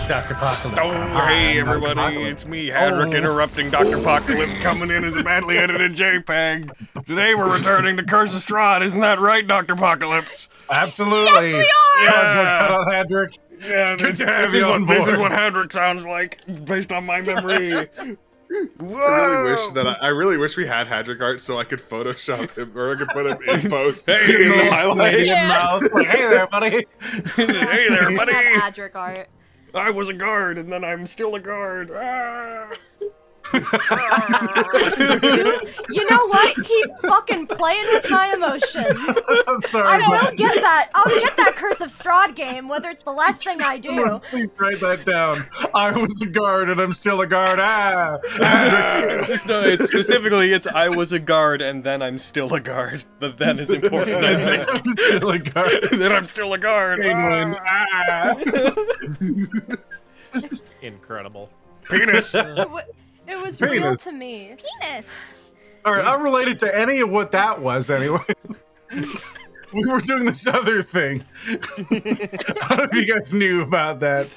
It's Dr. Apocalypse. Oh, hey everybody, it's me, Hadrick, interrupting Dr. Apocalypse, coming in as a badly edited JPEG. Today we're returning to Curse of Strahd, isn't that right, Dr. Apocalypse? Absolutely. Yes, we are! Yeah. Hadrick. Yeah, It's good to have you on board. This is what Hadrick sounds like, based on my memory. I really wish we had Hadrick art so I could Photoshop him, or I could put him in post Hey, in the highlights. Yeah. Like, hey there, buddy. Hey there, We buddy! have Hadrick art. I was a guard, and then I'm still a guard. Ah. You know what? Keep fucking playing with my emotions. I'm sorry, I don't buddy. get that. I'll get that Curse of Strahd game, whether it's the last thing I do. Please write that down. I was a guard and I'm still a guard. Ah! Hadrick. No, it's specifically, I was a guard, and then I'm still a guard. But that is important, I think. I'm still a guard. Then I'm still a guard. Penguin. Ah! Incredible. Penis. It was real Penis. to me. Penis. All right, unrelated to any of what that was, anyway. We were doing this other thing. I don't know if you guys knew about that.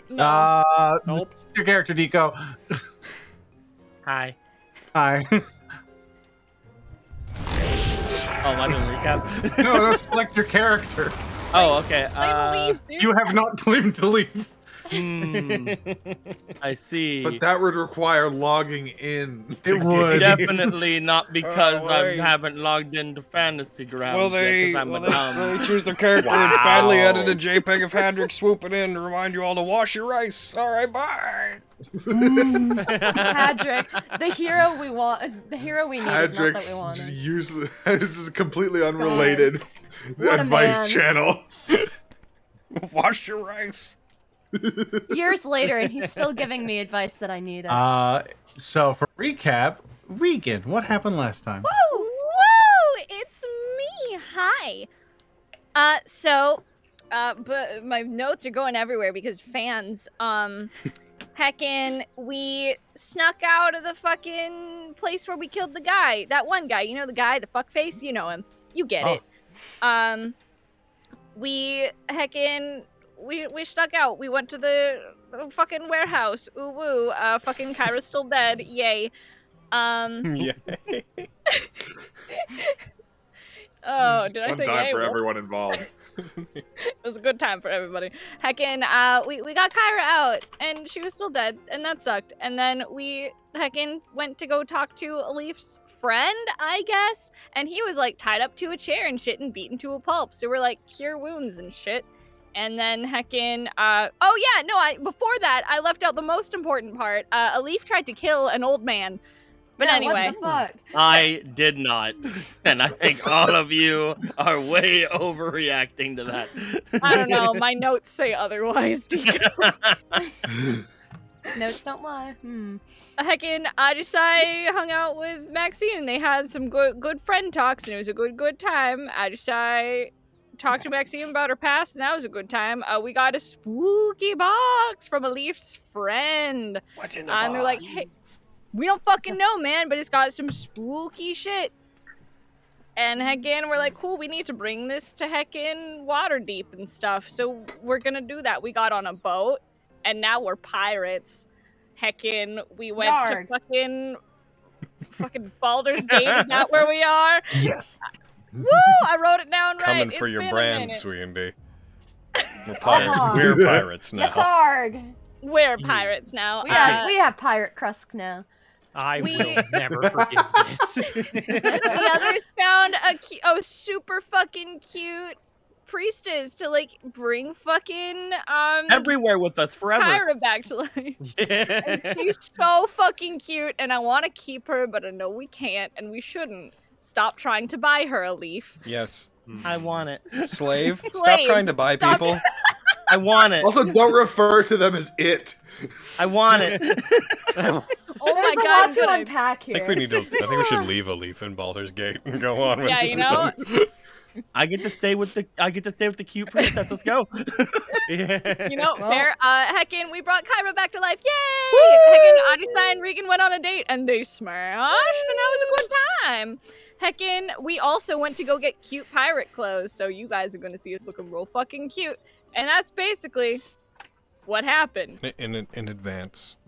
Nope. Your character, Deco. Hi. Hi. Oh, I didn't recap. No, select your character. Oh, okay. You have not claimed to leave. I see. But that would require logging in. It would. Definitely not because I wait. haven't logged into Fantasy Grounds Well, they yet, 'cause I'm a dumb. they choose the character. It's badly edited JPEG of Hadrick swooping in to remind you all to wash your rice. All right, bye. Hadrick, the hero we want, the hero we needed, not that we Hadrick's wanted. usually this is a completely unrelated What a advice man. channel. Wash your rice. Years later, and he's still giving me advice that I needed. So for recap, Regan, what happened last time? Woo! Woo! It's me! Hi! But my notes are going everywhere because fans, heckin', we snuck out of the fucking place where we killed the guy. That one guy, you know the guy, the fuckface? You know him. You get it. We snuck out. We went to the fucking warehouse. Ooh woo. Fucking Kyra's still dead. Yay. Yeah. Oh, did I Fun say time yay? for Whoops. everyone involved. It was a good time for everybody. Heckin', we got Kyra out, and she was still dead, and that sucked. And then we, heckin', went to go talk to Alif's friend, I guess, and he was, like, tied up to a chair and shit and beaten to a pulp. So we're, like, cure wounds and shit. And then, heckin', before that, I left out the most important part. Alif tried to kill an old man. But Yeah, anyway. what the fuck? I did not. And I think all of you are way overreacting to that. I don't know, my notes say otherwise, Deco. Notes don't lie. Heckin', I hung out with Maxine and they had some good friend talks and it was a good time. I talked to Maxine about her past and that was a good time. We got a spooky box from Alif's friend. What's in the And they're like, hey, we don't fucking know, man, but it's got some spooky shit. And heckin', we're like, cool, we need to bring this to heckin' Waterdeep and stuff. So we're gonna do that. We got on a boat, and now we're pirates. Heckin', we went Yarg. to fucking Baldur's Gate. Is that where we are? Yes. Woo! I wrote it down right. Coming for It's your been a brand, minute. Sweetie. We're pirates. Uh-huh. We're pirates now. Yes, Arg. We're pirates now. We have pirate crust now. I We- will never forgive this. The others found a super fucking cute priestess to like bring fucking Everywhere with us forever. Kyra back to life. And she's so fucking cute and I want to keep her, but I know we can't and we shouldn't. Stop trying to buy her a leaf. Yes. I want it. Slave. Stop Slave. trying to buy Stop. people. I want it. Also, don't refer to them as it. I want it. Oh There's my a god, lot to good unpack I here. think we need to. I think we should leave a leaf in Baldur's Gate and go on with Yeah, you know? I get to stay with the cute princess. Let's go. You know, Well- fair. Heckin', we brought Kyra back to life. Yay! Heckin', Adisa and Regan went on a date and they smashed, and that was a good time. Heckin', we also went to go get cute pirate clothes, so you guys are gonna see us looking real fucking cute. And that's basically What happened? In advance,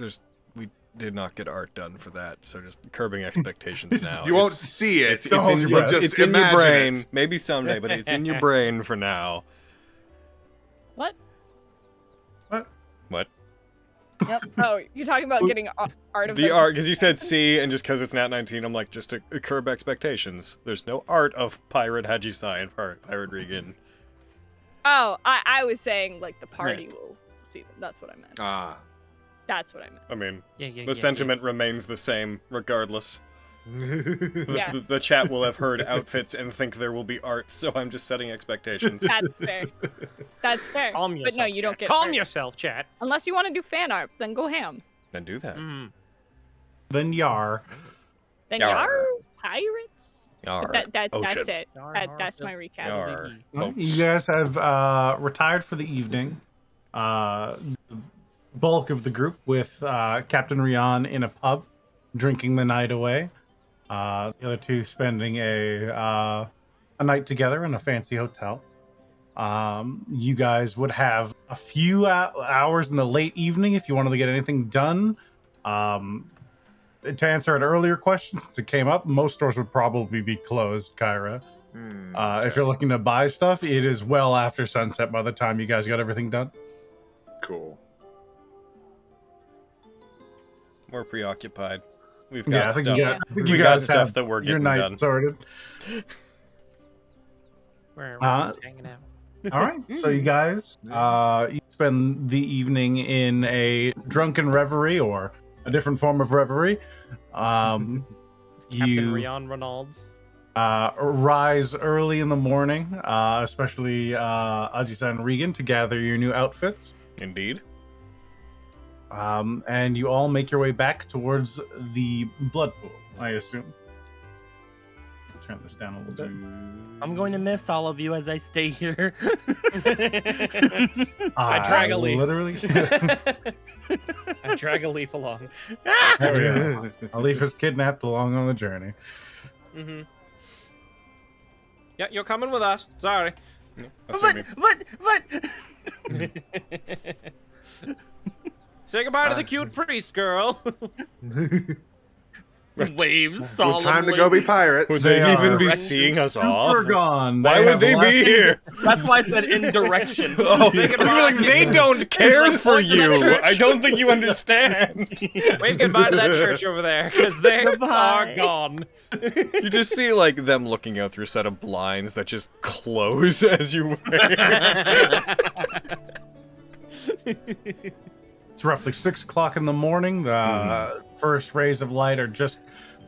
we did not get art done for that, so just curbing expectations now. You won't see it. It's in your, You'll just it's in your imagine brain. it. Maybe someday, but it's in your brain for now. What? What? Yep. Oh, you're talking about getting art of The them art, because you said C, and just because it's Nat19, I'm like, just to curb expectations. There's no art of Pirate Hajisai and Pirate Regan. Oh, I was saying, like, the party will see them. That's what I meant. Ah. That's what I meant. I mean, Yeah, the sentiment remains the same, regardless. Yeah. The chat will have heard outfits and think there will be art, so I'm just setting expectations. That's fair. That's fair. Calm yourself, But no, you don't chat. get Calm hurt. yourself, chat. Unless you want to do fan art, then go ham. Then do that. Then Yar. Then Yar. Yar pirates. Yar. But that's Ocean. it. That's my recap. Yar. You guys have retired for the evening. The bulk of the group with Captain Rion in a pub, drinking the night away. The other two spending a night together in a fancy hotel. You guys would have a few hours in the late evening if you wanted to get anything done. To answer an earlier question, since it came up, most stores would probably be closed, Kyra. If you're looking to buy stuff, it is well after sunset by the time you guys got everything done. Cool. We're preoccupied. We've got I think stuff. you We got guys stuff have that we're your getting night done. sorted. We're just hanging out. All right, so you guys, you spend the evening in a drunken reverie or a different form of reverie. Captain You Rion Ronalds. rise early in the morning, especially Ajisa and Regan, to gather your new outfits. Indeed. And you all make your way back towards the blood pool, I assume. Turn this down a little bit. I'm going to miss all of you as I stay here. I drag a leaf. Literally. I drag a leaf along. There we go. A leaf is kidnapped along on the journey. Yeah, you're coming with us. Sorry. Assuming. Say goodbye to the cute priest girl. Waves It's solemnly. time to go be pirates. Would They they even are be seeing us off? Super gone. Why would they be here? That's why I said in direction. Oh, Say you're goodbye. like, they don't care like, for point to that you. church. I don't think you understand. Wave goodbye to that church over there, because they Goodbye. are gone. You just see like them looking out through a set of blinds that just close as you wave. It's roughly 6 o'clock in the morning. The first rays of light are just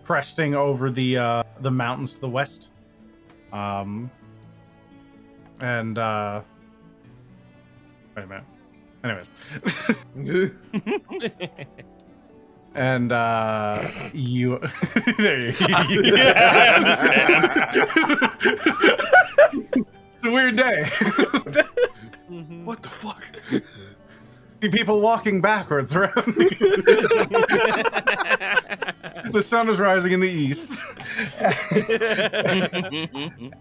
cresting over the mountains to the west. Wait a minute. Anyways. And you there you go. Yeah, I understand. It's a weird day. What the fuck? See people walking backwards around you. The sun is rising in the east.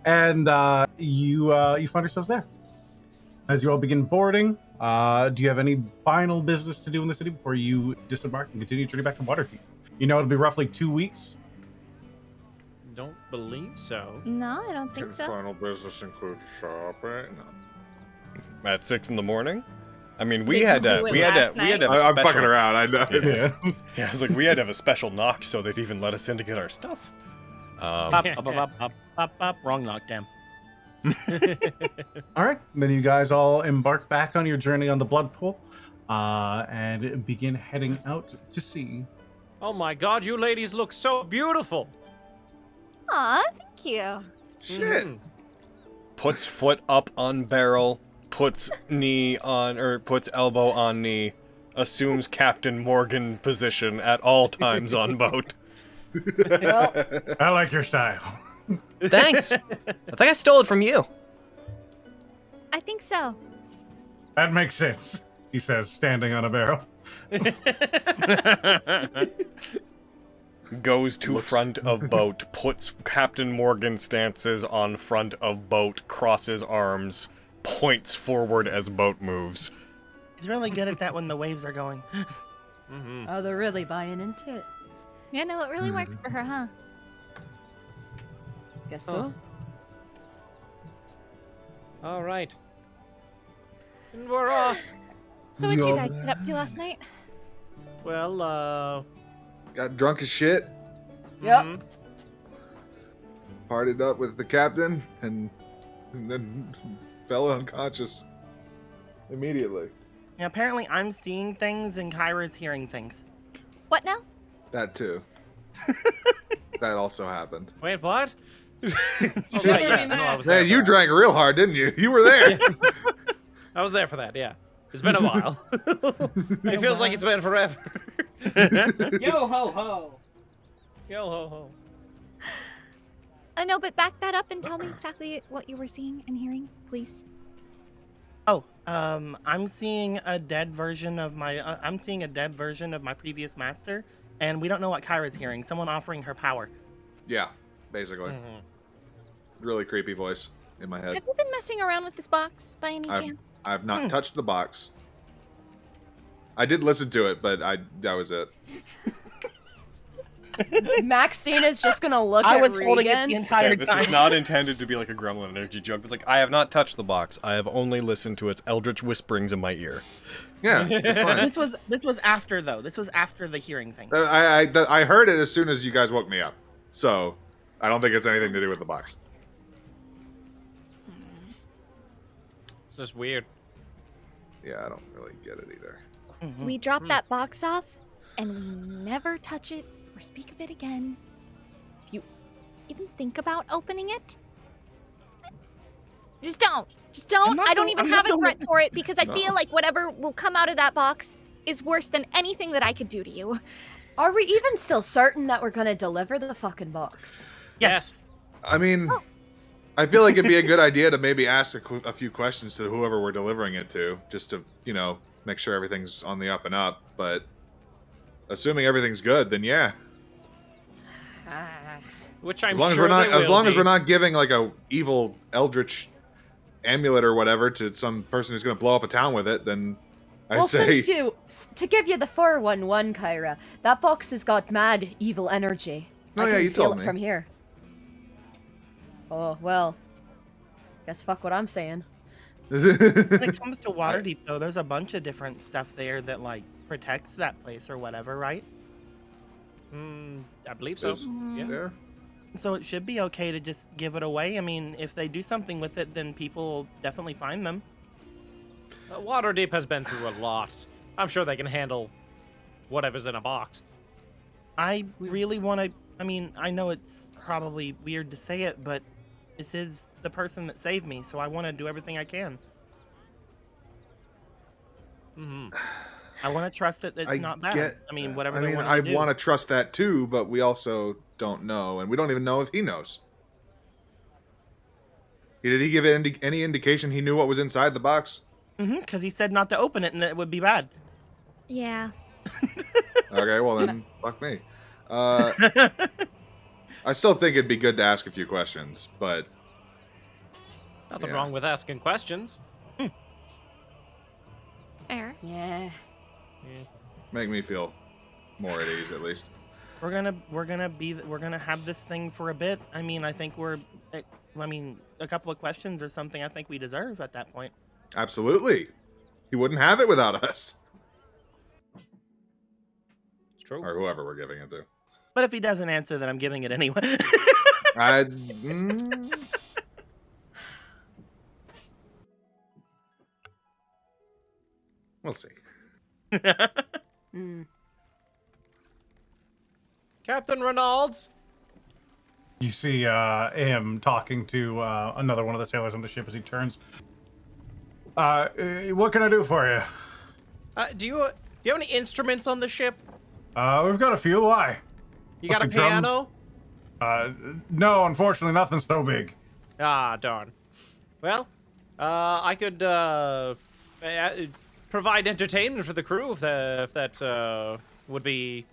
And you find yourselves there. As you all begin boarding, do you have any final business to do in the city before you disembark and continue your journey back to Waterdeep? You know it'll be roughly 2 weeks. Don't believe so. No, I don't think so. Final business includes shopping. No. At 6 in the morning? I mean, we had to have a I'm special... fucking around. I know. Yeah. Yeah, I was like, we had to have a special knock so they'd even let us in to get our stuff. Pop, pop, pop, pop, pop, pop. Wrong knockdown. All right, then you guys all embark back on your journey on the blood pool, and begin heading out to sea. Oh my god, you ladies look so beautiful. Aw, thank you. Shit. Puts foot up on barrel, puts knee on, or puts elbow on knee, assumes Captain Morgan position at all times on boat. Well, I like your style. Thanks. I think I stole it from you. I think so. That makes sense, he says, standing on a barrel. Goes to front of boat, puts Captain Morgan stances on front of boat, crosses arms, points forward as boat moves. He's really good at that when the waves are going. Mm-hmm. Oh, they're really buying into it. Yeah, no, it really works for her, huh? Guess so. All right. And we're off. So what did you guys get up to last night? Well, Got drunk as shit. Yep. mhm. Partied up with the captain, and then fell unconscious immediately. Yeah, apparently I'm seeing things and Kyra's hearing things. What now? That too. That also happened. Wait, what? Oh, right, yeah. No, I was there Man, for you that. drank real hard, didn't you? You were there. I was there for that. Yeah. It's been a while. It feels like it's been forever. Yo ho ho. Yo ho ho. No, but back that up and tell me exactly what you were seeing and hearing, please. Oh, I'm seeing a dead version of my. I'm seeing a dead version of my previous master, and we don't know what Kyra's hearing. Someone offering her power. Yeah, basically. Mhm. Really creepy voice in my head. Have you been messing around with this box by any chance? I've not touched the box. I did listen to it, but that was it. Maxine just gonna look I at was holding it Regan. the entire Okay, this time. is not intended to be like a gremlin energy joke. It's like, I have not touched the box. I have only listened to its eldritch whisperings in my ear. Yeah, it's fine. This was after though. This was after the hearing thing. I heard it as soon as you guys woke me up, so I don't think it's anything to do with the box. It's just weird. Yeah, I don't really get it either. We drop that box off, and we never touch it or speak of it again. If you even think about opening it, just don't. Just don't. I don't even have a threat for it because I feel like whatever will come out of that box is worse than anything that I could do to you. Are we even still certain that we're gonna deliver the fucking box? Yes. I mean, I feel like it'd be a good idea to maybe ask a few questions to whoever we're delivering it to, just to, make sure everything's on the up and up. But assuming everything's good, then yeah. Which I'm As long sure as we're not giving like a evil eldritch amulet or whatever to some person who's gonna blow up a town with it, then I'd say. To give you the 411, Kyra, that box has got mad evil energy. Oh, I yeah, can you feel told it me. from here. Oh well, guess fuck what I'm saying. When it comes to Waterdeep, though, there's a bunch of different stuff there that like protects that place or whatever, right? I believe so. Yeah. There. So it should be okay to just give it away. I mean, if they do something with it, then people will definitely find them. Waterdeep has been through a lot. I'm sure they can handle whatever's in a box. I really want to. I mean, I know it's probably weird to say it, but this is the person that saved me, so I want to do everything I can. I want to trust that it's not bad. I mean, whatever they want I to do. want to trust that too, but we also don't know, and we don't even know if he knows. Did he give any indication he knew what was inside the box? Because he said not to open it and it would be bad. Yeah. Okay, well then, fuck me. I still think it'd be good to ask a few questions, but Nothing wrong with asking questions. It's fair. Yeah. make me feel more at ease at least. We're gonna have this thing for a bit. I mean, I think a couple of questions or something. I think we deserve at that point. Absolutely, he wouldn't have it without us, It's true. or whoever we're giving it to. But if he doesn't answer, then I'm giving it anyway. We'll see. Captain Reynolds. You see him talking to another one of the sailors on the ship as he turns. What can I do for you? Do you have any instruments on the ship? We've got a few. Why? You got a Mostly drums. piano? No, unfortunately, nothing so big. Ah, darn. Well, I could provide entertainment for the crew if that would be,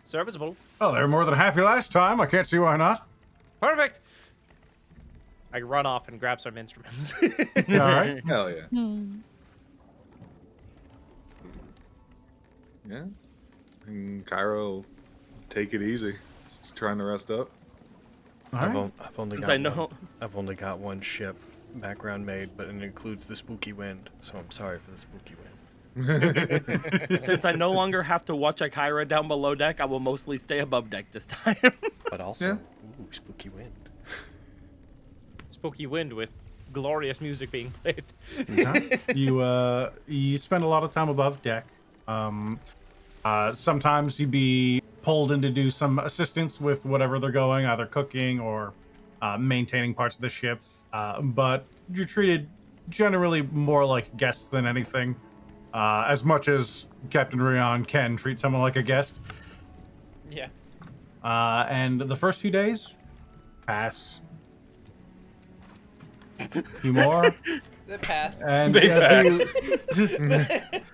serviceable. Oh, they were more than happy last time. I can't see why not. Perfect. I run off and grab some instruments. All right. Hell yeah. Yeah. And Cairo, take it easy. Just trying to rest up. I've only Since got I know- I've only got one ship background made, but it includes the spooky wind, so I'm sorry for the spooky wind. Since I no longer have to watch Akira down below deck, I will mostly stay above deck this time. But also, Yeah. ooh, spooky wind. Spooky wind with glorious music being played. Okay. You spend a lot of time above deck. Sometimes you'd be pulled in to do some assistance with whatever they're going, either cooking or maintaining parts of the ship. But you're treated generally more like guests than anything. As much as Captain Rion can treat someone like a guest. Yeah. And the first few days pass. A few more. The pass. And They as After-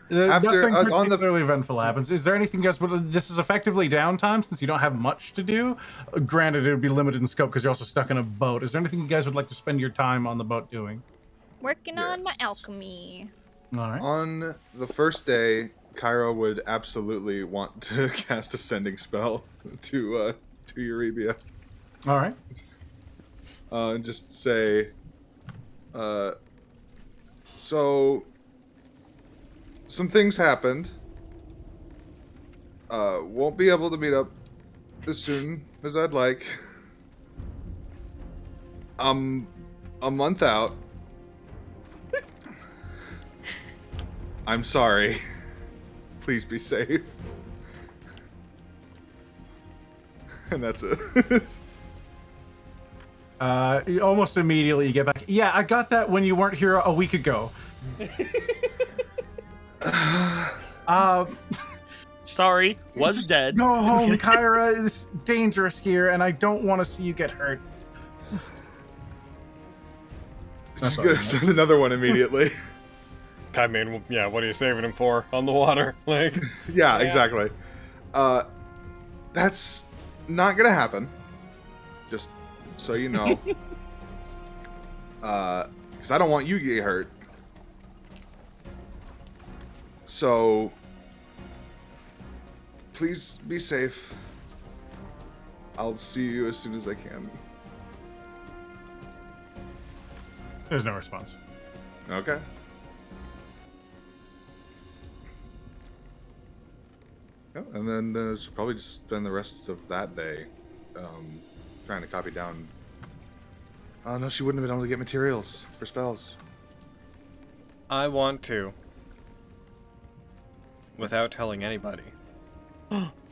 nothing on the- particularly eventful happens. Is there anything else? But this is effectively downtime since you don't have much to do. Granted, it would be limited in scope because you're also stuck in a boat. Is there anything you guys would like to spend your time on the boat doing? Working on my Yes. alchemy. All right. On the first day, Cairo would absolutely want to cast a sending spell to Eurybia. All right. And just say, so some things happened. Won't be able to meet up as soon as I'd like. A month out. I'm sorry. Please be safe. And that's it. Almost immediately you get back. Yeah, I got that when you weren't here a week ago. Sorry, was dead. Go home, Kyra. It's dangerous here, and I don't want to see you get hurt. Just gonna send another one immediately. I mean, yeah, what are you saving him for? On the water? Like, Yeah, exactly. That's not gonna happen. Just so you know. Because I don't want you to get hurt. So, please be safe. I'll see you as soon as I can. There's no response. Okay. Yeah, and then she'll probably just spend the rest of that day trying to copy down. Oh no, she wouldn't have been able to get materials for spells. I want to. Without telling anybody.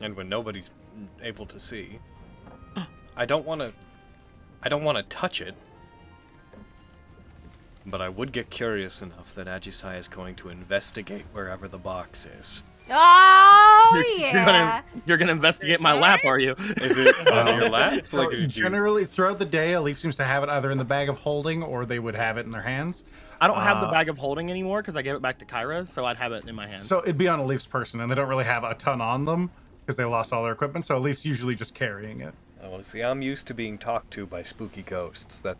And when nobody's able to see. I don't want to touch it. But I would get curious enough that Ajisai is going to investigate wherever the box is. Oh, yeah. You're gonna investigate my lap, are you? Is it on your lap? So Like, did you- generally, throughout the day, a leaf seems to have it either in the bag of holding or they would have it in their hands. I don't have the bag of holding anymore because I gave it back to Kyra, so I'd have it in my hand. So it'd be on a leaf's person, and they don't really have a ton on them because they lost all their equipment. So a leaf's usually just carrying it. Oh, see, I'm used to being talked to by spooky ghosts. That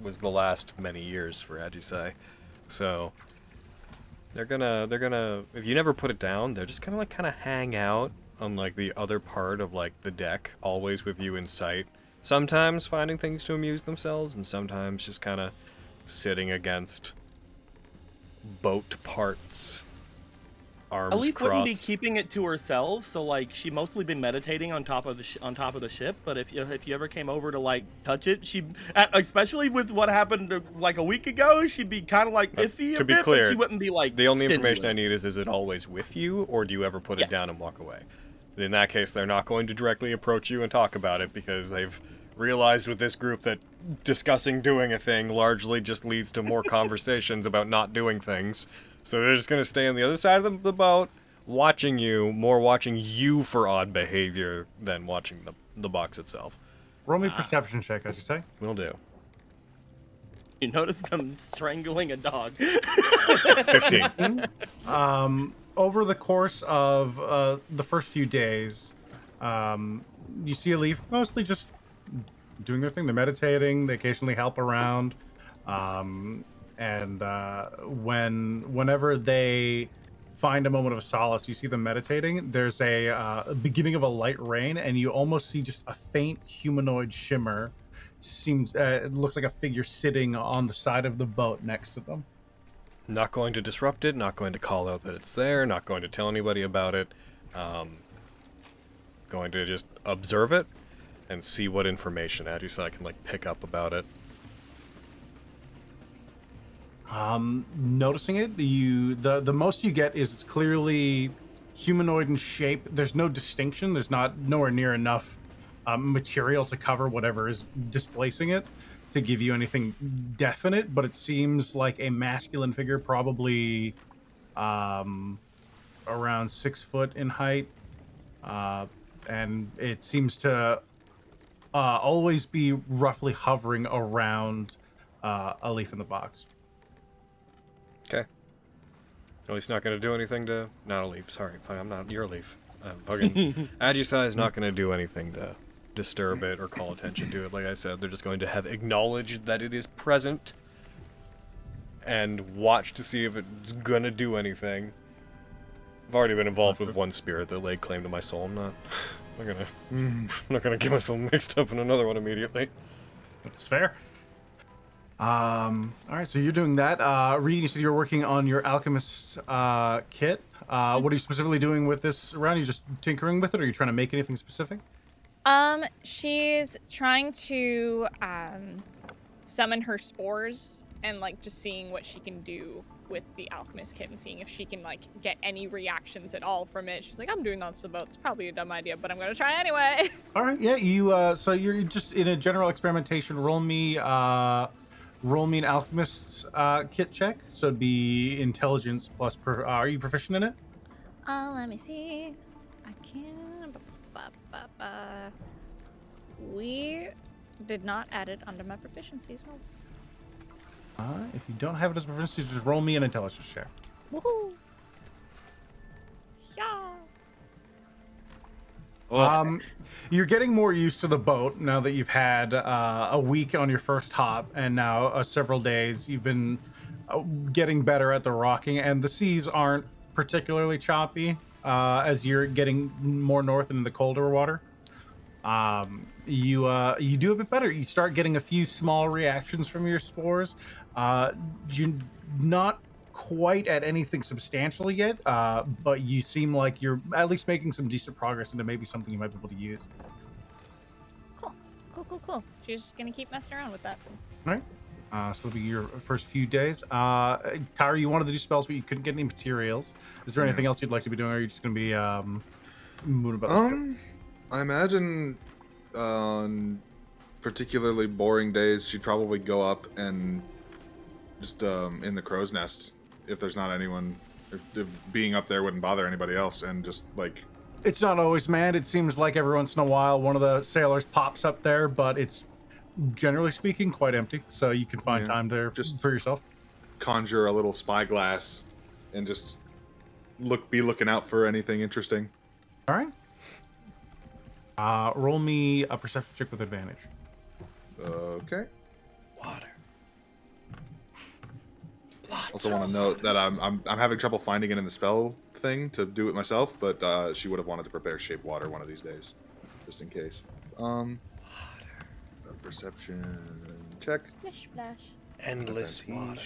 was the last many years for Ajisai. So they're gonna if you never put it down, they're just gonna like kind of hang out on like the other part of like the deck, always with you in sight. Sometimes finding things to amuse themselves, and sometimes just kind of sitting against boat parts, arms Alif wouldn't be crossed. keeping it to herself, so like she mostly been meditating on top of the ship. But if you ever came over to like touch it, she, especially with what happened like a week ago, she'd be kind of like iffy to a be bit, clear, but she wouldn't be like. The only stingy information with I it. need is it always with you, or do you ever put it down Yes. and walk away? In that case, they're not going to directly approach you and talk about it because they've realized with this group that discussing doing a thing largely just leads to more conversations about not doing things. So they're just going to stay on the other side of the boat, watching you for odd behavior than watching the box itself. Roll me perception check, as you say. Will do. You notice them strangling a dog. 15. Over the course of the first few days, you see a leaf mostly just doing their thing. They're meditating. They occasionally help around, and whenever they find a moment of solace. You see them meditating. There's a beginning of a light rain, and you almost see just a faint humanoid shimmer. Seems it looks like a figure sitting on the side of the boat next to them. Not going to disrupt it, not going to call out that it's there, not going to tell anybody about it. Going to just observe it and see what information I can like pick up about it. Noticing it, the most you get is it's clearly humanoid in shape. There's no distinction. There's nowhere near enough material to cover whatever is displacing it to give you anything definite, but it seems like a masculine figure, probably around 6 foot in height, and it seems to always be roughly hovering around a leaf in the box. Okay. At least not going to do anything to... Not a leaf, sorry. I'm not your leaf. Fucking... Agicai is not going to do anything to disturb it or call attention to it. Like I said, they're just going to have acknowledged that it is present and watch to see if it's going to do anything. I've already been involved with one spirit that laid claim to my soul. I'm not gonna get myself mixed up in another one immediately. That's fair. All right, so you're doing that. Reed, you said you're working on your alchemist kit. What are you specifically doing with this round? Are you just tinkering with it, or are you trying to make anything specific? She's trying to summon her spores and like just seeing what she can do with the alchemist kit and seeing if she can like get any reactions at all from it. She's like, I'm doing that on the boat. It's probably a dumb idea, but I'm gonna try anyway. All right, yeah. You so you're just in a general experimentation. Roll me an alchemist's kit check. So it'd be intelligence plus. Are you proficient in it? Let me see. I can. We did not add it under my proficiencies. No. If you don't have it as proficiency, just roll me an intelligence check. Woohoo! Well, You're getting more used to the boat now that you've had a week on your first hop, and now several days. You've been getting better at the rocking, and the seas aren't particularly choppy as you're getting more north into the colder water. You do a bit better. You start getting a few small reactions from your spores. You're not quite at anything substantial yet, but you seem like you're at least making some decent progress into maybe something you might be able to use. Cool. She's just gonna keep messing around with that. All right. So it'll be your first few days. Kyra, you wanted to do spells, but you couldn't get any materials. Is there anything else you'd like to be doing, or are you just gonna be moving about? I imagine on particularly boring days, she'd probably go up and just in the crow's nest if there's not anyone, if being up there wouldn't bother anybody else, and just like... It's not always manned. It seems like every once in a while one of the sailors pops up there, but it's generally speaking quite empty, so you can find time there just for yourself. Conjure a little spyglass and just be looking out for anything interesting. All right. Roll me a perception check with advantage. Okay. Water. Also want to note that I'm having trouble finding it in the spell thing to do it myself, but she would have wanted to prepare shape water one of these days, just in case. Water. Perception check. Splish splash. Endless water.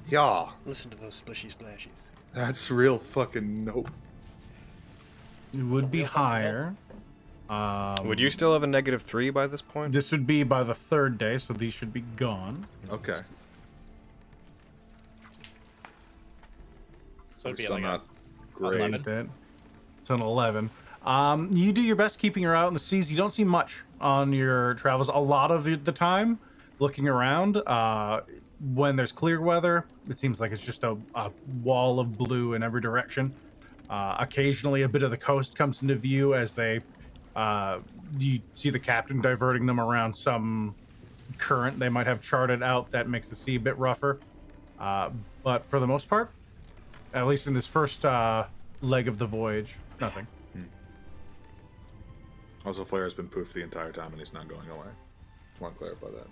Yeah. Listen to those splishy splashies. That's real fucking nope. It would be higher. Would you still have a -3 by this point? This would be by the third day, so these should be gone. Okay. So it'd be Still like not great. 11. It's an 11. You do your best keeping her out in the seas. You don't see much on your travels. A lot of the time, looking around, when there's clear weather, it seems like it's just a wall of blue in every direction. Occasionally, a bit of the coast comes into view as you see the captain diverting them around some current they might have charted out that makes the sea a bit rougher. But for the most part, at least in this first leg of the voyage, nothing. Also, Flare has been poofed the entire time and he's not going away. Just want to clarify that.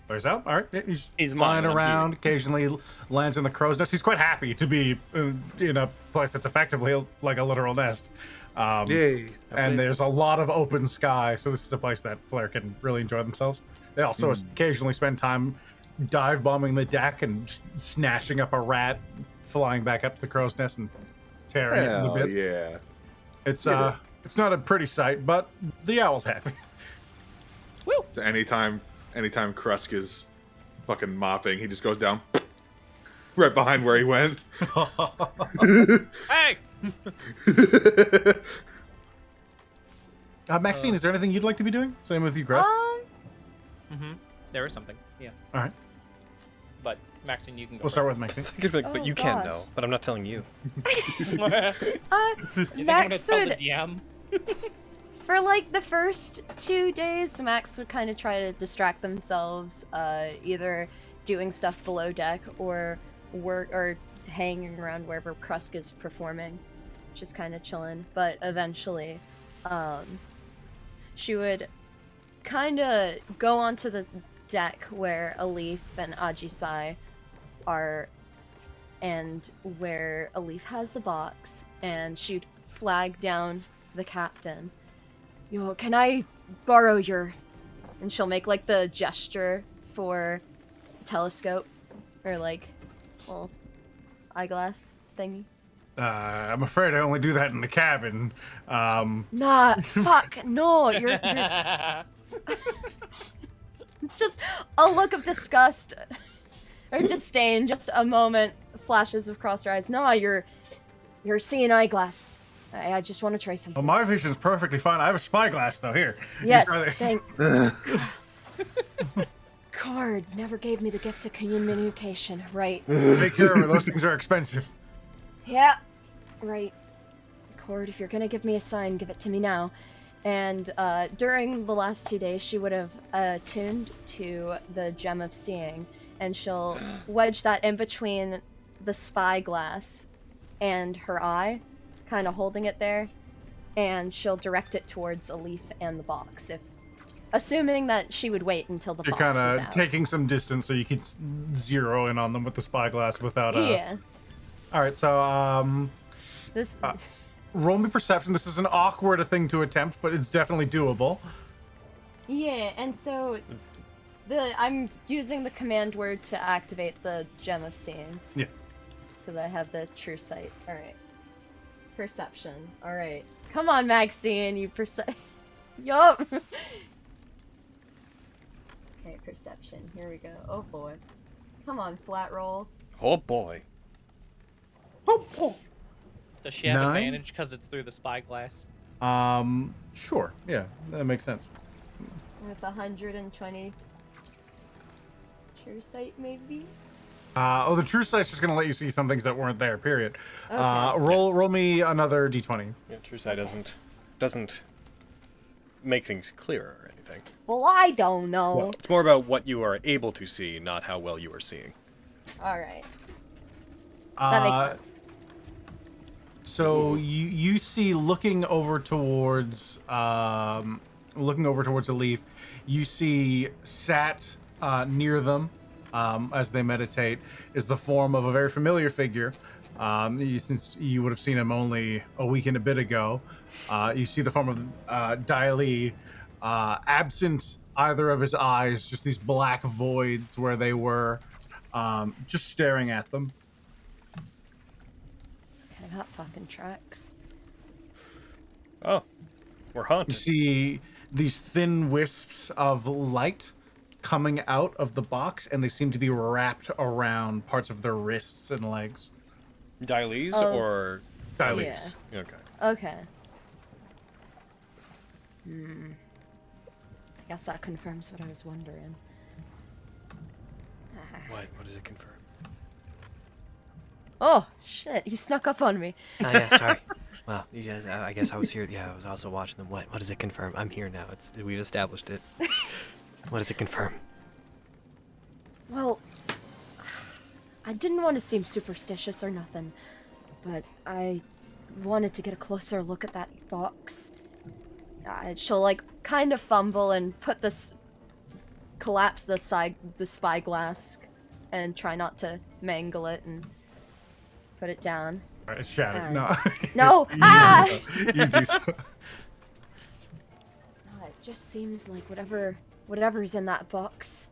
Oh, he's out? All right. Yeah, he's He's flying mine, I'm around, here. occasionally lands in the crow's nest. He's quite happy to be in a place that's effectively like a literal nest. Yay. And there's a lot of open sky, so this is a place that Flare can really enjoy themselves. They also occasionally spend time dive bombing the deck and snatching up a rat, flying back up to the crow's nest and tearing it into Hell bits. yeah. It's Get it. it's not a pretty sight, but the owl's happy. So anytime Krusk is fucking mopping, he just goes down right behind where he went. Hey! Maxine, is there anything you'd like to be doing? Same with you, Grass. There is something. Yeah. All right. But Maxine, you can go. We'll start with Maxine. But you can though. But I'm not telling you. You think I'm gonna Max tell the would, DM? for like the first 2 days, Max would kind of try to distract themselves, either doing stuff below deck or hanging around wherever Krusk is performing, just kind of chilling. But eventually, she would kind of go onto the deck where Alif and Ajisai are, and where Alif has the box, and she'd flag down the captain. Yo, can I borrow your... And she'll make like the gesture for telescope, or like, well, eyeglass thingy. I'm afraid I only do that in the cabin. Nah, fuck, no, you're just a look of disgust or disdain. Just a moment flashes across her eyes. No, you're seeing eyeglass. I just want to try something. Well, my vision's perfectly fine. I have a spyglass though. Here. You Yes, try this. thank. Card never gave me the gift of communication. Right. Take care of it. Those things are expensive. Yeah. Right. Cord, if you're gonna give me a sign, give it to me now. And during the last 2 days, she would have attuned to the Gem of Seeing, and she'll wedge that in between the spyglass and her eye, kind of holding it there, and she'll direct it towards Alif and the box, assuming that she would wait until the You're box kind is of out. taking some distance so you can zero in on them with the spyglass without. Yeah. All right, so This. roll me perception. This is an awkward thing to attempt, but it's definitely doable. Yeah, and so I'm using the command word to activate the Gem of Seeing. Yeah. So that I have the true sight. All right. Perception. All right. Come on, Maxine. You Yup. Okay, perception. Here we go. Oh boy. Come on, flat roll. Oh boy. Does she have 9? advantage because it's through the spyglass? Sure. Yeah, that makes sense. With 120 true sight, maybe. The true sight's just gonna let you see some things that weren't there. Period. Okay. Roll me another d20. Yeah, true sight doesn't make things clearer or anything. Well, I don't know. It's more about what you are able to see, not how well you are seeing. All right. That makes sense. So you see looking over towards Alif, you see sat near them as they meditate is the form of a very familiar figure. Since you would have seen him only a week and a bit ago, you see the form of Daili, absent either of his eyes, just these black voids where they were, just staring at them. Okay, that fucking tracks. Oh, we're You haunted. see these thin wisps of light coming out of the box, and they seem to be wrapped around parts of their wrists and legs. Dialyse or Dialyse. Yeah. Okay. Okay. I guess that confirms what I was wondering. What does it confirm? Oh, shit, you snuck up on me. Oh yeah, sorry. Well, you guys, I guess I was here. Yeah, I was also watching them. What does it confirm? I'm here now. We've established it. What does it confirm? Well, I didn't want to seem superstitious or nothing, but I wanted to get a closer look at that box. She'll, like, kind of fumble and put this collapse the spyglass and try not to mangle it and put it down. All right, it's shattered. Alright. No. No! Ah! You do so. It just seems like whatever's in that box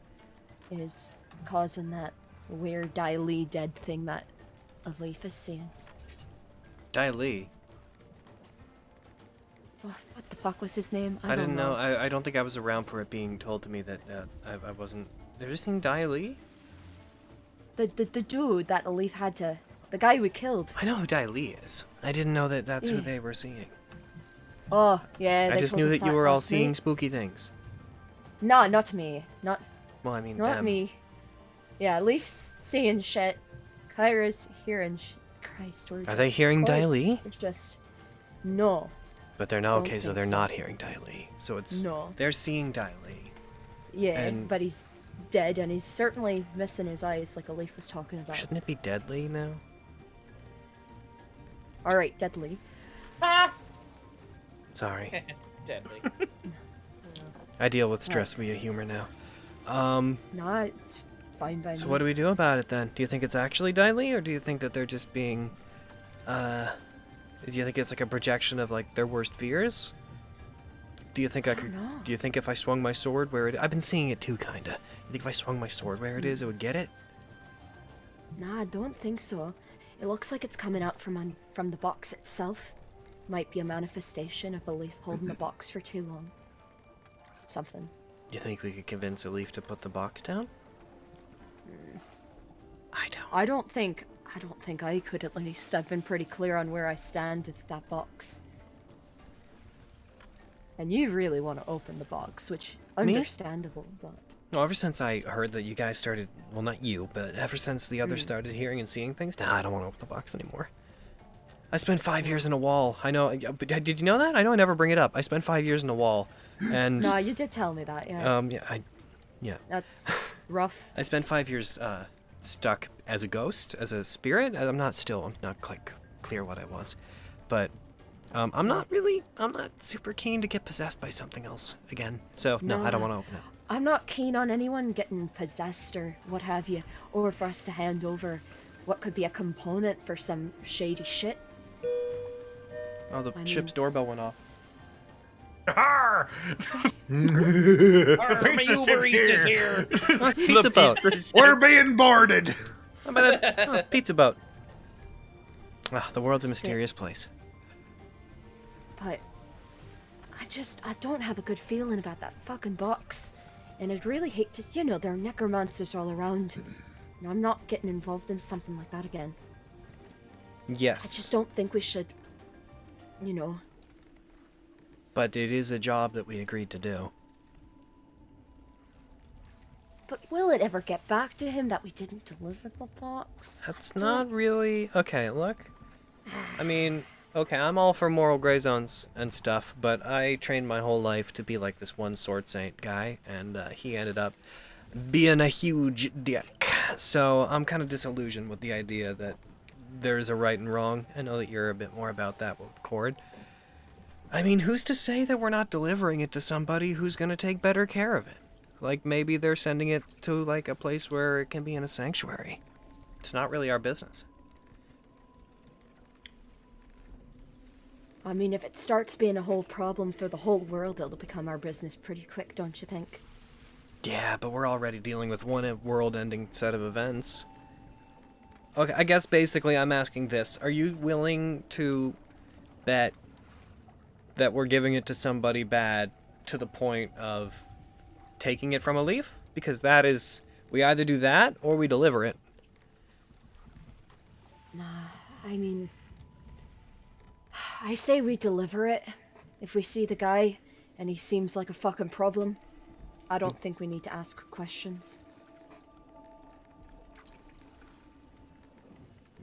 is causing that weird Dai Li dead thing that a leaf is seeing. Dai Li. What the fuck was his name? I didn't know. I don't think I was around for it being told to me that I wasn't. Have you seen Dai Li? The dude that the leaf had to. The guy we killed. I know who Dai Li is. I didn't know that that's who they were seeing. Oh, yeah. I just knew that you were all seeing spooky things. No, not me. Not. Well, I mean, not them. me. Yeah, Leaf's seeing shit. Kyra's hearing shit. Christ, we're Are they hearing Dai Li? It's just. No. But they're not. Don't Okay, so think they're so. not hearing Dai Li. So it's. No. They're seeing Dai Li. Yeah, And- but he's dead and he's certainly missing his eyes like a Leaf was talking about. Shouldn't it be deadly now? Alright, deadly. Ah! Sorry. Deadly. I deal with stress via humor now. Nah, it's fine by So me. what do we do about it then? Do you think it's actually Dai Li, or do you think that they're just being, do you think it's like a projection of like their worst fears? Do you think I could? don't know. Do you think if I swung my sword where it? I've been seeing it too, kinda. You think if I swung my sword where it is, it would get it? Nah, I don't think so. It looks like it's coming out from the box itself. Might be a manifestation of a leaf holding the box for too long. Something. Do you think we could convince a leaf to put the box down? I don't think I could at least. I've been pretty clear on where I stand with that box. And you really want to open the box, which Me? understandable, but No, ever since I heard that you guys started, well, not you, but ever since the others started hearing and seeing things, nah, I don't want to open the box anymore. I spent 5 years in a wall. I know, but did you know that? I know I never bring it up. I spent 5 years in a wall, and no, you did tell me that, yeah. yeah. That's rough. I spent 5 years stuck as a ghost, as a spirit. I'm not quite clear what I was, but I'm not super keen to get possessed by something else again. So no, I don't Nah. want to open it. I'm not keen on anyone getting possessed or what have you, or for us to hand over what could be a component for some shady shit. Oh, the I ship's mean- doorbell went off. Arr! The pizza ship's here. Oh, it's pizza boat. We're being boarded. How about that? Oh, pizza boat. Ah, the world's a mysterious place. But I don't have a good feeling about that fucking box. And I'd really hate to, there are necromancers all around. And I'm not getting involved in something like that again. Yes. I just don't think we should, But it is a job that we agreed to do. But will it ever get back to him that we didn't deliver the box? That's not really... Okay, look. I mean, okay, I'm all for moral gray zones and stuff, but I trained my whole life to be like this one sword saint guy, and he ended up being a huge dick. So I'm kind of disillusioned with the idea that there's a right and wrong. I know that you're a bit more about that with Cord. I mean, who's to say that we're not delivering it to somebody who's going to take better care of it? Like, maybe they're sending it to, like, a place where it can be in a sanctuary. It's not really our business. I mean, if it starts being a whole problem for the whole world, it'll become our business pretty quick, don't you think? Yeah, but we're already dealing with one world-ending set of events. Okay, I guess basically I'm asking this. Are you willing to bet that we're giving it to somebody bad to the point of taking it from a leaf? Because that is... We either do that, or we deliver it. Nah, I mean... I say we deliver it. If we see the guy, and he seems like a fucking problem, I don't think we need to ask questions.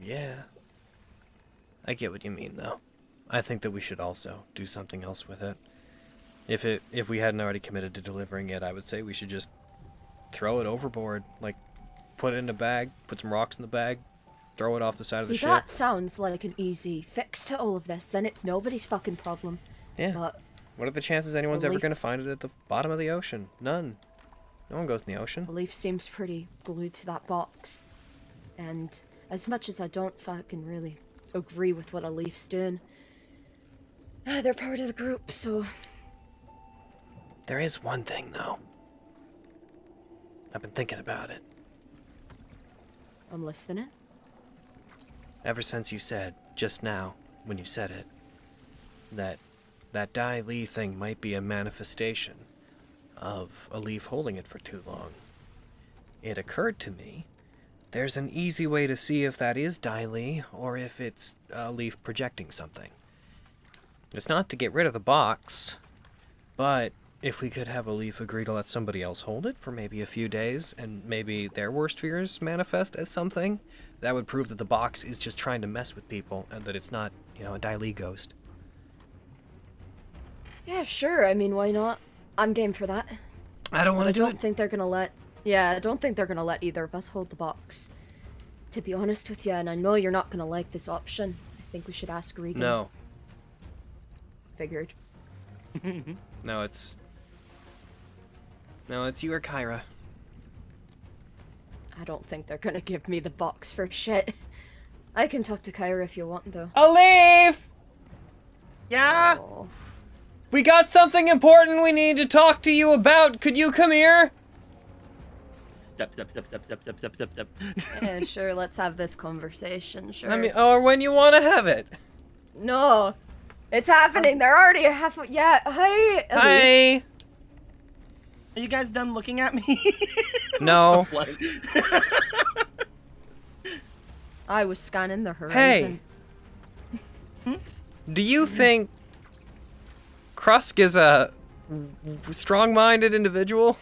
Yeah. I get what you mean, though. I think that we should also do something else with it. If we hadn't already committed to delivering it, I would say we should just throw it overboard. Like, put it in a bag, put some rocks in the bag, throw it off the side of the See, ship. that sounds like an easy fix to all of this, then it's nobody's fucking problem. Yeah. But What are the chances anyone's A ever leaf- going to find it at the bottom of the ocean? None. No one goes in the ocean. Leaf seems pretty glued to that box. And as much as I don't fucking really agree with what a Leaf's doing, they're part of the group, so... There is one thing, though. I've been thinking about it. I'm listening. Ever since you said, just now, when you said it, that Dai Li thing might be a manifestation of a Leaf holding it for too long. It occurred to me, there's an easy way to see if that is Dai Li, or if it's a Leaf projecting something. It's not to get rid of the box, but if we could have a Leaf agree to let somebody else hold it for maybe a few days, and maybe their worst fears manifest as something, that would prove that the box is just trying to mess with people, and that it's not, a Dai Li ghost. Yeah, sure. I mean, why not? I'm game for that. I don't want to do I it. don't think they're gonna let... Yeah, I don't think they're gonna let either of us hold the box. To be honest with you, and I know you're not gonna like this option, I think we should ask Regan. No. Figured. No, it's you or Kyra. I don't think they're gonna give me the box for shit. I can talk to Kyra if you want, though. A Leaf! Yeah. Oh. We got something important we need to talk to you about. Could you come here? Step. Yeah, sure, let's have this conversation, sure. I mean, or when you want to have it. No! It's happening! They're already Yeah, hi! Hi! Are you guys done looking at me? No. I was scanning the horizon. Hey! Do you think Krusk is a strong-minded individual?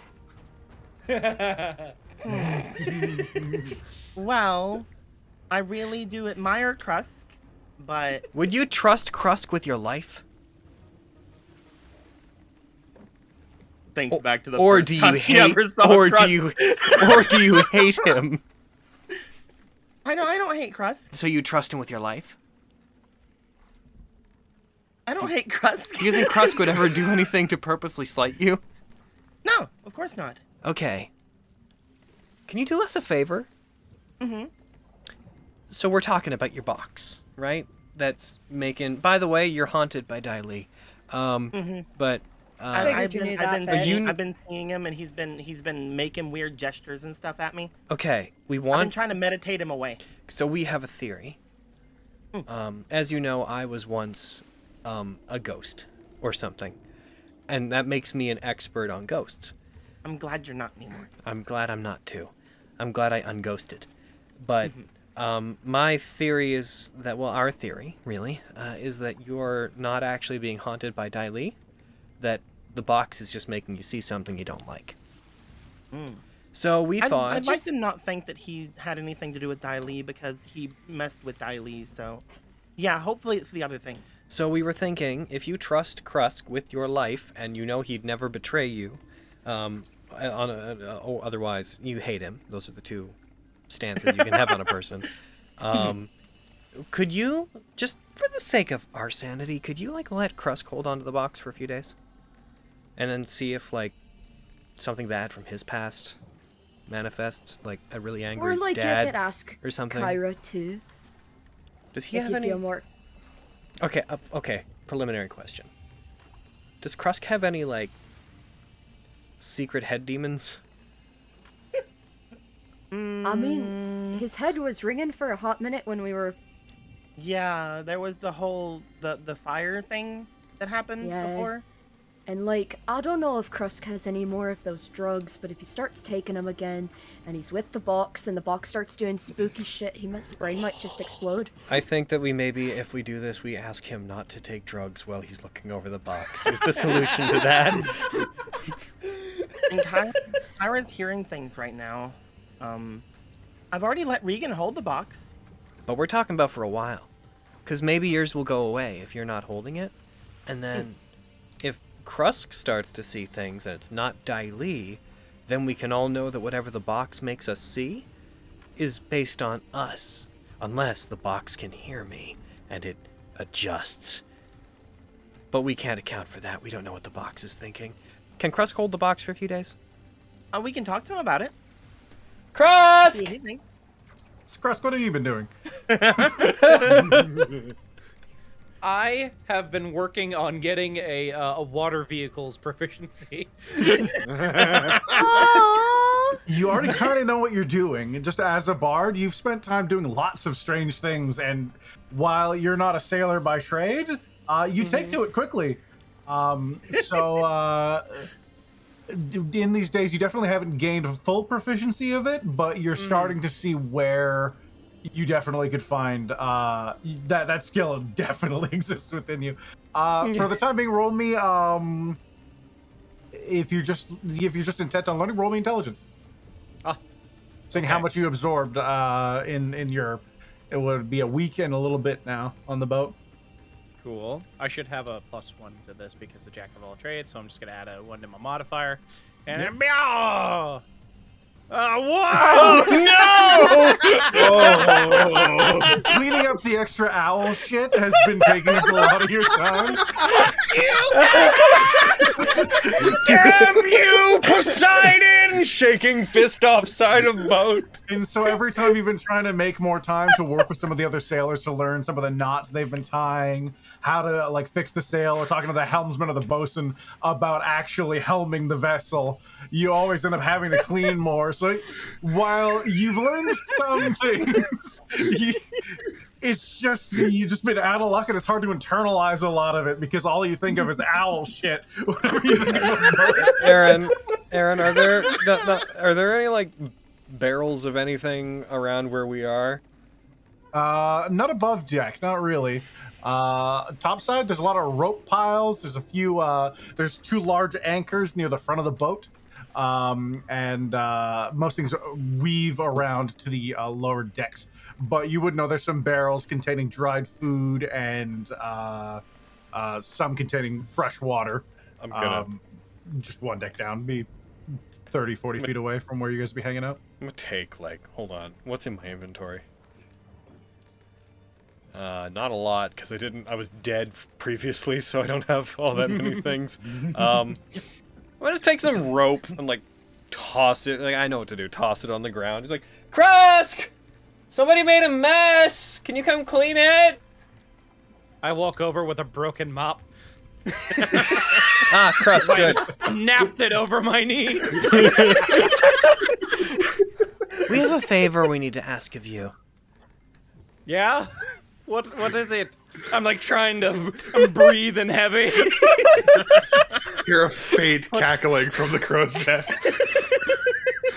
Well, I really do admire Krusk, but... Would you trust Krusk with your life? Thinks back to the Or first do you time she hate? ever saw Or Krusk. do you hate him? I don't hate Krusk. So you trust him with your life? I don't hate Krusk. Do you think Krusk would ever do anything to purposely slight you? No, of course not. Okay. Can you do us a favor? Mm-hmm. So we're talking about your box, right? That's making... By the way, you're haunted by Dai Li. But... I've you knew that, been seeing him, and he's been making weird gestures and stuff at me. Okay, I've been trying to meditate him away. So we have a theory. As you know, I was once a ghost or something, and that makes me an expert on ghosts. I'm glad you're not anymore. I'm glad I'm not too. I'm glad I unghosted. But my theory is that, well, our theory, really, is that you're not actually being haunted by Dai Li, that the box is just making you see something you don't like. So we thought... I'd like to not think that he had anything to do with Dai Li, because he messed with Dai Li, so... Yeah, hopefully it's the other thing. So we were thinking, if you trust Krusk with your life, and you know he'd never betray you, otherwise you hate him. Those are the two stances you can have on a person. Could you, just for the sake of our sanity, could you let Krusk hold onto the box for a few days? And then see if something bad from his past manifests, like a really angry Or dad you could ask or something. Kyra too. Does he if have you any? feel more... Okay. Preliminary question. Does Krusk have any secret head demons? I mean, his head was ringing for a hot minute when we were... Yeah, there was the whole the fire thing that happened before. And I don't know if Krusk has any more of those drugs, but if he starts taking them again, and he's with the box, and the box starts doing spooky shit, his brain might just explode. I think that if we do this, we ask him not to take drugs while he's looking over the box. Is the solution to that? And Kyra's hearing things right now. I've already let Regan hold the box. But we're talking about for a while. Because maybe yours will go away if you're not holding it. And then, if Krusk starts to see things and it's not Dai Li, then we can all know that whatever the box makes us see is based on us. Unless the box can hear me and it adjusts. But we can't account for that. We don't know what the box is thinking. Can Krusk hold the box for a few days? We can talk to him about it. Krusk! See what he thinks. So, Crust, what have you been doing? I have been working on getting a water vehicle's proficiency. You already kind of know what you're doing. And just as a bard, you've spent time doing lots of strange things. And while you're not a sailor by trade, you take to it quickly. In these days, you definitely haven't gained full proficiency of it, but you're starting to see where you definitely could find that skill definitely exists within you. For the time being, roll me if you're just intent on learning, roll me intelligence. Seeing how much you absorbed in your, it would be a week and a little bit now on the boat. Cool. I should have a +1 to this because of Jack of all trades, so I'm just gonna add a 1 to my modifier. And then, whoa! No! Oh. Cleaning up the extra owl shit has been taking up a lot of your time. Damn you, Poseidon! Shaking fist off side of boat. And so every time you've been trying to make more time to work with some of the other sailors to learn some of the knots they've been tying, how to like fix the sail, or talking to the helmsman or the bosun about actually helming the vessel, you always end up having to clean more. So while you've learned some things, it's just you've just been out of luck, and it's hard to internalize a lot of it because all you think of is owl shit. Aaron, are there any like barrels of anything around where we are? Not above deck, not really. Topside, there's a lot of rope piles. There's a few. There's 2 large anchors near the front of the boat. And most things weave around to the lower decks, but you would know there's some barrels containing dried food and some containing fresh water. I'm gonna just one deck down, be 30-40 feet away from where you guys be hanging out. I'm gonna take hold on, what's in my inventory? Not a lot, because I was dead previously, so I don't have all that many things. I'm gonna just take some rope and toss it. I know what to do. Toss it on the ground. He's like, Krusk! Somebody made a mess! Can you come clean it? I walk over with a broken mop. Krusk, good. Napped it over my knee. We have a favor we need to ask of you. Yeah? What is it? I'm trying to breathe in heavy. Hear a faint cackling from the crow's nest.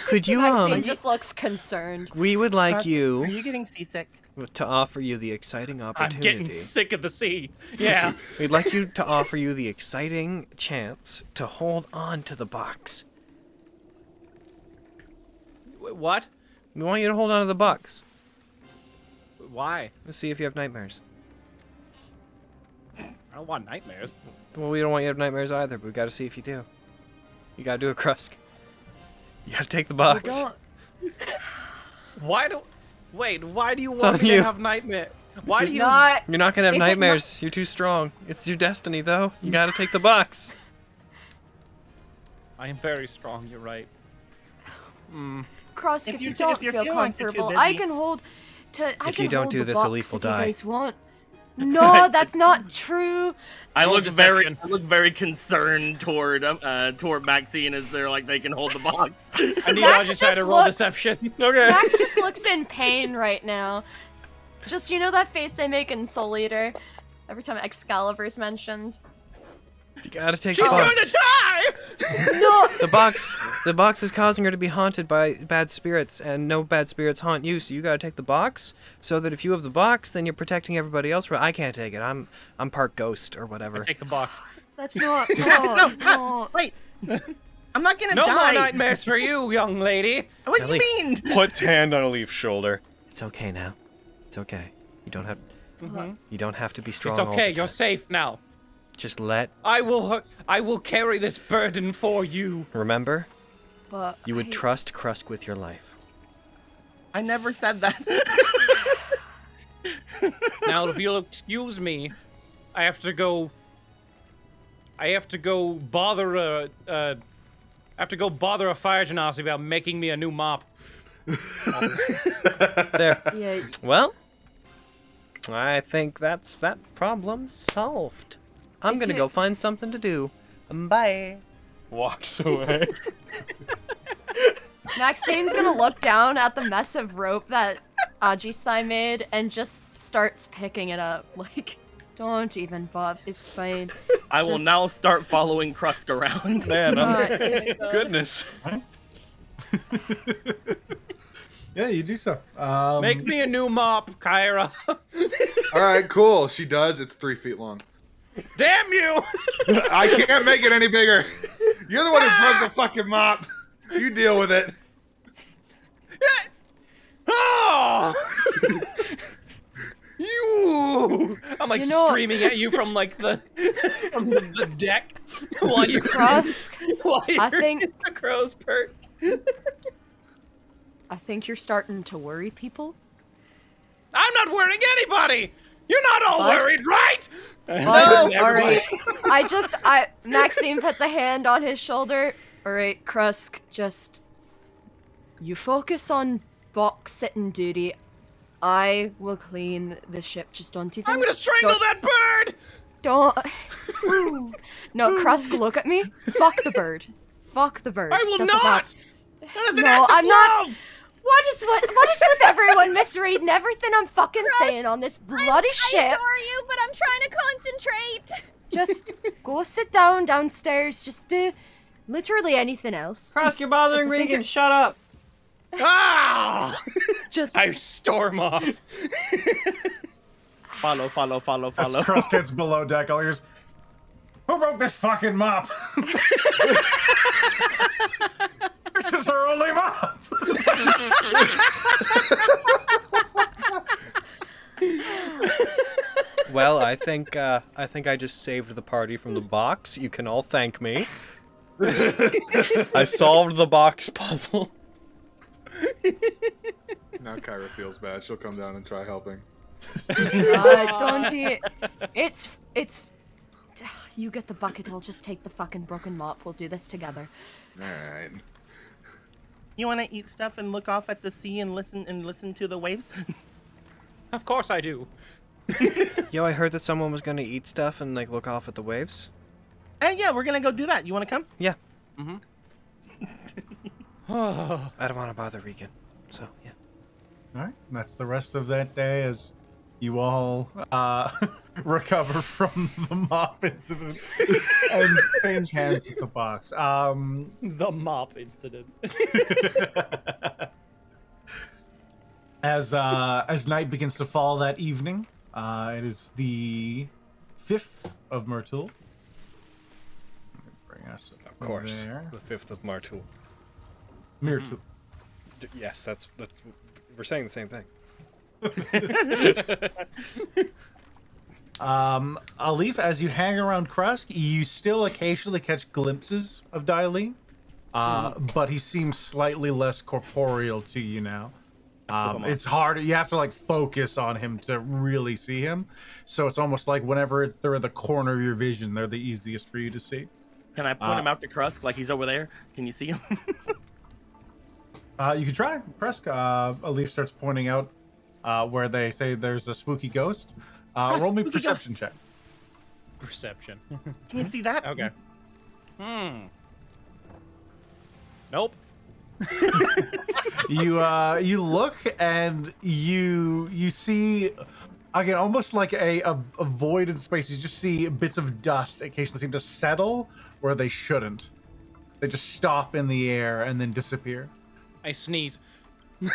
Could you Maxine just looks concerned. We would like you. Are you getting seasick? To offer you the exciting opportunity. I'm getting sick of the sea. Yeah. We'd like you to offer you the exciting chance to hold on to the box. What? We want you to hold on to the box. Why? Let's see if you have nightmares. I don't want nightmares. Well, we don't want you to have nightmares either, but we gotta see if you do. You gotta do a Krusk. You gotta take the box. Why do you It's want on me you. to have nightmare? Why do you not? You're not gonna have If it nightmares. You're too strong. It's your destiny, though. You gotta take the box. I am very strong, you're right. Cross, if you if don't you're feel feeling like you're too comfortable, I busy. can hold to. I If can you don't hold do the this, box Elif will if you die. guys want. No, that's not true. I Roll look deception. very concerned toward Maxine as they're they can hold the box. I need Max Ajay to just roll looks- deception. Okay. Max just looks in pain right now. Just that face they make in Soul Eater every time Excalibur's mentioned. You gotta take She's the box. going to die! No, The box is causing her to be haunted by bad spirits, and no bad spirits haunt you, so you gotta take the box, so that if you have the box, then you're protecting everybody else. I can't take it. I'm part ghost or whatever. I take the box. that's not. No. Wait, I'm not gonna No die. more nightmares for you, young lady. What do you mean? Puts hand on Elif's shoulder. It's okay now. It's okay. You don't have. Mhm. You don't have to be strong. It's all okay, the you're time. safe now. Just let. I will carry this burden for you. Remember, But you would trust Krusk with your life. I never said that. Now, if you'll excuse me, I have to go bother a I have to go bother a fire genasi about making me a new mop. There. Yeah. Well, I think that's that problem solved. I'm If gonna you- go find something to do. Bye. Walks away. Maxine's gonna look down at the mess of rope that Ajisai made and just starts picking it up. Like, don't even bother. It's fine. I will Just- now start following Krusk around. Man, Goodness. Yeah, you do so. Make me a new mop, Kyra. All right, cool. She does. It's 3 feet long. Damn you! I can't make it any bigger. You're the one who broke the fucking mop. You deal with it. Oh! You! I'm like You know- screaming at you from like the deck while you're Krusk, while you're I think- in the crow's perch. I think you're starting to worry people. I'm not worrying anybody. You're not all What? worried, right? Oh, alright. Maxine puts a hand on his shoulder. Alright, Krusk, just... You focus on box sitting duty. I will clean the ship. Just don't even... I'm gonna strangle that bird. Don't... No, Krusk, look at me. Fuck the bird. Fuck the bird. I will That's not. about- That is an No, act of I'm not- love. What is with everyone misreading everything I'm fucking saying on this bloody I ship? adore you, but I'm trying to concentrate. Just go sit down downstairs. Just do literally anything else. Krusk, you're bothering Just think Regan. Shut up. Ah! Just I storm off. Follow. As Follow. Krusk gets below deck, all yours. Who broke this fucking mop? This is our only mop. Well, I think I just saved the party from the box. You can all thank me. I solved the box puzzle. Now Kyra feels bad. She'll come down and try helping. don't eat. It's. You get the bucket. I'll just take the fucking broken mop. We'll do this together. All right. You want to eat stuff and look off at the sea and listen to the waves? Of course I do. Yo, I heard that someone was gonna eat stuff and like look off at the waves. Yeah, we're gonna go do that. You want to come? Yeah. Oh, I don't want to bother Regan, so yeah. All right, that's the rest of that day as you all recover from the mop incident and change hands with the box. the mop incident. As night begins to fall that evening, it is the 5th of Myrtul. Let me bring us Of course, there. the 5th of Martul. Myrtul. Yes, that's we're saying the same thing. Alif, as you hang around Krusk, you still occasionally catch glimpses of Daili, but he seems slightly less corporeal to you now. It's hard. You have to like focus on him to really see him. So it's almost like whenever they're at the corner of your vision, they're the easiest for you to see. Can I point him out to Krusk like he's over there? Can you see him? You can try. Krusk. Alif starts pointing out where they say there's a spooky ghost. Roll me spooky perception check. Perception. Can you see that? Okay. Nope. You look and you see again almost like a void in space. You just see bits of dust occasionally seem to settle where they shouldn't. They just stop in the air and then disappear. I sneeze. They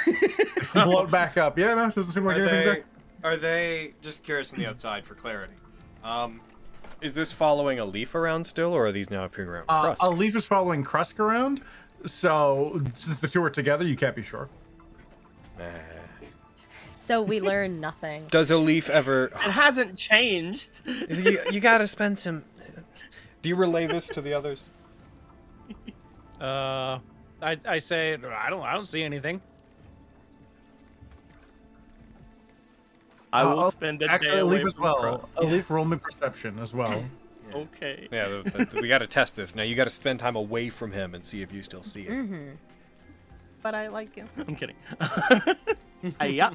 float back up. Yeah, no, doesn't seem like anything's there. Are they just curious from the outside for clarity? Is this following a leaf around still, or are these now appearing around Krusk? A leaf is following Krusk around, so since the two are together, you can't be sure. So we learn nothing. Does a leaf ever? It hasn't changed. you gotta spend some. Do you relay this to the others? I say I don't see anything. I will spend a day Actually, a away leaf as from well. Krusk. A leaf, roll me perception as well. Okay. Yeah, we got to test this. Now you got to spend time away from him and see if you still see it. Mm-hmm. But I like him. I'm kidding. Yeah.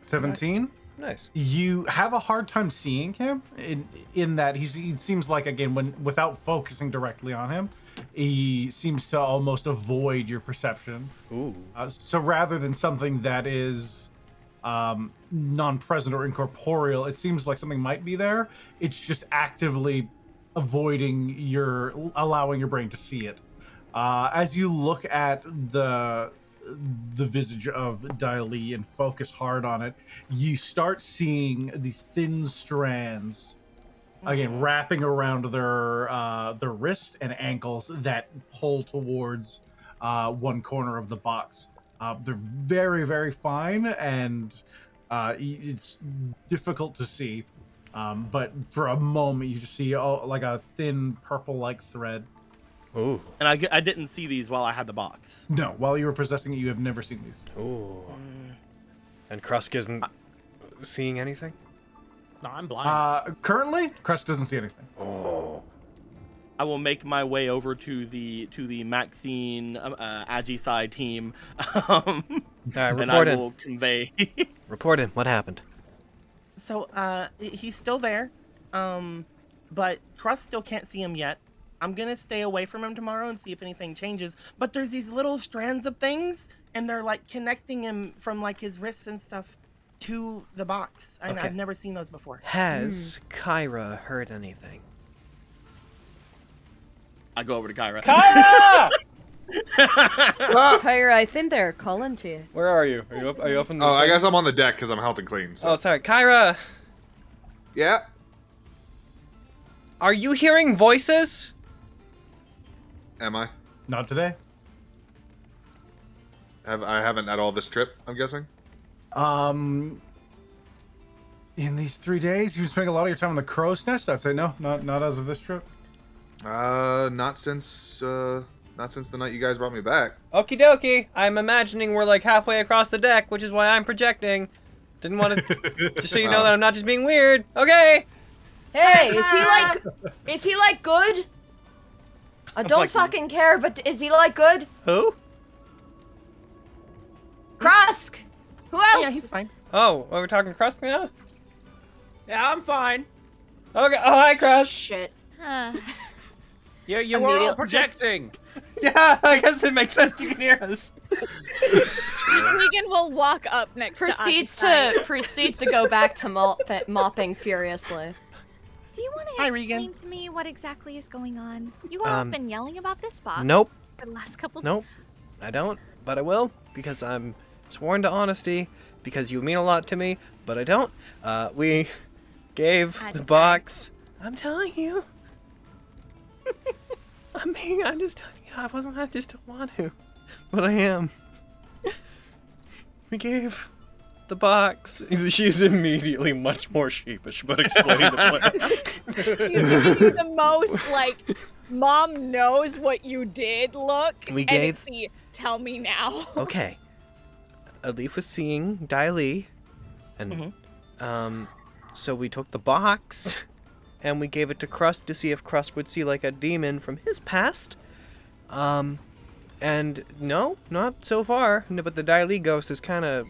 17. Nice. You have a hard time seeing him in that he seems like, again, without focusing directly on him, he seems to almost avoid your perception. Ooh. So rather than something that is non-present or incorporeal, it seems like something might be there. It's just actively avoiding allowing your brain to see it. As you look at the visage of Daili and focus hard on it, you start seeing these thin strands, again, wrapping around their wrist and ankles that pull towards one corner of the box. They're very, very fine, and it's difficult to see. But for a moment, you just see like a thin purple-like thread. Ooh. And I didn't see these while I had the box. No, while you were possessing it, you have never seen these. Ooh. And Krusk isn't seeing anything? No, I'm blind. Currently, Krusk doesn't see anything. Oh. I will make my way over to the Maxine Agicide team. Alright, and report I in. will convey. Report in. What happened? So, he's still there, but Crust still can't see him yet. I'm gonna stay away from him tomorrow and see if anything changes. But there's these little strands of things, and they're like connecting him from like his wrists and stuff to the box. And Okay. I've never seen those before. Has Kyra heard anything? I go over to Kyra. Kyra! Kyra, I think they're calling to you. Where are you? Are you up in the Oh, I guess I'm on the deck because I'm helping clean. So. Oh, sorry. Kyra, Yeah. are you hearing voices? Am I? Not today. I haven't at all this trip, I'm guessing. In these 3 days, you've been spending a lot of your time on the crow's nest. I'd say no, not as of this trip. Not since the night you guys brought me back. Okie dokie. I'm imagining we're like halfway across the deck, which is why I'm projecting. Didn't want to, just so you know that I'm not just being weird. Okay. Hey, is he like good? I don't like- fucking care, but is he like good? Who? Krusk! Who else? Yeah, he's fine. Oh, we're talking Crust now? Yeah, I'm fine. Okay. Oh, hi, Crust. Shit. You were all Immediate- projecting. Yeah, I guess it makes sense. You can hear us. Regan will walk up next Proceeds to to go back to mopping furiously. Do you want to Hi, explain Regan. to me what exactly is going on? You all have been yelling about this box Nope. for the last couple Nope. I don't, but I will, because I'm sworn to honesty, because you mean a lot to me, but I don't. We gave That's the okay. box. I'm telling you. I'm just telling you, I just don't want to, but I am. We gave the box. She's immediately much more sheepish, but explaining the plan. He's giving you the most, like, mom knows what you did look. We and gave- it's the, tell me now. Okay. Alif was seeing Daili, and so we took the box and we gave it to Crust to see if Crust would see like a demon from his past. And no, not so far. No, but the Daili ghost is kind of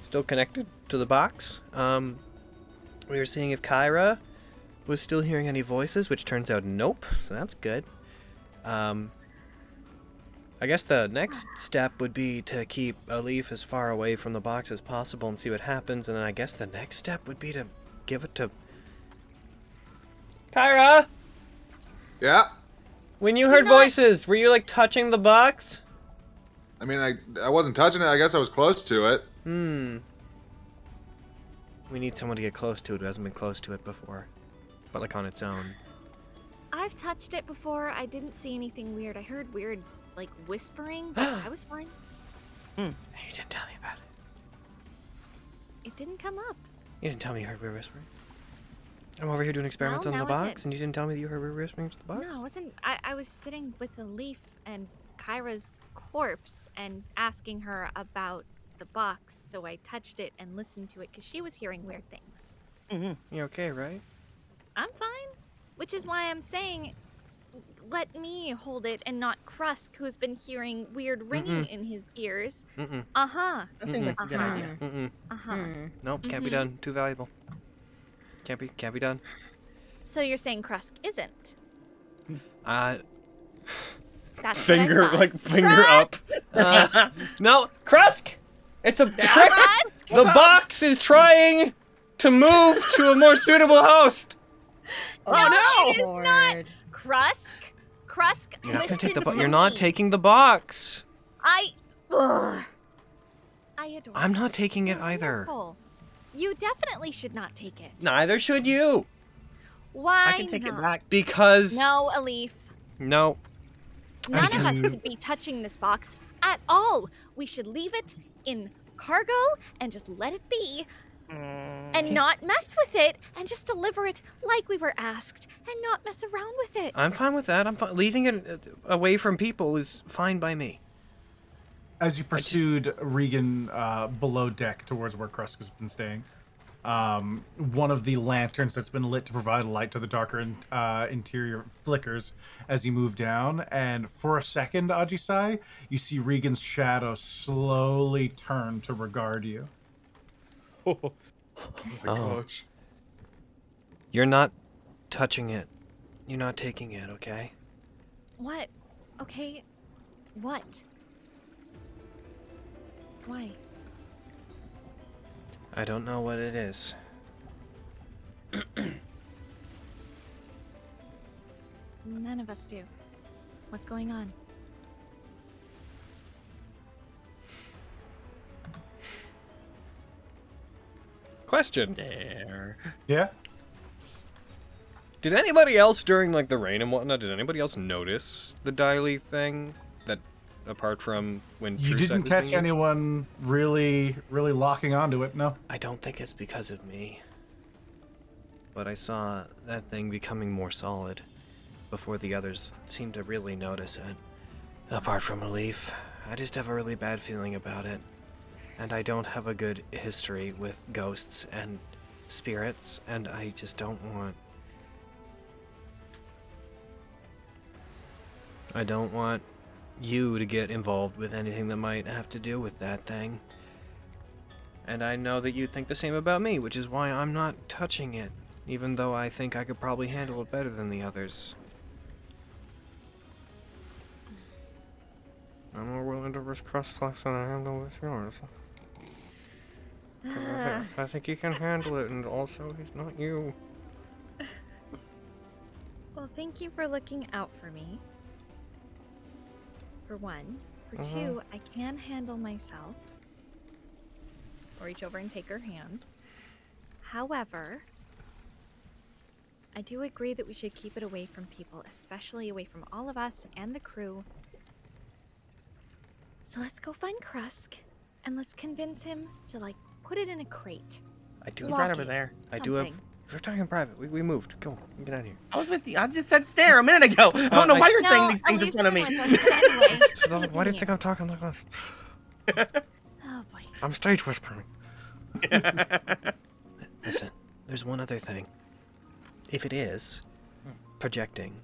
still connected to the box. We were seeing if Kyra was still hearing any voices, which turns out nope. So that's good. I guess the next step would be to keep Alif as far away from the box as possible and see what happens, and then I guess the next step would be to give it to... Kyra! Yeah. When you heard voices, were you like touching the box? I mean, I wasn't touching it. I guess I was close to it. We need someone to get close to it who hasn't been close to it before. But like on its own. I've touched it before. I didn't see anything weird. I heard weird, like, whispering, but I was fine. You didn't tell me about it. It didn't come up. You didn't tell me you heard weird whispering. I'm over here doing experiments Well, on the now I box, did. and you didn't tell me that you heard weird whispering from the box? No, I wasn't. I was sitting with a leaf and Kyra's corpse and asking her about the box, so I touched it and listened to it because she was hearing weird things. You okay, right? I'm fine. Which is why I'm saying, let me hold it and not Krusk, who's been hearing weird ringing in his ears. Uh-huh. That seems like a good idea. Uh-huh. Nope, can't be done. Too valuable. Can't be done. So you're saying Krusk isn't? Uh, That's Finger, what I like, finger up. no, Krusk! It's a trick! Krusk! The box is trying to move to a more suitable host. No, it is not. Krusk, You're not gonna listen take the to box. You're not me. taking the box. I adore I'm it. not taking it You're either. wonderful. You definitely should not take it. Neither should you. Why I can take it back. Because No, Alif. no. None of us should be touching this box at all. We should leave it in cargo and just let it be. And not mess with it, and just deliver it like we were asked, and not mess around with it. I'm fine with that. I'm fine. Leaving it away from people is fine by me. As you pursued Regan below deck towards where Krusk has been staying, one of the lanterns that's been lit to provide light to the darker interior flickers as you move down, and for a second, Ajisai, you see Regan's shadow slowly turn to regard you. Oh my gosh. You're not touching it. You're not taking it, okay? What? Okay. What? Why? I don't know what it is. None of us do. What's going on? Question. There. Yeah? Did anybody else during, like, the rain and whatnot, did anybody else notice the Diley thing? That, apart from when You True Set didn't was catch being used? anyone really locking onto it, no? I don't think it's because of me. But I saw that thing becoming more solid before the others seemed to really notice it. Apart from Alif, I just have a really bad feeling about it. And I don't have a good history with ghosts and spirits, and I just don't want... I don't want you to get involved with anything that might have to do with that thing. And I know that you think the same about me, which is why I'm not touching it, even though I think I could probably handle it better than the others. I'm more willing to risk Krust's life than I am to risk yours. I think he can handle it, and also he's not you. Well, thank you for looking out for me. For one. For two, I can handle myself. I'll reach over and take her hand. However, I do agree that we should keep it away from people, especially away from all of us and the crew. So let's go find Krusk, and let's convince him to, like, put it in a crate. I do. He's right over there. I do have. Something. We're talking private. We moved. Go. Get out of here. I was with you. I just said stare a minute ago. I don't know why you're saying these things in Alif's front of me. been with us, but anyway, Why do you think I'm talking like this? Oh boy. I'm stage whispering. Listen, there's one other thing. If it is projecting,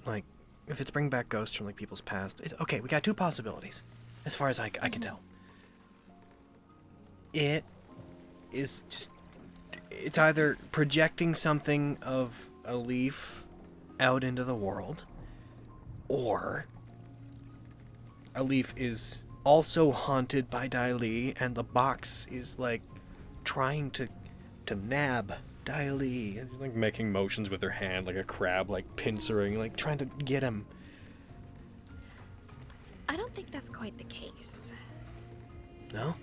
like, if it's bringing back ghosts from, like, people's past, okay, we got two possibilities, as far as I can tell. It is just, it's either projecting something of a leaf out into the world, or a leaf is also haunted by Diley, and the box is, like, trying to nab Diley. She's, like, making motions with her hand, like a crab, like, pincering, like, Trying to get him. I don't think that's quite the case. No?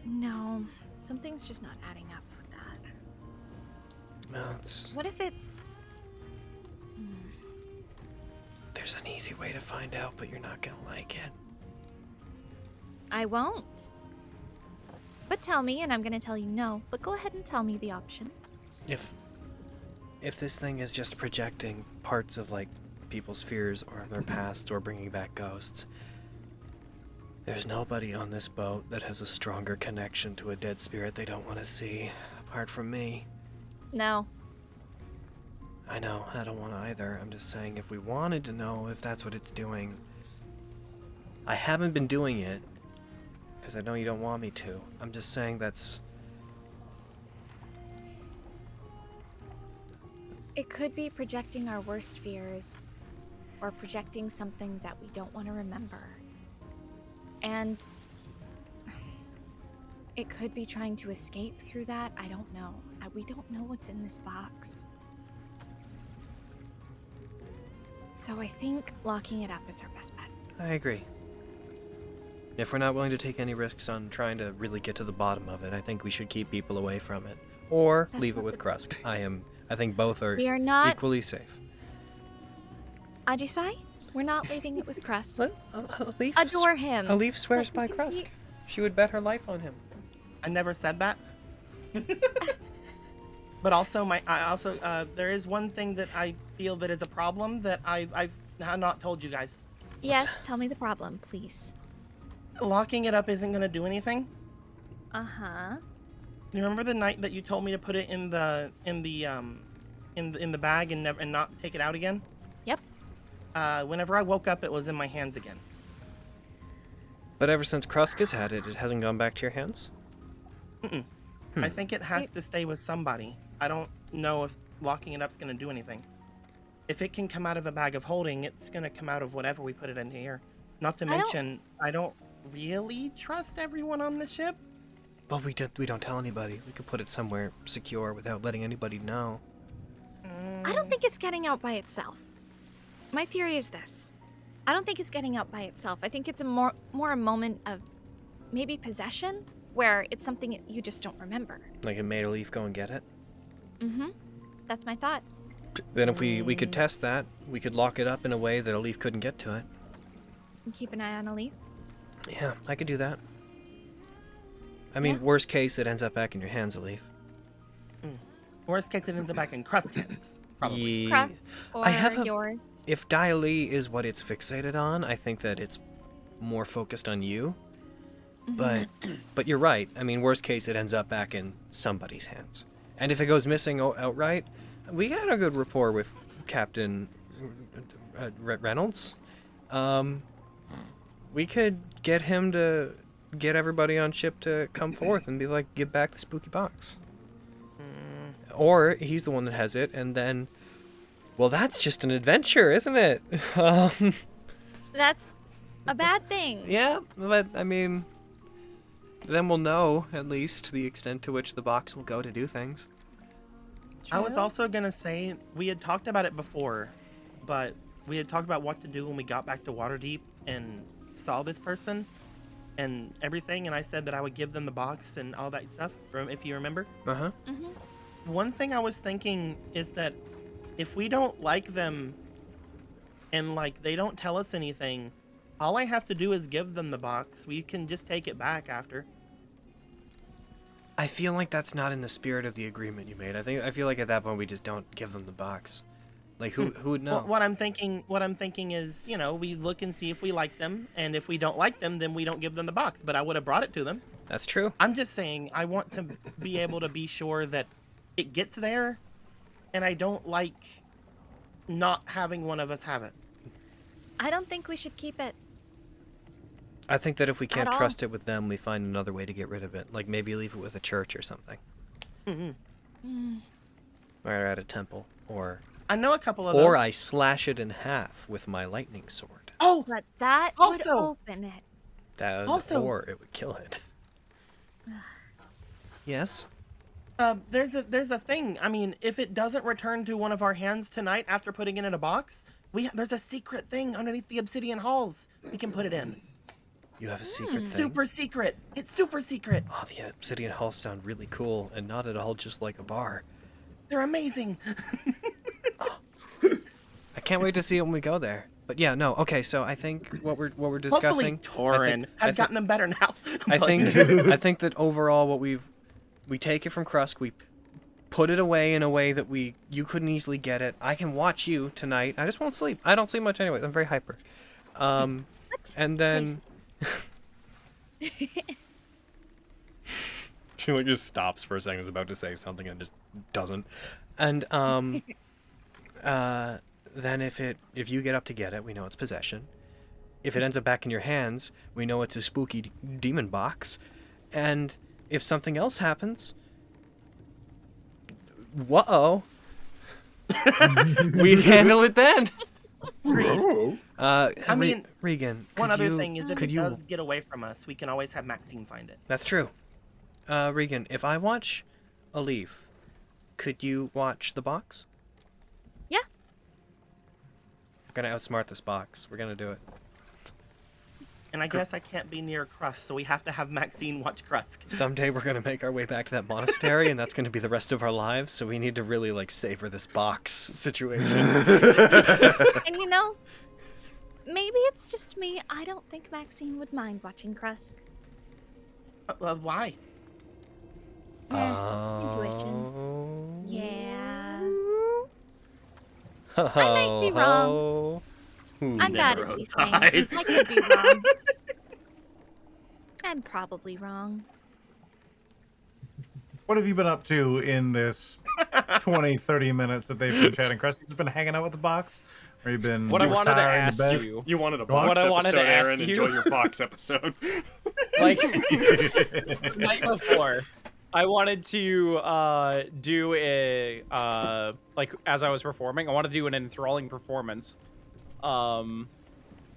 No, something's just not adding up with that. Well, it's... What if it's... There's an easy way to find out, but you're not gonna like it. I won't. But tell me, and I'm gonna tell you no, but go ahead and tell me the option. If this thing is just projecting parts of, like, people's fears or their past or bringing back ghosts, There's nobody on this boat that has a stronger connection to a dead spirit they don't want to see, apart from me. No. I know, I don't want to either. I'm just saying if we wanted to know if that's what it's doing. I haven't been doing it, because I know you don't want me to. I'm just saying that's... It could be projecting our worst fears, or projecting something that we don't want to remember. And it could be trying to escape through that. I don't know. We don't know what's in this box. So I think locking it up is our best bet. I agree. If we're not willing to take any risks on trying to really get to the bottom of it, I think we should keep people away from it. Or leave it with Krusk. I think both are We are not... equally safe. Ajisai, we're not leaving it with Krusk. Leaf Adore him. A leaf swears by Krusk. She would bet her life on him. I never said that. But also, there is one thing that I feel that is a problem that I've not told you guys. Yes, tell me the problem, please. Locking it up isn't gonna do anything. Uh-huh. You remember the night that you told me to put it in the bag and not take it out again? Yep. Whenever I woke up, it was in my hands again. But ever since Krusk has had it, it hasn't gone back to your hands? Mm-mm. I think it has to stay with somebody. I don't know if locking it up is going to do anything. If it can come out of a bag of holding, it's going to come out of whatever we put it in here. Not to mention, I don't really trust everyone on the ship. But we don't tell anybody. We could put it somewhere secure without letting anybody know. I don't think it's getting out by itself. My theory is this. I don't think it's getting out by itself. I think it's a more a moment of maybe possession, where it's something you just don't remember. Like it made a leaf go and get it? Mm-hmm. That's my thought. Then if we could test that, we could lock it up in a way that a leaf couldn't get to it. And keep an eye on a leaf. Yeah, I could do that. I mean, worst case, it ends up back in your hands, a leaf. Worst case, it ends up back in Krust's hands. Probably. Krust or yours. If Dialee is what it's fixated on, I think that it's more focused on you. But you're right. I mean, worst case, it ends up back in somebody's hands. And if it goes missing outright, we got a good rapport with Captain Reynolds. We could get him to get everybody on ship to come forth and be like, give back the spooky box. Or he's the one that has it, and then, well, that's just an adventure, isn't it? That's a bad thing. Yeah, but I mean, then we'll know at least the extent to which the box will go to do things. I was also gonna say, we had talked about it before, but we had talked about what to do when we got back to Waterdeep and saw this person and everything, and I said that I would give them the box and all that stuff, if you remember. Uh-huh. One thing I was thinking is that if we don't like them and like they don't tell us anything, all I have to do is give them the box. We can just take it back after. I feel like that's not in the spirit of the agreement you made. I feel like at that point we just don't give them the box. Like who would know? Well, what I'm thinking is, you know, we look and see if we like them, and if we don't like them, then we don't give them the box. But I would have brought it to them. That's true. I'm just saying I want to be able to be sure that it gets there, and I don't like not having one of us have it. I don't think we should keep it. I think that if we can't At all. trust it with them, we find another way to get rid of it. Like maybe leave it with a church or something. Or at a temple. Or I know a couple of those. Or I slash it in half with my lightning sword. Oh! But that would open it. Or it would kill it. Yes? There's a thing. I mean, if it doesn't return to one of our hands tonight after putting it in a box, there's a secret thing underneath the obsidian halls we can put it in. You have a secret thing? Super secret. It's super secret. Oh, the obsidian halls sound really cool and not at all just like a bar. They're amazing. I can't wait to see it when we go there. But yeah, no. Okay, so I think what we're discussing. Hopefully, Torin has gotten them better now. I think that overall, what we take it from Krusk, we put it away in a way that you couldn't easily get it. I can watch you tonight. I just won't sleep. I don't sleep much anyway. I'm very hyper. And then She like just stops for a second, is about to say something and just doesn't. And then if you get up to get it, we know it's possession. If it ends up back in your hands, we know it's a spooky demon box. And if something else happens, whoa, we handle it then. I mean, Regan. one could other you- thing is if could it you- does get away from us, we can always have Maxine find it. That's true. Regan, if I watch a leaf, could you watch the box? Yeah. We're gonna outsmart this box. We're gonna do it. And I guess I can't be near Krust, so we have to have Maxine watch Krust. Someday we're gonna make our way back to that monastery, and that's gonna be the rest of our lives. So we need to really like savor this box situation. And you know, maybe it's just me. I don't think Maxine would mind watching Krusk. Why? Intuition. Yeah. I might be wrong. I'm bad at these things. I could be wrong. I'm probably wrong. What have you been up to in this 20-30 minutes that they've been chatting? Crest, you've been hanging out with the box? Or you been What I wanted to retiring ask bed? you. You wanted a Go on. box What I wanted to episode, ask Aaron. you- Enjoy your box episode. Like night before, I wanted to do a like as I was performing, I wanted to do an enthralling performance, and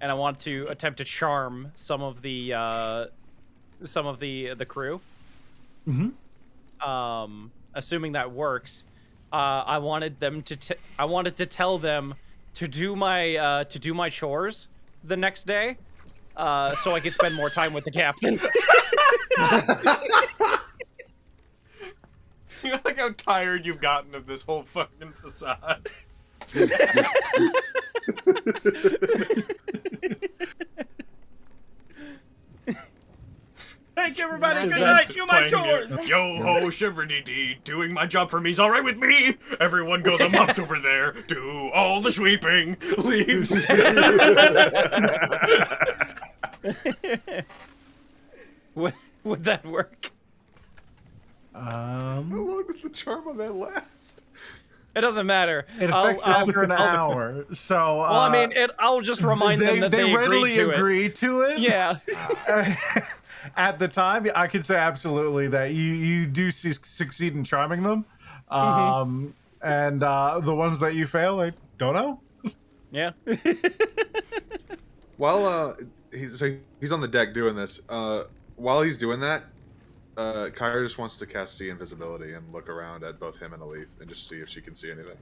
I want to attempt to charm some of the crew. Mm-hmm. Assuming that works, I wanted to tell them to do my chores the next day, so I could spend more time with the captain. You know, like how tired you've gotten of this whole fucking facade. Thank you, everybody. Is Good that night. Do my chores. Yo ho, shiver dee dee. Doing my job for me's all right with me. Everyone go, the mop's over there. Do all the sweeping. Leaves. Would that work? How long does the charm on that last? It doesn't matter. It affects after an hour. So, Well, I mean, I'll just remind them that they readily agreed to agree to it. Yeah. At the time, I could say absolutely that you do succeed in charming them. And the ones that you fail, I don't know. Yeah. While he's on the deck doing this. While he's doing that, Kyra just wants to cast See Invisibility and look around at both him and Alif and just see if she can see anything.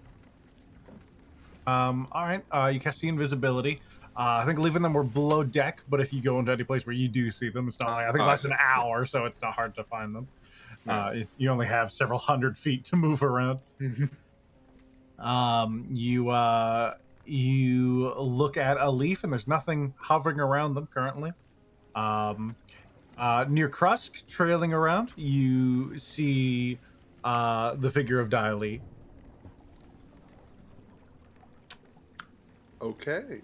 All right. You cast See Invisibility. I think leaving them were below deck, but if you go into any place where you do see them, it's not like, I think less than an hour, so it's not hard to find them. You only have several hundred feet to move around. You look at Alif, and there's nothing hovering around them currently. Near Krusk, trailing around, you see the figure of Daili. Okay.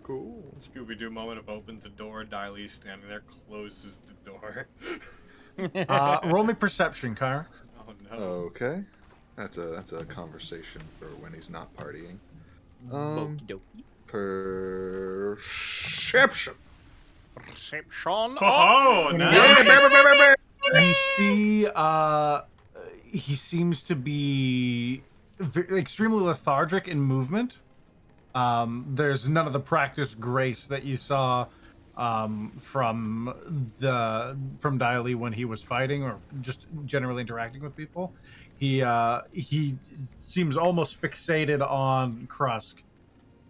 Cool. Scooby-Doo moment of opens the door, Daili standing there, closes the door. Roll me perception, Kyra. Oh no. Okay. That's a conversation for when he's not partying. Perception. Perception. Oh, nice. You see, he seems to be extremely lethargic in movement. There's none of the practiced grace that you saw from Daili when he was fighting or just generally interacting with people. He seems almost fixated on Krusk,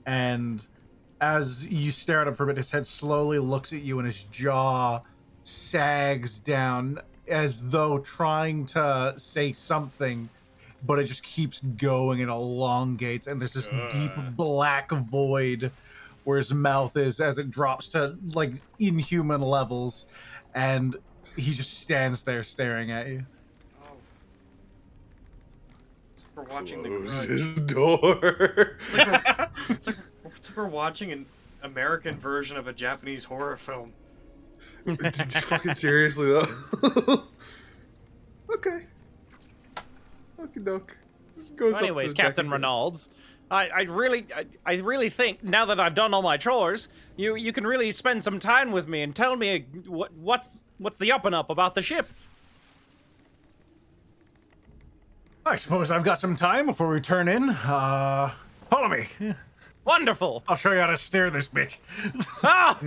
and as you stare at him for a bit, his head slowly looks at you and his jaw sags down as though trying to say something, but it just keeps going and elongates, and there's this deep black void where his mouth is as it drops to like inhuman levels, and he just stands there staring at you. We're watching Close the his door. It's like we're watching an American version of a Japanese horror film. Fucking seriously though. Okay. Okie doke. Anyways, Captain Reynolds, I really think now that I've done all my chores, you can really spend some time with me and tell me what's the up and up about the ship. I suppose I've got some time before we turn in. Follow me. Wonderful. I'll show you how to steer this bitch. Ah,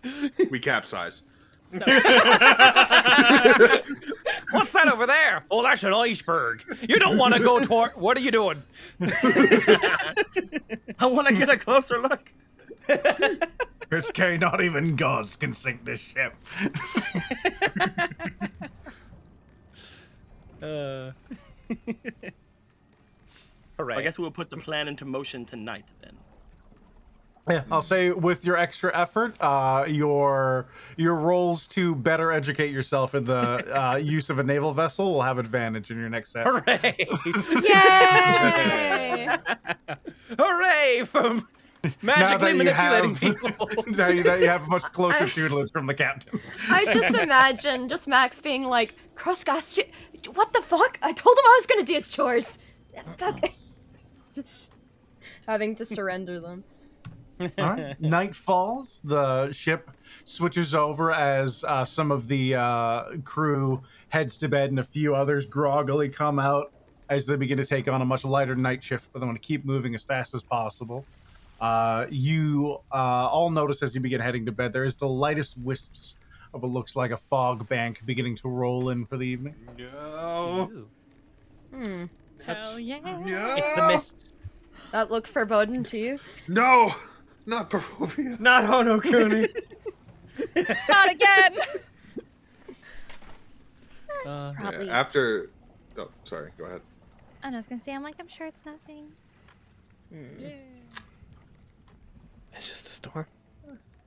yes. We capsize. What's that over there? Oh, that's an iceberg. You don't want to go toward. What are you doing? I want to get a closer look. It's K. Not even gods can sink this ship. Hooray. I guess we'll put the plan into motion tonight then. Yeah, I'll say with your extra effort, your rolls to better educate yourself in the use of a naval vessel will have advantage in your next set. Hooray! Yay! Hooray for magically manipulating people. Now that you have much closer tutelage from the captain. I just imagine just Max being like, Crosscast, what the fuck? I told him I was gonna do his chores. Fuck. Just having to surrender them. All right. Night falls. The ship switches over as some of the crew heads to bed, and a few others groggily come out as they begin to take on a much lighter night shift, but they want to keep moving as fast as possible. You all notice as you begin heading to bed, there is the lightest wisps of what looks like a fog bank beginning to roll in for the evening. No. Hell yeah. It's the mists. That look foreboding to you? No! Not Barovia. Not Honokuni. Not again. Probably. Yeah, after... Oh, sorry. Go ahead. I was gonna say, I'm sure it's nothing. It's just a storm.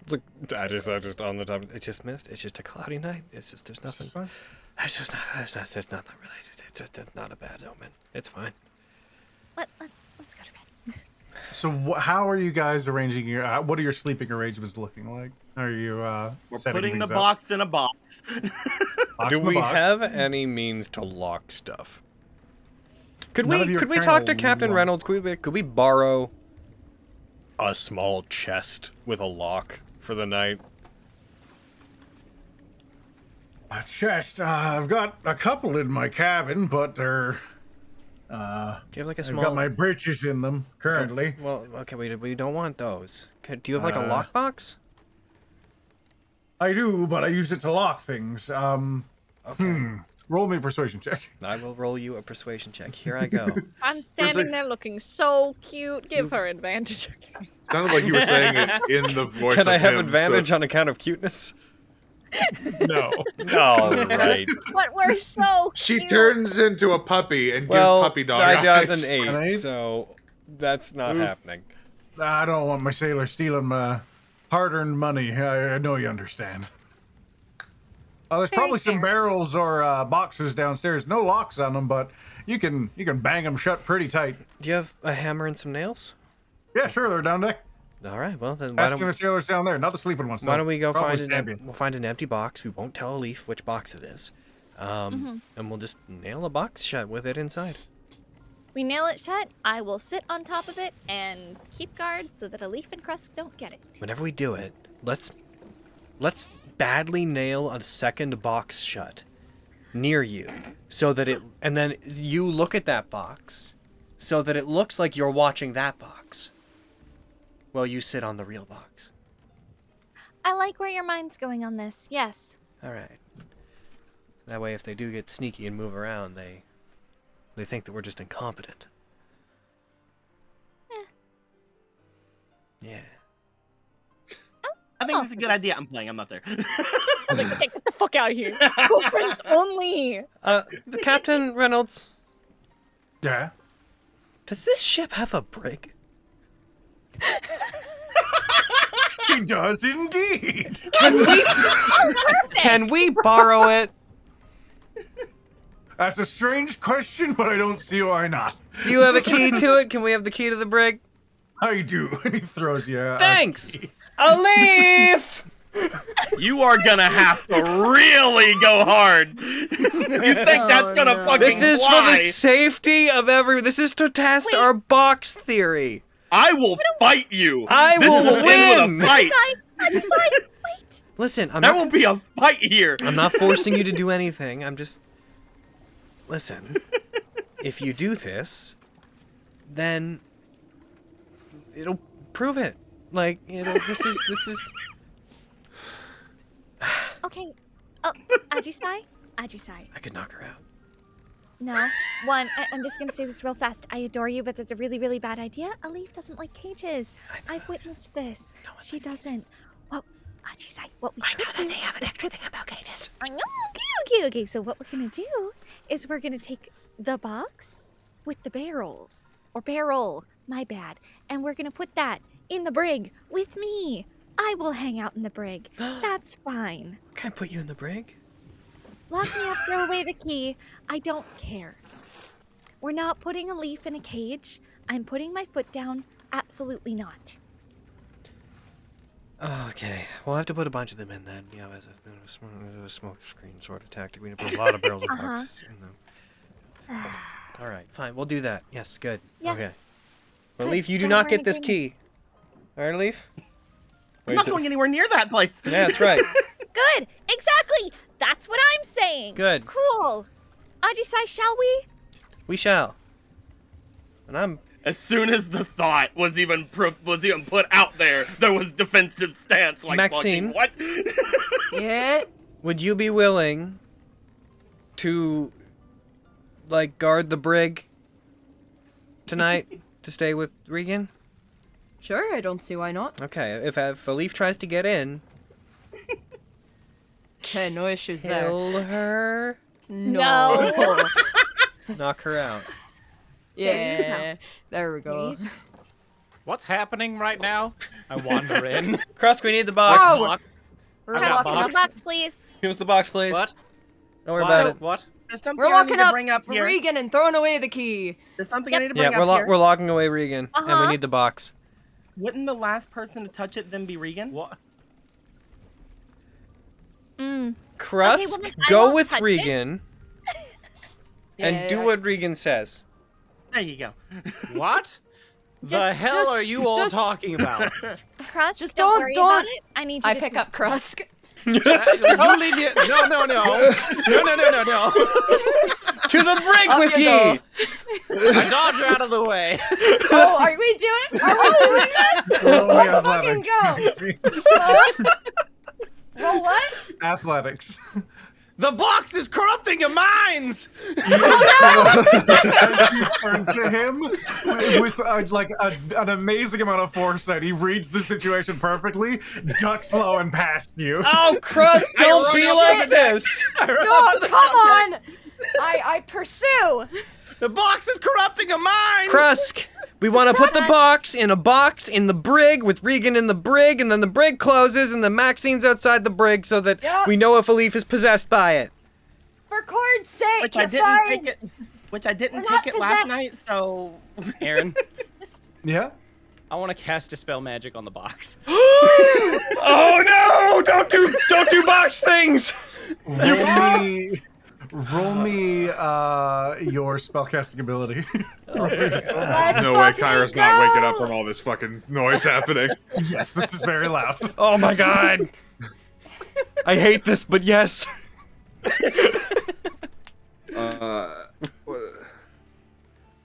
It's like I just on the top. It just missed. It's just a cloudy night. It's just there's nothing. It's fine. It's just not. There's nothing related. It's not a bad omen. It's fine. Let's go to bed. So how are you guys arranging your... what are your sleeping arrangements looking like? Are you We're setting putting the things up? box in a box. Box Do in the we box? have any means to lock stuff? Could None of we your talk to kernel Captain lock. Reynolds? Could we borrow a small chest with a lock for the night? A chest. I've got a couple in my cabin, but they're... Do you have like a I've small? got my breeches in them currently. Well, okay, we don't want those. Do you have like a lockbox? I do, but I use it to lock things. Okay. Roll me a persuasion check. I will roll you a persuasion check. Here I go. I'm standing there looking so cute. Give her advantage. Sounded like you were saying it in the voice Can of I have him, advantage so on account of cuteness? No. All right. But we're so she cute. turns into a puppy and Well, gives puppy dog I got an eyes. 8, An 8? so that's not happening. I don't want my sailor stealing my hard-earned money. I know you understand. There's Very probably some fair. barrels or boxes downstairs. No locks on them, but you can bang them shut pretty tight. Do you have a hammer and some nails? Yeah, sure, they're down deck. All right. Well, then why Asking the don't sailors down there, not the sleeping ones. why don't we go Probably find stab you. we'll find an empty box. We won't tell a leaf which box it is, and we'll just nail a box shut with it inside. We nail it shut. I will sit on top of it and keep guard so that a leaf and crust don't get it. Whenever we do it, let's badly nail a second box shut near you, so that and then you look at that box, so that it looks like you're watching that box. Well, you sit on the real box. I like where your mind's going on this. Yes. All right. That way, if they do get sneaky and move around, they think that we're just incompetent. Yeah. I think it's a good idea. I'm playing. I'm not there. I was like, okay, get the fuck out of here. Go friends only. Captain Reynolds, Yeah. does this ship have a brig? He does indeed. Can we borrow it? That's a strange question, but I don't see why not. Do you have a key to it? Can we have the key to the brig? I do. And he throws you. Thanks. A leaf. You are gonna have to really go hard. You think that's gonna fucking This is fly? for the safety of This is to test Wait. our box theory. I will fight you. I This will end win. with a fight. Wait. Listen, There will be a fight here. I'm not forcing you to do anything. I'm just... Listen, if you do this, then it'll prove it. Like, this is... Okay. Oh, Ajisai? Ajisai. I could knock her out. No. One, I'm just gonna say this real fast. I adore you, but that's a really, really bad idea. A leaf doesn't like cages. I've witnessed this. She doesn't. Well, Ajisai, what we could do... they have an extra thing about cages. I know. Okay. So what we're gonna do is we're gonna take the box with the barrels. Or barrel. My bad. And we're gonna put that in the brig with me. I will hang out in the brig. That's fine. Can I put you in the brig? Lock me up, throw away the key. I don't care. We're not putting a leaf in a cage. I'm putting my foot down. Absolutely not. Okay, we'll have to put a bunch of them in then. Yeah, as a smoke screen sort of tactic. We need to put a lot of barrels and boxes in them. All right, fine. We'll do that. Yes, good. Yeah. Okay. But Good. Leaf, you do Then not we're get in this agreement. key. All right, Leaf? I'm Where's not it? going anywhere near that place. Yeah, that's right. Good. Exactly. That's what I'm saying. Good. Cool. Ajisai, shall we? We shall. And I'm... As soon as the thought was even put out there was defensive stance. Like Maxine. fucking what? Yeah. Would you be willing to, like, guard the brig tonight to stay with Regan? Sure, I don't see why not. Okay, if a Leaf tries to get in, Okay, no issues there. kill her, No. knock her out. Yeah, there we go. What's happening right now? I wander in. Krusk, we need the box. Oh, we're I got locking box. up. Box, please. Give us the box, please. What? Don't worry What? about it. What? There's something We're I need locking to up bring up here. Regan and throwing away the key. There's something Yep. I need to bring Yeah, up here. we're locking away Regan, and we Uh-huh. need the box. Wouldn't the last person to touch it then be Regan? What? Mm. Krusk, well then I go won't with touch it. Regan and do what Regan says. There you go. What? The Just- hell just- are you all just- talking about? Crust, Just don't don't- worry don't- about it. I need you I to pick trust up me. Krusk. You leave me. No. No. To the brig Up with you ye! I dodge out of the way. Oh, are we doing this? Roll me Let's fucking athletics. go. Roll what? Athletics. The box is corrupting your minds. As you turn to him with an amazing amount of foresight, he reads the situation perfectly, ducks low and past you. Oh, Krusk, don't be like this! No, come on. I pursue. The box is corrupting your minds. Krusk, we want to put the box in the brig with Regan in the brig, and then the brig closes and the Maxine's outside the brig so that Yep. we know if a Leaf is possessed by it. For Cord's sake, Which you're I didn't fine. take it. Which I didn't We're not take it last possessed. night, so. Aaron, Yeah? I want to cast Dispel Magic on the box. Oh no! Don't do box things! Roll me your spellcasting ability. Let's No way fucking Kyra's not go. waking up from all this fucking noise happening. Yes, this is very loud. Oh my god! I hate this, but yes.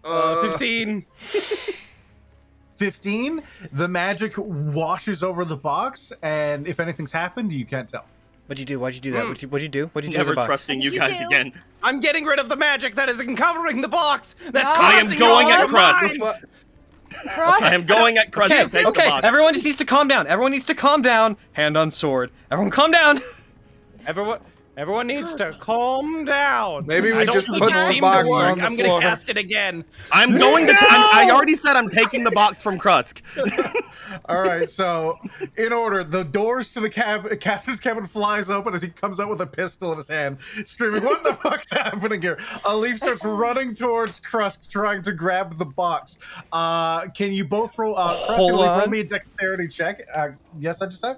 15. 15. The magic washes over the box, and if anything's happened, you can't tell. What'd you do? Why'd you do that? What'd you do? What'd you do Never with the box? trusting you What'd you guys do? again. I'm getting rid of the magic that is covering the box. That's No. I am corrupting going your at Crust. minds. Crust. I am going at Crust to take the Okay, box. everyone just needs to calm down. Everyone needs to calm down. Hand on sword. Everyone calm down. Everyone needs to calm down. Maybe we I don't just think put it the seemed box to work. on the I'm gonna floor. cast it again. I'm going to. I already said I'm taking the box from Krusk. All right, so in order, the doors to the captain's cabin flies open as he comes out with a pistol in his hand, screaming, "What the fuck's happening here?" A Leaf starts running towards Krusk, trying to grab the box. Can you both roll? Krusk, Hold can we on. roll me a dexterity check? Yes, I just said.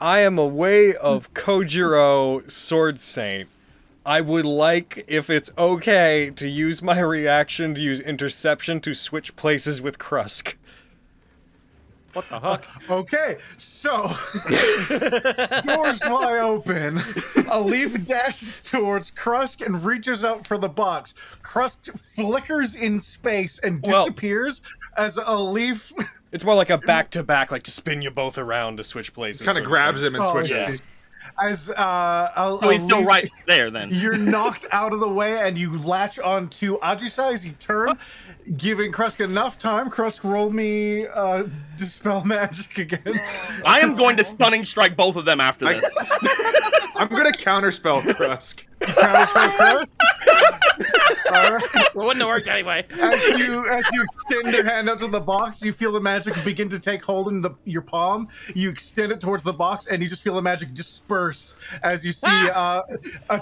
I am a way of Kojiro Sword Saint. I would like, if it's okay, to use my reaction to use interception to switch places with Krusk. What the heck? Okay, so doors fly open. A Leaf dashes towards Krusk and reaches out for the box. Krusk flickers in space and disappears as a Leaf. It's more like a back-to-back, like spin you both around to switch places. Kind of grabs him and switches. As So he's still right there then. You're knocked out of the way and you latch onto Ajisai as you turn, giving Krusk enough time. Krusk, roll me Dispel Magic again. I am going to Stunning Strike both of them after this. I'm gonna counterspell Krusk. Counterspell Krusk? Alright. It wouldn't have worked anyway. As you extend your hand out to the box, you feel the magic begin to take hold in your palm. You extend it towards the box, and you just feel the magic disperse as you see a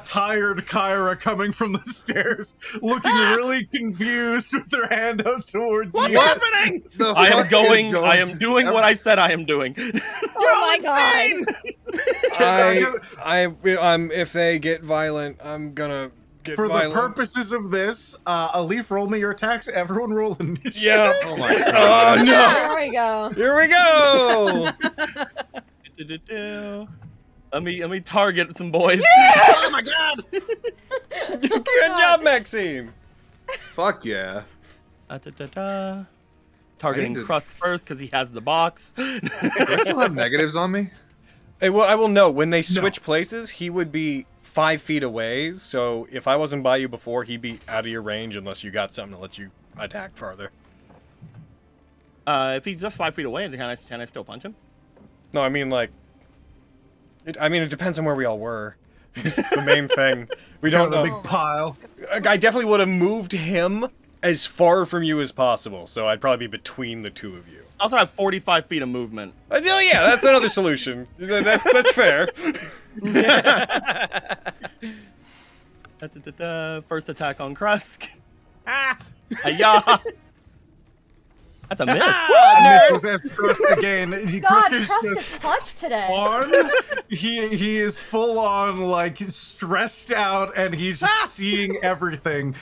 tired Kyra coming from the stairs, looking really confused with her hand out towards What's you. happening? I am going. I am doing what I said I am doing. Oh my god. If they get violent, I'm gonna get For violent. the purposes of this, a Leaf, roll me your attacks. Everyone roll initiative. Yeah. Oh my god. Oh no. There we go. Here we go. Let me target some boys. Oh my god. Good job, Maxime. Fuck yeah. Targeting I need to- Krusk first because he has the box. Do I still have negatives on me? I will note, when they switch places, he would be 5 feet away, so if I wasn't by you before, he'd be out of your range unless you got something to let you attack farther. If he's just 5 feet away, can I still punch him? No, I mean, like... it depends on where we all were. It's the main thing. We don't Got know. a big pile. I definitely would have moved him as far from you as possible, so I'd probably be between the two of you. I also have 45 feet of movement. Oh yeah, that's another solution. That's fair. First attack on Krusk. Ah. Hiya! That's a miss. And this was as Krusk again. God, Krusk is Krusk just is clutch today. on. He is full on like stressed out, and he's just seeing everything.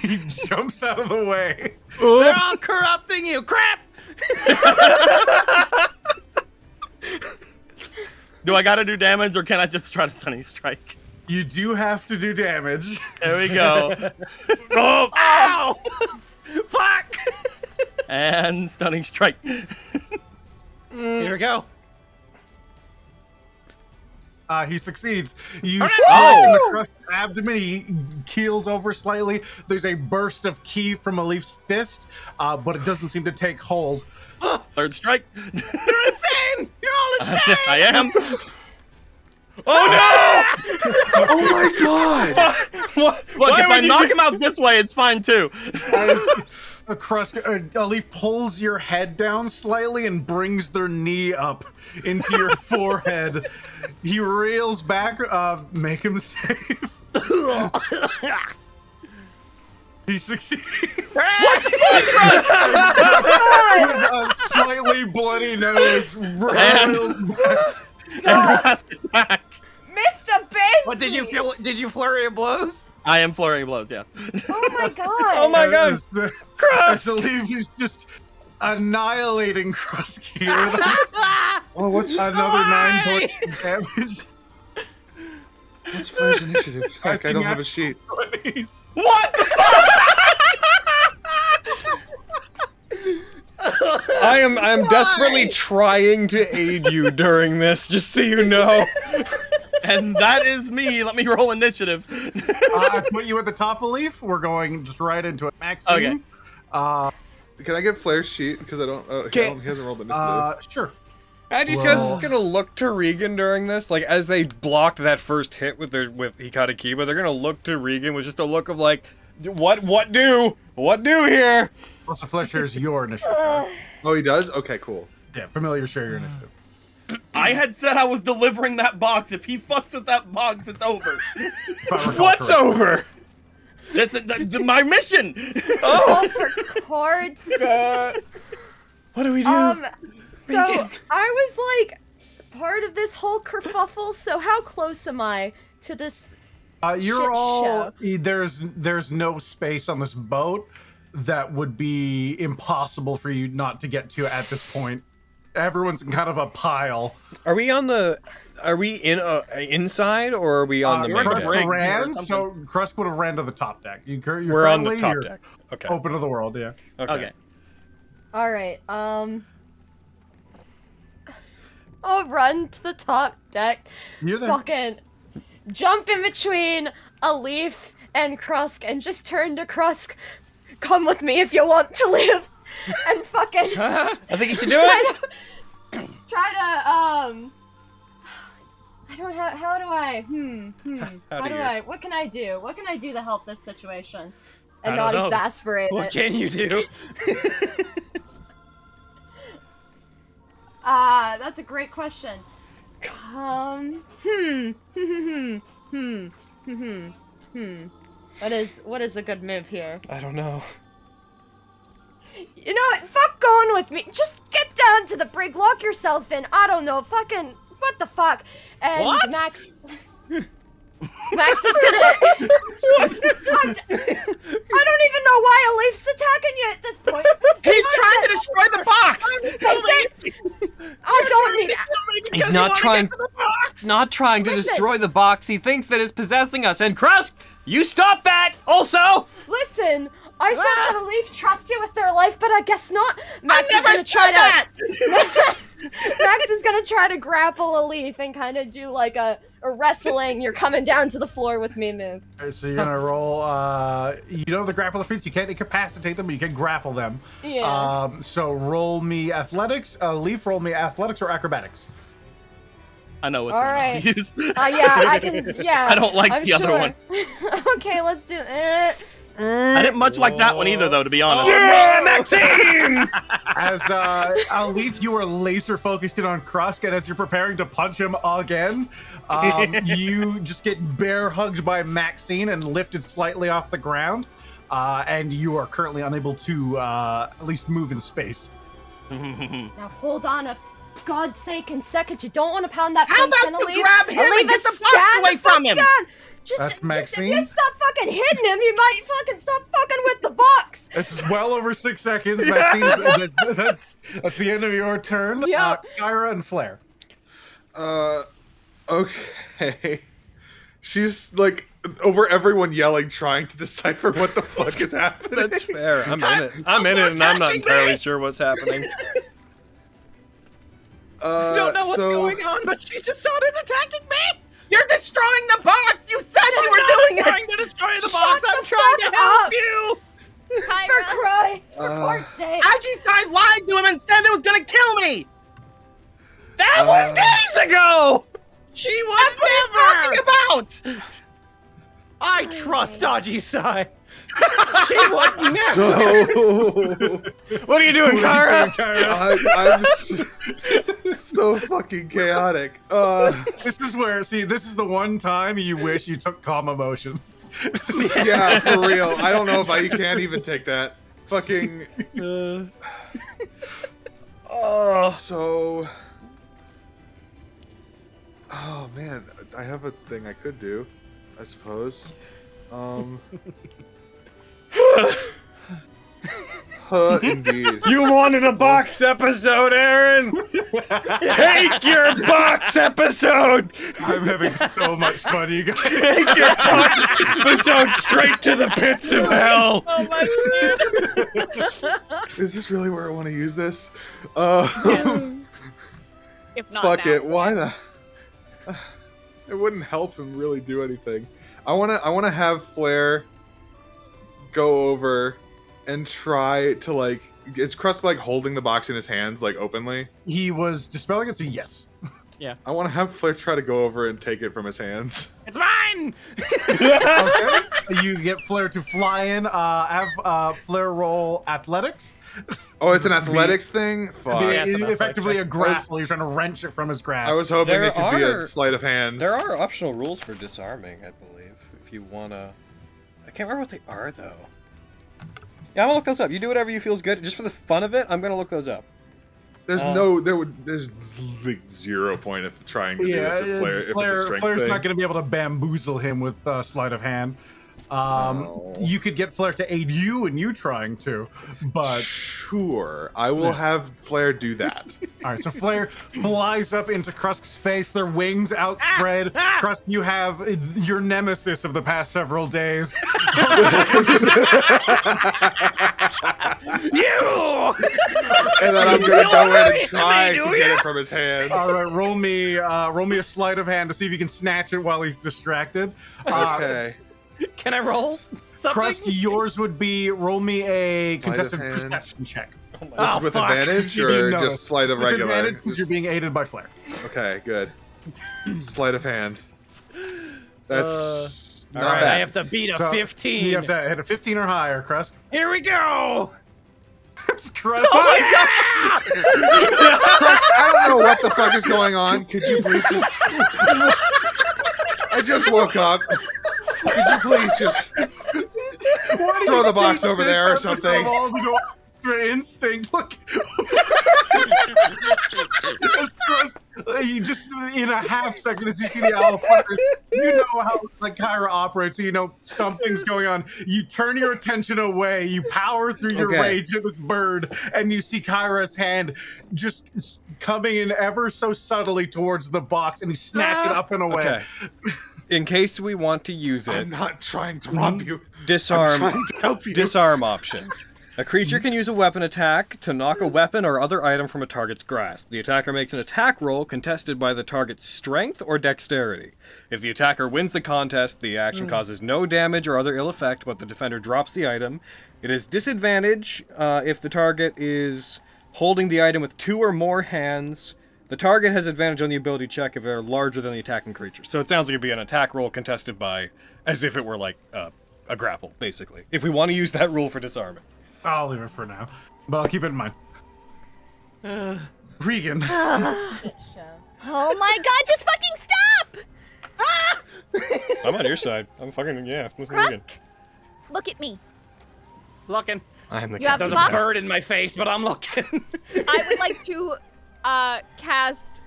He jumps out of the way. They're all corrupting you. Crap. Do I gotta do damage or can I just try to Stunning Strike? You do have to do damage. There we go. Oh, ow! Fuck! And Stunning Strike. Here we go. He succeeds. You Oh, strike in the crushed abdomen. He keels over slightly. There's a burst of ki from a Leaf's fist, but it doesn't seem to take hold. Third strike. You're insane! You're all insane! I am. Oh no! Oh my god! What? Look, Why if would I you knock do- him out this way, it's fine too. As a Leaf pulls your head down slightly and brings their knee up into your forehead. He reels back. Make him safe. He succeeds. What the With a slightly bloody nose, reels back. And last attack. Mr. Benji! What did you feel? Did you flurry of blows? I am flurrying blows, yes. Oh my god! Oh my god! As the Krusk! Leaf is just annihilating Krusk here. Oh, what's Another 9 points of damage. what's Flair's initiative? Heck, I don't have a sheet. What the I am desperately trying to aid you during this, just so you know. And that is me. Let me roll initiative. I put you at the top of Leaf. We're going just right into it. Maxine. Okay. Can I get Flair's sheet? Because I don't. Okay. He hasn't rolled initiative. Sure. Agi's guys is gonna look to Regan during this, like as they blocked that first hit with Hikata Kiba, they're gonna look to Regan with just a look of like, what do here? Also, Flesh shares your initiative. Right? Oh, he does? Okay, cool. Yeah, familiar share your initiative. I had said I was delivering that box. If he fucks with that box, it's over. What's over? That's my mission. Oh, for Cord's sake. What do we do? So I was like part of this whole kerfuffle. So how close am I to this? You're shit all show? there's no space on this boat that would be impossible for you not to get to at this point. Everyone's in kind of a pile. Are we inside or are we on the main Krusk deck? ran, so Krusk would have ran to the top deck. You're We're on the currently- top you're deck. Okay. Open to the world, yeah. Okay. All right. I'll run to the top deck. You're there. Fucking jump in between a leaf and Krusk and just turn to Krusk. Come with me if you want to live. And fucking. I think you should do it. Try to I don't have. How do I? How do I? What can I do? What can I do to help this situation and I not don't know. exasperate What it? can you do? That's a great question. What is a good move here? I don't know. You know what? Fuck going with me. Just get down to the brig, lock yourself in. I don't know. Fucking what the fuck? And What? Max is gonna. I don't even know why a leaf's attacking you at this point. He's trying to destroy the box. I don't need it. He's not trying. Not trying to Listen. destroy the box. He thinks that it's possessing us. And Krusk, you stop that. Also. Listen, I thought that a leaf trusts you with their life, but I guess not. Max is never gonna try said that! to. Max is gonna try to grapple a leaf and kind of do like a wrestling. You're coming down to the floor with me move. Alright, so you're gonna roll. You don't have the grapple feats. You can't incapacitate them, but you can grapple them. Yeah. So roll me athletics. Leaf, roll me athletics or acrobatics. I know what's All going right. on. Yes. Yeah, I can. Yeah. I don't like I'm the other sure. one. Okay, let's do it. I didn't much like that one either, though, to be honest. Yeah, Maxine! As Leaf, you are laser focused in on Krusk, and as you're preparing to punch him again, you just get bear hugged by Maxine and lifted slightly off the ground, and you are currently unable to at least move in space. Now hold on a God's sake and second. You don't want to pound that How face about in a you leaf. grab him A leaf and get is the box stand away the fuck from him? down. That's If Maxine. you stop fucking hitting him, you might fucking stop fucking with the box. This is well over 6 seconds. Maxine, that's the end of your turn. Yep. Kyra and Flair. Okay. She's like over everyone yelling, trying to decipher what the fuck is happening. That's fair. I'm in it. I'm in it, and I'm not entirely sure what's happening. I don't know what's so- going on, but she just started attacking me. You're destroying the box! You said you were doing I'm trying it! to destroy the box. Shut I'm the trying to fuck help up. you. For Kyra. cry, for God's sake. Agisai lied to him and said it was gonna kill me! That was days ago. She That's would what he's never. talking about! I trust Ajisai. She would never. So What are you doing, Kyra? I'm so fucking chaotic. This is the one time you wish you took calm emotions. Yeah, for real. I don't know if you can't even take that. Fucking. So. Oh man, I have a thing I could do, I suppose. Indeed. You wanted a box episode, Aaron! Take your box episode! I'm having so much fun, you guys. Take your box episode straight to the pits of hell! Oh my god. Is this really where I want to use this? If not Fuck now. it. Why the? It wouldn't help him really do anything. I wanna have Flair go over and try to like Is Krusk like holding the box in his hands, like openly? He was dispelling it, so yes. I want to have Flare try to go over and take it from his hands. It's mine. Okay. You get Flare to fly in. Have Flare roll athletics. Oh, it's an athletics thing? Fuck. Yeah, it's an Effectively a athletics grapple. You're trying to wrench it from his grasp. I was hoping There it could be a are- sleight of hand. There are optional rules for disarming, I believe. If you wanna, I can't remember what they are though. Yeah, I'm gonna look those up. You do whatever you feels good. Just for the fun of it, I'm gonna look those up. There's like 0 point of trying to do this if Flare, if it's a strength Flare's thing. not going to be able to bamboozle him with sleight of hand. You could get Flare to aid you in you trying to, but Sure, I will have Flare do that. all right. So Flare flies up into Krusk's face, their wings outspread. Krusk, you have your nemesis of the past several days. You. And then I'm gonna go in and nice to me, try do to get ya? it from his hands. All right, roll me a sleight of hand to see if you can snatch it while he's distracted. Okay. Can I roll something? Krusk, yours would be roll me a Sleight of contested hand. perception check. This Oh, is with fuck. advantage You or didn't just notice. sleight of With regular? advantage because you're being aided by Flare. Okay, good. Sleight of hand. That's All not right, bad. I have to beat a So, 15. You have to hit a 15 or higher, Krusk. Here we go. Krusk. Krusk, I don't know what the fuck is going on. Could you please just... I just woke up. Could you please just... Throw the box over there or something. For instinct, look. You just in a half second as you see the owl flutters, you know how like Kyra operates, so you know something's going on. You turn your attention away, you power through your Okay. rage at this bird, and you see Kyra's hand just coming in ever so subtly towards the box, and you snatch it up and away. Okay. In case we want to use it, I'm not trying to rob you. I'm disarm. trying to help you. Disarm option. A creature can use a weapon attack to knock a weapon or other item from a target's grasp. The attacker makes an attack roll contested by the target's strength or dexterity. If the attacker wins the contest, the action causes no damage or other ill effect, but the defender drops the item. It is disadvantage if the target is holding the item with 2 or more hands. The target has advantage on the ability check if they're larger than the attacking creature. So it sounds like it'd be an attack roll contested by, as if it were like a grapple, basically. If we want to use that rule for disarming. I'll leave it for now, but I'll keep it in mind. Regan. Shit show. Oh my god, just fucking stop! I'm on your side. I'm fucking, yeah. Listen Krusk, again. look at me. Looking. I am the You have There's the a box? bird in my face, but I'm looking. I would like to cast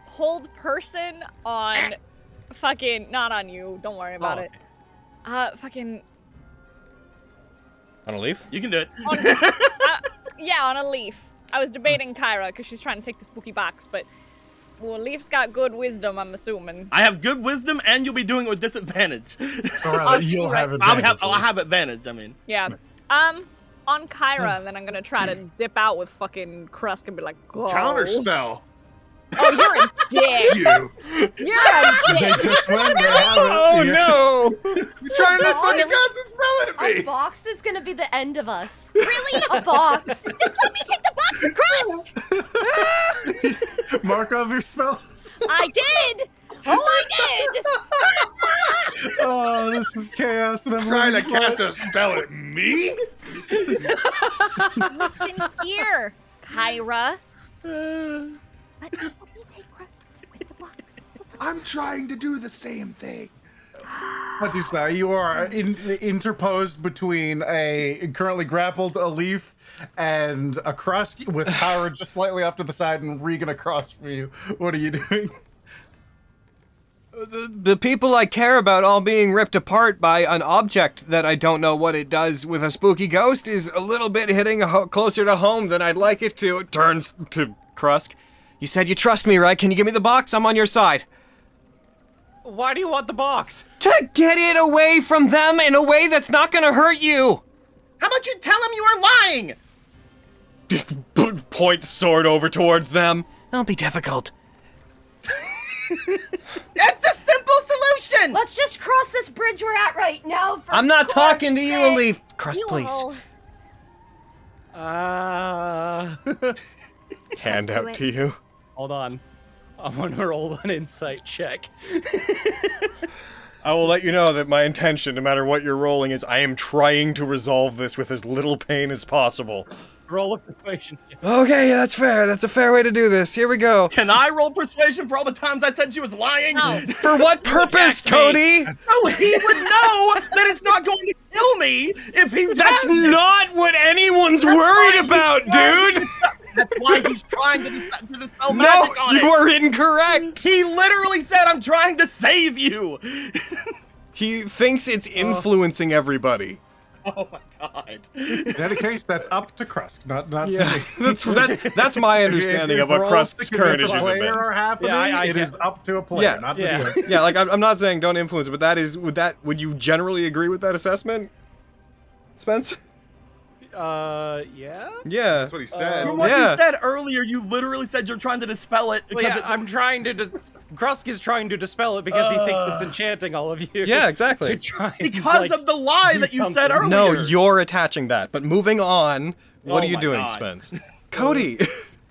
hold person on fucking, not on you, don't worry about Oh. it. Fucking, On a leaf? You can do it. yeah, on a leaf. I was debating Kyra because she's trying to take the spooky box, but well, Leaf's got good wisdom, I'm assuming. I have good wisdom, and you'll be doing it with disadvantage. Or rather, shit, you'll you're have right. advantage. I'll have advantage. I mean, Yeah. On Kyra, and then I'm gonna try to dip out with fucking Krusk and be like, go. Counter spell. Oh, you're a dick. You. You're a They dick. just went, they have it. Oh Yeah. no! You're trying to Oh, fucking really? cast a spell at A me. box is gonna be the end of us. Really? A box. Just let me take the box for Krusk. Mark off your spells. I did. Oh, I did. Oh, this is chaos, and I'm Trying to looking for cast it. a spell at me? Listen here, Kyra. Just let me take Krusk with the box. I'm trying to do the same thing. What you say? You are interposed between a currently grappled a leaf and a Krusk with Kyra just slightly off to the side and Regan across for you. What are you doing? The people I care about all being ripped apart by an object that I don't know what it does with a spooky ghost is a little bit hitting closer to home than I'd like it to. It turns to Krusk. You said you trust me, right? Can you give me the box? I'm on your side. Why do you want the box? To get it away from them in a way that's not gonna hurt you! how about you tell him you are lying? Point sword over towards them. Don't be difficult. It's a simple solution. Let's just cross this bridge we're at right now. For I'm not talking to God's you, sake. Alif. Krusk, You please. all- Hand do out it. to you. Hold on. I'm gonna roll an insight check. I will let you know that my intention, no matter what you're rolling, is I am trying to resolve this with as little pain as possible. Roll a persuasion check. Okay, that's fair. That's a fair way to do this. Here we go. Can I roll persuasion for all the times I said she was lying? No. For what purpose, Cody? So he would know that it's not going to kill me if he That's does it. not what anyone's worried about, dude. That's why he's trying to dispel No, magic on it. you are incorrect. He literally said, I'm trying to save you. He thinks it's influencing everybody. Oh my god. In any case, that's up to Crust, not to Yeah, me. that's my understanding of what Crust's current issues have player been. are happening, Yeah, it is up to a player, Yeah, not yeah. the DM. Yeah, like I'm not saying don't influence, but that is would you generally agree with that assessment, Spence? Yeah? Yeah. That's what he said. From what Yeah. you said earlier, you literally said you're trying to dispel it Well, because yeah, it's I'm trying to... Krusk is trying to dispel it because he thinks it's enchanting all of you. Yeah, exactly. To try and, because like, of the lie do that you said something. earlier. No, you're attaching that. But moving on, what Oh are you my doing, God. Spence? Cody,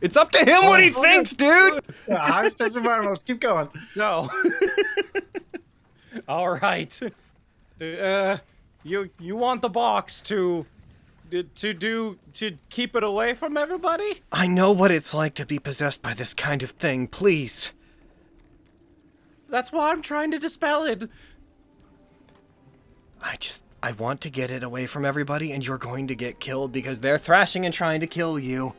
it's up to him what he thinks, dude. High stage environment. Let's keep going. So... all right. You want the box to keep it away from everybody? I know what it's like to be possessed by this kind of thing. Please. That's why I'm trying to dispel it. I want to get it away from everybody, and you're going to get killed because they're thrashing and trying to kill you.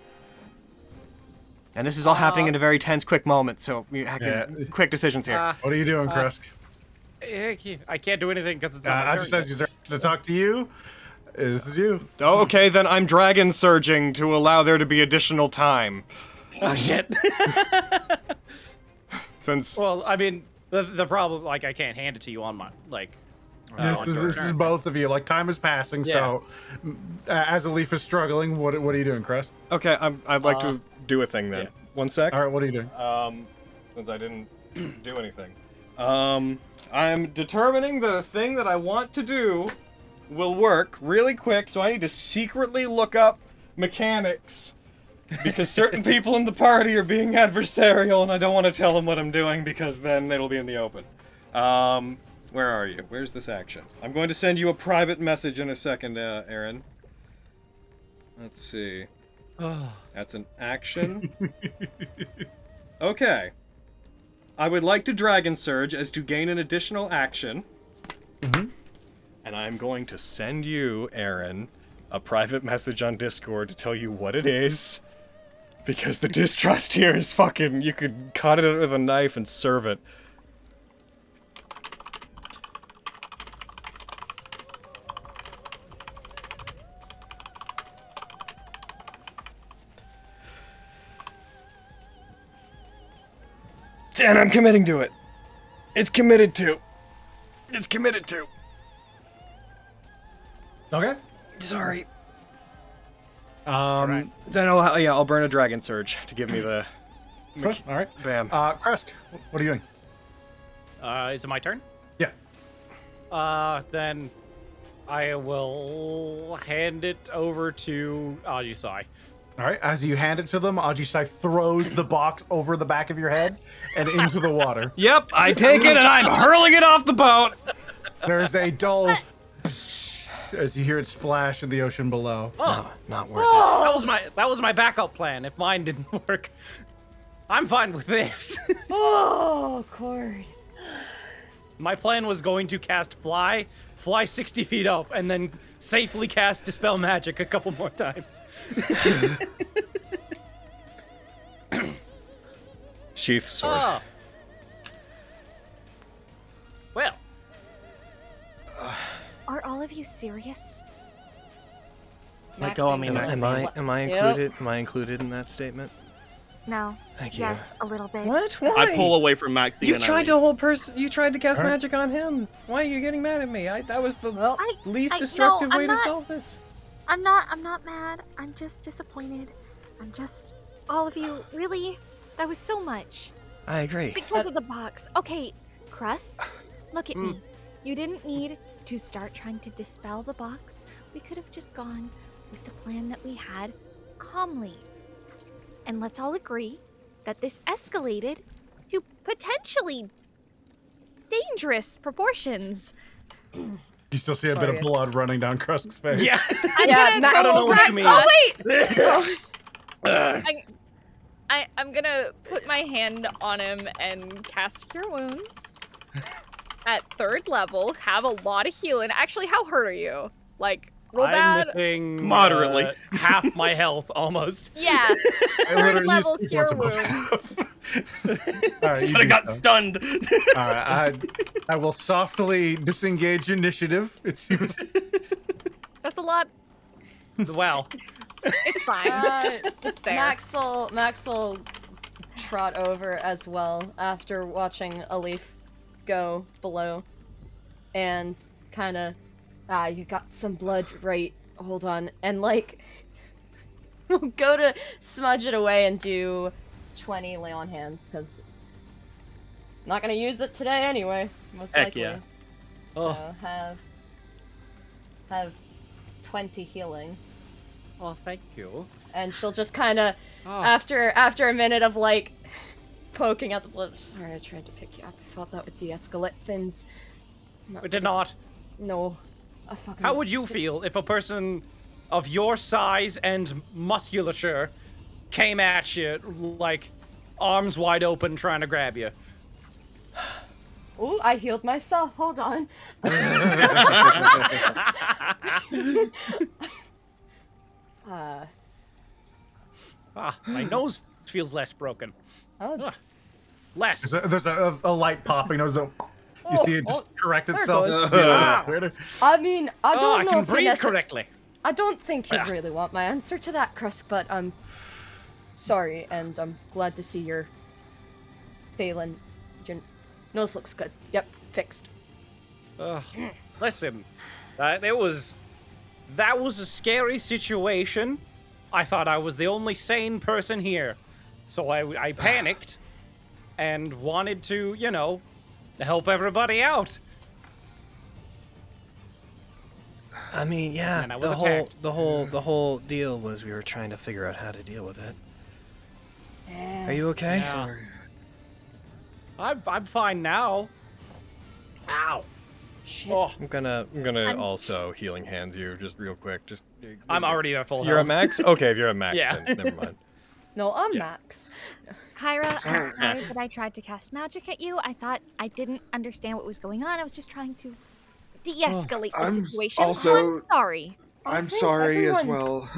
And this is all happening in a very tense, quick moment, so quick decisions here. What are you doing, Krusk? I can't do anything because it's not my I turn just yet. said user to talk to you. This is you. Oh, okay, then I'm dragon surging to allow there to be additional time. Oh shit. Since Well, I mean, the problem, like, I can't hand it to you on my, like... This is both of you. Like, time is passing, so as a leaf is struggling, what are you doing, Crest? okay, I'd like to do a thing then. yeah. 1 sec. All right, what are you doing? Since I didn't do anything. I'm determining the thing that I want to do will work really quick, so I need to secretly look up mechanics. Because certain people in the party are being adversarial, and I don't want to tell them what I'm doing, because then it'll be in the open. Where are you? Where's this action? I'm going to send you a private message in a second, Aaron. Let's see. That's an action. Okay. I would like to Dragon Surge as to gain an additional action. And I'm going to send you, Aaron, a private message on Discord to tell you what it is. Because the distrust here is fucking... You could cut it with a knife and serve it. And I'm committing to it. It's committed to. It's committed to. Okay. Sorry. Then Then I'll burn a Dragon Surge to give me the... all right. Bam. Kresk, what are you doing? Is it my turn? Yeah. Then I will hand it over to Ajisai. All right. As you hand it to them, Ajisai throws the box over the back of your head and into the water. Yep, I take it and I'm hurling it off the boat. There's a dull as you hear it splash in the ocean below. Oh, Not worth it. that was my backup plan. If mine didn't work, I'm fine with this. Oh, Cord. My plan was going to cast fly 60 feet up, and then safely cast Dispel Magic a couple more times. Sheath sword. Oh. Well. Are all of you serious? Let go of me, Max. Am I Yep. included? Am I included in that statement? No. Thank you. Yes, a little bit. What? Why? I pull away from Maxie You and tried I to hold You tried to cast Alright. magic on him. Why are you getting mad at me? That was the Well, least no, destructive I'm way to not- solve this. I'm not mad. I'm just disappointed. I'm just all of you really that was so much. I agree. Because of the box. Okay, Crust, look at me. You didn't need to start trying to dispel the box. We could have just gone with the plan that we had calmly. And let's all agree that this escalated to potentially dangerous proportions. You still see a bit of blood running down Krusk's face. Yeah. Yeah, Matt, I don't know what you mean. Oh wait! I'm gonna put my hand on him and cast Cure Wounds at 3rd level. Have a lot of healing. Actually, how hurt are you? Like, real I'm bad? missing Moderately. Half my health almost. Yeah. I 3rd literally level used Cure once above Wounds. half. All right, you Should have do got so. stunned. All right, I will softly disengage initiative. It seems. That's a lot. Well, It's fine. It's there. Max will trot over as well after watching a leaf go below, and kind of, you got some blood, right? Hold on, and like, we'll go to smudge it away and do 20 lay on hands, because not gonna use it today anyway, most Heck likely. yeah. So have 20 healing. oh, thank you. And she'll just kind of, Oh. after a minute of like poking at the blood. Sorry, I tried to pick you up. I thought that would de-escalate things. It did not. No, I fucking. How would you feel if a person of your size and musculature came at you, like, arms wide open, trying to grab you? Ooh, I healed myself. Hold on. My nose feels less broken. Oh, Less. There's a light popping. There's a. You see it just correct there it itself. goes. Yeah, weird. I mean, I Oh, don't I know can if you breathe correctly. I don't think you Ah. really want my answer to that, Krusk, but I'm sorry, and I'm glad to see you're failing. Your nose looks good. Yep, fixed. Ugh. Listen, that was a scary situation. I thought I was the only sane person here, so I panicked and wanted to, you know, help everybody out. I mean, yeah, And I was the attacked. whole deal was we were trying to figure out how to deal with it. Are you okay? Yeah. I'm fine now. Ow. Shit. Oh, I'm gonna I'm also healing hands you just real quick. Just I'm already at full You're health. a max? Okay, if you're a max, Yeah. then never mind. No, I'm Yeah. Max. Kyra, I'm sorry that I tried to cast magic at you. I thought I didn't understand what was going on. I was just trying to de-escalate the I'm situation. also- I'm sorry. I'm think sorry as everyone- well.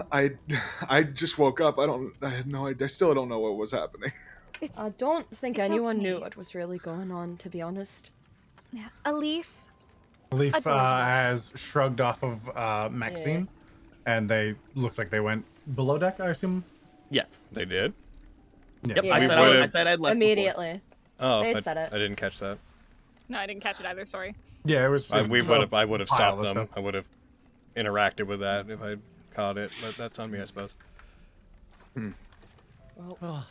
I just woke up. I had no idea. I still don't know what was happening. It's I don't think It's anyone okay. knew what was really going on, to be honest. yeah, a leaf. Leaf Adorable. has shrugged off of Maxine, and they looks like they went below deck. I assume. Yes. They did? Yep. Yeah. I, We said would've- I said I'd left Immediately. Oh, They'd I, said it. I didn't catch that. No, I didn't catch it either. Sorry. Yeah, it was. I would have pile stopped of them. stuff. I would have interacted with that if I caught it, but that's on me, I suppose. Well,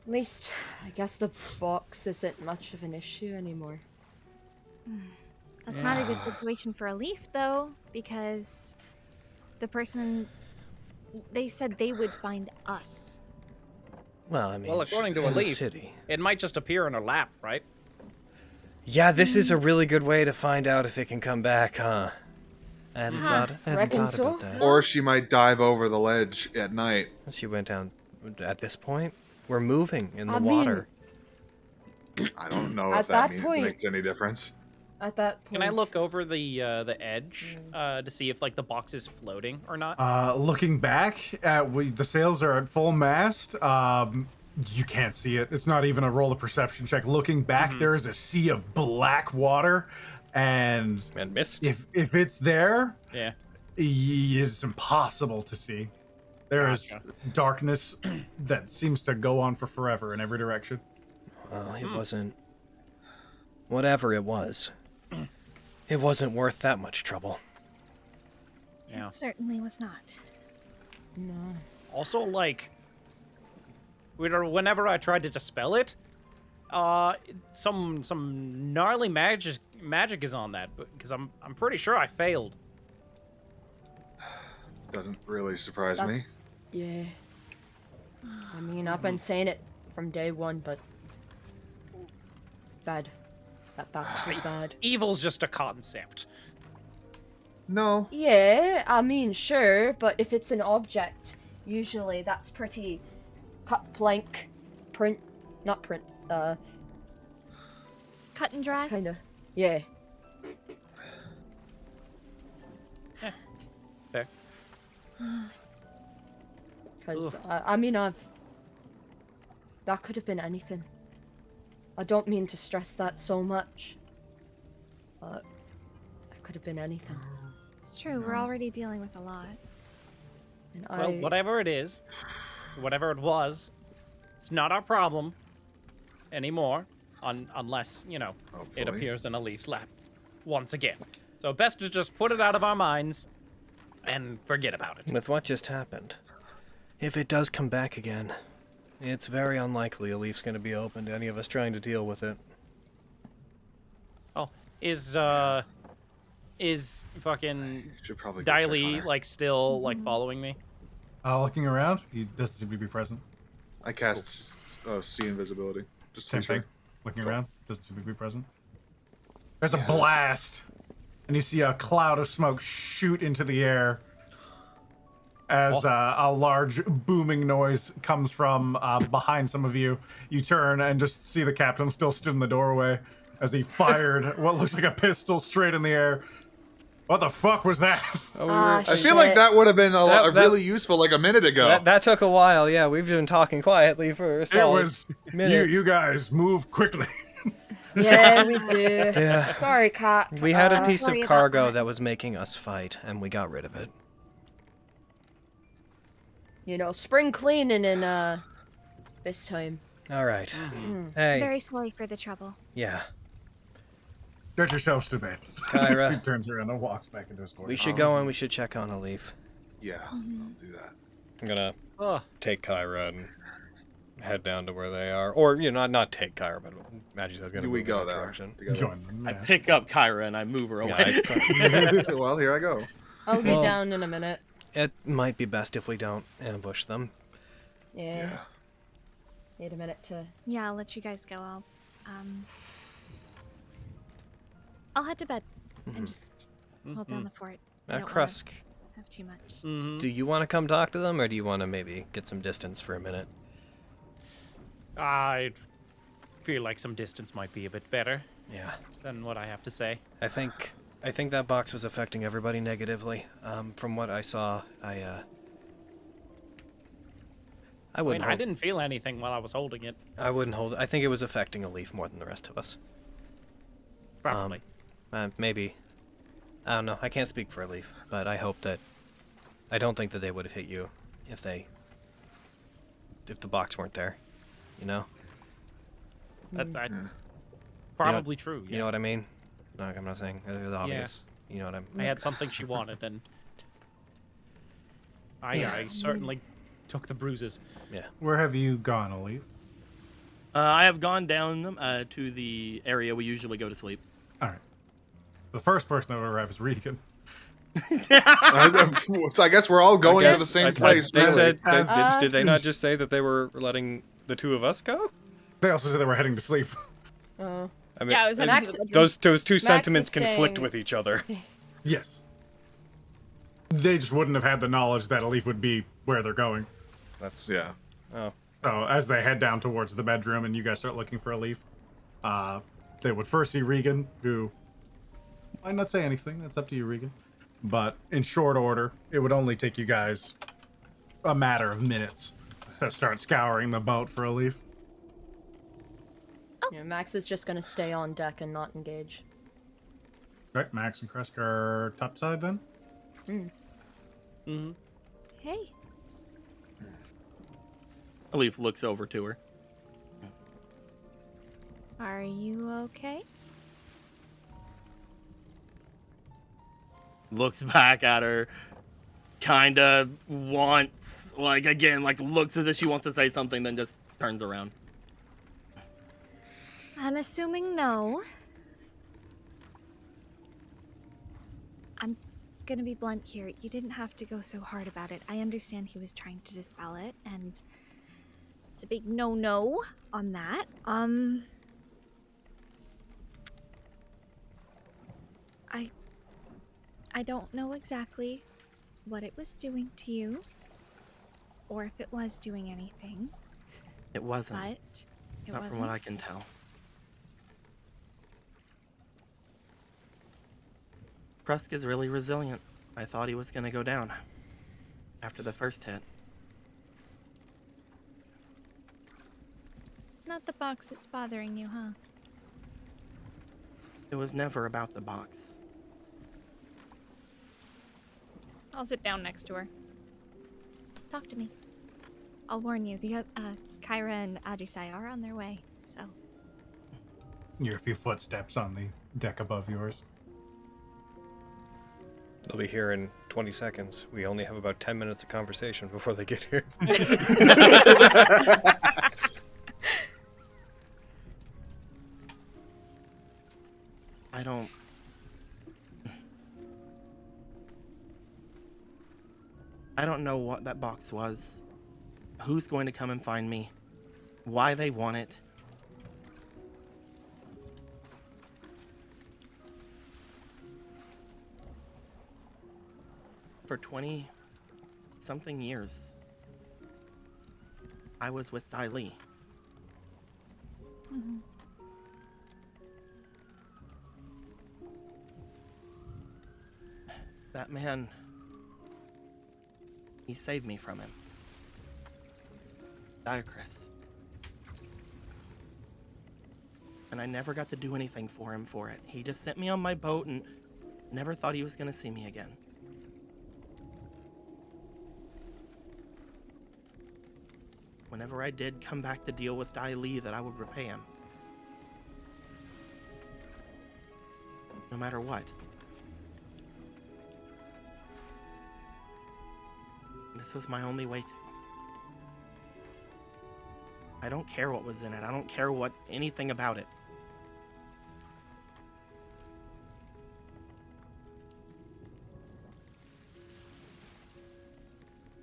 at least I guess the box isn't much of an issue anymore. That's not a good situation for a leaf, though, because the person they said they would find us. Well, I mean, Well, according to a in the leaf. city. It might just appear in her lap, right? Yeah, this is a really good way to find out if it can come back, huh? I hadn't Reckon thought so? about that. Or she might dive over the ledge at night. She went down. At this point, we're moving in the I mean- water. I don't know At if that that point- makes any difference. At that point. Can I look over the edge to see if like the box is floating or not? Looking back at the sails are at full mast. You can't see it. It's not even a roll of perception check. Looking back, there is a sea of black water, and mist. if it's there, Yeah. it's impossible to see. There is Gotcha. darkness that seems to go on for forever in every direction. Well, it wasn't. Whatever it was, it wasn't worth that much trouble. Yeah. It certainly was not. No. Also, like, whenever I tried to dispel it, some gnarly magic is on that, because I'm pretty sure I failed. Doesn't really surprise That- me. Yeah. I mean, I've been saying it from day one, but bad. That box was bad. Evil's just a concept. No. Yeah, I mean, sure, but if it's an object, usually that's pretty cut, blank, print, not print, Cut and dry. it's kind of, yeah. Fair. Because, I mean, that could have been anything. I don't mean to stress that so much, but that could have been anything. It's true. We're already dealing with a lot. And Well, whatever it is, whatever it was, it's not our problem anymore, unless, you know, it Hopefully. appears in a leaf's lap once again. So best to just put it out of our minds and forget about it. With what just happened, if it does come back again, it's very unlikely a leaf's going to be open to any of us trying to deal with it. Oh, is fucking Should probably go check on Diley her. like still like following me? Looking around, he doesn't seem to be present. I cast see invisibility. Just to Same be sure. thing. Looking Cool. around, doesn't seem to be present. There's a blast, and you see a cloud of smoke shoot into the air as a large booming noise comes from behind some of you. You turn and just see the captain still stood in the doorway as he fired what looks like a pistol straight in the air. What the fuck was that? Oh, Ah, I feel like that would have been That- really useful like a minute ago. That took a while, yeah. We've been talking quietly for a It solid was minute. you guys move quickly. Yeah, we do. Yeah. Sorry, Cat. We had a piece of Sorry about cargo that. that was making us fight, and we got rid of it. You know, spring cleaning in, this time. All right. Mm. Hey. Very sorry for the trouble. Yeah. Get yourselves to bed. Kyra. He turns around and walks back into his quarters. We should go and we should check on a leaf. Yeah, I'll do that. I'm gonna Ugh. take Kyra and head down to where they are, or you know, not take Kyra, but Magi's gonna Do move we in go that there? direction. Together? Join them. I yeah. pick up Kyra and I move her away. Yeah, Well, here I go. I'll be Well- down in a minute. It might be best if we don't ambush them. Yeah. Yeah. Need a minute to. Yeah, I'll let you guys go. I'll head to bed and just hold down the fort. I don't wanna Krusk, have too much. Mhm. do you want to come talk to them, or do you want to maybe get some distance for a minute? I feel like some distance might be a bit better Yeah. than what I have to say. I think that box was affecting everybody negatively. From what I saw, I I mean, wouldn't I hold, didn't feel anything while I was holding it. I wouldn't hold. I think it was affecting a leaf more than the rest of us. Probably. Maybe. I don't know. I can't speak for a leaf, but I hope that. I don't think that they would have hit you if the box weren't there. You know. That's probably true. Yeah. You know what I mean? No, I'm not saying it was obvious. You know what I had something she wanted, and I certainly took the bruises. Yeah. Where have you gone, Aleve? I have gone down to the area we usually go to sleep. All right. The first person that would arrive is Regan. So I guess we're all going to the same place. They really. said, Uh, did they not just say that they were letting the two of us go? They also said they were heading to sleep. Oh. I mean, Yeah, I was heading Max- to the bedroom. those two is sentiments conflict staying- with each other. Yes. They just wouldn't have had the knowledge that Aleve would be where they're going. That's Yeah. oh. So as they head down towards the bedroom and you guys start looking for Aleve, they would first see Regan, who might not say anything. That's up to you, Regan. But in short order, it would only take you guys a matter of minutes to start scouring the boat for Aleve. Yeah, Max is just gonna stay on deck and not engage. Right, Max and Kresk are topside then? Mm-hmm. Hey. Leaf looks over to her. Are you okay? Looks back at her. Kinda wants, like, again, like, looks as if she wants to say something, then just turns around. I'm assuming no. gonna be blunt here. You didn't have to go so hard about it. I understand he was trying to dispel it, and it's a big no-no on that. I don't know exactly what it was doing to you, or if it was doing anything. It wasn't. But it Not wasn't. from what I can tell. Krusk is really resilient. I thought he was going to go down after the first hit. It's not the box that's bothering you, huh? It was never about the box. I'll sit down next to her. Talk to me. I'll warn you, the Kyra and Ajisai are on their way, so. You're a few footsteps on the deck above yours. They'll be here in 20 seconds. We only have about 10 minutes of conversation before they get here. I don't know what that box was. Who's going to come and find me? Why they want it? For 20-something years, I was with Dai Li. Mm-hmm. That man, he saved me from him. Diacris. And I never got to do anything for him for it. He just sent me on my boat and never thought he was going to see me again. Whenever I did come back to deal with Dai Li, that I would repay him. No matter what. This was my only way to. I don't care what was in it. I don't care what anything about it.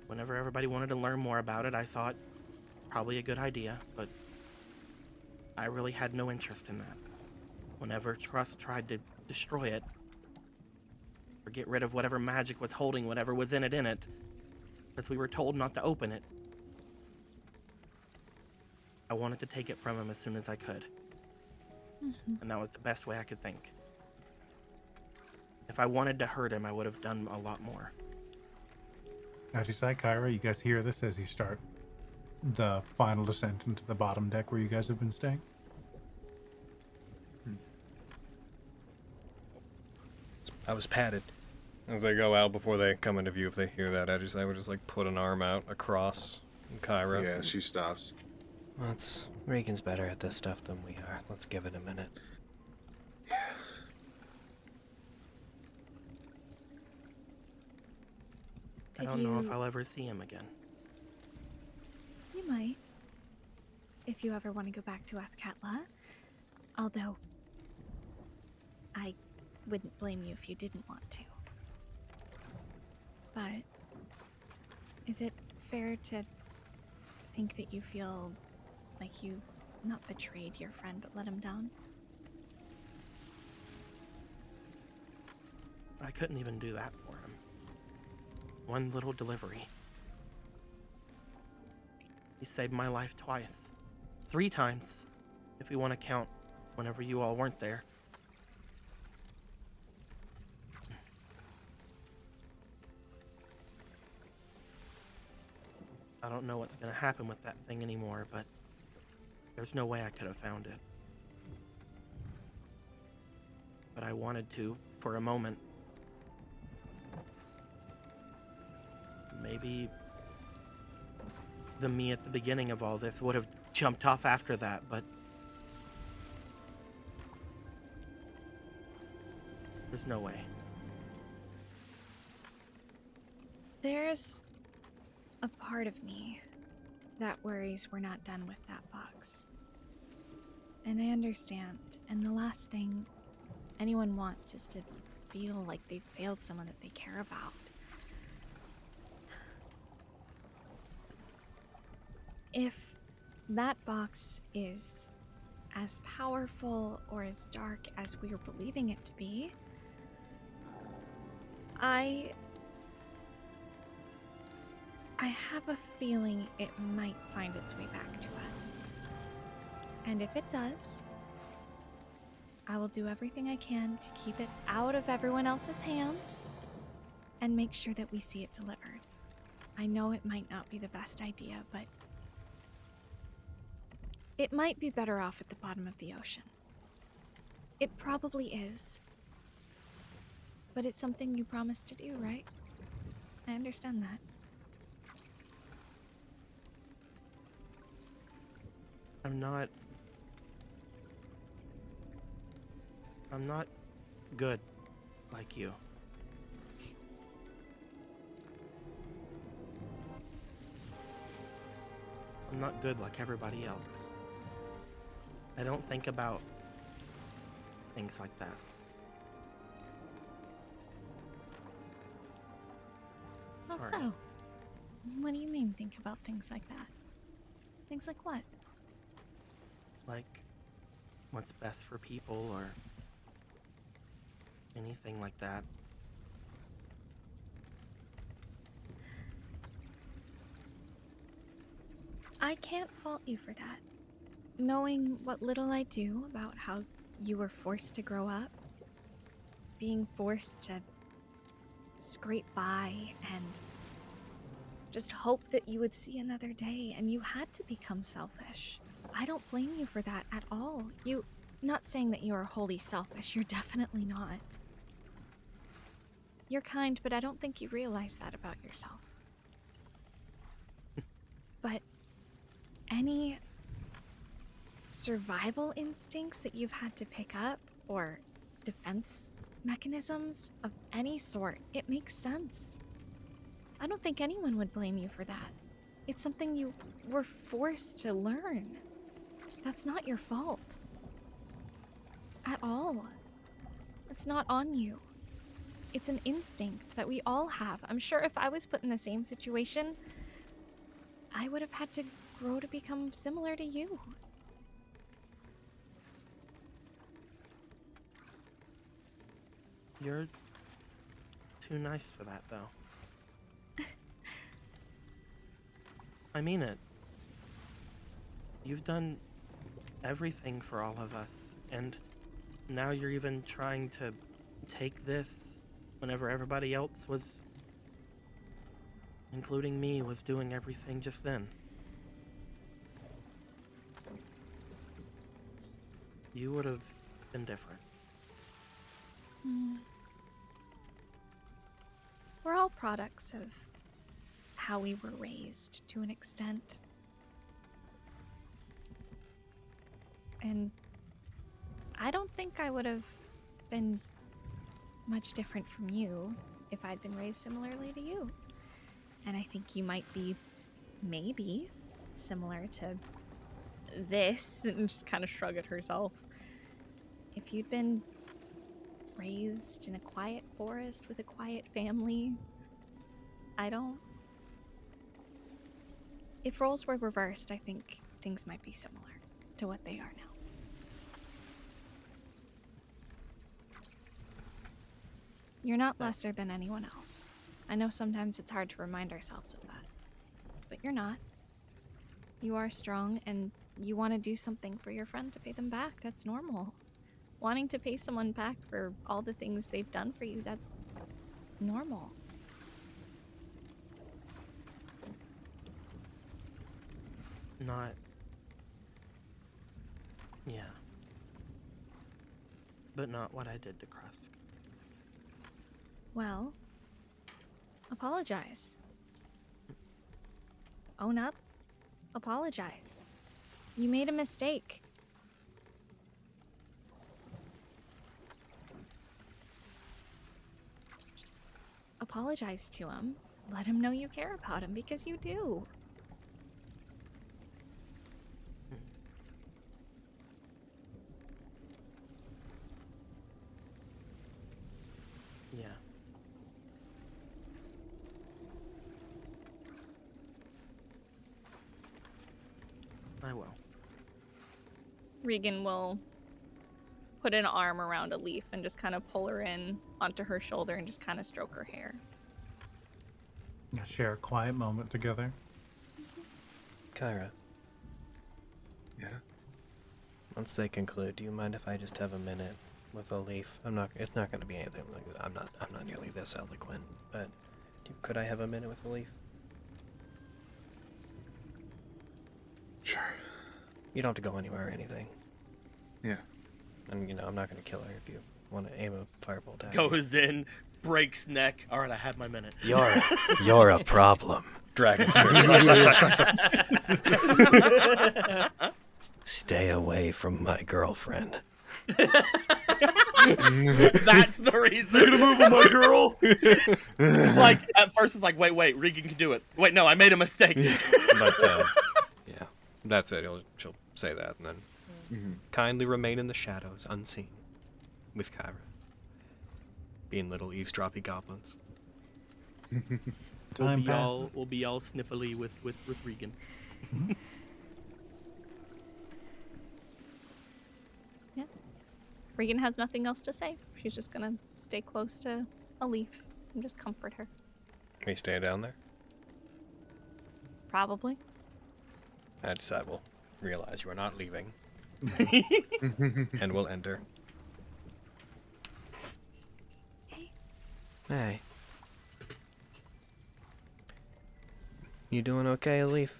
Whenever everybody wanted to learn more about it, I thought probably a good idea, but I really had no interest in that. Whenever Trust tried to destroy it, or get rid of whatever magic was holding whatever was in it, because we were told not to open it, I wanted to take it from him as soon as I could. Mm-hmm. And that was the best way I could think. If I wanted to hurt him, I would have done a lot more. As you say, Kyra, you guys hear this as you start the final descent into the bottom deck where you guys have been staying? I was patted. As they go out before they come into view, if they hear that, I would just like put an arm out across Kyra. Yeah, she stops. Regan's better at this stuff than we are. Let's give it a minute. I don't know if I'll ever see him again. You might. If you ever want to go back to Athkatla. Although, I wouldn't blame you if you didn't want to. But, is it fair to think that you feel like you not betrayed your friend, but let him down? I couldn't even do that for him. One little delivery. He saved my life twice. 3 times, if we want to count whenever you all weren't there. I don't know what's going to happen with that thing anymore, but there's no way I could have found it. But I wanted to, for a moment. Maybe the me at the beginning of all this would have jumped off after that, but there's no way. There's a part of me that worries we're not done with that box. And I understand, and the last thing anyone wants is to feel like they've failed someone that they care about. If that box is as powerful or as dark as we are believing it to be, I have a feeling it might find its way back to us. And if it does, I will do everything I can to keep it out of everyone else's hands and make sure that we see it delivered. I know it might not be the best idea, but it might be better off at the bottom of the ocean. It probably is. But it's something you promised to do, right? I understand that. I'm not good like you. I'm not good like everybody else. I don't think about things like that. How Sorry. so? What do you mean, think about things like that? Things like what? Like what's best for people or anything like that. I can't fault you for that. Knowing what little I do about how you were forced to grow up, being forced to scrape by and just hope that you would see another day, and you had to become selfish. I don't blame you for that at all. Not saying that you are wholly selfish, you're definitely not. You're kind, but I don't think you realize that about yourself. But any survival instincts that you've had to pick up, or defense mechanisms of any sort, it makes sense. I don't think anyone would blame you for that. It's something you were forced to learn. That's not your fault. At all. It's not on you. It's an instinct that we all have. I'm sure if I was put in the same situation, I would have had to grow to become similar to you. You're too nice for that, though. I mean it. You've done everything for all of us, and now you're even trying to take this whenever everybody else was, including me, was doing everything just then. You would have been different. We're all products of how we were raised to an extent. And I don't think I would have been much different from you if I'd been raised similarly to you. And I think you might be, maybe, similar to this, and just kind of shrug at herself. If you'd been raised in a quiet forest with a quiet family, If roles were reversed, I think things might be similar to what they are now. You're not lesser than anyone else. I know sometimes it's hard to remind ourselves of that, but you're not. You are strong, and you want to do something for your friend to pay them back. That's normal. Wanting to pay someone back for all the things they've done for you, that's normal. Not... Yeah. But not what I did to Krusk. Well, apologize. Own up. Apologize. You made a mistake. Just apologize to him. Let him know you care about him, because you do. Regan will put an arm around a leaf and just kind of pull her in onto her shoulder and just kind of stroke her hair. Share a quiet moment together. Kyra. Yeah. Once they conclude, do you mind if I just have a minute with a leaf? It's not going to be anything like that. I'm not nearly this eloquent, but could I have a minute with a leaf? Sure. You don't have to go anywhere or anything. Yeah. And I'm not going to kill her if you want to aim a firebolt at her. Goes in, breaks neck. All right, I have my minute. You're a problem. Dragon Stay away from my girlfriend. That's the reason. You're gonna move on my girl. It's like at first it's like, wait, Regan can do it. Wait, no, I made a mistake. But yeah, that's it. She'll say that and then kindly remain in the shadows, unseen, with Kyra, being little eavesdroppy goblins. We'll be all sniffly with Regan. Yeah. Regan has nothing else to say. She's just gonna stay close to a leaf and just comfort her. Are you staying down there? Probably. I decide we'll realize you are not leaving. And we'll enter. Hey. You doing okay, Leaf?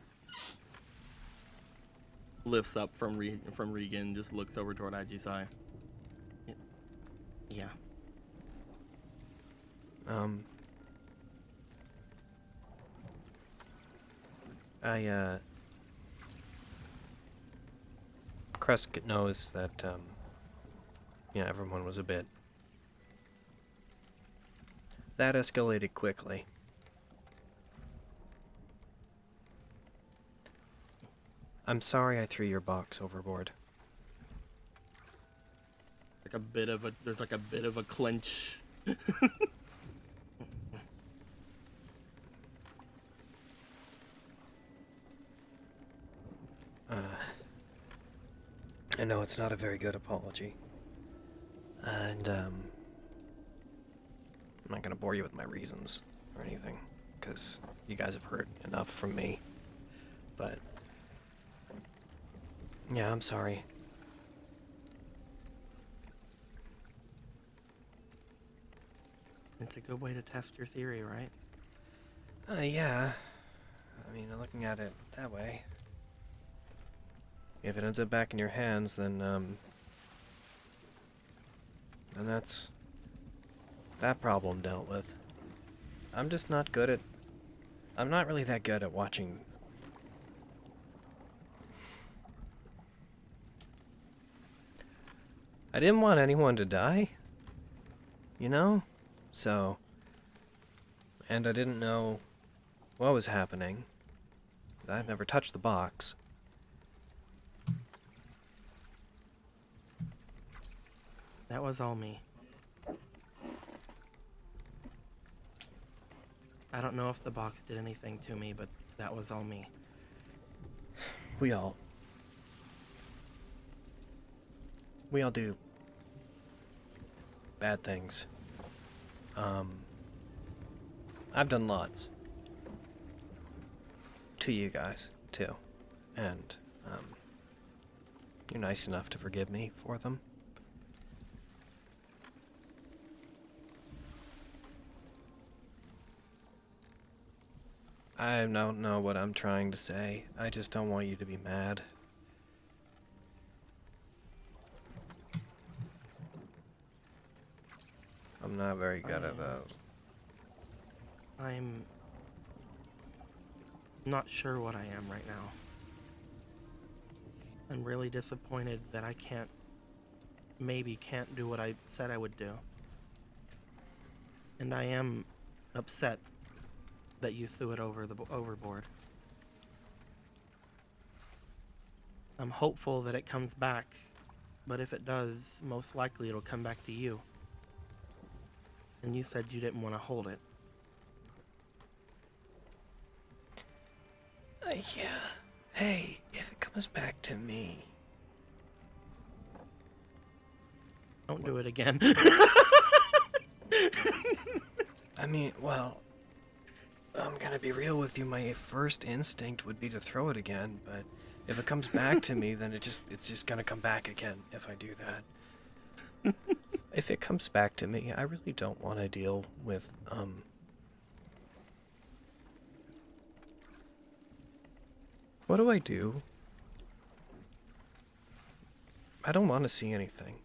Lifts up from Regan, just looks over toward Ajisai. Yeah. Kresk knows that, everyone was a bit... That escalated quickly. I'm sorry I threw your box overboard. There's like a bit of a clench. I know it's not a very good apology. And, I'm not gonna bore you with my reasons or anything, because you guys have heard enough from me. But, yeah, I'm sorry. It's a good way to test your theory, right? Yeah. I mean, looking at it that way. If it ends up back in your hands, then that's that problem dealt with. I'm just not good at... I'm not really that good at watching... I didn't want anyone to die, you know? So... And I didn't know what was happening. I've never touched the box. That was all me. I don't know if the box did anything to me, but that was all me. We all do bad things. I've done lots. To you guys, too. And, you're nice enough to forgive me for them. I don't know what I'm trying to say. I just don't want you to be mad. I'm not very good at that. I'm not sure what I am right now. I'm really disappointed that I can't do what I said I would do. And I am upset that you threw it overboard. I'm hopeful that it comes back, but if it does, most likely it'll come back to you. And you said you didn't want to hold it. Yeah. Hey, if it comes back to me, Don't do it again. I mean, well, I'm gonna be real with you. My first instinct would be to throw it again, but if it comes back to me, then it's just gonna come back again if I do that. If it comes back to me, I really don't want to deal with what do I do? I don't want to see anything.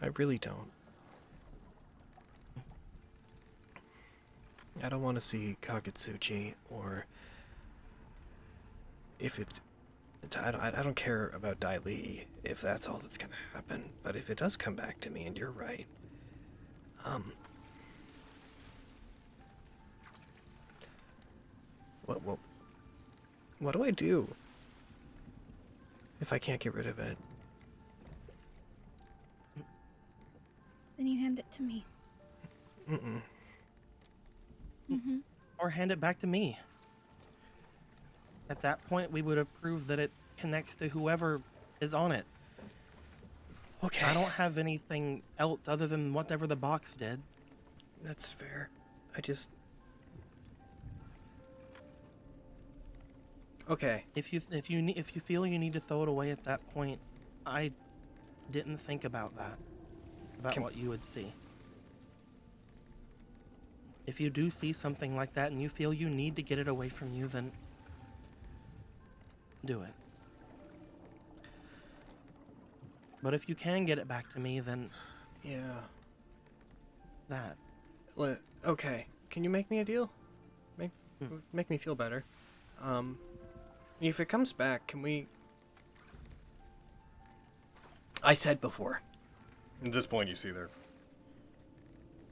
I really don't. I don't want to see Kagutsuchi, or if it's... I don't care about Dai Li, if that's all that's gonna happen. But if it does come back to me, and you're right, what do I do if I can't get rid of it? Then you hand it to me. Mm-mm. Mm-hmm. Or hand it back to me. At that point, we would have proved that it connects to whoever is on it. Okay. I don't have anything else other than whatever the box did. That's fair. I just... Okay. If you feel you need to throw it away at that point, I didn't think about that. About what you would see. If you do see something like that and you feel you need to get it away from you, then do it. But if you can get it back to me, then Yeah. that. Okay. Can you make me a deal? Make me feel better. If it comes back, can we... I said before. At this point, you see they're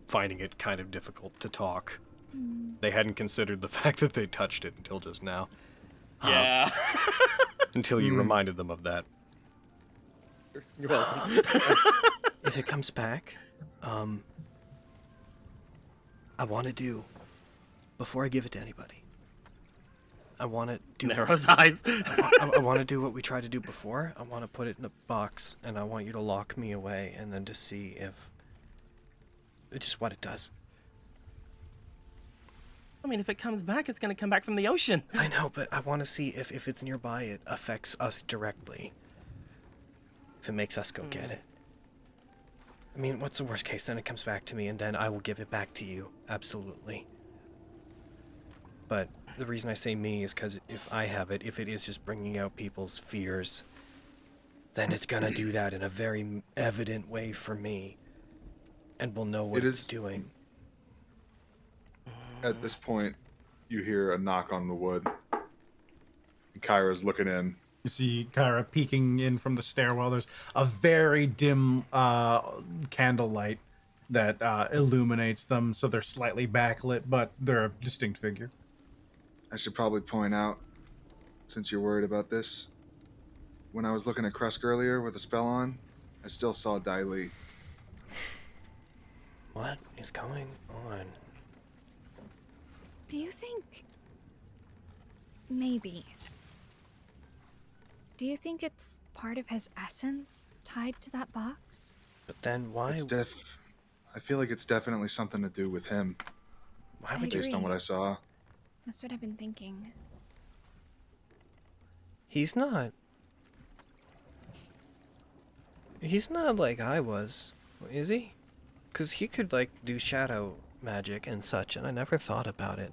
finding it kind of difficult to talk. They hadn't considered the fact that they touched it until just now. Yeah. Until you reminded them of that. You're welcome. If it comes back, I want to do, before I give it to anybody, I want to do... Narrows eyes. I want to do what we tried to do before. I want to put it in a box, and I want you to lock me away, and then to see if... just what it does. I mean, if it comes back, it's going to come back from the ocean. I know, but I want to see if it's nearby, it affects us directly. If it makes us go get it. I mean, what's the worst case? Then it comes back to me, and then I will give it back to you. Absolutely. But the reason I say me is because if I have it, if it is just bringing out people's fears, then it's going to do that in a very evident way for me. And we'll know what it's doing. At this point, you hear a knock on the wood. And Kyra's looking in. You see Kyra peeking in from the stairwell. There's a very dim candlelight that illuminates them, so they're slightly backlit, but they're a distinct figure. I should probably point out, since you're worried about this, when I was looking at Krusk earlier with a spell on, I still saw Dai Li. What is going on? Do you think... Maybe. Do you think it's part of his essence tied to that box? But then why... I feel like it's definitely something to do with him. Why would Based on what I saw. That's what I've been thinking. He's not like I was, is he? Because he could, like, do shadow magic and such, and I never thought about it.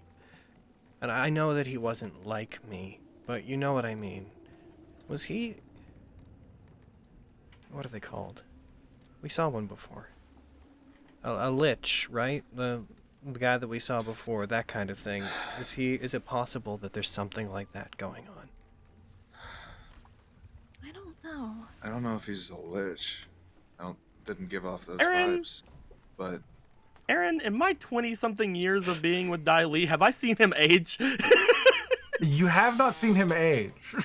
And I know that he wasn't like me, but you know what I mean. Was he... what are they called? We saw one before. A lich, right? The guy that we saw before, that kind of thing. Is it possible that there's something like that going on? I don't know. I don't know if he's a lich. Didn't give off those Aaron? vibes. But Aaron, in my 20-something years of being with Dai Li, have I seen him age? You have not seen him age.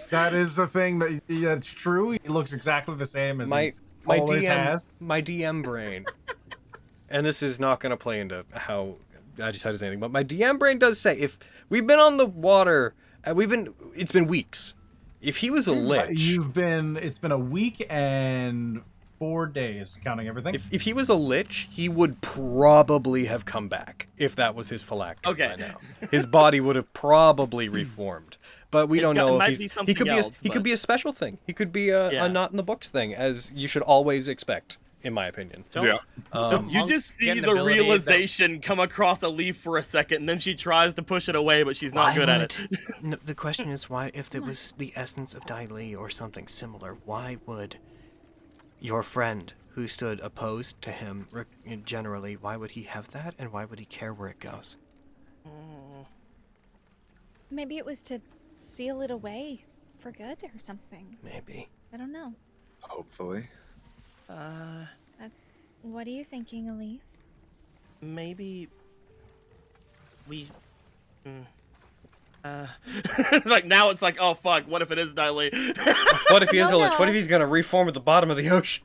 That is the thing that's true. He looks exactly the same as he always has. My DM brain, and this is not going to play into how I decided anything, but my DM brain does say if we've been on the water, it's been weeks. If he was a lich, It's been a week and 4 days, counting everything. if he was a lich, he would probably have come back if that was his phylactery Okay. by now. His body would have probably reformed. But we don't know if he's. He could be a special thing. He could be a not in the books thing, as you should always expect, in my opinion. You just see the realization come across a leaf for a second, and then she tries to push it away, but she's not good at it. No, the question is why, if it was the essence of Dai Li or something similar, why would your friend who stood opposed to him generally, why would he have that, and why would he care where it goes? Maybe it was to seal it away for good or something. Maybe. I don't know. Hopefully. What are you thinking, Alif? Maybe we. Like now it's like, oh fuck, what if it is Dai Li? What if he is a lich? What if he's gonna reform at the bottom of the ocean?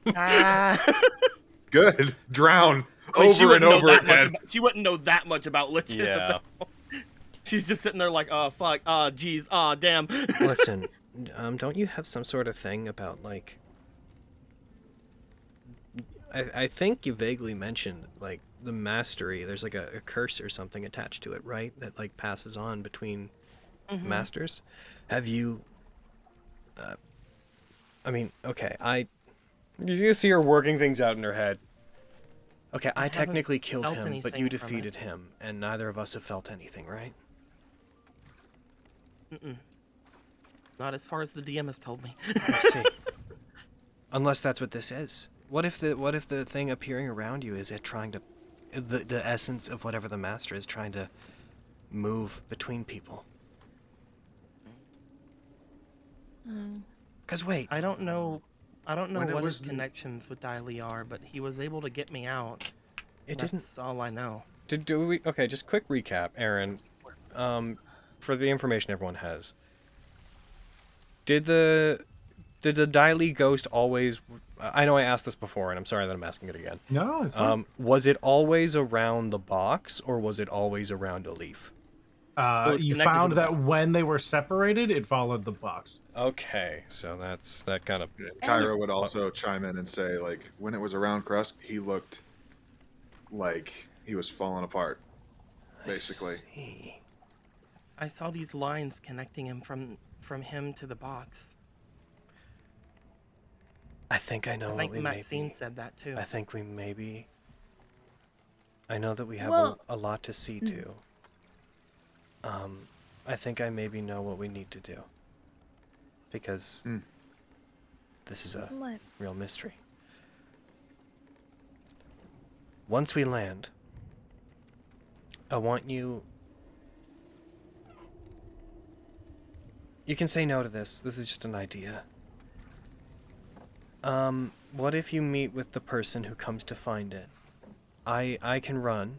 Good. Drown. Wait, Over and over again. She wouldn't know that much about liches. Yeah. She's just sitting there like, oh fuck, oh geez, oh damn. Listen, don't you have some sort of thing about like? I think you vaguely mentioned like the mastery. There's like a curse or something attached to it, right? That like passes on between masters. Have you? I mean, okay, you see her working things out in her head. Okay, I technically killed him, but you defeated him, and neither of us have felt anything, right? Not as far as the DM has told me. I see. Unless that's what this is. What if the thing appearing around you is it trying to, the essence of whatever the master is trying to move between people? Because wait, I don't know When it what was his connections with Dai Li are, but he was able to get me out. That's all I know. Okay, just quick recap, Aaron. For the information everyone has. Did the Dai Li ghost always? I know I asked this before, and I'm sorry that I'm asking it again. No, it's fine. Was it always around the box, or was it always around a leaf? You found that when they were separated, it followed the box. Okay, so that kind of. Yeah, Kyra would also chime in and say, like, when it was around Krusk, he looked like he was falling apart, basically. I saw these lines connecting him from him to the box. I think I know. I think Maxine said that too. I think we maybe. I know that we have a lot to see to. I think I maybe know what we need to do. Because this is a real mystery. Once we land, I want you... You can say no to this. This is just an idea. What if you meet with the person who comes to find it? I can run.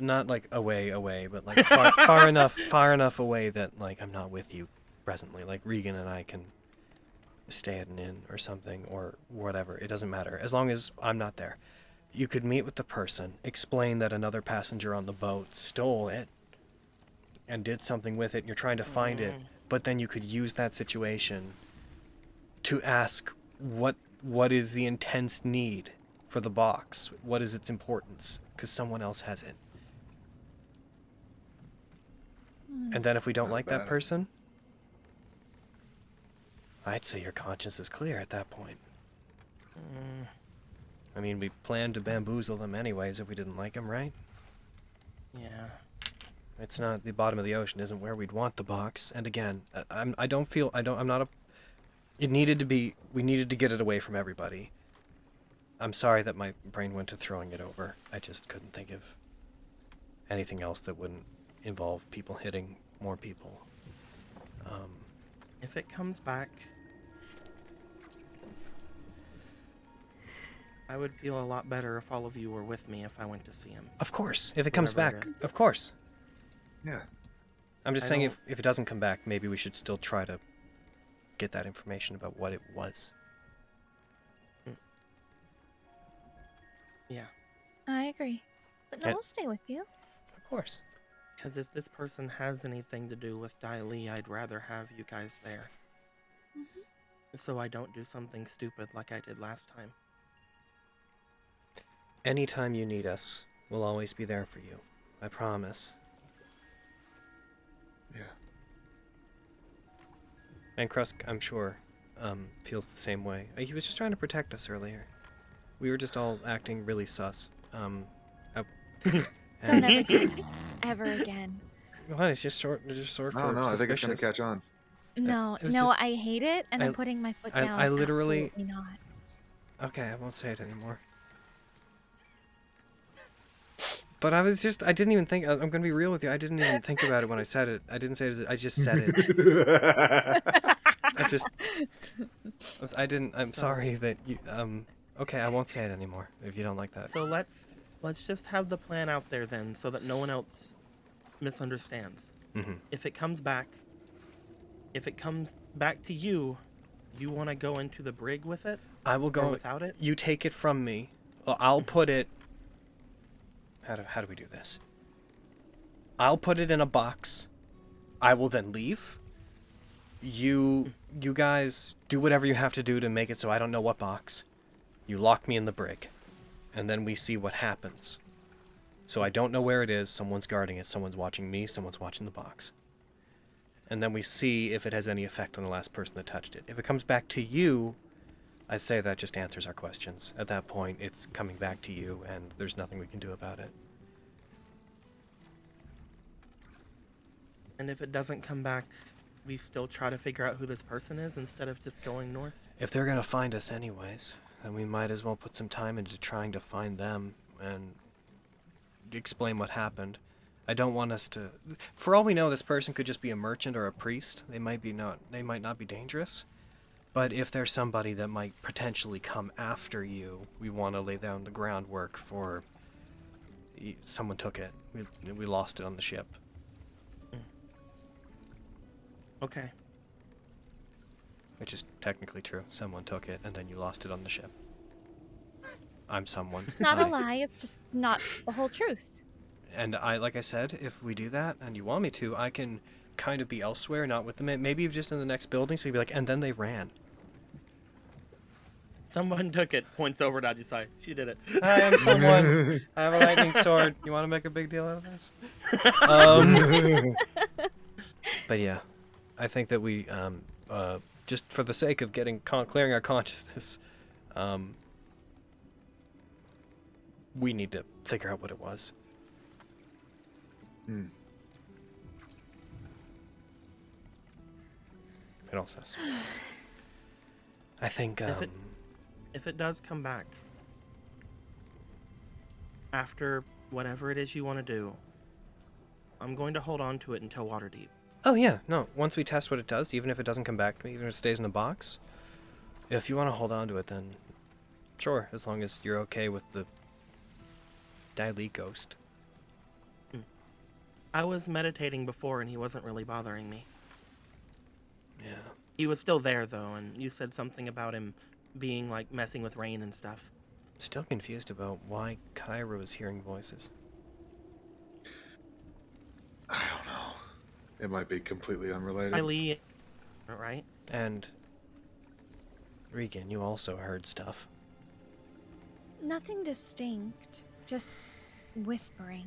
Not like away, but like far enough away that like I'm not with you presently. Like Regan and I can stay at an inn or something or whatever. It doesn't matter as long as I'm not there. You could meet with the person, explain that another passenger on the boat stole it and did something with it. And you're trying to find it, but then you could use that situation to ask what is the intense need for the box? What is its importance? Because someone else has it. And then if we don't like that person, I'd say your conscience is clear at that point. I mean, we planned to bamboozle them anyways if we didn't like them, right? Yeah. It's not, the bottom of the ocean isn't where we'd want the box. And again, we needed to get it away from everybody. I'm sorry that my brain went to throwing it over. I just couldn't think of anything else that wouldn't involve people hitting more people. If it comes back, I would feel a lot better if all of you were with me if I went to see him. Of course, if it comes back, of course. Yeah. I'm just saying if it doesn't come back, maybe we should still try to get that information about what it was. Yeah. I agree. But no, And- we'll stay with you. Of course. Because if this person has anything to do with Dai Li, I'd rather have you guys there. So I don't do something stupid like I did last time. Anytime you need us, we'll always be there for you. I promise. Yeah. And Krusk, I'm sure, feels the same way. He was just trying to protect us earlier. We were just all acting really sus. Don't ever say that ever again. What? It's just short. Just short for I don't know. I think it's gonna suspicious. catch on. No, It was no, just- I hate it, and I'm putting my foot down. I literally. Absolutely not. Okay, I won't say it anymore. But I didn't even think, I'm gonna be real with you, I didn't even think about it when I said it. I didn't say it, I just said it. I'm sorry that you, okay, I won't say it anymore, if you don't like that. So let's just have the plan out there then, so that no one else misunderstands. Mm-hmm. If it comes back to you, you want to go into the brig with it? I will go Or without it? You take it from me. Well, I'll put it. How do we do this? I'll put it in a box. I will then leave. You guys do whatever you have to do to make it so I don't know what box. You lock me in the brig, and then we see what happens. So I don't know where it is. Someone's guarding it. Someone's watching me. Someone's watching the box. And then we see if it has any effect on the last person that touched it. If it comes back to you, I'd say that just answers our questions. At that point, it's coming back to you, and there's nothing we can do about it. And if it doesn't come back, we still try to figure out who this person is instead of just going north? If they're gonna find us anyways, then we might as well put some time into trying to find them and explain what happened. I don't want us to... For all we know, this person could just be a merchant or a priest. They might not be dangerous. But if there's somebody that might potentially come after you, we want to lay down the groundwork for... Someone took it. We lost it on the ship. Okay. Which is technically true. Someone took it, and then you lost it on the ship. I'm someone. It's not a lie, it's just not the whole truth. And like I said, if we do that, and you want me to, I can kind of be elsewhere, not with them. Maybe just in the next building, so you'd be like, and then they ran. Someone took it. Points over to Ajisai. She did it. I am someone. I have a lightning sword. You want to make a big deal out of this? But yeah, I think that we, just for the sake of clearing our consciousness, we need to figure out what it was. It all says. I think, If it does come back, after whatever it is you want to do, I'm going to hold on to it until Waterdeep. Oh yeah, no, once we test what it does, even if it doesn't come back to me, even if it stays in the box, if you want to hold on to it, then sure, as long as you're okay with the Daily Ghost. I was meditating before and he wasn't really bothering me. Yeah. He was still there though, and you said something about him being like messing with rain and stuff. Still confused about why Kyra was hearing voices. I don't know. It might be completely unrelated. Kylie, right? And Regan, you also heard stuff. Nothing distinct, just whispering.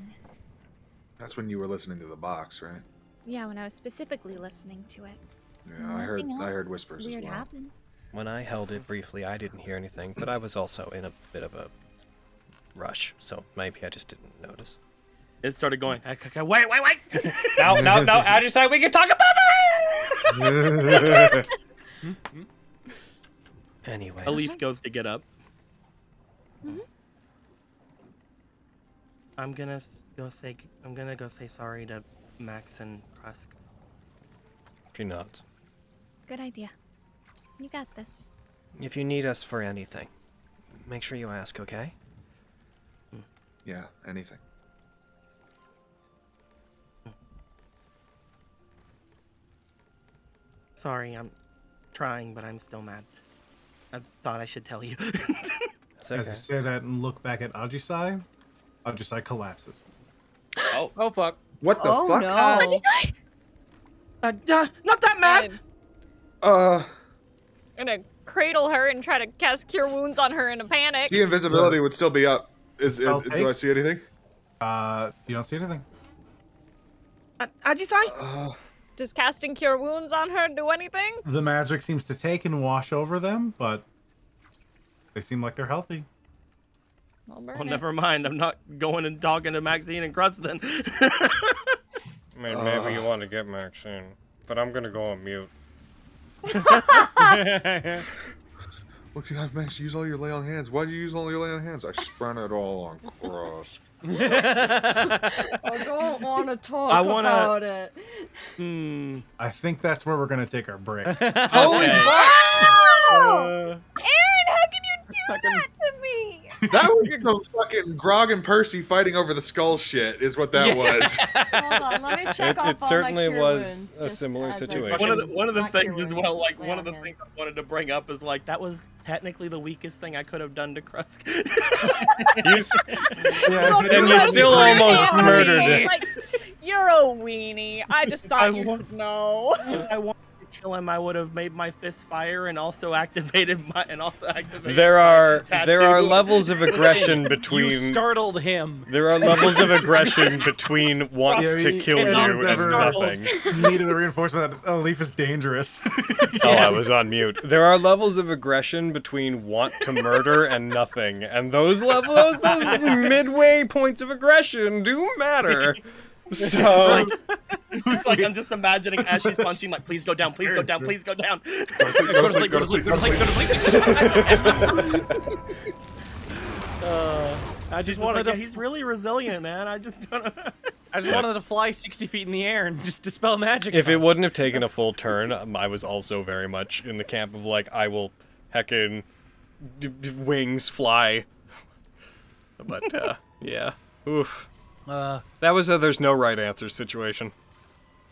That's when you were listening to the box, right? Yeah, when I was specifically listening to it. Yeah, I heard whispers Weird as well. happened. When I held it briefly, I didn't hear anything, but I was also in a bit of a rush, so maybe I just didn't notice. It started going. Okay, wait. No, I decided we can talk about that. Anyway, A leaf goes to get up. I'm gonna go say sorry to Max and Krusk. she nods. Good idea. You got this. If you need us for anything, make sure you ask, okay? Yeah, anything. Sorry, I'm trying, but I'm still mad. I thought I should tell you. That's As you say that and look back at Ajisai, Ajisai collapses. Oh fuck. What the fuck? No. Not that mad! gonna cradle her and try to cast Cure Wounds on her in a panic. See, invisibility would still be up. I'll Do I see anything? You don't see anything. Ajisai? Does casting Cure Wounds on her do anything? The magic seems to take and wash over them, but they seem like they're healthy. I'll burn Well, it. never mind. I'm not going and talking to Maxine and Crust then. I mean, maybe you want to get Maxine, but I'm gonna go on mute. Look, you have Max use all your lay on hands. Why do you use all your lay on hands? I spent it all on Cross. I don't want to talk about it. I think that's where we're gonna take our break. Holy Aaron, how can you do that to me? That was some fucking Grog and Percy fighting over the skull shit, is what that was. Hold on, let me check off It all certainly my cure was wounds, a just similar as I situation. One of the Not cure things as wounds, well, like lay one on of the hands. things I wanted to bring up is like that was technically the weakest thing I could have done to Krusk. And you still almost murdered it. Like, you're a weenie. I just thought you should know. If I wanted to kill him, I would have made my fist fire and also activated my There are tattoo. levels of aggression between. You startled him. There are levels of aggression between wants Yeah, to kill you no and one's ever- nothing. You needed a reinforcement that Leaf is dangerous. Oh, I was on mute. There are levels of aggression between want to murder and nothing, and those levels, those midway points of aggression do matter. So It's like I'm just imagining as she's punching, like, please go down, please go down, please go down. Go to sleep, go to sleep, go to sleep, go to sleep. I just wanted to. He's really resilient, man. I just don't. I just wanted to fly 60 feet in the air and just dispel magic. if it wouldn't have taken a full turn, I was also very much in the camp of like, I will heckin' wings fly. But yeah, oof. That was a there's no right answer situation.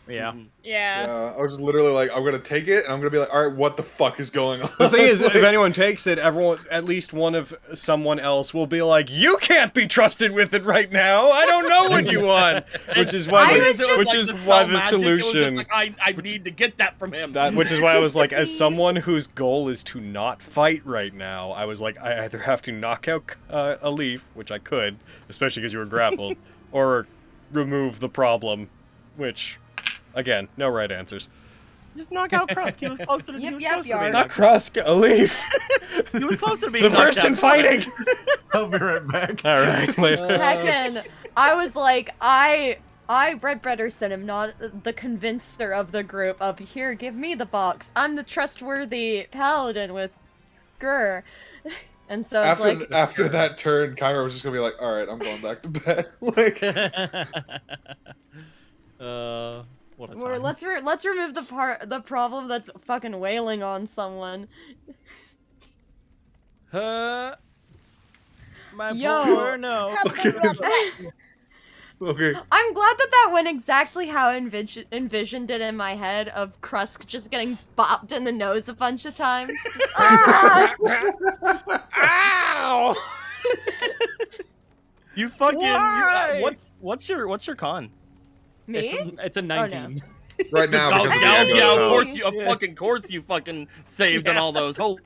Yeah. Yeah. I was just literally like, I'm gonna take it, and I'm gonna be like, all right, what the fuck is going on? The thing is, if anyone takes it, everyone, at least one of someone else will be like, you can't be trusted with it right now. I don't know what you want. Which is why the solution. Like, I need to get that from him. Which is why I was like, as someone whose goal is to not fight right now, I was like, I either have to knock out a leaf, which I could, especially because you were grappled, or remove the problem, which, again, no right answers. Just knock out Krusk. He was closer to Yep, he was yep, closer to being yard. Not knocked out. Krusk, a leaf. He was closer to being The knocked person out. fighting. I'll be right back. All right, later. Heckin', I was like, I Red Brederson am not the convincer of the group of here, give me the box. I'm the trustworthy paladin with Grr. And so it's like After that turn, Kyra was just gonna be like, all right, I'm going back to bed. Like, What a Or time. let's remove the problem that's fucking wailing on someone. My Yo. poor no. okay. I'm glad that went exactly how I envisioned it in my head, of Krusk just getting bopped in the nose a bunch of times. Just, ah! Ow! You fucking. Why? What's your con? Me? It's a 19. Right now, Oh, because of the yeah, echo, yeah, so- of course you, fucking course you fucking saved on all those. Holy.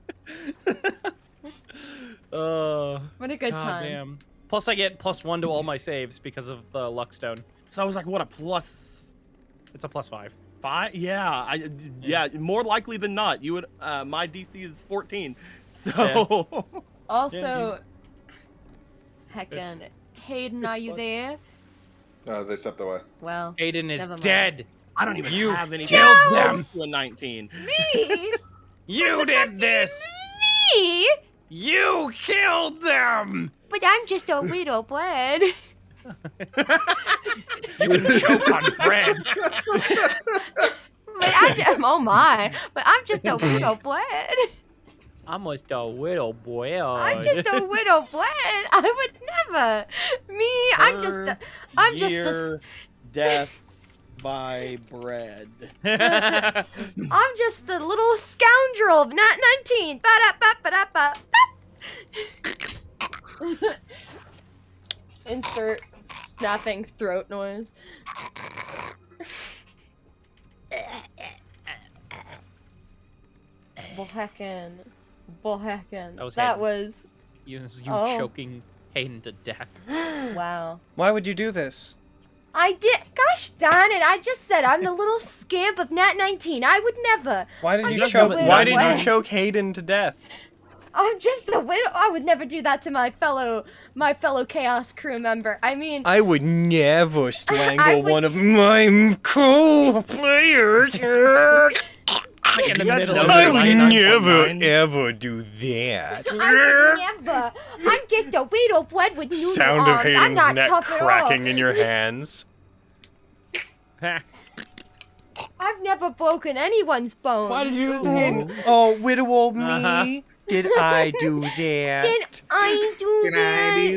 What a good God time. damn. Plus I get +1 to all my saves because of the luck stone. So I was like, what a plus It's a +5. 5? Yeah, yeah, more likely than not. You would. My DC is 14, so. Also, heckin', Hayden, are you there? They stepped away. Well, Aiden is never mind. dead. I don't even You have anything killed close them. to a 19. Me? You did this. Me? You killed them. But I'm just a widow blood. You can choke on bread. But oh my! But I'm just a widow blood. I'm just a little boy. I'm just a widow blood. I would never. Me, I'm just a. Death by bread. I'm just a little scoundrel of Nat19. Ba-da-ba-ba-da-ba. Insert snapping throat noise. Bullheckin. That was was You Oh. choking Hayden to death. wow. Why would you do this? I did. Gosh darn it! I just said I'm the little scamp of Nat19. I would never. Why did I'm you just choke? a widow. Why did you What? choke Hayden to death? I'm just a widow. I would never do that to my fellow Chaos crew member. I mean, I would never strangle would- one of my co-players. Like in the You guys middle know of that I the would night. 99.9? never ever do that. I would never. I'm just a widow blood with noodle Sound of arms. I'm Hayden's not neck tough at all. cracking in your hands. I've never broken anyone's bones. Why did you Hayden? Oh, widow old me. Uh-huh. Did I do that? Did I do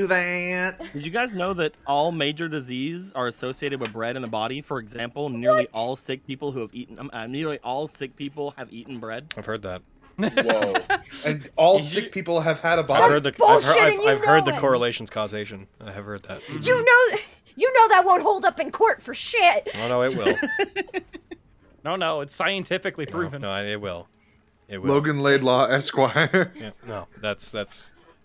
that? that? Did you guys know that all major disease are associated with bread in the body? For example, nearly all sick people who have eaten nearly all sick people have eaten bread. I've heard that. Whoa! And all sick people have had a I've body. heard the bullshit and you I've heard the know it. correlations causation. I have heard that. You know that won't hold up in court for shit. Oh no, it will. No, it's scientifically proven. No, it will. It will. Logan Laidlaw, Esquire. Yeah, no, that's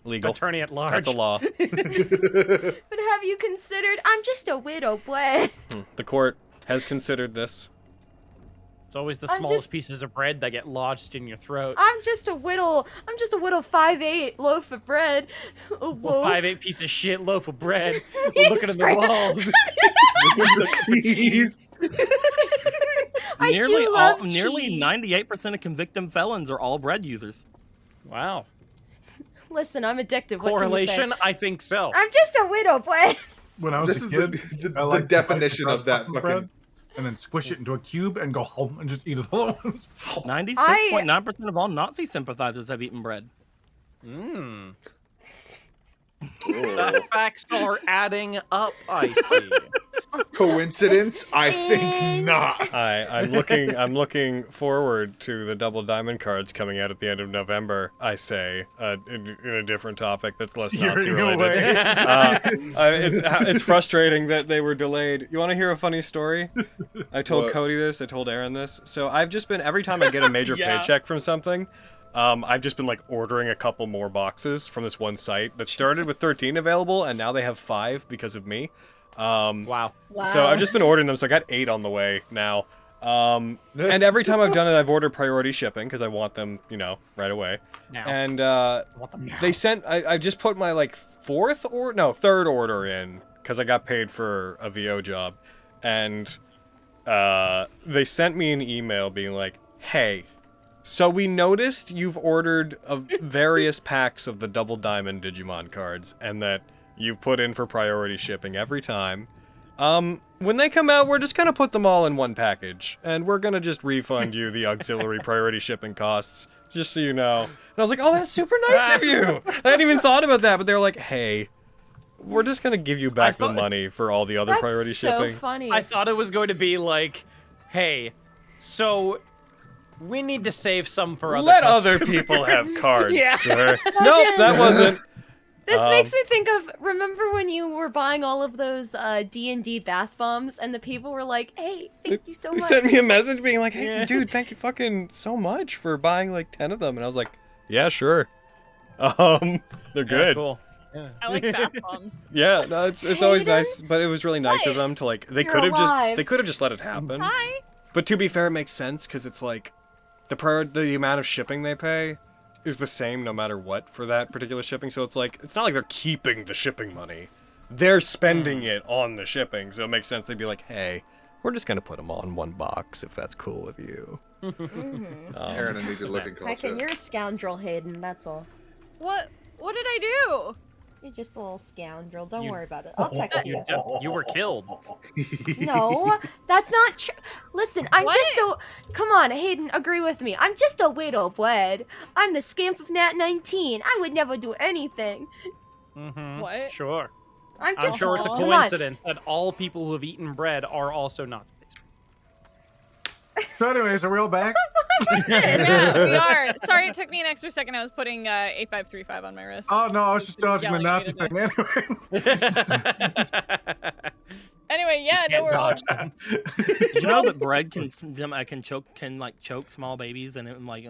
legal. Attorney at large. That's a law. But have you considered? I'm just a widow, blood. The court has considered this. It's always the I'm smallest just- pieces of bread that get lodged in your throat. I'm just a whittle 5/8 loaf of bread. Oh, Well, whoa. 5/8 piece of shit loaf of bread. We're He's looking at the straight up- walls. Cheese. I Nearly do love nearly cheese. 98% of convicted felons are all bread users. Wow. Listen, I'm addicted. What Correlation? Can you say? I think so. I'm just a widow, blood. When I was This a is kid, the I liked to bite definition the of that crust fucking. bread and then squish it into a cube and go home and just eat it all at once. 96.9% of all Nazi sympathizers have eaten bread. Mmm. Oh. Facts are adding up, I see. Coincidence? I think not. I'm looking forward to the double diamond cards coming out at the end of November. I say, in a different topic that's less Nazi Steering related. It's frustrating that they were delayed. You want to hear a funny story? I told What? Cody this. I told Aaron this. So I've just been every time I get a major Yeah. paycheck from something. I've just been like ordering a couple more boxes from this one site that started with 13 available and now they have 5 because of me. Wow. So I've just been ordering them, so I got 8 on the way now. And every time I've done it, I've ordered priority shipping because I want them, right away. Now. And Want them now. they sent. I just put my third order in because I got paid for a VO job, and they sent me an email being like, "Hey, so we noticed you've ordered various packs of the Double Diamond Digimon cards, and that you've put in for priority shipping every time. When they come out, we're just gonna put them all in one package, and we're gonna just refund you the auxiliary priority shipping costs, just so you know." And I was like, "Oh, that's super nice of you." I hadn't even thought about that, but they were like, "Hey, we're just gonna give you back the money for all the other That's priority so shipping." funny. I thought it was going to be like, hey, so we need to save some for other Let other customers. people have cards, Yeah. sir. Nope, that wasn't. This makes me think of, remember when you were buying all of those D&D bath bombs and the people were like, hey, thank you so They much. sent me a message being like, "Hey, dude, thank you fucking so much for buying like 10 of them." And I was like, "Yeah, sure." They're Yeah, good. cool. Yeah. I like bath bombs. Yeah, no, it's always Hayden? nice, but it was really nice of them to like. They You're could have alive. just let it happen. Hi. But to be fair, it makes sense because it's like the amount of shipping they pay is the same no matter what for that particular shipping. So it's like it's not like they're keeping the shipping money; they're spending it on the shipping. So it makes sense they'd be like, "Hey, we're just gonna put them all in one box if that's cool with you." Aaron, I need to look and call Heck, and you're a scoundrel, Hayden, that's all. What did I do? You're just a little scoundrel. Don't You- worry about it. I'll text you. You were killed. No, that's not true. Listen, I'm What? just a. Come on, Hayden, agree with me. I'm just a widow, blood. I'm the scamp of Nat19. I would never do anything. Mm-hmm. What? Sure. I'm I'm just. sure it's a come on. coincidence that all people who have eaten bread are also Nazis. So, anyways, are we all back? Yeah, we are. Sorry, it took me an extra second. I was putting A535 on my wrist. Oh no, I was just dodging the Yelling Nazi at thing anyway. Anyway, yeah, no, Can't we're dodge them. You know that bread can choke small babies and newborns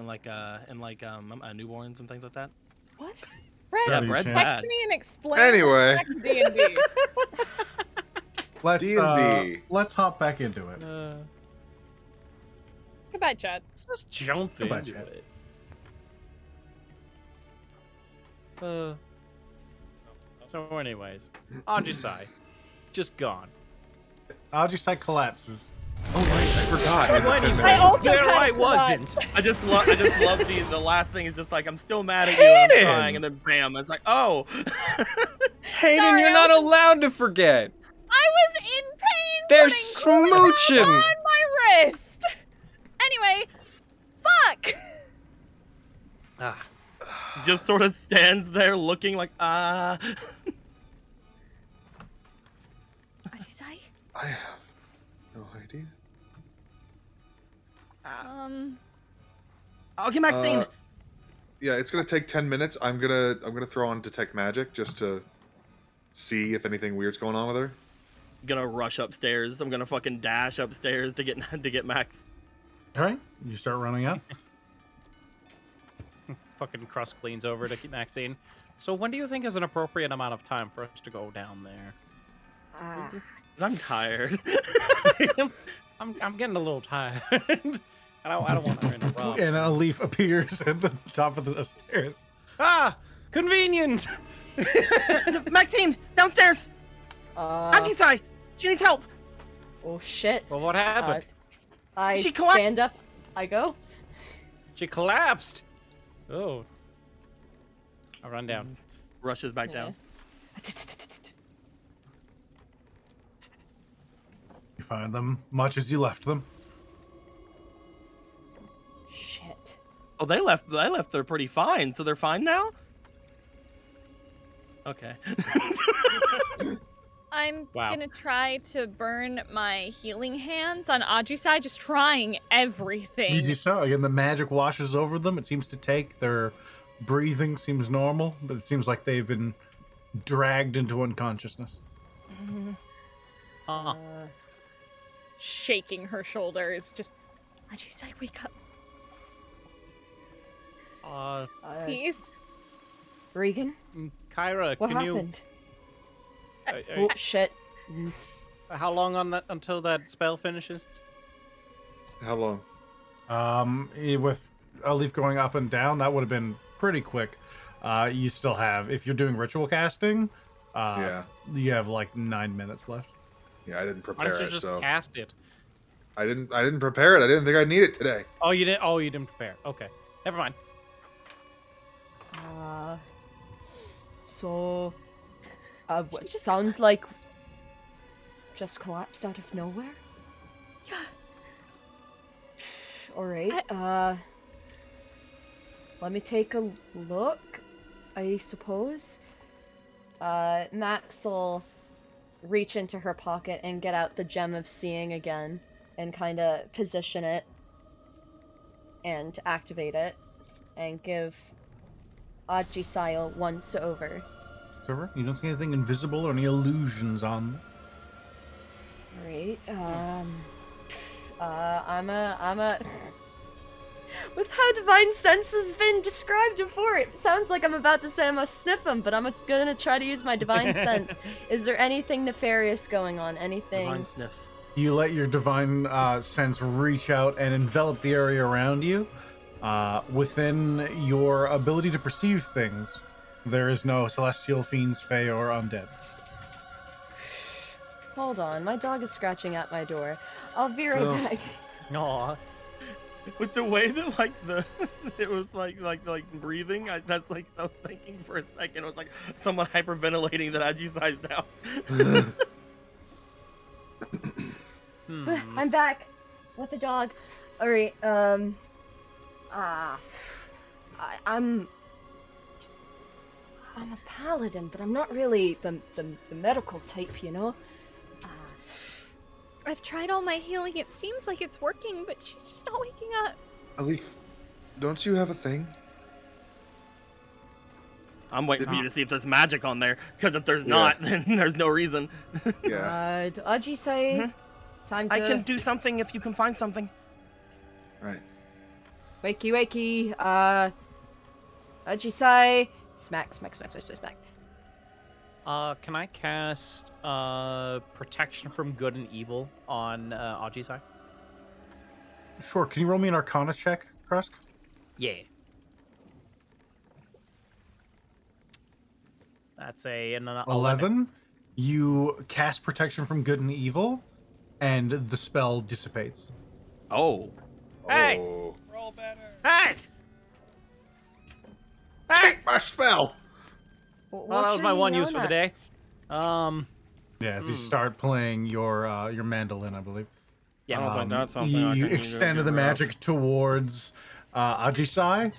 and things like that. What? Brad, Yeah, you bread's shan't. bad. text me and explain. Anyway. Back to D&D. D&D. Let's hop back into it. Goodbye, chat. Let's just jump Goodbye, into chat. it. So anyways, Ajisai, just gone. Ajisai collapses. Oh right, I forgot. Oh, in the 10 anyway, minutes. also there kinda I forgot. wasn't. I just love the last thing is just like I'm still mad at you and I'm trying, and then bam, it's like, oh. Hayden, Sorry, you're I not was- allowed to forget. I was in pain. They're putting smooching. on my wrist. Anyway, fuck. Just sort of stands there looking like, Ajisai? I have no idea. I'll get Maxine. Yeah, it's gonna take 10 minutes. I'm gonna throw on detect magic just to see if anything weird's going on with her. Gonna rush upstairs. I'm gonna fucking dash upstairs to get Max. All right, you start running up. Fucking crust cleans over to Maxine. So when do you think is an appropriate amount of time for us to go down there? I'm tired. I'm getting a little tired. I don't want to interrupt. And a leaf appears at the top of the stairs. Ah, convenient. Maxine, downstairs. Ajisai, she needs help. Oh shit. Well, what happened? I She collapsed. stand up. I go. She collapsed. Oh. I'll run down. Rushes back down. You find them much as you left them. Shit. Oh, they left there pretty fine, so they're fine now? Okay. I'm Wow. gonna try to burn my healing hands on Ajisai, just trying everything. You do so. Again, the magic washes over them. It seems to take. Their breathing seems normal, but it seems like they've been dragged into unconsciousness. Shaking her shoulders, just Ajisai, wake up, please. Regan, Kyra, what can happened? you? Oh shit. How long on that until that spell finishes? How long? With a leaf going up and down, that would have been pretty quick. You still have, if you're doing ritual casting, Yeah. you have like 9 minutes left. Yeah, I didn't Why prepare don't you it, just so cast it? I didn't prepare it. I didn't think I'd need it today. Oh, you didn't. Oh, you didn't prepare. Okay, never mind. So, what sounds like just collapsed out of nowhere? Yeah. Alright, let me take a look, I suppose. Max will reach into her pocket and get out the Gem of Seeing again and kind of position it and activate it and give Ajisai a once over. Silver, you don't see anything invisible or any illusions on them. Alright, I'm a with how Divine Sense has been described before, it sounds like I'm about to say I must sniff them, but I'm gonna try to use my Divine Sense. Is there anything nefarious going on? Anything? Divine sniffs. You let your divine sense reach out and envelop the area around you. Within your ability to perceive things, there is no celestial, fiends, fae, or undead. Hold on, my dog is scratching at my door. I'll be right back. Aw. With the way that it was like breathing, I was thinking for a second, it was like someone hyperventilating that Ajisai's down. I'm back with the dog. Alright, I'm a paladin, but I'm not really the medical type, you know? I've tried all my healing. It seems like it's working, but she's just not waking up. Alif, don't you have a thing? I'm waiting for you to see if there's magic on there, because if there's not, then there's no reason. Yeah. Ajisai, time to... I can do something if you can find something. Right. Wakey, Ajisai, smack. Can I cast protection from good and evil on Ajisai? Sure. Can you roll me an Arcana check, Krusk? Yeah. That's an 11. You cast protection from good and evil, and the spell dissipates. Oh. Hey! Oh. Roll better. Hey! Take my spell. Well, that was my one use for the day. Yeah, as you start playing your mandolin, I believe. Yeah. I don't think that's something I You can extend use the to magic towards Ajisai,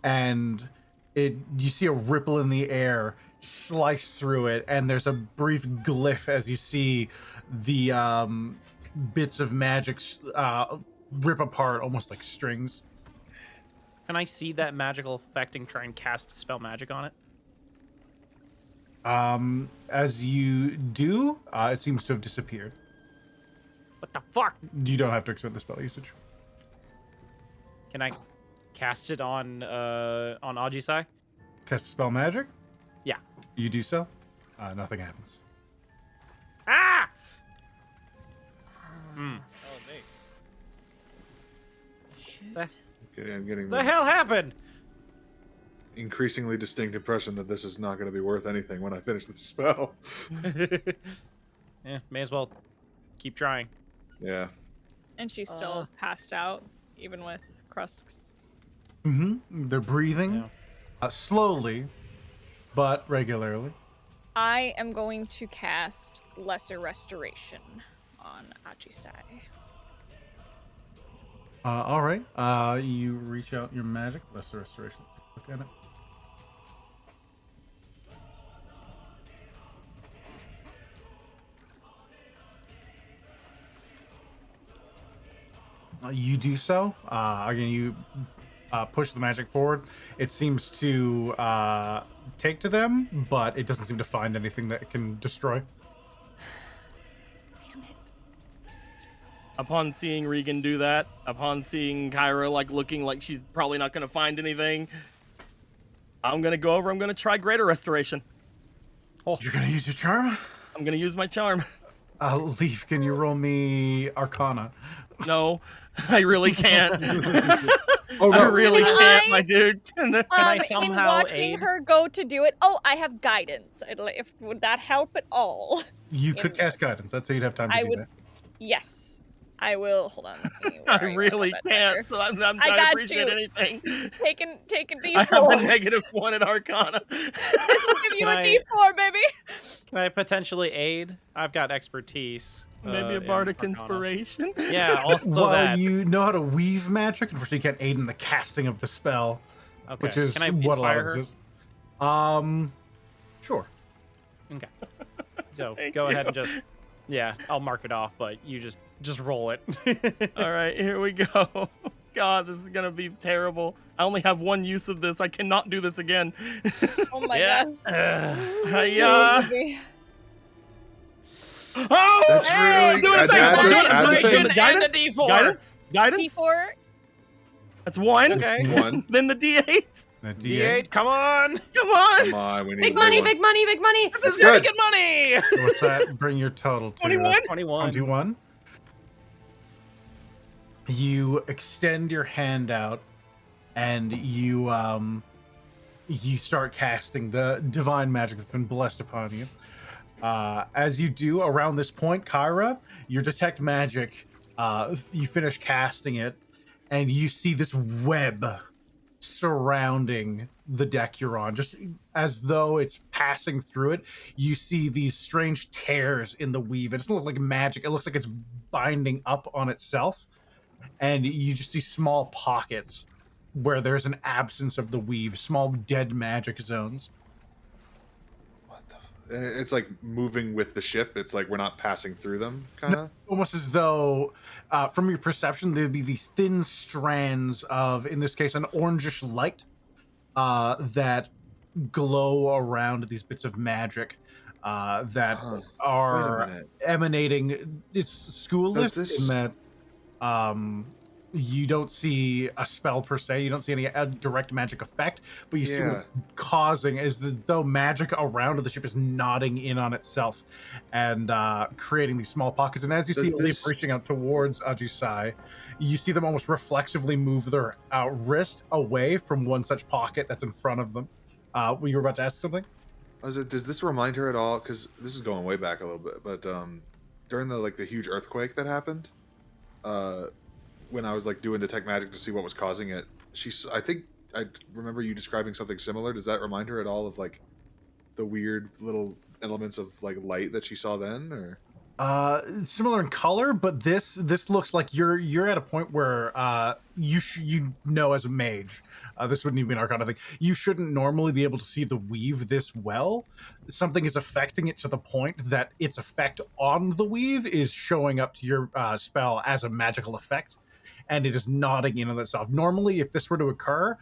and you see a ripple in the air slice through it, and there's a brief glyph as you see the bits of magic rip apart almost like strings. Can I see that magical effect and try and cast spell magic on it? As you do, it seems to have disappeared. What the fuck? You don't have to expend the spell usage. Can I cast it on Ajisai? Cast spell magic? Yeah. You do so? Nothing happens. Ah! Oh, neat. Okay, I'm getting The hell happened? increasingly distinct impression that this is not going to be worth anything when I finish the spell. Yeah, may as well keep trying. Yeah. And she's still passed out, even with Krusk's. They're breathing slowly, but regularly. I am going to cast Lesser Restoration on Ajisai. All right. You reach out your magic. Lesser restoration. Look at it. You do so. Again, you push the magic forward. It seems to take to them, but it doesn't seem to find anything that it can destroy. Damn it. Upon seeing Regan do that, upon seeing Kyra like looking like she's probably not gonna find anything, I'm gonna go over. I'm gonna try Greater Restoration. Oh, you're gonna use your charm? I'm gonna use my charm. Leaf, can you roll me Arcana? No, I really can't. Oh, I no. really Can can't, I- my dude. Can I in somehow watching aid? her go to do it, I have guidance. Would that help at all? You could cast guidance. That's how you'd have time to I do would. that. Yes, I will. Hold on. let me- where I are you? really I'll bet can't. So I I got appreciate you. anything. Take a D4. I have a -1 at Arcana. This will give you Can a I- D4, baby. Can I potentially aid? I've got expertise. Maybe a in bardic Arcana. inspiration. Yeah, also While that. you know how to weave magic, unfortunately you can't aid in the casting of the spell, Okay. which is Can I what a lot inspire of her? this is. Sure. Okay. So Thank go you. ahead and just. Yeah, I'll mark it off, but you just roll it. All right, here we go. God, this is gonna be terrible. I only have one use of this. I cannot do this again. Oh my Yeah. god. Hiya. Baby. Oh, That's Hey! really Do it, add add the- the- add the Inspiration thing. and a Guidance? D4. Guidance? Guidance? D4. That's 1. Okay. One. Then the D8. A D8, come on! Come on. Come on, we need Big a money, one. big money, big money! This is Good. gonna get money! So what's that? Bring your total to 21? 21. 21. You extend your hand out, and you start casting the divine magic that's been blessed upon you. As you do around this point, Kyra, your detect magic, you finish casting it, and you see this web surrounding the deck you're on, just as though it's passing through it. You see these strange tears in the weave. It doesn't look like magic. It looks like it's binding up on itself, and you just see small pockets where there's an absence of the weave, small dead magic zones. It's like moving with the ship. It's like we're not passing through them, kind of. Almost as though, from your perception, there'd be these thin strands of, in this case, an orangish light that glow around these bits of magic that Huh. Wait a are minute. emanating. It's school Does lift this- in that you don't see a spell per se. You don't see any direct magic effect, but you see Yeah. what causing is though magic around the ship is nodding in on itself and creating these small pockets. And as you see Does Leaf this- reaching out towards Ajisai, you see them almost reflexively move their wrist away from one such pocket that's in front of them. You were about to ask something? Does this remind her at all? Because this is going way back a little bit, but during the huge earthquake that happened, when I was doing detect magic to see what was causing it, I think I remember you describing something similar. Does that remind her at all of the weird little elements of light that she saw then, or? Similar in color, but this looks like you're at a point where you know as a mage, this wouldn't even be an arcana thing. You shouldn't normally be able to see the weave this well. Something is affecting it to the point that its effect on the weave is showing up to your spell as a magical effect, and it is nodding in on itself. Normally, if this were to occur,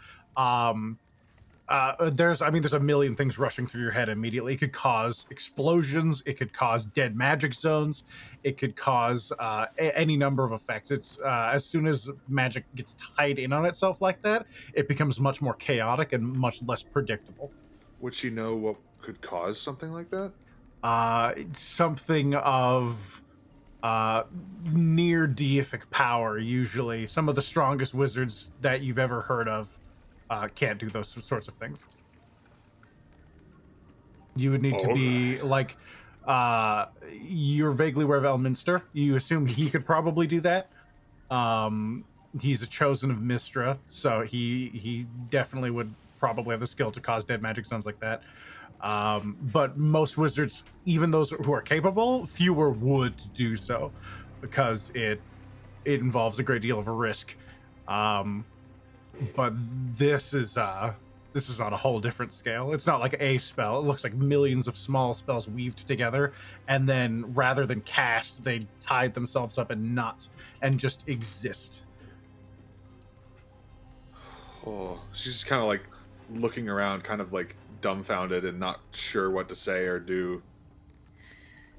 there's a million things rushing through your head immediately. It could cause explosions. It could cause dead magic zones. It could cause any number of effects. It's as soon as magic gets tied in on itself like that, it becomes much more chaotic and much less predictable. Would she know what could cause something like that? Something of near deific power, usually. Some of the strongest wizards that you've ever heard of can't do those sorts of things. You would need to be you're vaguely aware of Elminster. You assume he could probably do that. He's a chosen of Mystra, so he definitely would probably have the skill to cause dead magic sounds like that. But most wizards, even those who are capable, fewer would do so because it involves a great deal of a risk. But this is on a whole different scale. It's not like a spell. It looks like millions of small spells weaved together, and then rather than cast, they tied themselves up in knots and just exist. Oh, she's just kind of looking around, kind of dumbfounded and not sure what to say or do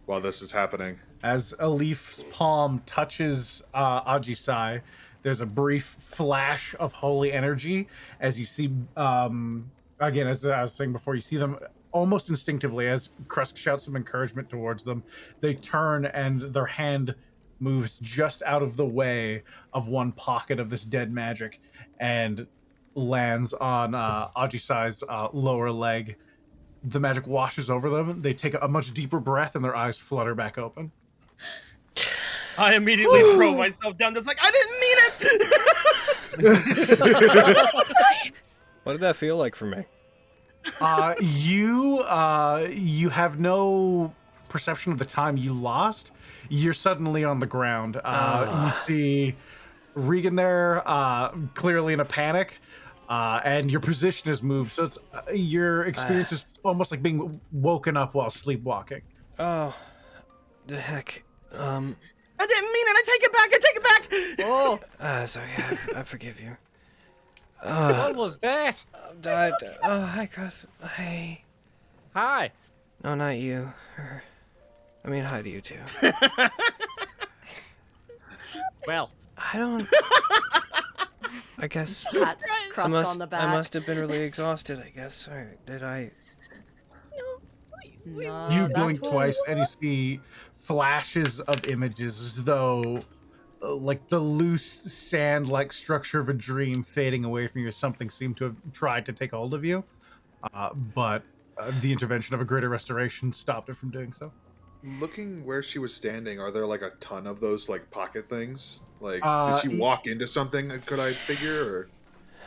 while this is happening. As a leaf's palm touches Ajisai, there's a brief flash of holy energy as you see, again, as I was saying before, you see them almost instinctively as Krusk shouts some encouragement towards them. They turn and their hand moves just out of the way of one pocket of this dead magic and lands on Ajisai's lower leg. The magic washes over them. They take a much deeper breath and their eyes flutter back open. I immediately throw myself down. Just I didn't mean it. What did that feel like for me? You have no perception of the time you lost. You're suddenly on the ground. You see Regan there, clearly in a panic, and your position has moved. So it's, your experience is almost like being woken up while sleepwalking. Oh, the heck. I didn't mean it. I take it back. I take it back. Oh. Sorry. I forgive you. What was that? Hi, Chris. Hey. Hi. No, not you. Her. I mean, hi to you too. Well, I don't. I guess. Pat's crust on the back. I must have been really exhausted. I guess. Or did I? No, You that blink twice was- and you see flashes of images as though like the loose sand-like structure of a dream fading away from you. Something seemed to have tried to take hold of you, but the intervention of a greater restoration stopped it from doing so. Looking where she was standing, are there a ton of those pocket things? Did she walk into something? Could I figure? Or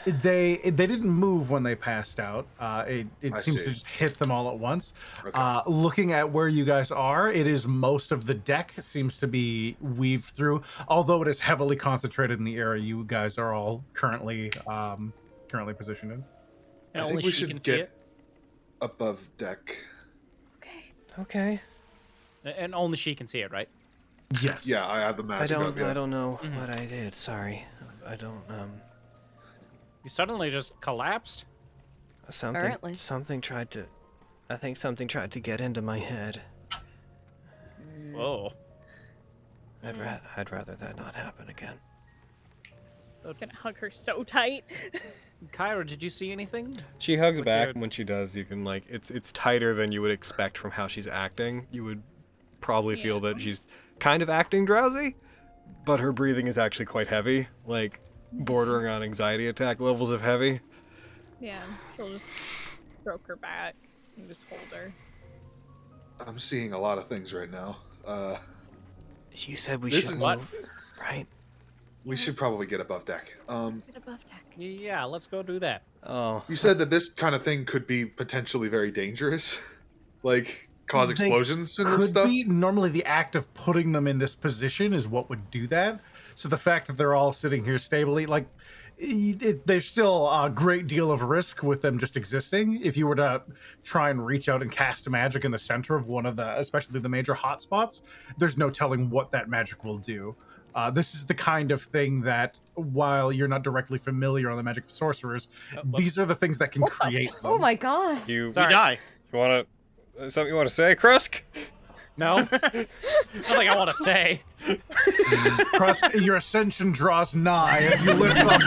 They didn't move when they passed out. It seems see. to just hit them all at once. Okay. Looking at where you guys are, it is most of the deck seems to be weaved through, although it is heavily concentrated in the area you guys are all currently positioned in. and I only think we she should can see get it. above deck. Okay. And only she can see it, right? Yes. Yeah, I have the magic. I don't know what I did. Sorry. I don't. You suddenly just collapsed. Apparently. Something tried to. I think something tried to get into my head. Whoa. I'd rather that not happen again. I'm gonna hug her so tight. Kyra, did you see anything? She hugs Like back, your- and when she does, you can like it's tighter than you would expect from how she's acting. You would probably feel that she's kind of acting drowsy, but her breathing is actually quite heavy, like bordering on anxiety attack levels of heavy. Yeah, she'll just stroke her back and just hold her. I'm seeing a lot of things right now. You said we This should is- move, right? We should probably get above deck. Get above deck. Yeah, let's go do that. Oh. You said that this kind of thing could be potentially very dangerous, like cause They explosions and Could stuff. be normally the act of putting them in this position is what would do that. So the fact that they're all sitting here stably, like, there's still a great deal of risk with them just existing. If you were to try and reach out and cast magic in the center of one of the, especially the major hotspots, there's no telling what that magic will do. This is the kind of thing that, while you're not directly familiar on the magic of sorcerers, these are the things that can create them. Oh my god. You We die. want to something you want to say, Krusk? No? Nothing I want to say. Trust your ascension draws nigh as you lift up.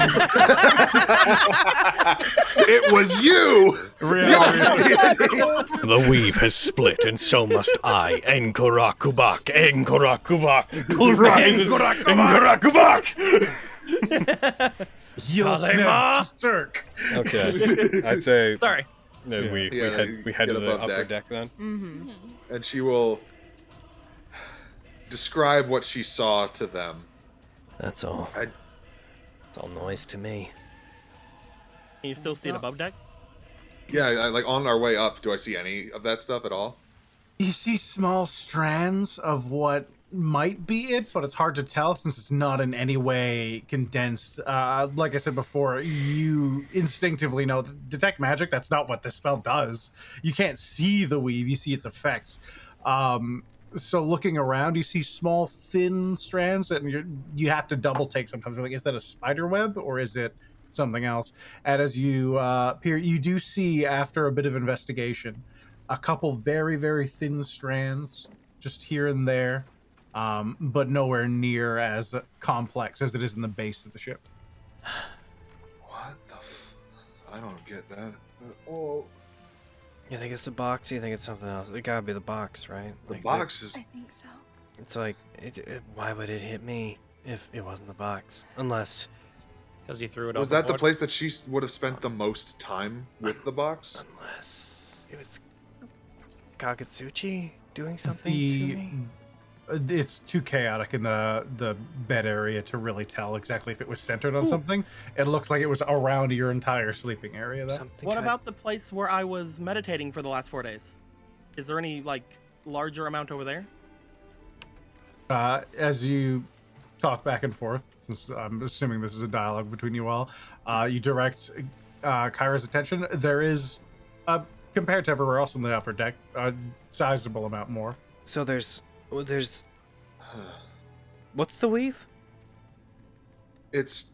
It was you. The weave has split, and so must I. Enkorakubak, Enkorakubak, rises Enkorakubak. Heel snap, stirk. Okay, I'd say Sorry. that Yeah, we head get to the above upper deck. deck then. Mm-hmm. And she will describe what she saw to them. That's all. I- It's all noise to me. Can you still see it above deck? Yeah, like on our way up, do I see any of that stuff at all? You see small strands of what might be it, but it's hard to tell since it's not in any way condensed. Like I said before, you instinctively know that detect magic, that's not what this spell does. You can't see the weave, you see its effects. So looking around, you see small, thin strands, and you have to double take sometimes. Like, is that a spider web or is it something else? And as you peer, you do see, after a bit of investigation, a couple very, very thin strands just here and there, but nowhere near as complex as it is in the base of the ship. What the I don't get that. Oh, You think it's the box? You think it's something else? It gotta be the box, right? the Like, box is... I think so. It's like, why would it hit me if it wasn't the box? Unless... Because you threw it Was that the overboard? place that she would have spent the most time with the box? Unless it was Kagutsuchi doing something to The me? it's too chaotic in the bed area to really tell exactly if it was centered on something. It looks like it was around your entire sleeping area, though. Something What tried- about the place where I was meditating for the last 4 days? Is there any, like, larger amount over there? As you talk back and forth, since I'm assuming this is a dialogue between you all, you direct Kyra's attention. There is, compared to everywhere else on the upper deck, a sizable amount more. So there's... What's the weave? It's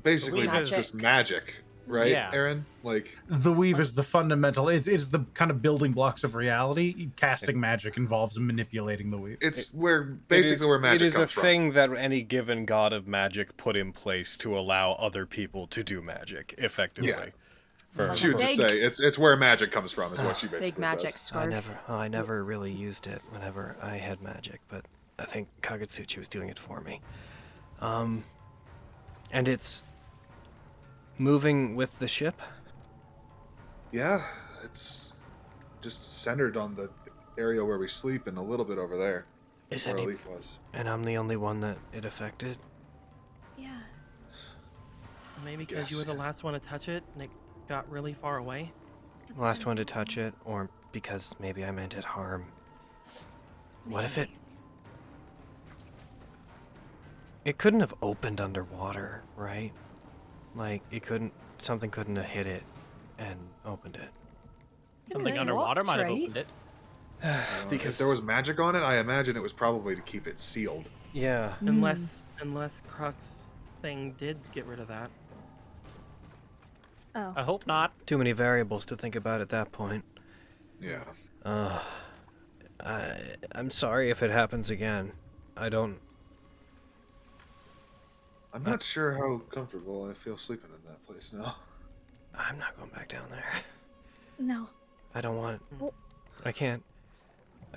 basically Magic. just magic, right, Yeah. Aaron? Like, The weave is the fundamental. It is the kind of building blocks of reality. Casting magic involves manipulating the weave. it's where basically where magic It is comes a from. thing that any given god of magic put in place to allow other people to do magic effectively. Yeah. For- She would just Big- say it's where magic comes from, is what she basically Big magic says. scarf. I never really used it whenever I had magic, but I think Kagutsuchi was doing it for me. And it's moving with the ship? Yeah, it's just centered on the area where we sleep and a little bit over there. Is where any... Leaf was. And I'm the only one that it affected? Yeah. Maybe because you were Yes. the last one to touch it and it got really far away. Last one to touch it, or because maybe I meant it harm. What if it... It couldn't have opened underwater, right? Like, it couldn't... Something couldn't have hit it and opened it. Something Good. underwater might have Right? opened it. If there was magic on it, I imagine it was probably to keep it sealed. Yeah. Unless Crux thing did get rid of that. Oh. I hope not. Too many variables to think about at that point. Yeah. I'm sorry if it happens again. I'm not sure how comfortable I feel sleeping in that place now. I'm not going back down there. No. I don't want. Well, I can't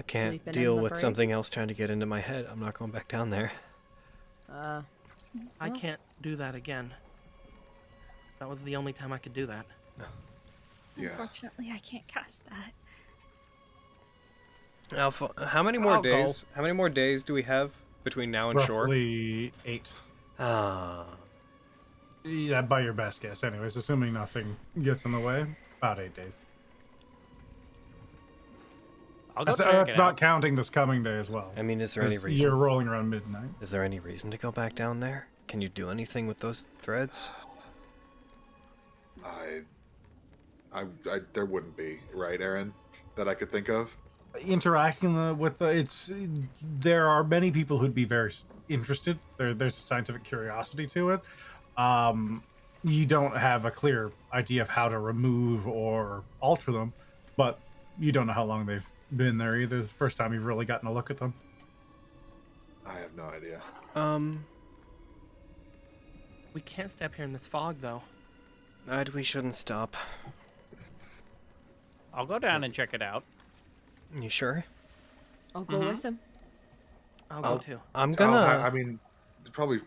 Sleeping in deal the with brig? something else trying to get into my head. I'm not going back down there. I Well. can't do that again. That was the only time I could do that. Yeah. Unfortunately, I can't cast that. Alpha, how many more I'll go. days? How many more days do we have between now and shore? Roughly 8. Yeah, by your best guess, anyways. Assuming nothing gets in the way, about 8 days. I'll go That's, check that's it not out. counting this coming day as well. I mean, is there any 'Cause reason? You're rolling around midnight. Is there any reason to go back down there? Can you do anything with those threads? There wouldn't be, right, Aaron, that I could think of. Interacting with the there are many people who'd be very interested. There's a scientific curiosity to it. You don't have a clear idea of how to remove or alter them, but you don't know how long they've been there either. It's the first time you've really gotten a look at them. I have no idea. We can't step here in this fog, though. We shouldn't stop. I'll go down and check it out. You sure? I'll go with him. I'll go too. I'm gonna. I mean, probably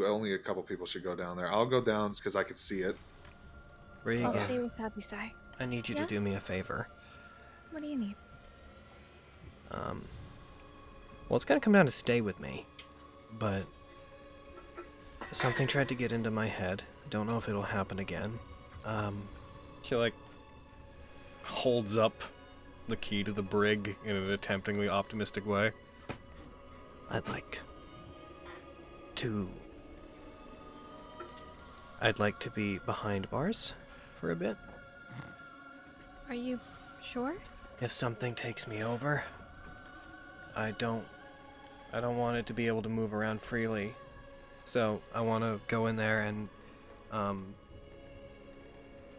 only a couple people should go down there. I'll go down because I could see it. Regan, I'll stay with Adisai. I need you Yeah? to do me a favor. What do you need? Well, it's gonna come down to stay with me, but something tried to get into my head. Don't know if it'll happen again. He like holds up the key to the brig in an temptingly optimistic way. I'd like to be behind bars for a bit. Are you sure? If something takes me over, I don't want it to be able to move around freely. So I want to go in there and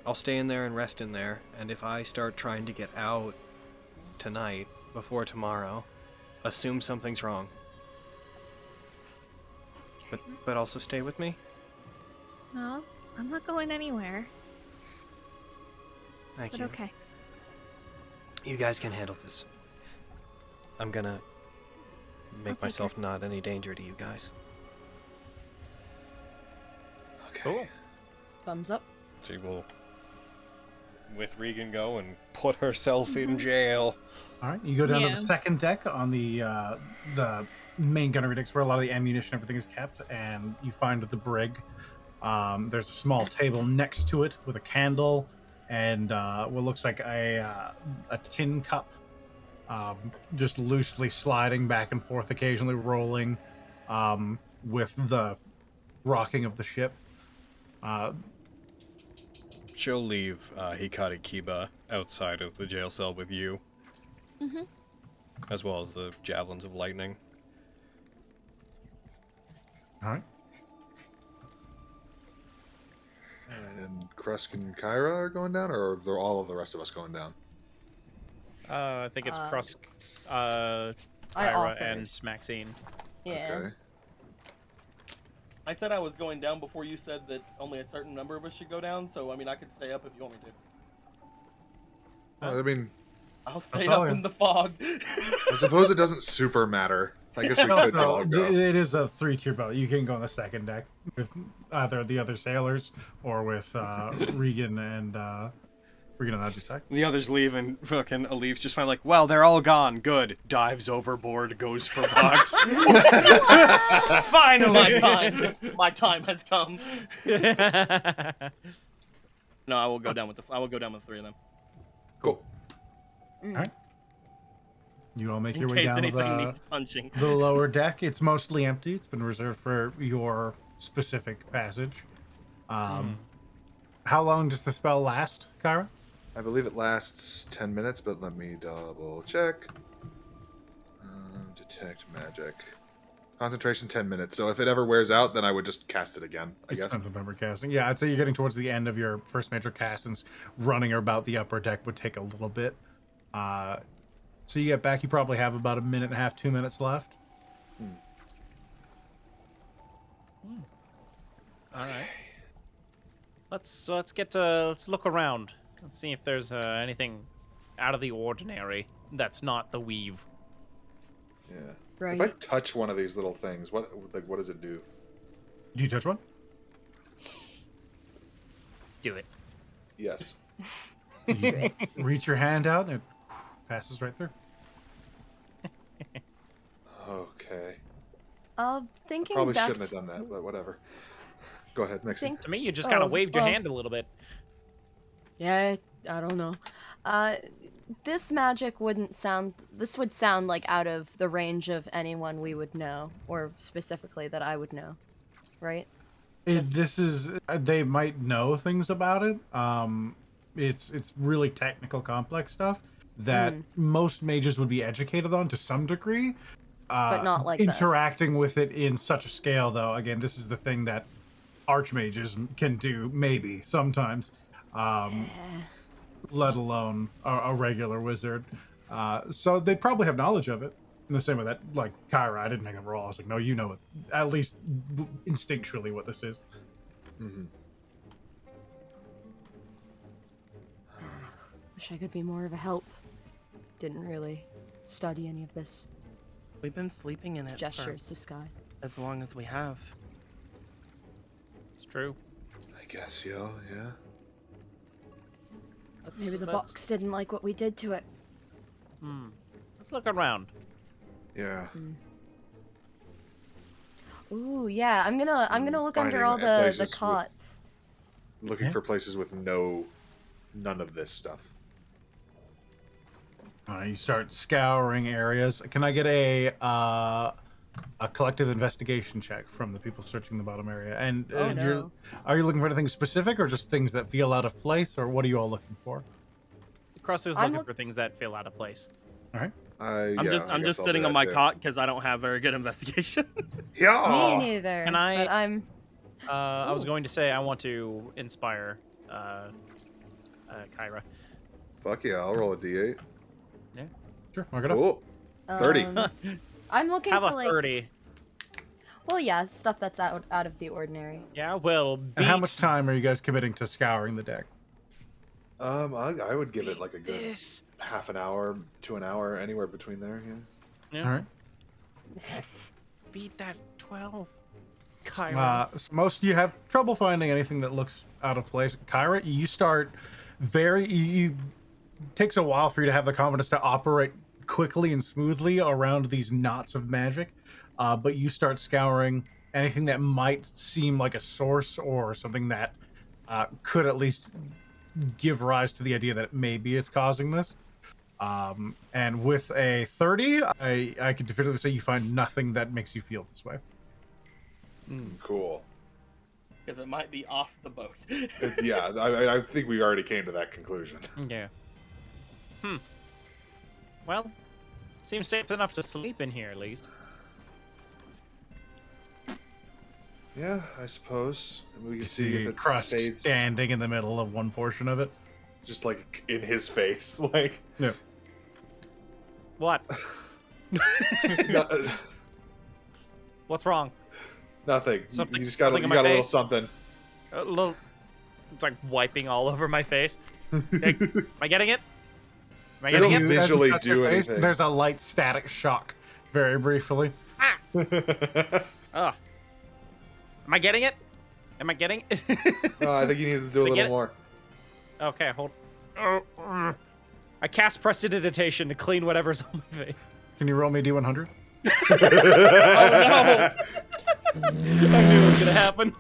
I'll stay in there and rest in there. And if I start trying to get out tonight before tomorrow, assume something's wrong. But also stay with me. No, I'm not going anywhere. Thank But you. okay. You guys can handle this. I'm gonna make take myself not any danger to you guys. Okay. Cool. Thumbs up. She will, with Regan, go and put herself in jail. All right, you go down to Yeah. the second deck on the main gunnery decks where a lot of the ammunition, everything is kept, and you find the brig. There's a small table next to it with a candle and what looks like a tin cup, just loosely sliding back and forth, occasionally rolling with the rocking of the ship. She'll leave Hikari Kiba outside of the jail cell with you. As well as the javelins of lightning. All right. And Krusk and Kyra are going down, or are all of the rest of us going down? I think it's Krusk, I Kyra, offered. and Maxine. Yeah. Okay. I said I was going down before you said that only a certain number of us should go down, so I mean I could stay up if you want me to. I mean, I'll stay follow up you. in the fog. I suppose it doesn't super matter. I guess we could Also, all go. it is a 3-tier boat. You can go on the second deck with either the other sailors or with Regan and Ajisek. The others leave and fucking Alif's just find like, well, they're all gone. Good. Dives overboard, goes for box. Finally, my time has come. No, I will go down with the three of them. Cool. All right. You all make In your way case down to anything needs punching. the lower deck. It's mostly empty. It's been reserved for your specific passage. How long does the spell last, Kyra? I believe it lasts 10 minutes, but let me double check. Detect magic. Concentration 10 minutes. So if it ever wears out, then I would just cast it again, I It guess. depends on number casting. Yeah, I'd say you're getting towards the end of your first major cast, and running about the upper deck would take a little bit. So you get back, you probably have about 1.5 minutes, 2 minutes left. All right. Let's look around. Let's see if there's anything out of the ordinary that's not the weave. Yeah. Right. If I touch one of these little things, what does it do? Do you touch one? Do it. Yes. You reach your hand out and it passes right through. Okay. Thinking Probably back shouldn't have done that, but whatever. Go ahead, Mixie. Think- To me, you just kind of waved your hand a little bit. Yeah, I don't know. This magic wouldn't sound. This would sound like out of the range of anyone we would know, or specifically that I would know, right? This is. They might know things about it. It's really technical, complex stuff that most mages would be educated on to some degree. But not like this. interacting with it in such a scale, though. Again, this is the thing that archmages can do, maybe sometimes. Let alone a regular wizard. So they probably have knowledge of it. In the same way that, like, Kyra, I didn't make a roll. I was like, no, you know it, at least instinctually what this is. Mm-hmm. Wish I could be more of a help. Didn't really study any of this. We've been sleeping in it Gestures to Sky. for as long as we have. It's true. I guess, yeah. Maybe the box didn't like what we did to it. Let's look around. Yeah. Ooh, yeah. I'm gonna look Finding under all the places with- cots. Looking for places with none of this stuff. You start scouring areas. Can I get a collective investigation check from the people searching the bottom area? And are you looking for anything specific, or just things that feel out of place, or what are you all looking for? Crosshair's looking for things that feel out of place. All right. I'm just sitting on my cot because I don't have very good investigation. Me neither. Can I? But I'm. I was going to say I want to inspire Kyra. Fuck yeah, I'll roll a d8. Yeah. Sure, mark it up. Cool. 30. I'm looking Have for a like. 30. Well, yeah, stuff that's out of the ordinary. Yeah, well. And how much time are you guys committing to scouring the deck? I would give it like a good half an hour to an hour, anywhere between there. Yeah. All right. Beat that 12. Kyra. So most of you have trouble finding anything that looks out of place. Kyra, you start you takes a while for you to have the confidence to operate quickly and smoothly around these knots of magic, but you start scouring anything that might seem like a source or something that could at least give rise to the idea that maybe it's causing this. And with a 30, I can definitively say you find nothing that makes you feel this way. Cool. Because it might be off the boat. Yeah, I think we already came to that conclusion. Yeah. Well, seems safe enough to sleep in here at least. Yeah, I suppose. We You can see see the Crust fades standing in the middle of one portion of it. just like in his face, like. Yeah. What? No, What's wrong? nothing. Something- You just got, something you in my got a little face? something. A little, like wiping all over my face. Hey, am I getting it? Am I They getting don't it? visually touch your do face, anything. There's a light static shock, very briefly. Oh. Am I getting it? Am I getting it? No, I think you need to do a Did I get little it? more. Okay, hold. I cast prestidigitation to clean whatever's on my face. Can you roll me D100? Oh no! I knew it was gonna happen.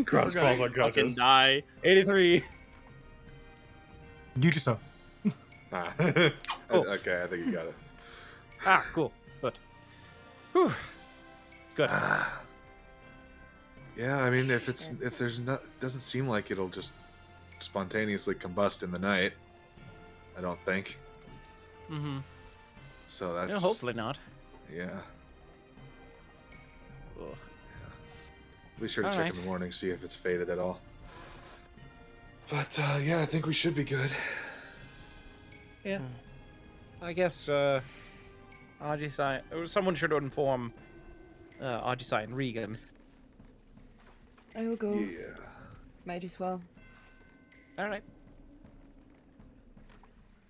Cross falls Fucking unconscious. die. 83. Oh. You just so. Okay, I think you got it. Ah, cool. Good. Whew. It's good. Yeah, I mean, if there's not, doesn't seem like it'll just spontaneously combust in the night. I don't think. Mm-hmm. So that's Yeah, hopefully not. yeah. Be sure to check Alright. in the morning, see if it's faded at all. But yeah, I think we should be good. Yeah. I guess Argisai, someone should inform Argisai and Regan. I will go. Yeah. Might as well. All right.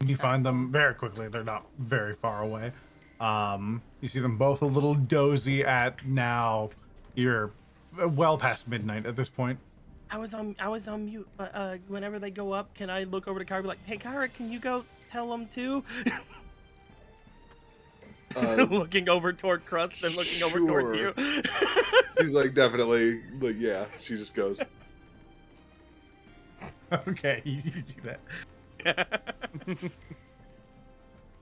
You find them very quickly. They're not very far away. You see them both a little dozy at now. You're well past midnight at this point. I was on mute, but whenever they go up, can I look over to Kyra and be like, hey Kyra, can you go tell them too? Looking over toward Crust and looking over toward you. She's like, definitely, like, yeah, she just goes. Okay, you see that.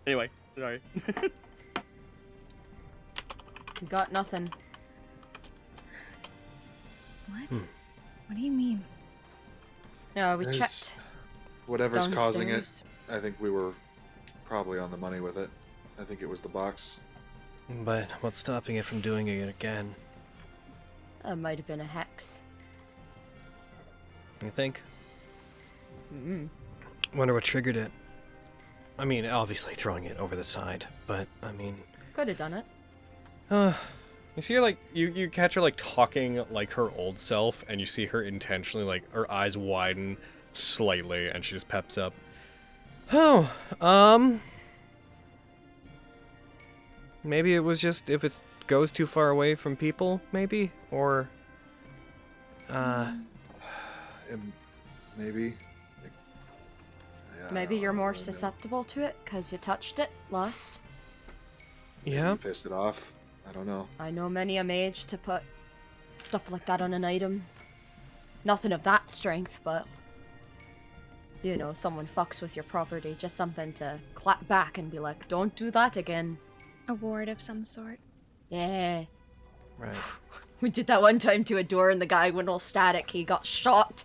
Anyway, sorry. We got nothing. What? What do you mean? No, we There's- checked. Whatever's causing it, downstairs. I think we were probably on the money with it. I think it was the box. But what's stopping it from doing it again? That might have been a hex. You think? Mm. Wonder what triggered it. I mean, obviously throwing it over the side, but I mean, Could have done it. You see her like you catch her like talking like her old self, and you see her intentionally like her eyes widen slightly, and she just peps up. oh, maybe it was just if it goes too far away from people, maybe, or Maybe. Maybe you're more susceptible to it because you touched it last. yeah. You pissed it off. I don't know. I know many a mage to put stuff like that on an item. Nothing of that strength, but you know, someone fucks with your property, just something to clap back and be like, don't do that again. A ward of some sort. Yeah. Right. We did that one time to a door and the guy went all static, he got shot.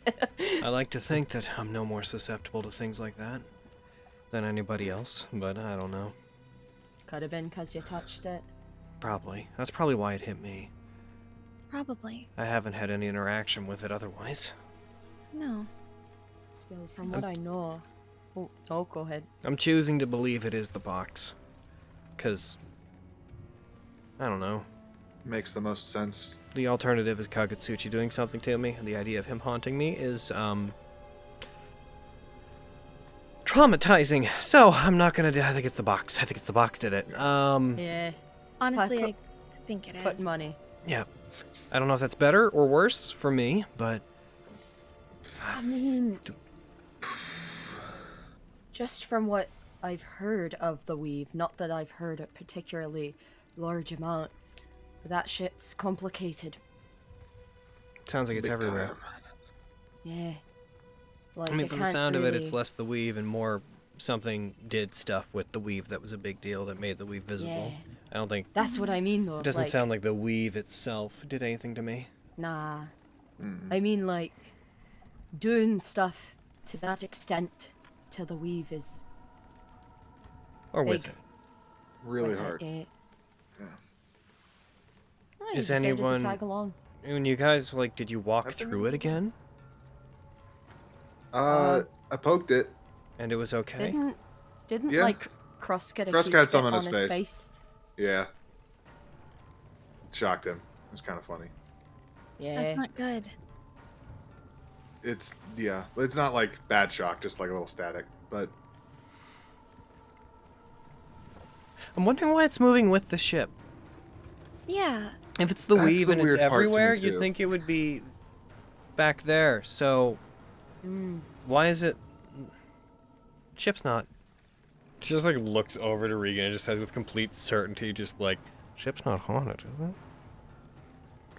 I like to think that I'm no more susceptible to things like that than anybody else, but I don't know. Could have been because you touched it. Probably. That's probably why it hit me. Probably. I haven't had any interaction with it otherwise. No. Still, from what I know. Oh, go ahead. I'm choosing to believe it is the box. 'Cause I don't know. Makes the most sense. The alternative is Kagutsuchi doing something to me, and the idea of him haunting me is traumatizing. So I'm not gonna do. I think it's the box. I think it's the box did it. Yeah. Honestly, Put- I think it is. Put money. Yeah. I don't know if that's better or worse for me, but I mean, just from what I've heard of the weave, not that I've heard a particularly large amount, but that shit's complicated. sounds like it's Big everywhere. time. Yeah. Like, I mean, you from the can't sound of it, it's really- less the weave and more something did stuff with the weave that was a big deal that made the weave visible. Yeah. I don't think That's what I mean, though. it doesn't sound like the weave itself did anything to me. Nah. Mm. I mean, like, doing stuff to that extent to the weave is Or with big. it. Really with it, hard. yeah. Yeah. Oh, you Is decided to anyone- tag along. When you guys, like, did you walk I've been- through it again? I poked it. And it was okay? Didn't Yeah. like Cross get a Cross huge got some dip on his face. Yeah. It shocked him. It was kind of funny. Yeah. That's not good. It's, yeah. It's not like bad shock, just like a little static. But I'm wondering why it's moving with the ship. Yeah. If it's the That's weave the and it's weird part to me, everywhere, too. you'd think it would be back there. So why is it... Ship's not. She just like looks over to Regan and just says with complete certainty, just like, Ship's not haunted, is it?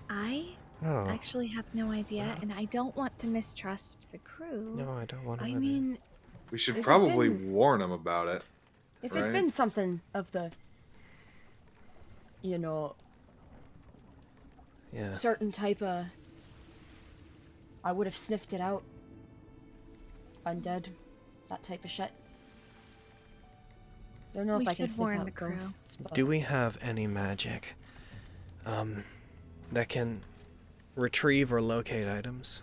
I Oh. actually have no idea, and I don't want to mistrust the crew. No, I don't want to. I mean, we should If it's probably been- warn him about it. if Right. it'd been something of the, you know, Yeah. certain type of, I would have sniffed it out. Undead, that type of shit. Don't know We if I can should sniff warn out the crew. ghosts. But... Do we have any magic? that can retrieve or locate items.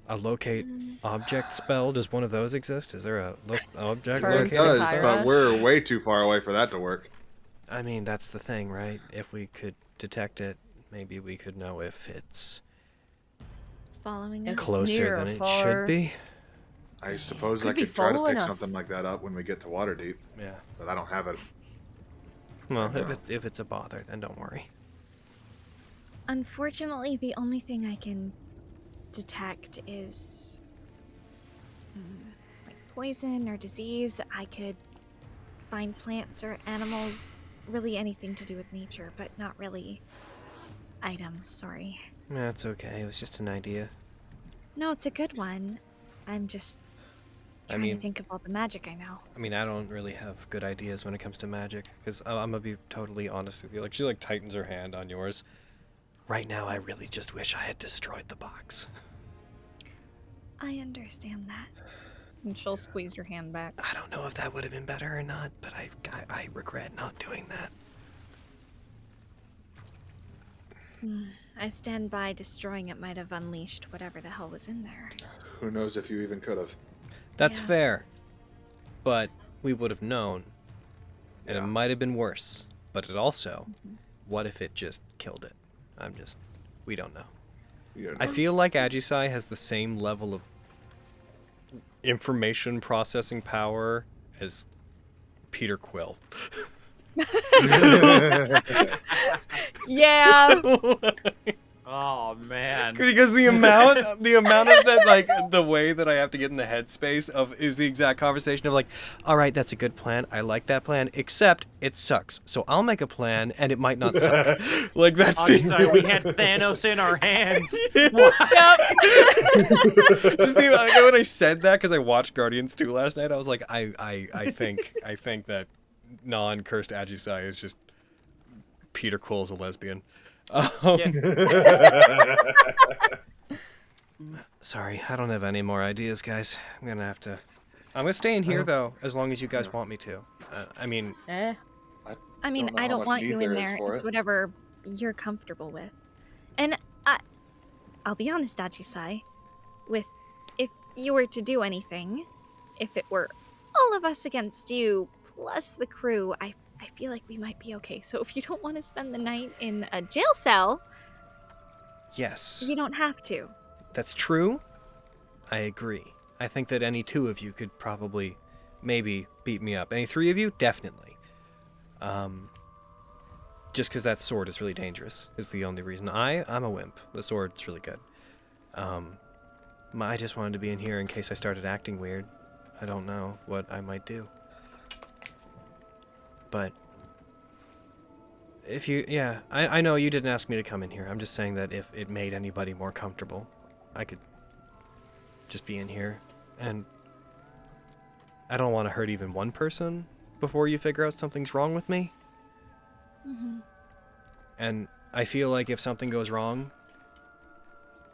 A locate object spell, does one of those exist? Is there a object Turns It to locator? does, Kyra. but we're way too far away for that to work. I mean, that's the thing, right? If we could detect it, maybe we could know if it's Following It's us. closer near than or it far. should be. I suppose Could I be could try to following pick us. something like that up when we get to Waterdeep, Yeah. but I don't have it. Well, if it's a bother, then don't worry. Unfortunately, the only thing I can detect is like poison or disease. I could find plants or animals, really anything to do with nature, but not really items. Sorry. That's okay. It was just an idea. No, it's a good one. I'm just trying to think of all the magic I know. I mean, I don't really have good ideas when it comes to magic, because I'm gonna be totally honest with you. Like, she like tightens her hand on yours. Right now, I really just wish I had destroyed the box. I understand that. And she'll squeeze your hand back. I don't know if that would have been better or not, but I regret not doing that. I stand by. Destroying it might have unleashed whatever the hell was in there. Who knows if you even could have. That's Yeah. fair, but we would have known, and Yeah. it might have been worse. But it also, what if it just killed it? We don't know. You I know. feel like Ajisai has the same level of information processing power as Peter Quill. Yeah. Oh man. Because the amount of that, like, the way that I have to get in the headspace of is the exact conversation of like, all right, that's a good plan. I like that plan, except it sucks. So I'll make a plan, and it might not suck. Like that's I'm sorry, we had Thanos in our hands. What? Just I know when I said that because I watched Guardians 2 last night. I was like, I think that non-cursed Ajisai is just Peter Quill's a lesbian. Sorry, I don't have any more ideas, guys. I'm gonna stay in here though, as long as you guys want me to. I mean, I mean, don't know I how don't much want need you there in is there. for It's it. whatever you're comfortable with. And I'll be honest, Ajisai. If you were to do anything, if it were all of us against you, plus the crew, I feel like we might be okay. So if you don't want to spend the night in a jail cell, yes, you don't have to. that's true. I agree. I think that any two of you could probably, maybe beat me up. Any three of you, definitely. Just because that sword is really dangerous is the only reason. I'm a wimp. The sword's really good. I just wanted to be in here in case I started acting weird. I don't know what I might do. But if you, I know you didn't ask me to come in here. I'm just saying that if it made anybody more comfortable, I could just be in here. And I don't want to hurt even one person before you figure out something's wrong with me. And I feel like if something goes wrong,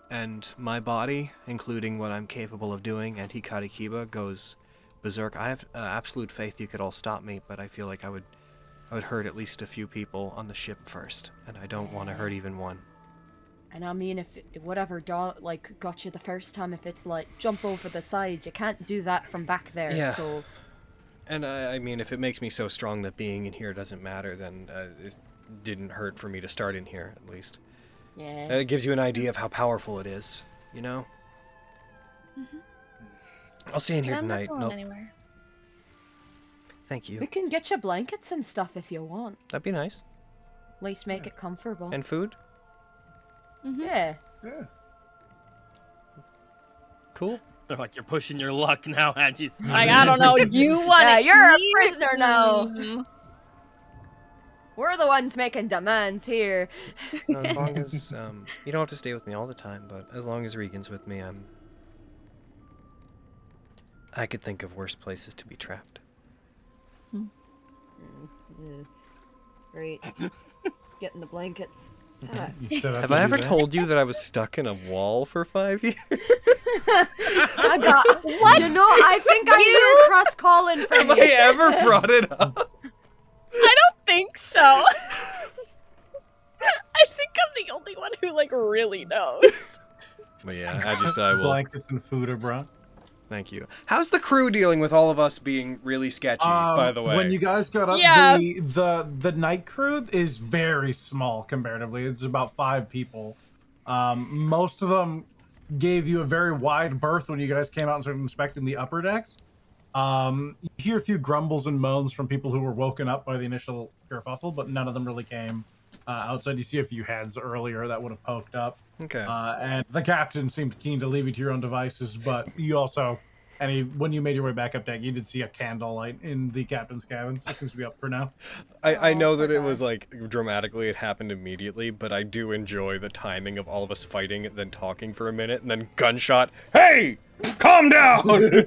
and my body, including what I'm capable of doing, and Hikari Kiba goes berserk, I have absolute faith you could all stop me, but I feel like I would hurt at least a few people on the ship first, and I don't want to hurt even one. And I mean, if whatever got you the first time, if it's like jump over the side, you can't do that from back there. Yeah. So. And I mean, if it makes me so strong that being in here doesn't matter, then it didn't hurt for me to start in here, at least. Yeah. It gives you an idea of how powerful it is, you know? I'll stay in here But I'm tonight. not going anywhere. Thank you. We can get you blankets and stuff if you want. That'd be nice. At least make it comfortable. And food? Yeah. Yeah. Cool. They're like, you're pushing your luck now, Angie. Like, I don't know. You want Yeah, to you're a prisoner now. now. We're the ones making demands here. No, as long as you don't have to stay with me all the time, but as long as Regan's with me, I could think of worse places to be trapped. Great. Getting the blankets. You set out Have to I do ever that? told you that I was stuck in a wall for 5 years? I got what? You know, I think I hear Cross calling for Have you. I ever brought it up? I don't think so. I think the only one who like really knows. But yeah, Ajisai will. Blankets and food are brought. Thank you. How's the crew dealing with all of us being really sketchy? By the way, when you guys got up, Yeah. the night crew is very small comparatively. It's about 5 people. Most of them gave you a very wide berth when you guys came out and started inspecting the upper decks. You hear a few grumbles and moans from people who were woken up by the initial kerfuffle, but none of them really came outside. You see a few heads earlier that would have poked up. okay. And the captain seemed keen to leave you to your own devices, but you also, when you made your way back up deck, you did see a candlelight in the captain's cabin. So it seems to be up for now. I know that it was like dramatically, it happened immediately, but I do enjoy the timing of all of us fighting, then talking for a minute, and then gunshot. Hey, calm down. Hey.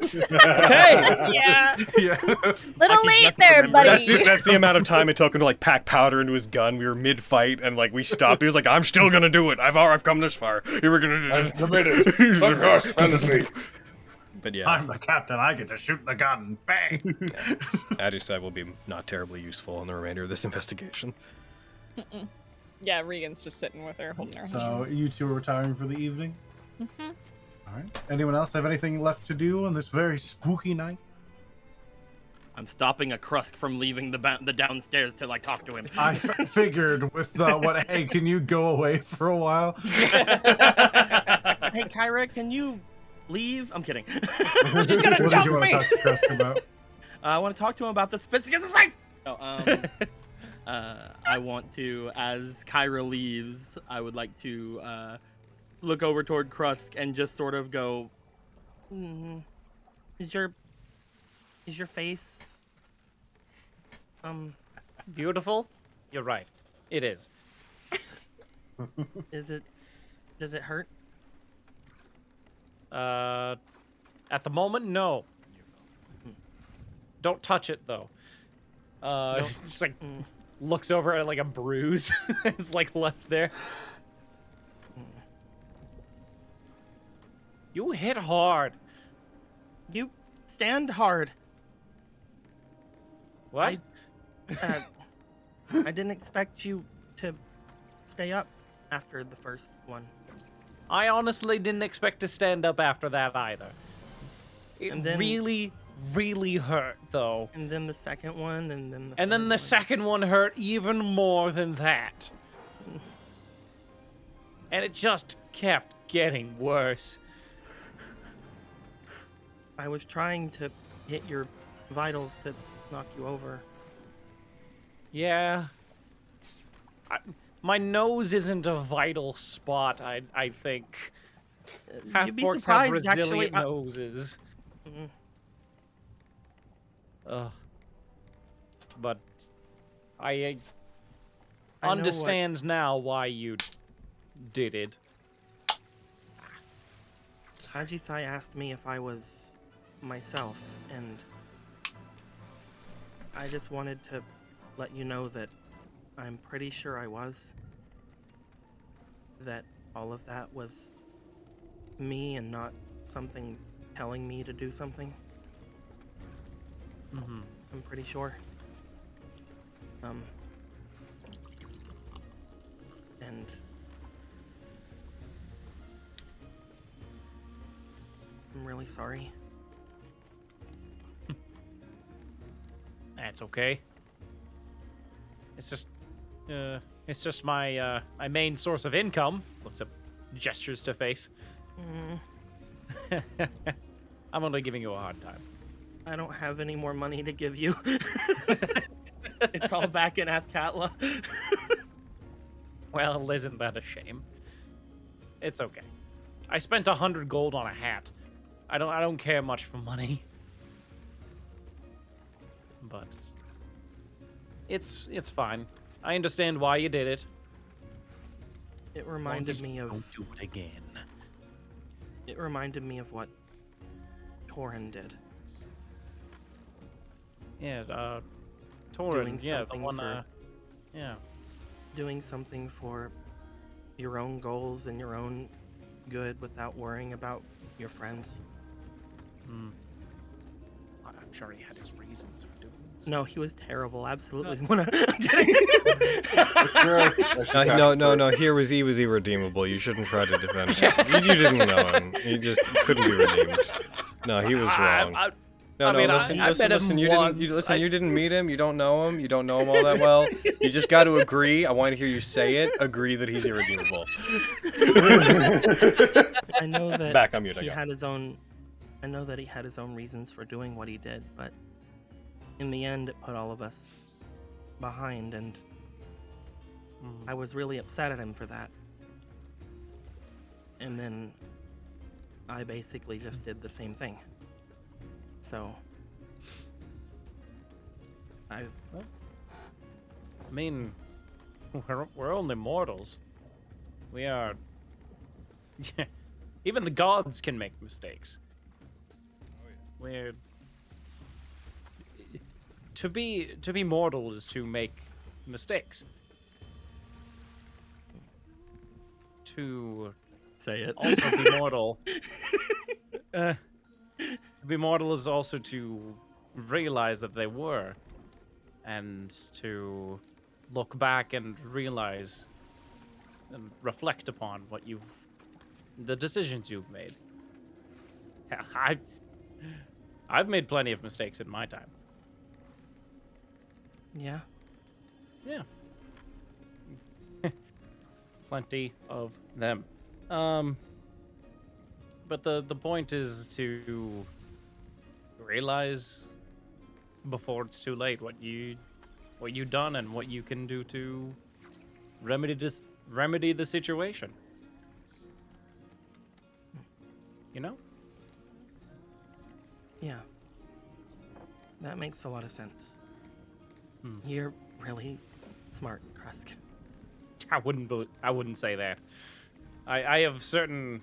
Yeah. Yeah. Little late there, buddy. That's the amount of time it took him to like pack powder into his gun. We were mid-fight, and like we stopped. He was like, "I'm still gonna do it. I've come this far. You were gonna do it. Committed. Of course, fantasy. But yeah, I'm the captain. I get to shoot the gun. Bang. Adusai will be not terribly useful in the remainder of this investigation. Yeah, Regan's just sitting with her, holding her hand. So you two are retiring for the evening. Mhm. All right. Anyone else have anything left to do on this very spooky night? I'm stopping a Krusk from leaving the downstairs to like talk to him. I figured with what? Hey, can you go away for a while? Hey, Kyra, can you leave? I'm kidding. She's gonna What did jump you want me. to talk to Krusk about? I want to talk to him about the spits against the spikes. No, I want to, as Kyra leaves, I would like to look over toward Krusk and just sort of go, is your face Beautiful? You're right. It is. does it hurt? At the moment, no. Don't touch it though. Just like looks over at like a bruise. It's like left there. You hit hard. You stand hard. What? I didn't expect you to stay up after the first one. I honestly didn't expect to stand up after that either. It And then- really, really hurt though. And then the second one, and then And then the second one hurt even more than that. And it just kept getting worse. I was trying to hit your vitals to knock you over. Yeah. My nose isn't a vital spot, I think. You'd be Half-orcs have surprised, actually. resilient noses. Mhm. Ugh. But I I know what- understand now why you did it. Ajisai asked me if I was myself, and I just wanted to let you know that I'm pretty sure I was. That all of that was me and not something telling me to do something. Mm-hmm. I'm pretty sure. And I'm really sorry. That's okay. It's just my my main source of income. Looks up, gestures to face. I'm only giving you a hard time. I don't have any more money to give you. It's all back in Afkatla. Well, isn't that a shame? It's okay. I spent 100 gold on a hat. I don't care much for money. But it's fine. I understand why you did it. It reminded me of. Don't do it again. It reminded me of what Torin did. Yeah, Doing Torin. Yeah, the something one. for- Yeah. Doing something for your own goals and your own good without worrying about your friends. I'm sure he had his reasons for doing this. No, he was terrible. Absolutely. No. He was irredeemable. You shouldn't try to defend him. You didn't know him. He just couldn't be redeemed. No, he was wrong. Listen. You didn't meet him. You don't know him. You don't know him all that well. You just got to agree. I want to hear you say it. Agree that he's irredeemable. I know that Back on mute, he had his own. I know that he had his own reasons for doing what he did, but in the end, it put all of us behind, and I was really upset at him for that. And then I basically just did the same thing. So I mean, we're only mortals. We are. Even the gods can make mistakes. We're to be mortal is to make mistakes. To say it. Also be mortal. To be mortal is also to realize that they were, and to look back and realize and reflect upon the decisions you've made. I've made plenty of mistakes in my time. yeah. Yeah. Plenty of them. But the point is to realize before it's too late what you've done and what you can do to remedy the situation. You know? Yeah. That makes a lot of sense. You're really smart, Krusk. I wouldn't say that. I have certain,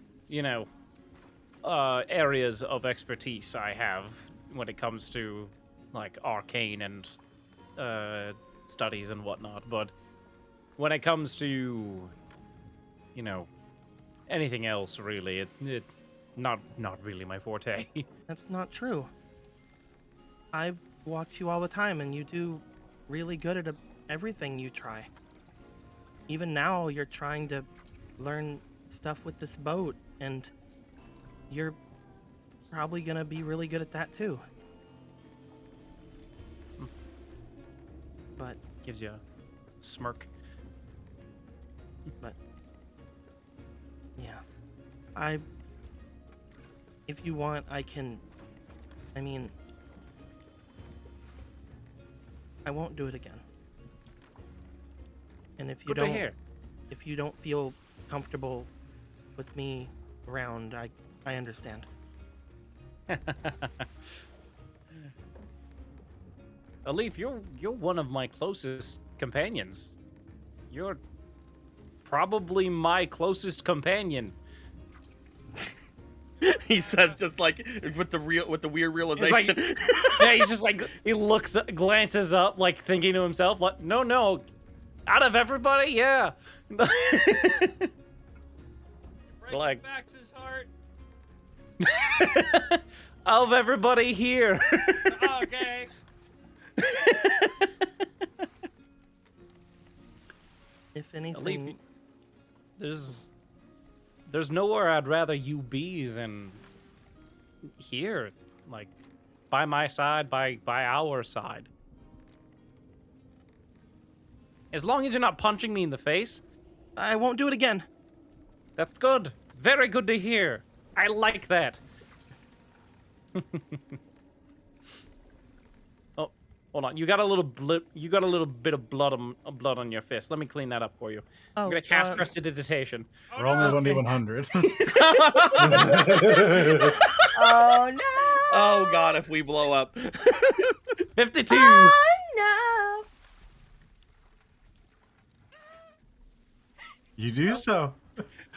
areas of expertise I have when it comes to like arcane and studies and whatnot, but when it comes to anything else really, it not really my forte. That's not true. I watch you all the time, and you do really good at everything you try. Even now, you're trying to learn stuff with this boat, and you're probably gonna be really good at that too. But gives you a smirk. But yeah, if you want, I can. I mean, I won't do it again. And if you Good to hear. if you don't feel comfortable with me around, I understand. Alif, you're one of my closest companions. You're probably my closest companion. He says, just like with the weird realization. He's just like he glances up, like thinking to himself, "What? No, out of everybody, yeah." Like Max's heart. Out of everybody here. Okay. If anything, Alif, there's nowhere I'd rather you be than here, like by my side, by our side. As long as you're not punching me in the face. I won't do it again. That's good. Very good to hear. I like that. Oh, hold on. You got a little bit of blood on your fist. Let me clean that up for you. I'm gonna cast Prestidigitation. We're only 1d100. Oh no! Oh god, if we blow up. 52. Oh no! You do so.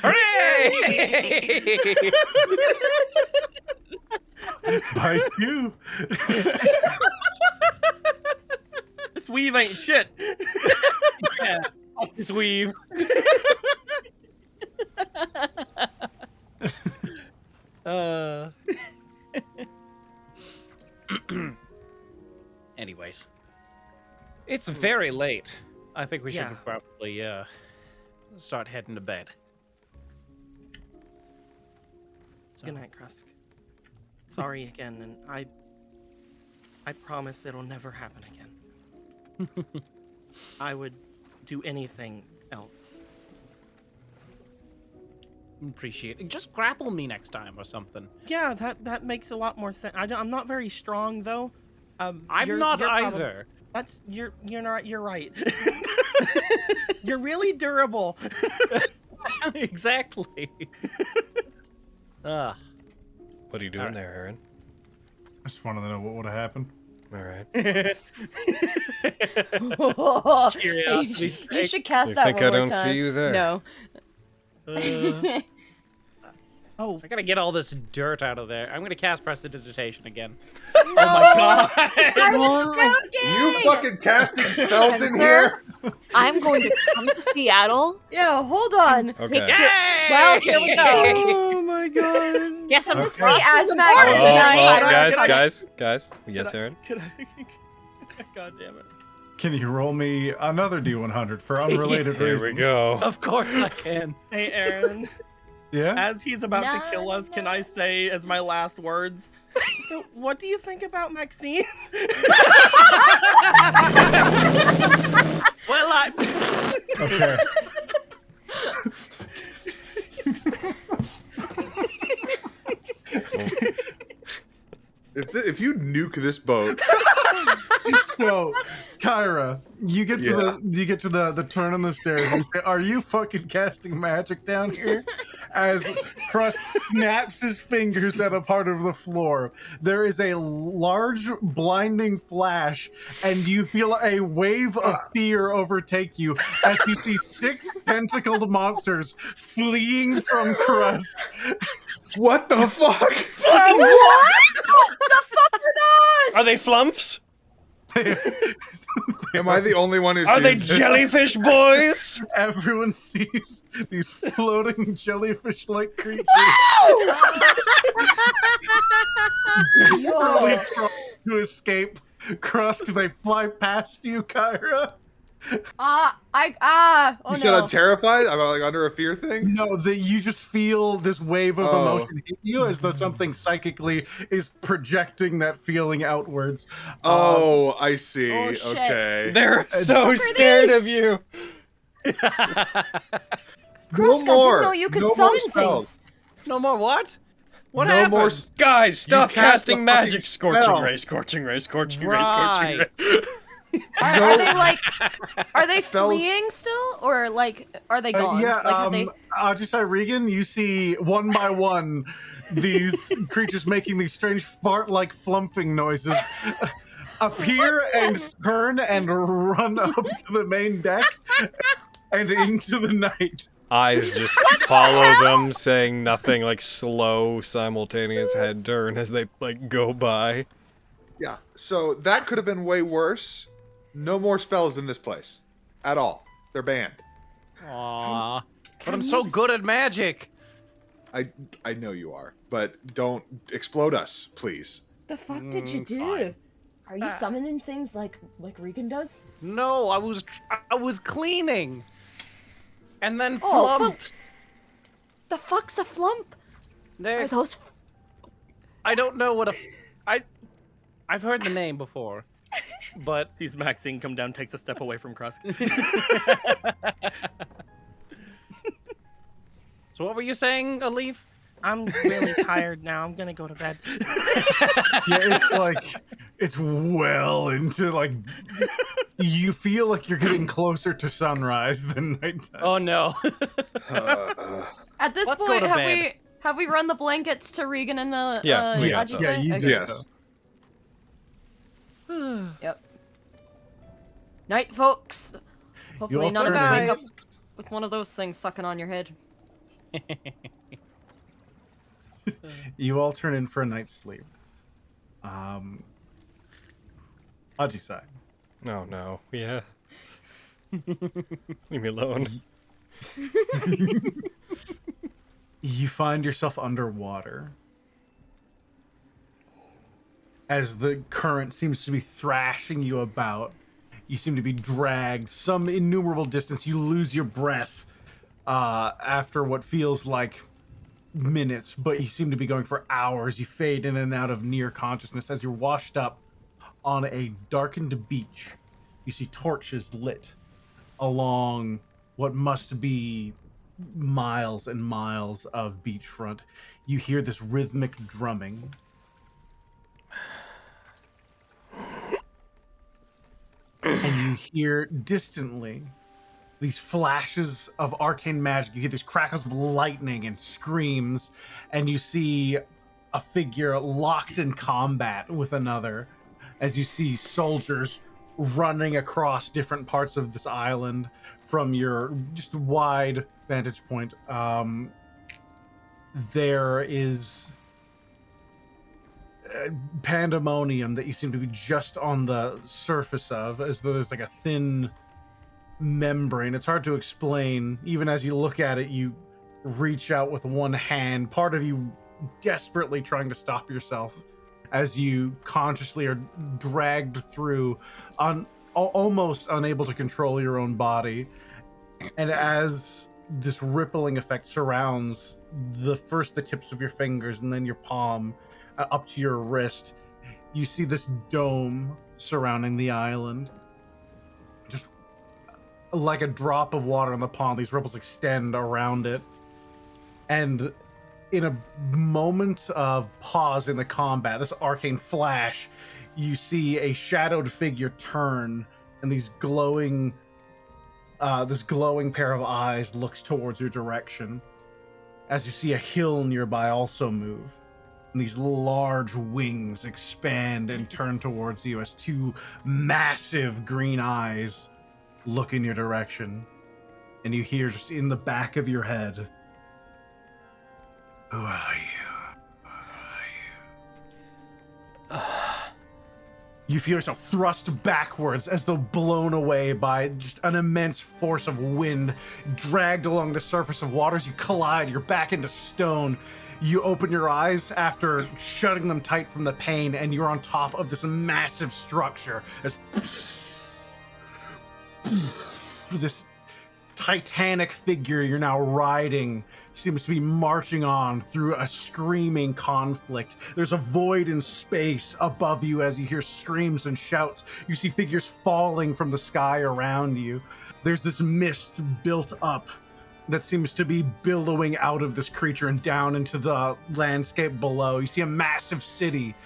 Hooray! By two. This weave ain't shit. Yeah, fuck this weave. Anyways, it's very late. I think we should Yeah. probably start heading to bed. So, Good night, Krusk. Sorry again, and I promise it'll never happen again. I would do anything else. appreciate it. Just grapple me next time or something. Yeah, that makes a lot more sense. I'm not very strong though. I'm you're not probably- either. That's you're not. You're right. You're really durable. Exactly. What are you doing there, Aaron? I just wanted to know what would have happened. All right. Curiosity's You should cast You that think one I more don't time. see you there? No. Oh, I gotta get all this dirt out of there. I'm gonna cast Prestidigitation again. oh my god! You fucking casting spells in here? I'm going to come to Seattle. Yeah, hold on. Okay. Well, here we go. Oh my god! Guess I'm Okay. the first. Asmax. Guys. Yes, Aaron. Can I? God damn it! Can you roll me another D100 for unrelated Here reasons? we go. Of course I can. Hey, Aaron. Yeah? As he's about No, to kill us, can I say as my last words? So, what do you think about Maxine? Well, Okay. If you nuke this boat, So, Kyra, you get to the turn on the stairs and say, "Are you fucking casting magic down here?" As Krusk snaps his fingers at a part of the floor, there is a large blinding flash, and you feel a wave of fear overtake you as you see 6 tentacled monsters fleeing from Krusk. what the fuck? Are they flumps? Am I the only one who Are sees they this? jellyfish boys? Everyone sees these floating jellyfish-like creatures. Desperately trying to escape. Krusk, they fly past you, Kyra. Oh You said no. I'm terrified? I'm like under a fear thing? No, that you just feel this wave of Oh. emotion hit you as though something psychically is projecting that feeling outwards. Oh, I see. Oh, shit. Okay. They're so scared of you. Krusk, No I more. didn't know you could No more summon spells. things. no more what? What No happened? more Guys, stop cast casting a magic. fucking Scorching spell. ray, scorching ray, scorching ray, scorching Right. ray. Are they like? Are they Spells- fleeing still, or like are they gone? Yeah, like, have they... Ajisai Regan, you see one by one these creatures making these strange fart-like flumphing noises appear and turn and run up to the main deck and into the night. Eyes just follow them, saying nothing, like slow, simultaneous head turn as they like go by. Yeah, so that could have been way worse. No more spells in this place. At all. They're banned. Aww. But I'm so good at magic. I know you are, but don't explode us, please. The fuck did you do? fine. Are you summoning things like Regan does? No, I was cleaning. And then Oh, flumps. The fuck's a flump? They're- Are those? I don't know what I've heard the name before, but Sees Maxine come down, takes a step away from Krusk. So what were you saying, Alif? I'm really tired now. I'm gonna go to bed. Yeah, it's like it's well into like you feel like you're getting closer to sunrise than nighttime. Oh no. At this Let's go point, to bed. have we run the blankets to Regan and Yeah. Ajisai? Yeah, you Okay. did Yes. so. Yep. Night, folks. Hopefully all none of turn us in. wake up with one of those things sucking on your head. You all turn in for a night's sleep. Ajisai. Oh no. Yeah. Leave me alone. You find yourself underwater. as the current seems to be thrashing you about. You seem to be dragged some innumerable distance. You lose your breath after what feels like minutes, but you seem to be going for hours. You fade in and out of near consciousness as you're washed up on a darkened beach. You see torches lit along what must be miles and miles of beachfront. You hear this rhythmic drumming. And you hear distantly these flashes of arcane magic. You hear these crackles of lightning and screams, and you see a figure locked in combat with another as you see soldiers running across different parts of this island from your just wide vantage point. There is pandemonium that you seem to be just on the surface of, as though there's like a thin membrane. It's hard to explain. Even as you look at it, you reach out with one hand, part of you desperately trying to stop yourself as you consciously are dragged through, almost unable to control your own body. And as this rippling effect surrounds the tips of your fingers and then your palm up to your wrist, you see this dome surrounding the island. Just like a drop of water in the pond, these ripples extend around it. And in a moment of pause in the combat, this arcane flash, you see a shadowed figure turn, and this glowing pair of eyes looks towards your direction. As you see a hill nearby also move, and these large wings expand and turn towards you as two massive green eyes look in your direction. And you hear just in the back of your head, "Who are you? Who are you?" You feel yourself thrust backwards as though blown away by just an immense force of wind, dragged along the surface of water. As you collide, you're back into stone. You open your eyes after shutting them tight from the pain, and you're on top of this massive structure. As this titanic figure you're now riding seems to be marching on through a screaming conflict. There's a void in space above you as you hear screams and shouts. You see figures falling from the sky around you. There's this mist built up that seems to be billowing out of this creature and down into the landscape below. You see a massive city,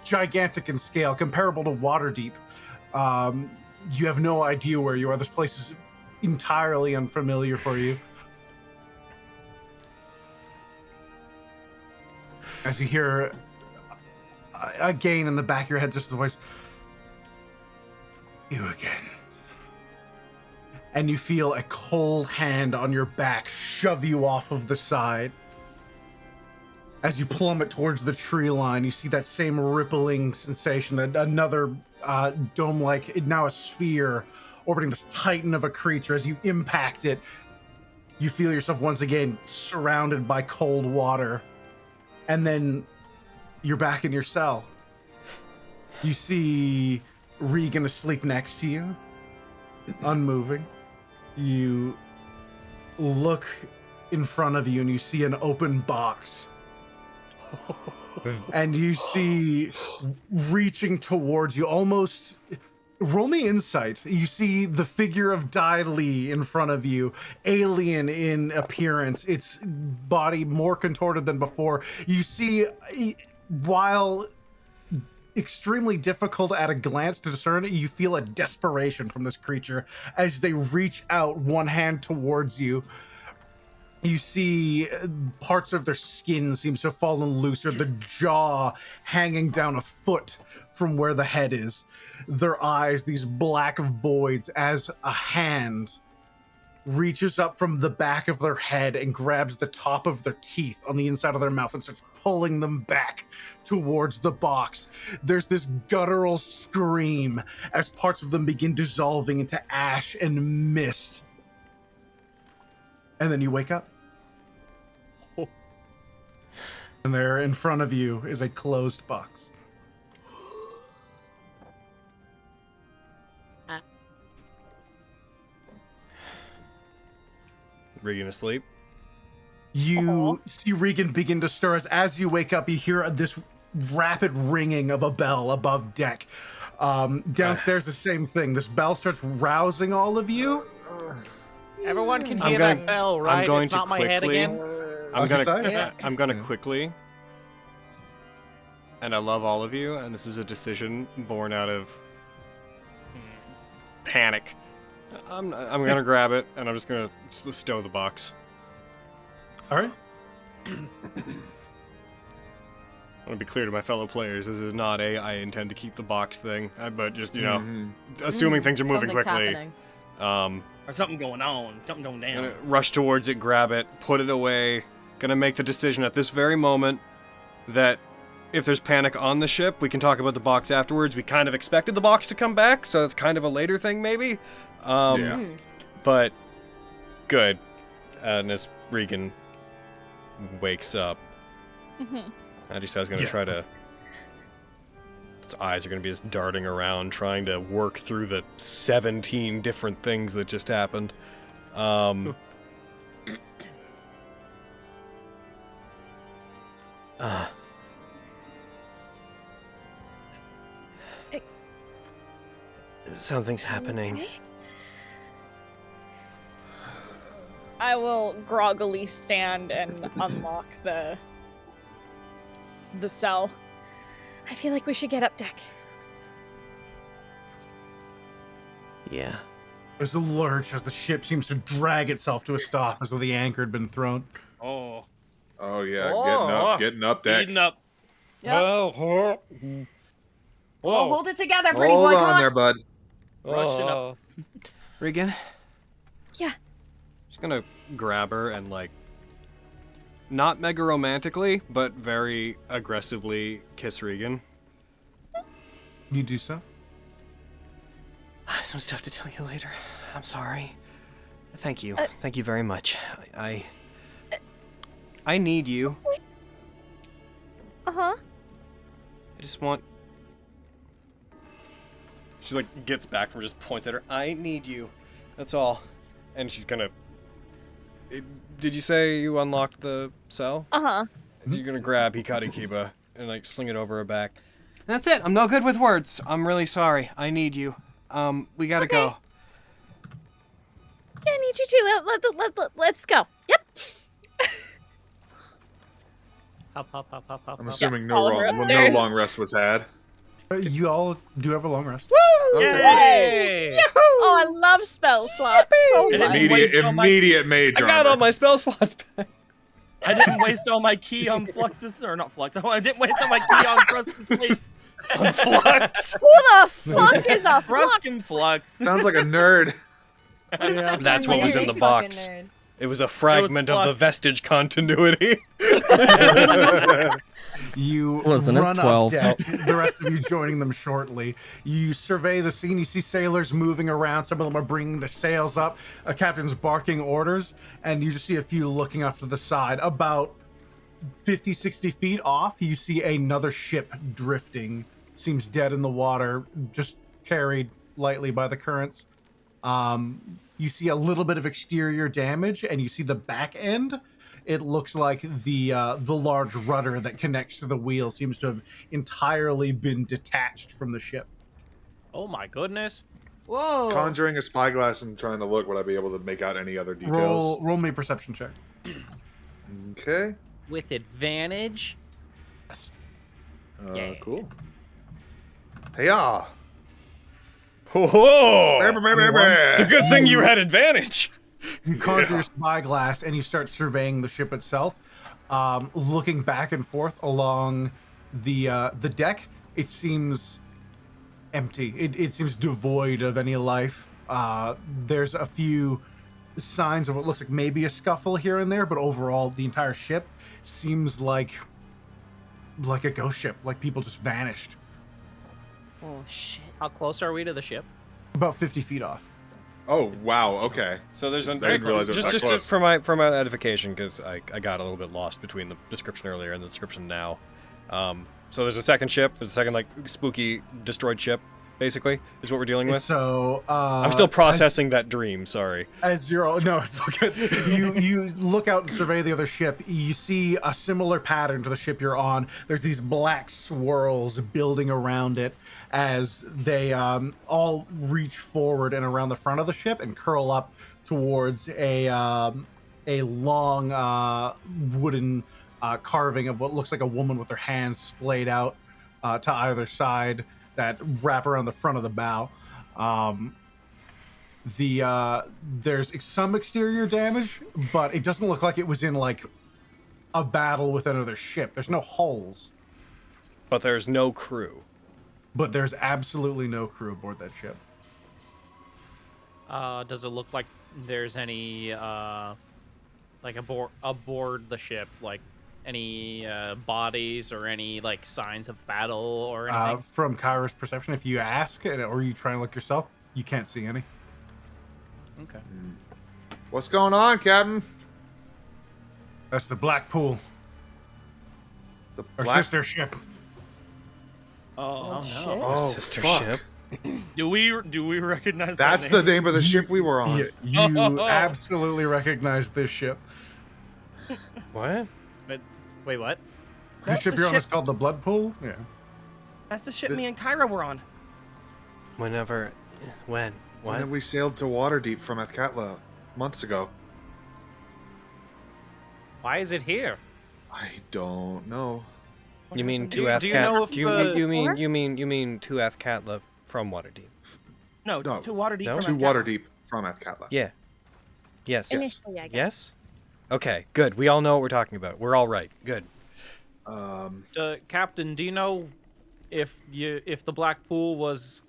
gigantic in scale, comparable to Waterdeep. You have no idea where you are. This place is entirely unfamiliar for you. As you hear again in the back of your head, just the voice, "You again." And you feel a cold hand on your back shove you off of the side. As you plummet towards the tree line, you see that same rippling sensation, that another dome-like, now a sphere, orbiting this titan of a creature. As you impact it, you feel yourself once again surrounded by cold water. And then you're back in your cell. You see Regan asleep next to you, unmoving. You look in front of you and you see an open box. And you see reaching towards you, almost, roll me insight. You see the figure of Dai Li in front of you, alien in appearance, its body more contorted than before. You see, while extremely difficult at a glance to discern, you feel a desperation from this creature as they reach out one hand towards you. You see parts of their skin seems to have fallen looser, the jaw hanging down a foot from where the head is. Their eyes, these black voids, as a hand reaches up from the back of their head and grabs the top of their teeth on the inside of their mouth and starts pulling them back towards the box. There's this guttural scream as parts of them begin dissolving into ash and mist. And then you wake up. And there in front of you is a closed box. Regan asleep. You see Regan begin to stir as you wake up. You hear this rapid ringing of a bell above deck. Downstairs, the same thing. This bell starts rousing all of you. Everyone can hear that bell, right? I'm going it's to not my head quickly. again. I'm gonna quickly. And I love all of you, and this is a decision born out of panic. I'm gonna grab it, and I'm just gonna stow the box. All right. I want to be clear to my fellow players, this is not I intend to keep the box thing, but just, you know, assuming things are moving Something's quickly. happening. Or something going on. Something going down. Gonna rush towards it, grab it, put it away. Gonna make the decision at this very moment that if there's panic on the ship, we can talk about the box afterwards. We kind of expected the box to come back, so it's kind of a later thing, maybe. But good. And as Regan wakes up, I just I was gonna try to. Its eyes are gonna be just darting around, trying to work through the 17 different things that just happened. Something's happening. Okay. I will groggily stand and unlock the cell. I feel like we should get up deck. Yeah. There's a lurch as the ship seems to drag itself to a stop as though the anchor had been thrown. Oh. Oh yeah, getting up deck. Getting up. Yep. Whoa. Well, hold it together, pretty Hold boy. on Come on. there, bud. Rushing up. Regan? Yeah. Just gonna grab her and, like, not mega romantically, but very aggressively kiss Regan. You do so? I have some stuff to tell you later. I'm sorry. Thank you. Thank you very much. I need you. Uh-huh. I just want... She, like, gets back from just points at her. I need you. That's all. And she's gonna... Did you say you unlocked the cell? Uh-huh. You're gonna grab Hikari Kiba and, like, sling it over her back. That's it. I'm no good with words. I'm really sorry. I need you. We gotta go. Yeah, I need you too. Let's go. Yep. Hop. I'm assuming no Follow her no upstairs. long rest was had. You all do have a long rest. Woo! Yay! Oh, I love spell slots so much. Immediate mage I got all my spell slots back. I didn't waste all my key on Fluxus, or not Flux. I didn't waste all my key on Fruskin's face. On Flux? Who the fuck is a Flux? Fruskin Flux. Sounds like a nerd. That's what was in the box. It was a fragment of the Vestige continuity. You Listen, it's run 12. up deck, the rest of you joining them shortly. You survey the scene. You see sailors moving around. Some of them are bringing the sails up. A captain's barking orders, and you just see a few looking off to the side. About 50, 60 feet off, you see another ship drifting. Seems dead in the water, just carried lightly by the currents. You see a little bit of exterior damage, and you see the back end. It looks like the large rudder that connects to the wheel seems to have entirely been detached from the ship. Oh my goodness. Whoa. Conjuring a spyglass and trying to look, would I be able to make out any other details? Roll me a perception check. Okay. With advantage. Yes. Yeah. Cool. Hey-ya! Oh, it's a good thing you had advantage. You conjure your spyglass and you start surveying the ship itself, looking back and forth along the deck. It seems empty. It seems devoid of any life. There's a few signs of what looks like maybe a scuffle here and there, but overall the entire ship seems like a ghost ship, like people just vanished. Oh shit. How close are we to the ship? About 50 feet off. Oh wow, okay. So there's I didn't realize it was that just close. for my edification, because I got a little bit lost between the description earlier and the description now. So there's a second ship. There's a second, like, spooky destroyed ship basically, is what we're dealing with. So I'm still processing that dream. Sorry. As you're all, no, it's all good. You look out and survey the other ship. You see a similar pattern to the ship you're on. There's these black swirls building around it as they all reach forward and around the front of the ship and curl up towards a long wooden carving of what looks like a woman with her hands splayed out to either side that wrap around the front of the bow. There's some exterior damage, but it doesn't look like it was in like a battle with another ship. There's no hulls. But there's no crew. But there's absolutely no crew aboard that ship. Does it look like there's any like aboard the ship, like any bodies or any like signs of battle or anything? From Kyra's perception, if you ask or you try and look yourself, you can't see any. Okay. What's going on, Captain? That's the Blackpool. Our Black- sister ship. Oh, shit. no. Oh, Sister fuck. ship. Do we recognize That's that the name? name of the ship we were on. You absolutely recognize this ship. What? Wait, what? The That's ship the you're on ship- is called the Bloodpool? Yeah. That's the ship me and Kyra were on. Whenever. When? What? And then we sailed to Waterdeep from Athkatla months ago. Why is it here? I don't know. You mean Do to you know if, You mean to Athkatla from Waterdeep? No, No. to Waterdeep No? from To Athkatla. Waterdeep from Athkatla. Yeah. Yes. Initially, I guess. Yes. Okay. Good. We all know what we're talking about. We're all right. Good. Captain, do you know if the Blackpool was,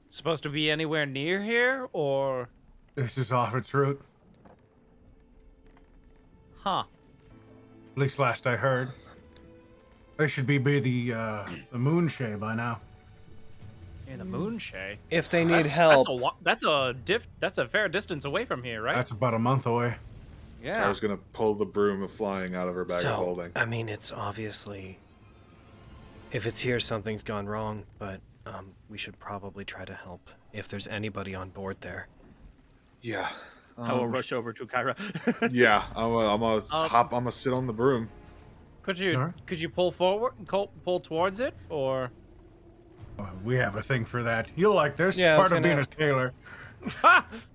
supposed to be anywhere near here, or? This is off its route. Huh. At least last I heard. They should be the Moonshay by now. In the Moonshay. If they need help, That's a fair distance away from here, right? That's about a month away. Yeah. I was gonna pull the broom of flying out of her bag of holding. I mean, it's obviously, if it's here, something's gone wrong. But we should probably try to help if there's anybody on board there. Yeah. I will rush over to Kyra. Yeah, I'm gonna sit on the broom. Could you pull forward, pull towards it, or? We have a thing for that. You'll like this. Yeah, It's part I of was being gonna a sailor.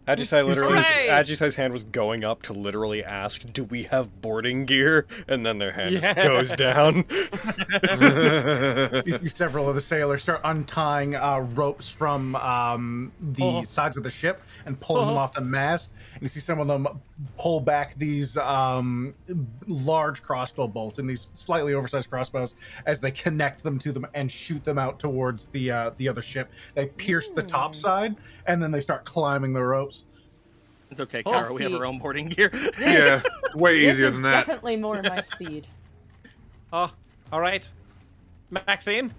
Agisai's hand was going up to literally ask, "Do we have boarding gear?" And then their hand just goes down. You see several of the sailors start untying ropes from the sides of the ship and pulling them off the mast. And you see some of them pull back these large crossbow bolts and these slightly oversized crossbows as they connect them to them and shoot them out towards the other ship. They pierce the top side and then they start climbing the ropes. It's okay, Kyra. We have our own boarding gear. Yeah, way This easier is than that. definitely more my speed. Oh, all right. Maxine,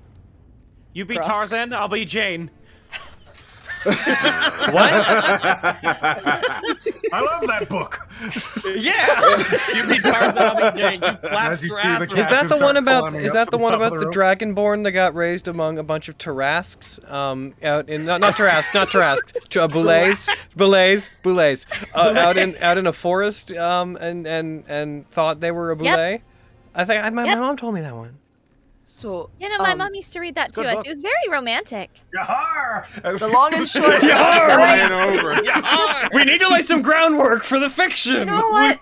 you be Cross. Tarzan, I'll be Jane. What? I love that book. Yeah. You be Tarzan, I'll be Jane. You flap As you see your the ass Is around. that the Start one about? climbing Is up that to the the one top of about the the rope? Dragonborn that got raised among a bunch of Tarasks? Out in not Tarasks, Boulets. Out in a forest. And thought they were a Boulet. I think my mom told me that one. So, My mom used to read that to good us. book. It was very romantic. Yahar! the long and short. Ran over. We need to lay some groundwork for the fiction. You know what?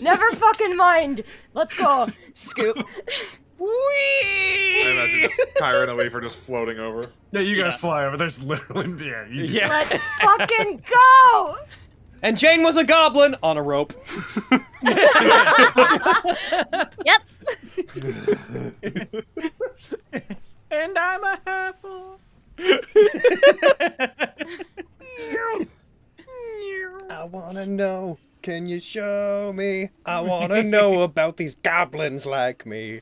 Never fucking mind. Let's go. Scoop. I imagine just Kyra and Alif are just floating over. Yeah, you guys fly over. There's literally you just- Let's fucking go. And Jane was a goblin on a rope. Yep. And I'm a half-orc. I wanna know. Can you show me? I wanna know about these goblins like me.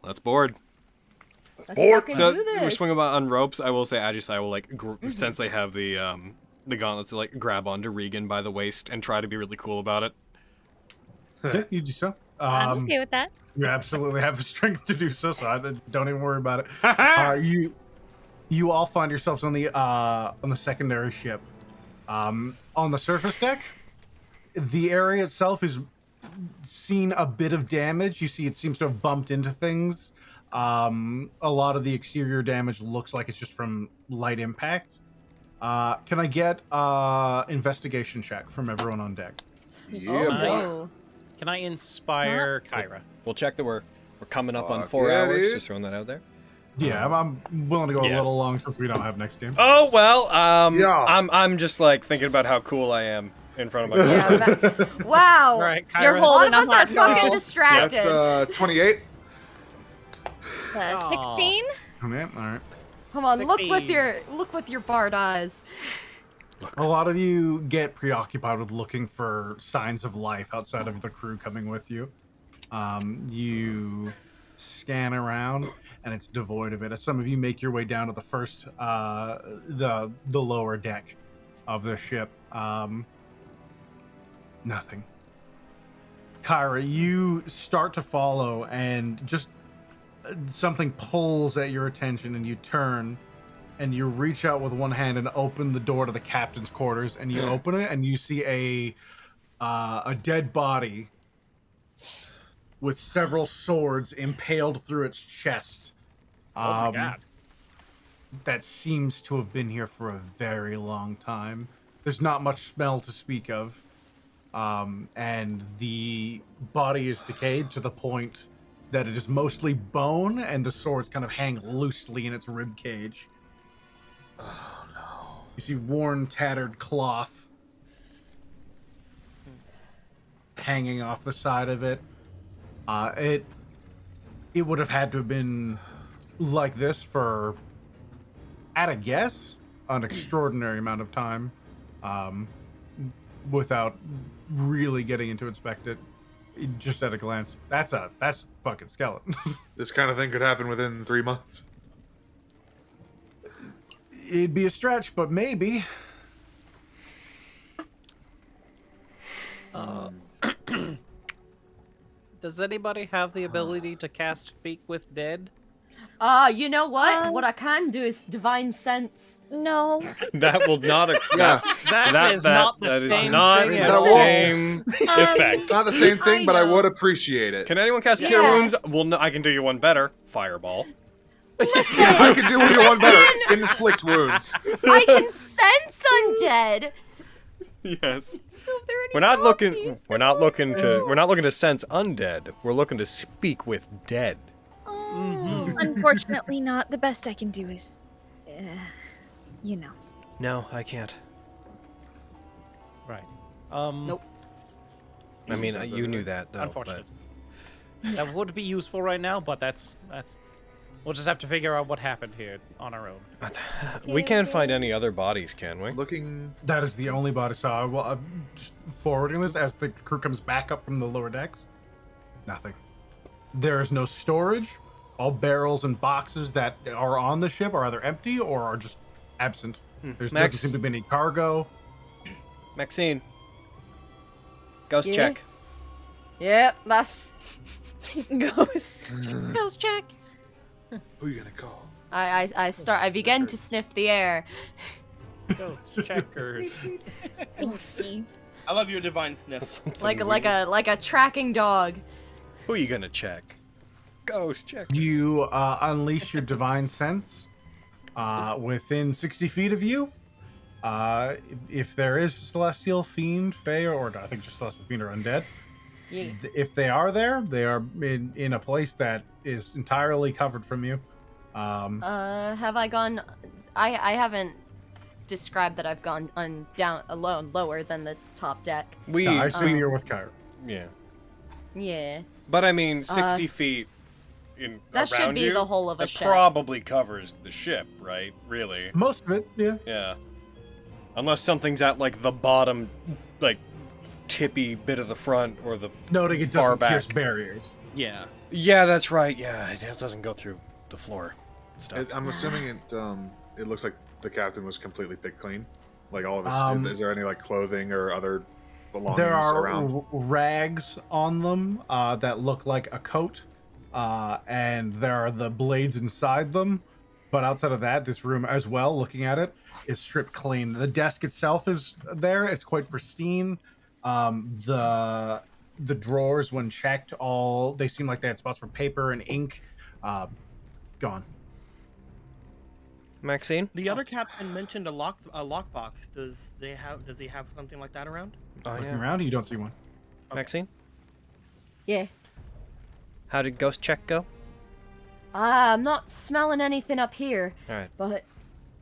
Let's board. Let's fucking So do this. we're swinging about on ropes. I will say Agisai will since they have the gauntlets, to grab onto Regan by the waist and try to be really cool about it. Yeah, you do so. I'm okay with that. You absolutely have the strength to do so, so don't even worry about it. You all find yourselves on the secondary ship. On the surface deck, the area itself is seen a bit of damage. You see it seems to have bumped into things. A lot of the exterior damage looks like it's just from light impact. Can I get investigation check from everyone on deck? Yeah, boy. Oh. Can I inspire Kyra? We'll check that we're coming up on 4 yeah, hours. dude. Just throwing that out there. Yeah, I'm willing to go a little long since we don't have next game. Oh well, Yeah. I'm just like thinking about how cool I am in front of my. Yeah, wow. All right, Kyra. You're A lot holding of us a are hot fucking girl. distracted. That's 28. 16? Okay, all right. Come on, look with 16. your barred eyes. A lot of you get preoccupied with looking for signs of life outside of the crew coming with you. You scan around, and it's devoid of it. As some of you make your way down to the first, the lower deck of the ship, nothing. Kyra, you start to follow, and just something pulls at your attention, and you turn. And you reach out with one hand and open the door to the captain's quarters, and you open it, and you see a dead body with several swords impaled through its chest. Oh my god. That seems to have been here for a very long time. There's not much smell to speak of, and the body is decayed to the point that it is mostly bone, and the swords kind of hang loosely in its rib cage. Oh no. You see worn, tattered cloth hanging off the side of it. It would have had to have been like this for, at a guess, an extraordinary amount of time, without really getting into inspect it. Just at a glance, that's a fucking skeleton. This kind of thing could happen within 3 months. It'd be a stretch, but maybe. Does anybody have the ability to cast Speak with Dead? You know what? What I can do is divine sense. No. That will not. Yeah. That is not the that is same not thing the as same effect. It's not the same thing, but I know. would appreciate it. Can anyone cast Cure Yeah. Wounds? Well, no, I can do you one better. Fireball. I can do one better. Inflict wounds. I can sense undead. Yes. So if there are any We're not looking. zombies, We're not looking to. We're not looking to sense undead. We're looking to speak with dead. Oh. Unfortunately not. The best I can do is, you know. No, I can't. Right. Nope. I mean, you knew that though. Unfortunate. That would be useful right now, but that's. We'll just have to figure out what happened here on our own. But we can't find any other bodies, can we? Looking. That is the only body saw. Well, I'm just forwarding this as the crew comes back up from the lower decks. Nothing. There is no storage. All barrels and boxes that are on the ship are either empty or are just absent. There doesn't Max. seem to be any cargo. Maxine. Ghost Yeah? check. Yep, that's. Ghost check. Who are you gonna call? I begin to sniff the air. Ghost checkers. I love your divine sniff. Like a tracking dog. Who are you gonna check? Ghost check. You unleash your divine sense within 60 feet of you. If there is celestial, fiend, fae, or I think just celestial, fiend, or undead. Yeah. If they are there, they are in a place that is entirely covered from you. Have I gone? I haven't described that I've gone down alone, lower than the top deck. We. I assume you're with Kyra. Yeah. Yeah. But I mean, 60 feet in That should around be you, the whole of a that ship. probably covers the ship, right? Really? Most of it, yeah. Yeah. Unless something's at like the bottom, like tippy bit of the front or the Noting it far doesn't pierce back. barriers. Yeah. Yeah, that's right. Yeah, it doesn't go through the floor. And stuff. I'm assuming it looks like the captain was completely picked clean. Like all of his. Is there any like clothing or other belongings There are around? rags on them that look like a coat, and there are the blades inside them. But outside of that, this room as well, looking at it, is stripped clean. The desk itself is there. It's quite pristine. The drawers, when checked, they seem like they had spots for paper and ink. Gone. Maxine? The other captain mentioned a lockbox. Does he have something like that around? Oh, Looking yeah. around, you don't see one. Maxine? Yeah. How did ghost check go? I'm not smelling anything up here. All right. But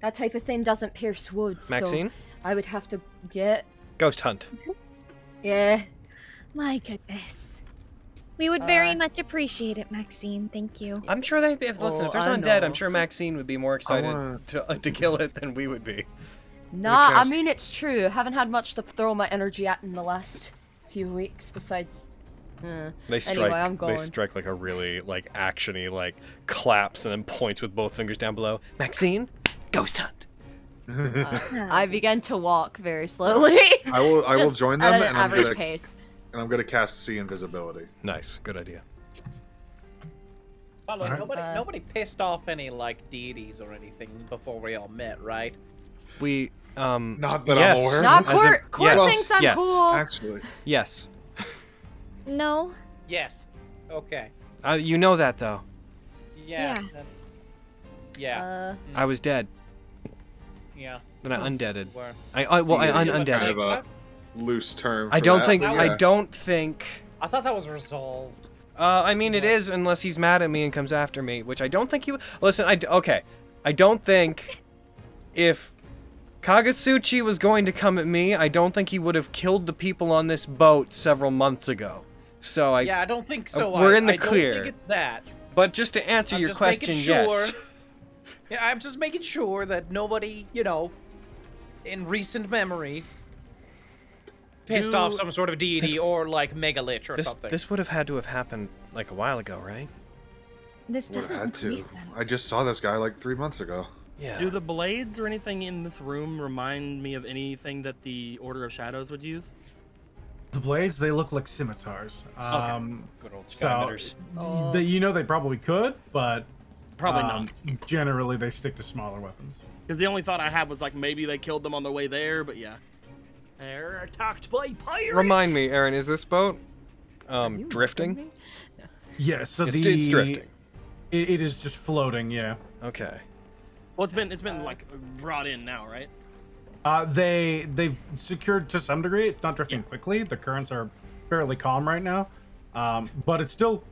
that type of thing doesn't pierce wood. Maxine? So I would have to get. Ghost hunt. Yeah. My goodness. We would very much appreciate it, Maxine. Thank you. I'm sure they'd be. Listen, if there's I undead, I'm know. sure Maxine would be more excited to kill it than we would be. Nah, I mean, it's true. Haven't had much to throw my energy at in the last few weeks, besides... They strike. Anyway, I'm going. They strike like a really like actiony, like claps and then points with both fingers down below. Maxine, ghost hunt. I began to walk very slowly. I will join them, at an and I'm average gonna pace. cast See Invisibility. Nice, good idea. By the way, Alright. nobody pissed off any like deities or anything before we all met, right? We Not that yes. I'm aware. Nah, of. Court yes. thinks I'm Yes. cool. Actually, Yes. No. Yes. Okay. You know that though. Yeah. Yeah. Yeah. I was dead. Yeah. Then I undeaded. Where? I Deity is undeaded. kind of a loose term. I for don't that, think. but I yeah. don't think. I thought that was resolved. I mean, it is unless he's mad at me and comes after me, which I don't think he. Listen, okay. I don't think if Kagetsuchi was going to come at me, I don't think he would have killed the people on this boat several months ago. So Yeah, I don't think so. we're in the I clear. don't think it's that. But just to answer I'm your just making question, sure- yes. Yeah, I'm just making sure that nobody, in recent memory, pissed off some sort of deity or like megalich or something. This would have had to have happened like a while ago, right? This Would have doesn't had to. increase that. I just saw this guy like 3 months ago. Yeah. Do the blades or anything in this room remind me of anything that the Order of Shadows would use? The blades, they look like scimitars. Good old So, Skymitters. they probably could, but Probably not. generally they stick to smaller weapons. Because the only thought I had was like maybe they killed them on the way there, but yeah. They're attacked by pirates. Remind me, Aaron, is this boat You drifting? remember me? Yeah, so It's drifting. It is just floating, yeah. Okay. Well, it's been like brought in now, right? They've secured to some degree. It's not drifting quickly. The currents are fairly calm right now, but it's still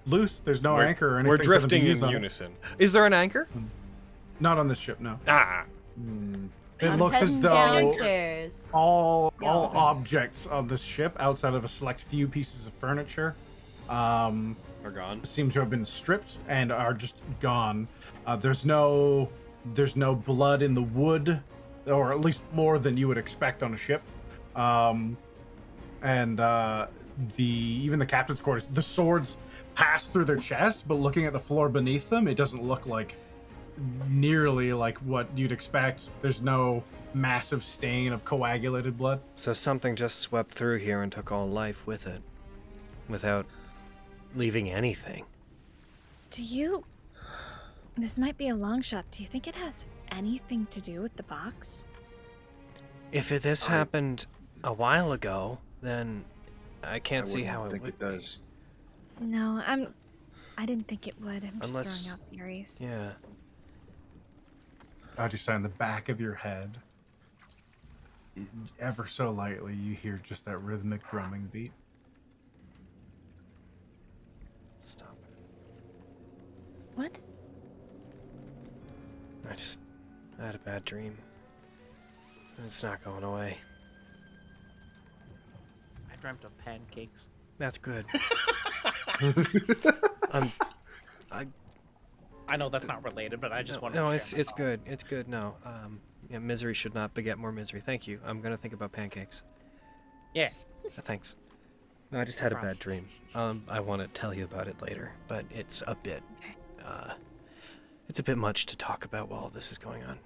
loose. There's no anchor or anything. We're for them to drifting use in on it. unison. Is there an anchor? Not on this ship, no. Ah. It I'm looks as heading though downstairs. all Yeah. objects on this ship, outside of a select few pieces of furniture, Are gone. seem to have been stripped and are just gone. There's no blood in the wood, or at least more than you would expect on a ship. And even the captain's quarters, the swords pass through their chest, but looking at the floor beneath them, it doesn't look like nearly like what you'd expect. There's no massive stain of coagulated blood. So something just swept through here and took all life with it, without leaving anything. Do you... This might be a long shot. Do you think it has anything to do with the box? If this happened a while ago, then I can't see how it think would it does. No, I didn't think it would. I'm just Unless- throwing out theories. Yeah. I'll just say in the back of your head, ever so lightly, you hear just that rhythmic drumming beat. Stop it. What? I had a bad dream. And it's not going away. I dreamt of pancakes. That's good. I know that's not related, but I just wanted No, to it's share my good. It's good. No. Yeah, misery should not beget more misery. Thank you. I'm gonna think about pancakes. thoughts. Yeah. Thanks. No, I just had a bad dream. I want to tell you about it later, but it's a bit much to talk about while this is going on.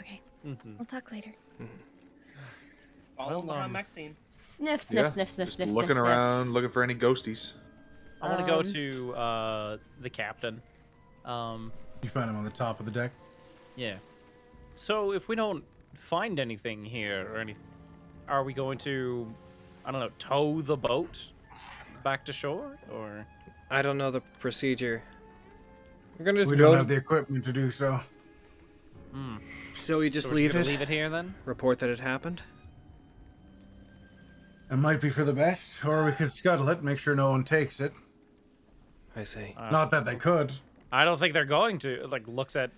Okay. Mm-hmm. We'll talk later. Follow behind Maxine. Sniff, sniff, Yeah, sniff, sniff, just sniff, looking sniff, around, looking for any ghosties. I want to go to the captain. You find him on the top of the deck. Yeah. So if we don't find anything here or anything, are we going to, I don't know, tow the boat back to shore or? I don't know the procedure. We're gonna just We go. don't have the equipment to do so. So we just So we're leave gonna it. leave it here then? Report that it happened. It might be for the best, or we could scuttle it, make sure no one takes it. I see. Not that they could. I don't think they're going to. Like, looks at,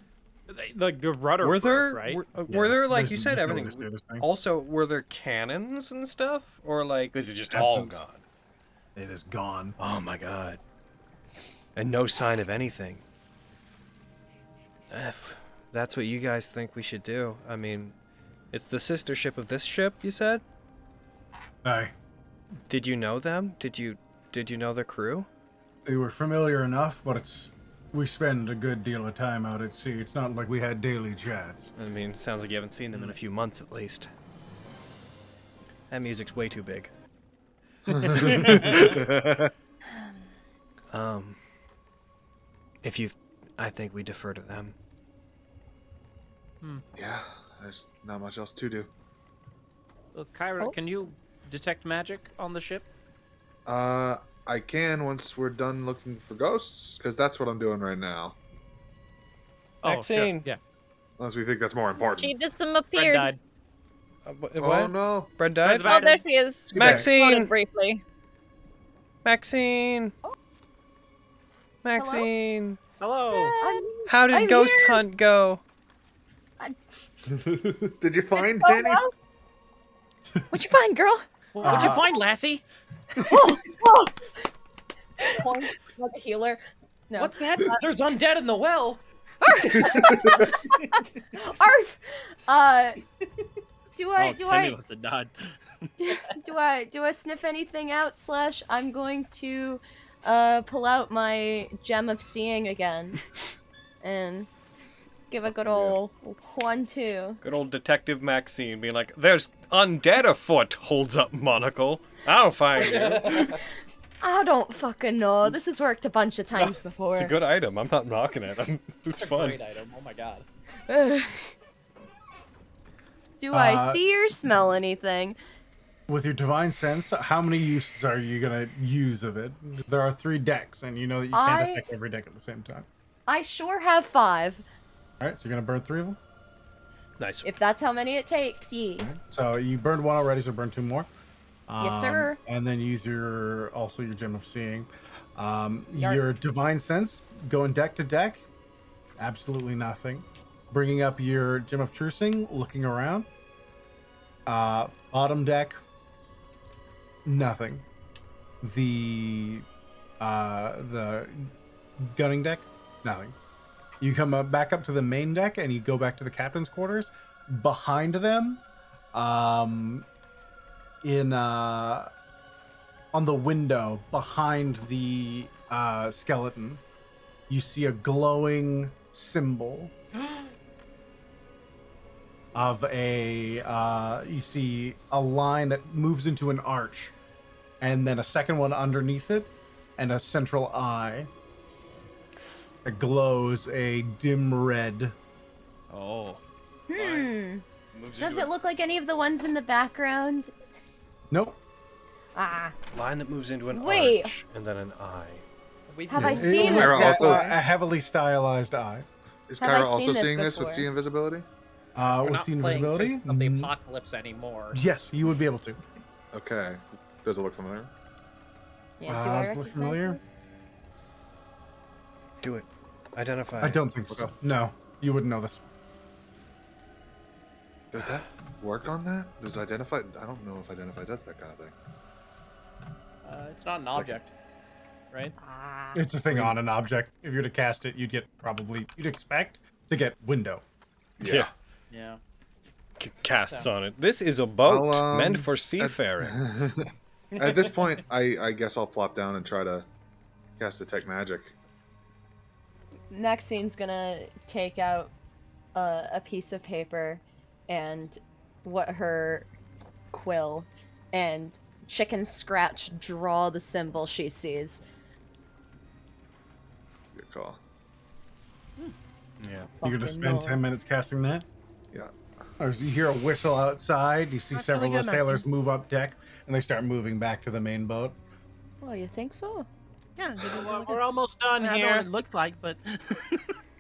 like the rudder. Were there, broke, right? were there like there's- you said there's no everything? way to steer this thing. Also, were there cannons and stuff, or like is it just all Absence. gone? It is gone. Oh my god. And no sign of anything. If that's what you guys think we should do, I mean, it's the sister ship of this ship, you said? Aye. Did you know them? Did you know the crew? They were familiar enough, but we spend a good deal of time out at sea. It's not like we had daily chats. I mean, sounds like you haven't seen them in a few months at least. That music's way too big. I think we defer to them. Yeah, there's not much else to do. Kyra, can you detect magic on the ship? I can once we're done looking for ghosts, because that's what I'm doing right now. Oh, Maxine. sure. Yeah. Unless we think that's more important. She just Fred appeared. died. What? Oh no! Bread died? Oh, there she is. Maxine! Floated briefly. Maxine! Maxine! Hello. How did I'm Ghost here. Hunt go? Did you find Oh, Danny? well. What'd you find, girl? What'd you find, Lassie? Point like a healer. No. What's that? There's undead in the well. Arf! Do I Timmy must have died. do I sniff anything out? / I'm going to pull out my gem of seeing again and give a good old 1-2. Good old Detective Maxine being like, there's undead afoot, holds up monocle. I'll find you. I don't fucking know. This has worked a bunch of times before. It's a good item. I'm not knocking it. It's fun. Great item. Oh my god. Do I see or smell anything? With your divine sense, how many uses are you gonna use of it? There are 3 decks, and you know that you can't affect every deck at the same time. I sure have 5. All right, so you're gonna burn 3 of them. Nice. If that's how many it takes, ye. So you burned 1 already, so burn 2 more. Yes, sir. And then use your gem of seeing. Yarp. Your divine sense, going deck to deck, absolutely nothing. Bringing up your gem of trucing, looking around. Bottom deck, nothing. The gunning deck, nothing. You come back up to the main deck and you go back to the captain's quarters. Behind them, on the window behind the skeleton, you see a glowing symbol of you see a line that moves into an arch, and then a second one underneath it, and a central eye. It glows a dim red. Oh. Does it look like any of the ones in the background? Nope. Ah. Line that moves into an Wait. arch and then an eye. Have I seen this Kyra before? also- A heavily stylized eye. Is Have I Kyra seen also this seeing this with before? see invisibility? We're With not see playing invisibility? Fist of the Apocalypse anymore. Yes, you would be able to. Okay. Does it look familiar? Yeah, do does I it look recognize familiar? this? Do it. Identify. I don't think so. Okay. No, you wouldn't know this. Does that work on that? Does identify? I don't know if identify does that kind of thing. It's not an object, right? It's a thing on an object. If you were to cast it, you'd expect to get window. Yeah. Yeah. Casts on it. This is a boat I'll, meant for seafaring. At this point, I guess I'll plop down and try to cast detect magic. Maxine's gonna take out a piece of paper and what her quill and chicken scratch draw the symbol she sees. Good call. Yeah. You're gonna Fucking spend no. 10 minutes casting that? Yeah. Or you hear a whistle outside, you see That's several really of the good, sailors move up deck, and they start moving back to the main boat. Oh, you think so? Yeah, We're almost done I don't know what here. it looks like, but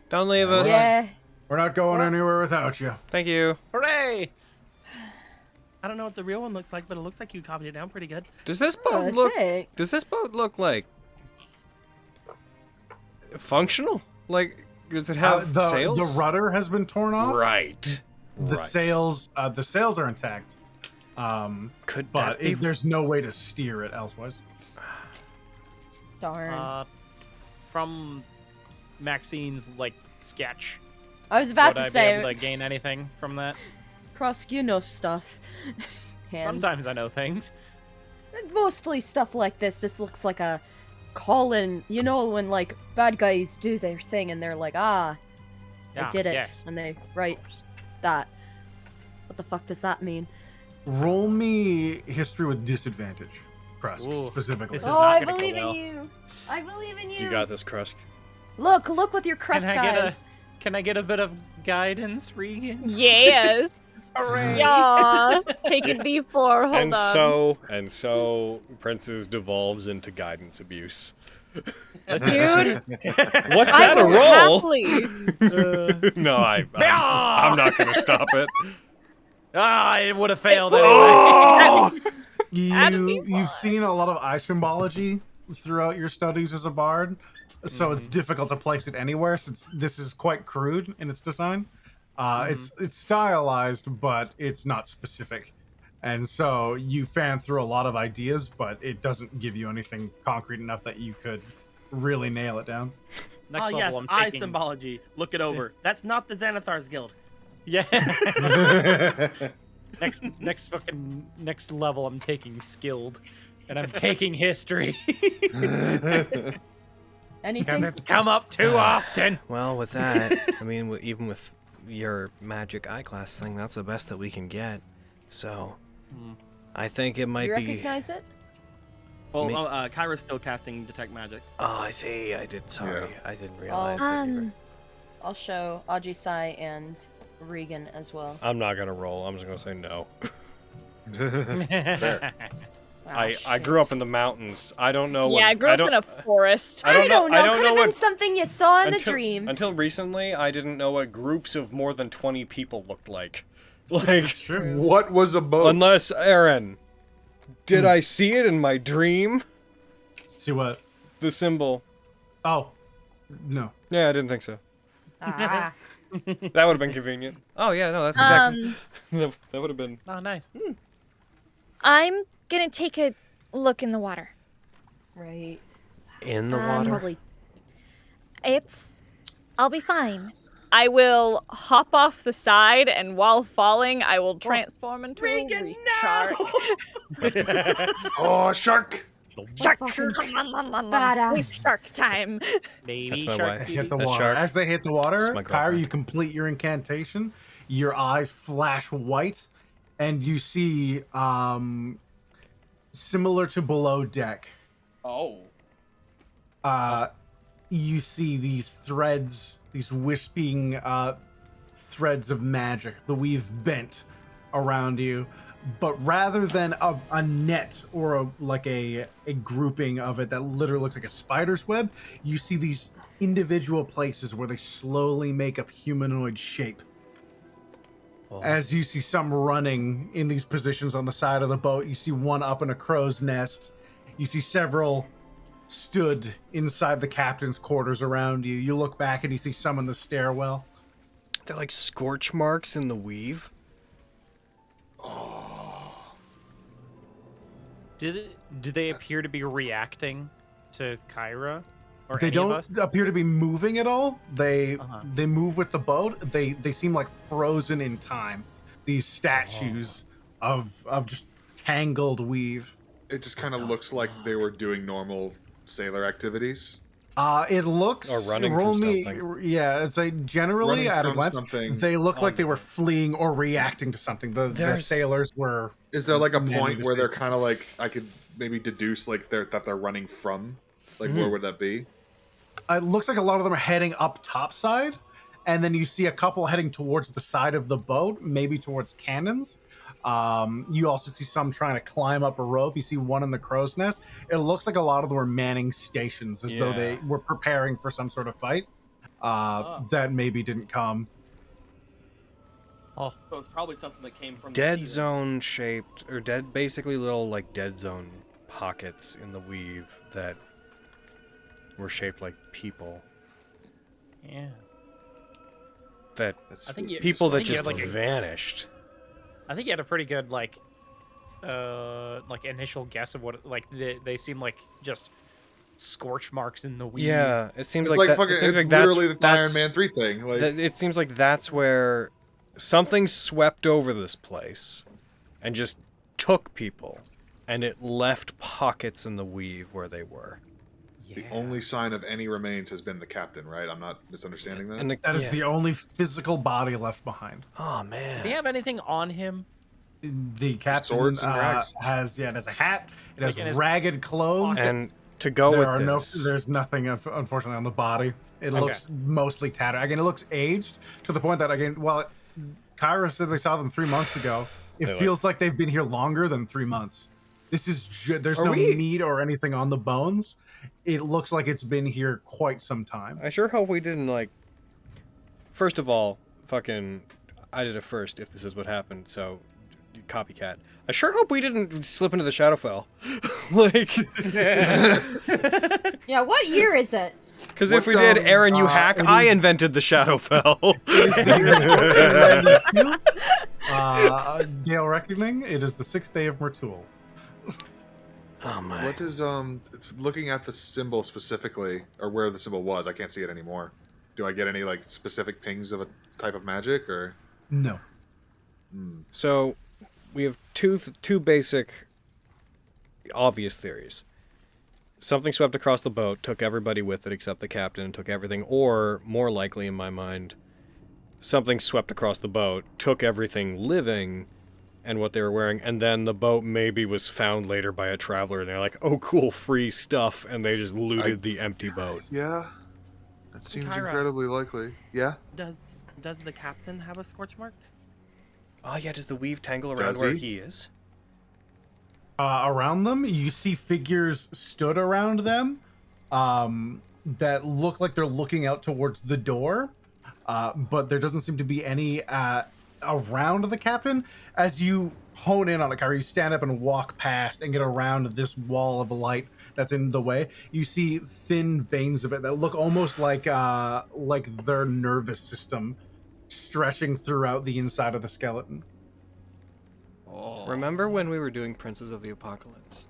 Don't leave us. Yeah. We're not going anywhere without you. Thank you. Hooray! I don't know what the real one looks like, but it looks like you copied it down pretty good. Does this Oh, boat look? thanks. Does this boat look like functional? Like, does it have the sails? The rudder has been torn off. Right. The Right. sails are intact. Could But that be? there's no way to steer it elsewise. Darn. From Maxine's like sketch, I was about would to I say, be able to gain anything from that? Cross, you know stuff. Hands. Sometimes I know things. Mostly stuff like this. This looks like a call-in. You know when like bad guys do their thing and they're like, I did it, yes. and they write that. What the fuck does that mean? Roll me history with disadvantage, Krusk, Ooh, specifically. this is Oh, not I gonna go believe well. in you. I believe in you. You got this, Krusk. Look with your crust, Can I get guys. Can I get a bit of guidance, Regan? Yes. Hooray! Yeah. Take a D4. Hold on. And so Princess devolves into guidance abuse. Dude, What's I that, a will roll? happily. No, I'm not going to stop it. Ah, it would have failed anyway. Oh! You've seen a lot of eye symbology throughout your studies as a bard, so it's difficult to place it anywhere since this is quite crude in its design. It's stylized, but it's not specific. And so you fan through a lot of ideas, but it doesn't give you anything concrete enough that you could really nail it down. Next Oh level, yes, I'm eye taking. symbology. Look it over. That's not the Xanathar's Guild. Yeah. next level, I'm taking skilled, and I'm taking history because Anything? it's come up too often. Well, with that, I mean, even with your magic eye class thing, that's the best that we can get. So, I think it might You be. recognize it? Well, Me- Kyra's still casting detect magic. Oh, I see. I did. Sorry, Yeah. I didn't realize. that you were- I'll show Ajisai and Regan as well. I'm not going to roll. I'm just going to say no. Ah, I grew up in the mountains. I don't know what... Yeah, I grew up in a forest. I don't know. Could have been what... something you saw in the until, dream. Until recently, I didn't know what groups of more than 20 people looked like. Like, It's true. What was a boat? unless, Aaron, did I see it in my dream? See what? The symbol. Oh, no. Yeah, I didn't think so. Ah. That would have been convenient. Oh yeah, no, that's exactly. That would have been... Oh, nice. I'm gonna take a look in the water. Right. In the water. Probably. I'll be fine. I will hop off the side, and while falling, I will transform into Regan, a reef shark. Oh, shark! Shark. Reef Badass. shark time. Baby That's my shark. wife. They hit the That water. shark. As they hit the water, That's my Kyra, girlfriend. you complete your incantation. Your eyes flash white, and you see, similar to below deck, Oh. you see these threads, these wisping threads of magic, the weave bent around you. But rather than a net or a grouping of it that literally looks like a spider's web, you see these individual places where they slowly make up humanoid shape. As you see some running in these positions on the side of the boat, you see one up in a crow's nest. You see several stood inside the captain's quarters around you. You look back and you see some in the stairwell. They're like scorch marks in the weave. Do they appear to be reacting to Kyra? Or They any of us? don't appear to be moving at all. They Uh-huh. they move with the boat. They seem like frozen in time. These statues of just tangled weave. It just kind of looks like they were doing normal sailor activities. It looks Or running roll from me, something. yeah. It's like generally Running at a from glance, something they look like they were on- fleeing or reacting to something. The There's- sailors were. Is there like a manning point the where they're ship. kind of like I could maybe deduce like that they're running from? Like where would that be? It looks like a lot of them are heading up topside, and then you see a couple heading towards the side of the boat, maybe towards cannons. You also see some trying to climb up a rope. You see one in the crow's nest. It looks like a lot of them were manning stations as though they were preparing for some sort of fight that maybe didn't come. So it's probably something that came from Dead the sea, then. zone shaped, or basically little like dead zone pockets in the weave that were shaped like people. Yeah. That That's I think you- people I that think you just had, like, a- vanished. I think you had a pretty good like initial guess of what they seem like just scorch marks in the weave. Yeah, it seems It's like like that, fucking it seems like it's literally that's, the Iron that's- Man 3 thing. Like it seems like that's where something swept over this place and just took people, and it left pockets in the weave where they were. the only sign of any remains has been the captain, right? I'm not misunderstanding that. And That is yeah. the only physical body left behind. Oh man. Did he have anything on him? The captain Swords and rags. has it has a hat. It has Like, and his- ragged clothes. And to go there with are this, there's nothing unfortunately on the body. It Okay. looks mostly tattered. Again, it looks aged to the point that again, while Kyra said they saw them 3 months ago, it They feels like they've been here longer than 3 months. This is there's Are no we- meat or anything on the bones. It looks like it's been here quite some time. I sure hope we didn't like. First of all, fucking, I did it first. If this is what happened, so copycat. I sure hope we didn't slip into the Shadowfell. Like, Yeah, what year is it? because if we What, did, Aaron, you hack. it I is- invented the Shadowfell. Gale Reckoning. It is the 6th day of Mertul. Oh my. What is it's looking at the symbol specifically, or where the symbol was? I can't see it anymore. Do I get any like specific pings of a type of magic, or No. So, we have two basic, obvious theories. Something swept across the boat, took everybody with it except the captain, and took everything. Or, more likely in my mind, something swept across the boat, took everything living, and what they were wearing, and then the boat maybe was found later by a traveler, and they're like, "Oh, cool, free stuff," and they just looted the empty boat. yeah, that seems Kyra. incredibly likely. Yeah, Does the captain have a scorch mark? Oh yeah, does the weave tangle around Does where he? he is? Around them, you see figures stood around them that look like they're looking out towards the door, but there doesn't seem to be any around the captain. As you hone in on it, Kyrie, you stand up and walk past and get around this wall of light that's in the way. You see thin veins of it that look almost like their nervous system stretching throughout the inside of the skeleton. Remember when we were doing Princes of the Apocalypse?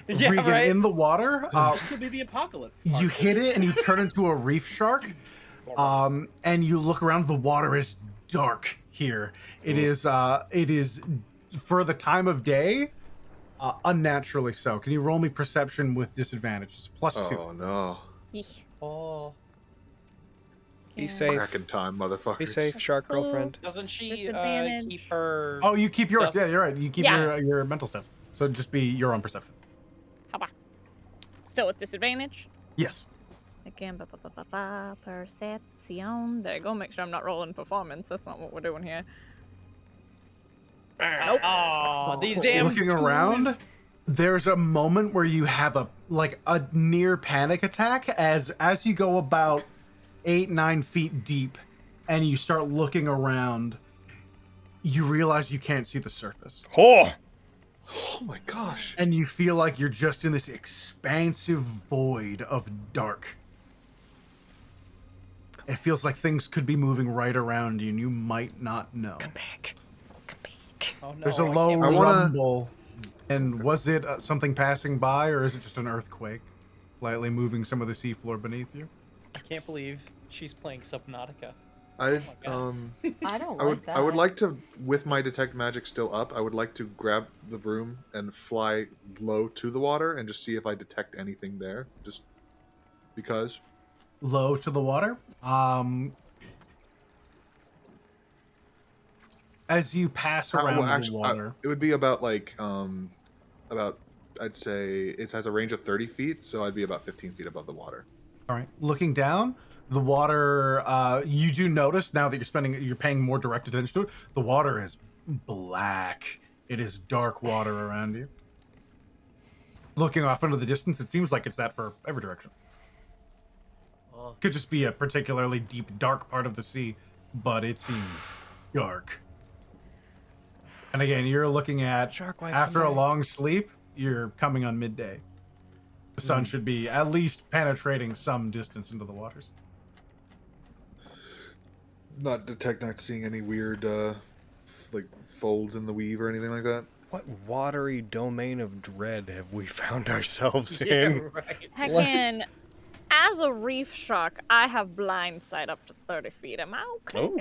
Yeah, Regan, right? in the water, It could be the apocalypse. you hit it and you turn into a reef shark, and you look around. The water is dark here. It is for the time of day, unnaturally so. Can you roll me perception with disadvantage? It's +2. Oh no, Oh. Be safe. cracking time, motherfuckers. Be safe, shark girlfriend. Doesn't she Disadvantage. keep her? Oh, you keep yours. Stuff. Yeah, you're right. You keep Yeah. your mental stats. So just be your own perception. Haba. Still with disadvantage. Yes. Again, perception. There you go. Make sure I'm not rolling performance. That's not what we're doing here. Nope. Oh, these damn. Looking tools. around, there's a moment where you have a near panic attack as you go about 8-9 feet deep and you start looking around. You realize you can't see the surface. Oh! Oh my gosh. And you feel like you're just in this expansive void of dark. It feels like things could be moving right around you and you might not know. Come back. Come back. Oh, no, There's a I low can't- I wanna- rumble. And was it something passing by, or is it just an earthquake lightly moving some of the seafloor beneath you? I can't believe she's playing Subnautica. I God. I don't I like would that. I would like to, with my detect magic still up, I would like to grab the broom and fly low to the water and just see if I detect anything there. Just because low to the water. As you pass around the water, it would be about like about I'd say it has a range of 30 feet, so I'd be about 15 feet above the water. all right. Looking down, the water. You do notice now that you're paying more direct attention to it. The water is black. It is dark water around you. Looking off into the distance, it seems like it's that for every direction. Could just be a particularly deep, dark part of the sea, but it seems dark. And again, you're looking at, after a long sleep, you're coming on midday. The sun should be at least penetrating some distance into the waters. Not seeing any weird like folds in the weave or anything like that. What watery domain of dread have we found ourselves Yeah, in? right. Heckin', as a reef shark, I have blind sight up to 30 feet. Am I okay? Oh,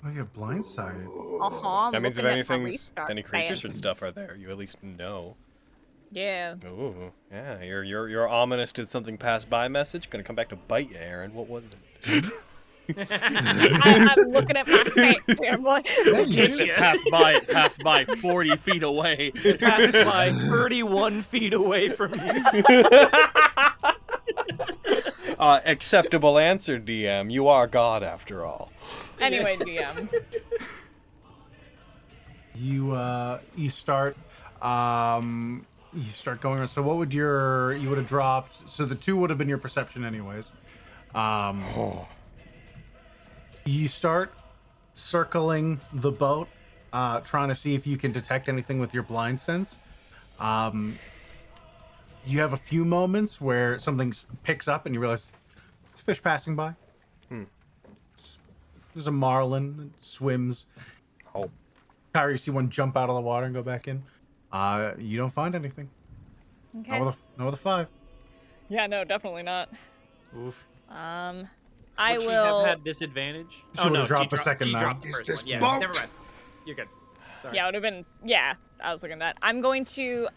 Oh, you have blindsight. Uh-huh. That means if any creatures and and stuff are there, you at least know. Yeah. Ooh, yeah, your ominous did something pass by message gonna come back to bite you, Aaron. What was it? I'm looking at my stats here. I'm like, It passed by 40 feet away. It passed by 31 feet away from you. Acceptable answer, DM. You are God after all. anyway, DM. You start going around. So what would you would have dropped? So the 2 would have been your perception anyways. You start circling the boat, trying to see if you can detect anything with your blind sense. You have a few moments where something picks up and you realize it's a fish passing by. There's a marlin, it swims. Oh. Kyrie, you see one jump out of the water and go back in. You don't find anything. Okay. Not with a 5. Yeah, no, definitely not. Oof. I Would she will. have had disadvantage? She would've dropped the second she now. dropped the Is first this one. Yeah, boat? never mind. You're good. Sorry. Yeah, it would have been. Yeah, I was looking at that. I'm going to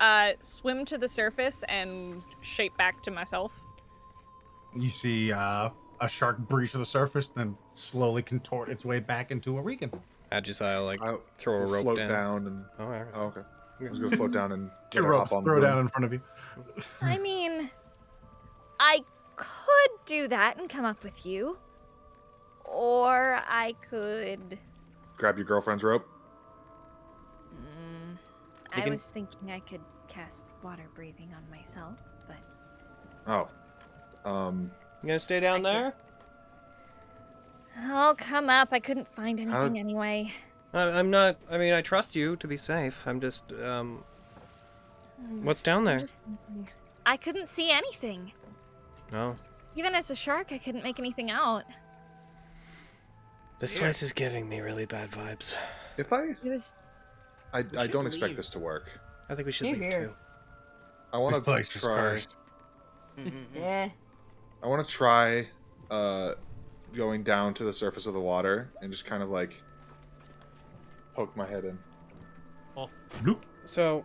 swim to the surface and shape back to myself. You see a shark breach the surface, then slowly contort its way back into a Regan. Agisiah, like, I'll throw a rope float down. and Oh, all right. oh, okay. I was gonna float down and 2 let her ropes, hop on throw the down boom. in front of you. I mean, I could do that and come up with you. Or I could. Grab your girlfriend's rope. I was thinking I could cast water breathing on myself, but. Oh. You gonna stay down there? I'll come up. I couldn't find anything anyway. I'm not. I mean, I trust you to be safe. I'm just. What's down there? I'm just thinking. I couldn't see anything. No. Even as a shark, I couldn't make anything out. This place is giving me really bad vibes. If I, It was. I don't expect leave. this to work. I think we should You're leave here. too. I want This to place is try. cursed. Yeah. I want to try going down to the surface of the water and just kind of like poke my head in. Bloop. So,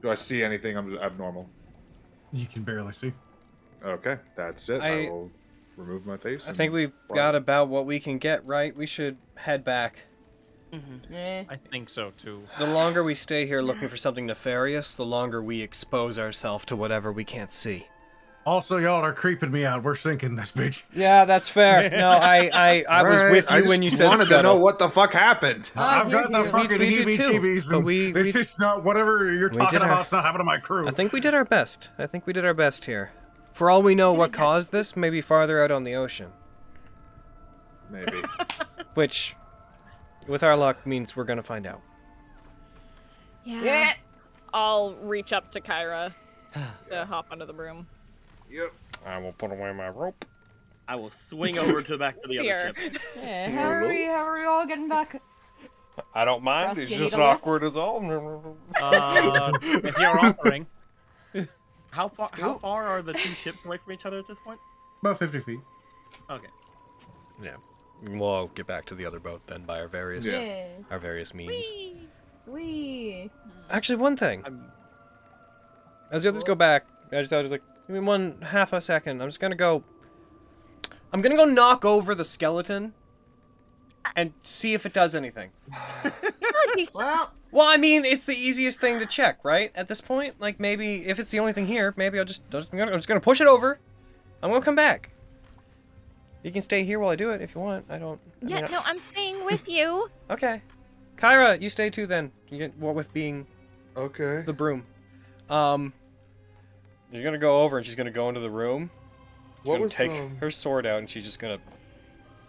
Do I see anything abnormal? You can barely see. Okay, that's it. I will remove my face. I and think we've fly. got about what we can get right. We should head back. Yeah. I think so too. The longer we stay here looking for something nefarious, the longer we expose ourselves to whatever we can't see. Also, y'all are creeping me out. We're sinking this bitch. Yeah, that's fair. No, I was Alright, with I you just when you said wanted to scuttle. know what the fuck happened. I've got the fucking we did too, heebie-jeebies, but and this is not whatever you're talking did our- about. It's not happening to my crew. I think we did our best. I think we did our best here. For all we know, what caused this may be farther out on the ocean. Maybe. Which, with our luck, means we're gonna find out. Yeah. I'll reach up to Kyra to hop onto the broom. Yep. I will put away my rope. I will swing over to back to the Here. other ship. Yeah. How are we all getting back? I don't mind. Ross, It's you need just a lift? awkward as all. If you're offering. How far are the two ships away from each other at this point? About 50 feet. Okay. Yeah. We'll get back to the other boat then by our various Yeah. means. Wee. Actually, one thing. As the others go back, I just thought, like, Give me one half a second. I'm gonna go knock over the skeleton and see if it does anything. Well, I mean, it's the easiest thing to check, right? At this point, like maybe if it's the only thing here, maybe I'm just gonna push it over. I'm gonna come back. You can stay here while I do it if you want. No, I'm staying with you. Okay. Kyra, you stay too then. You get what with being okay. The broom. You're gonna go over and she's gonna go into the room. She's gonna take her sword out and she's just gonna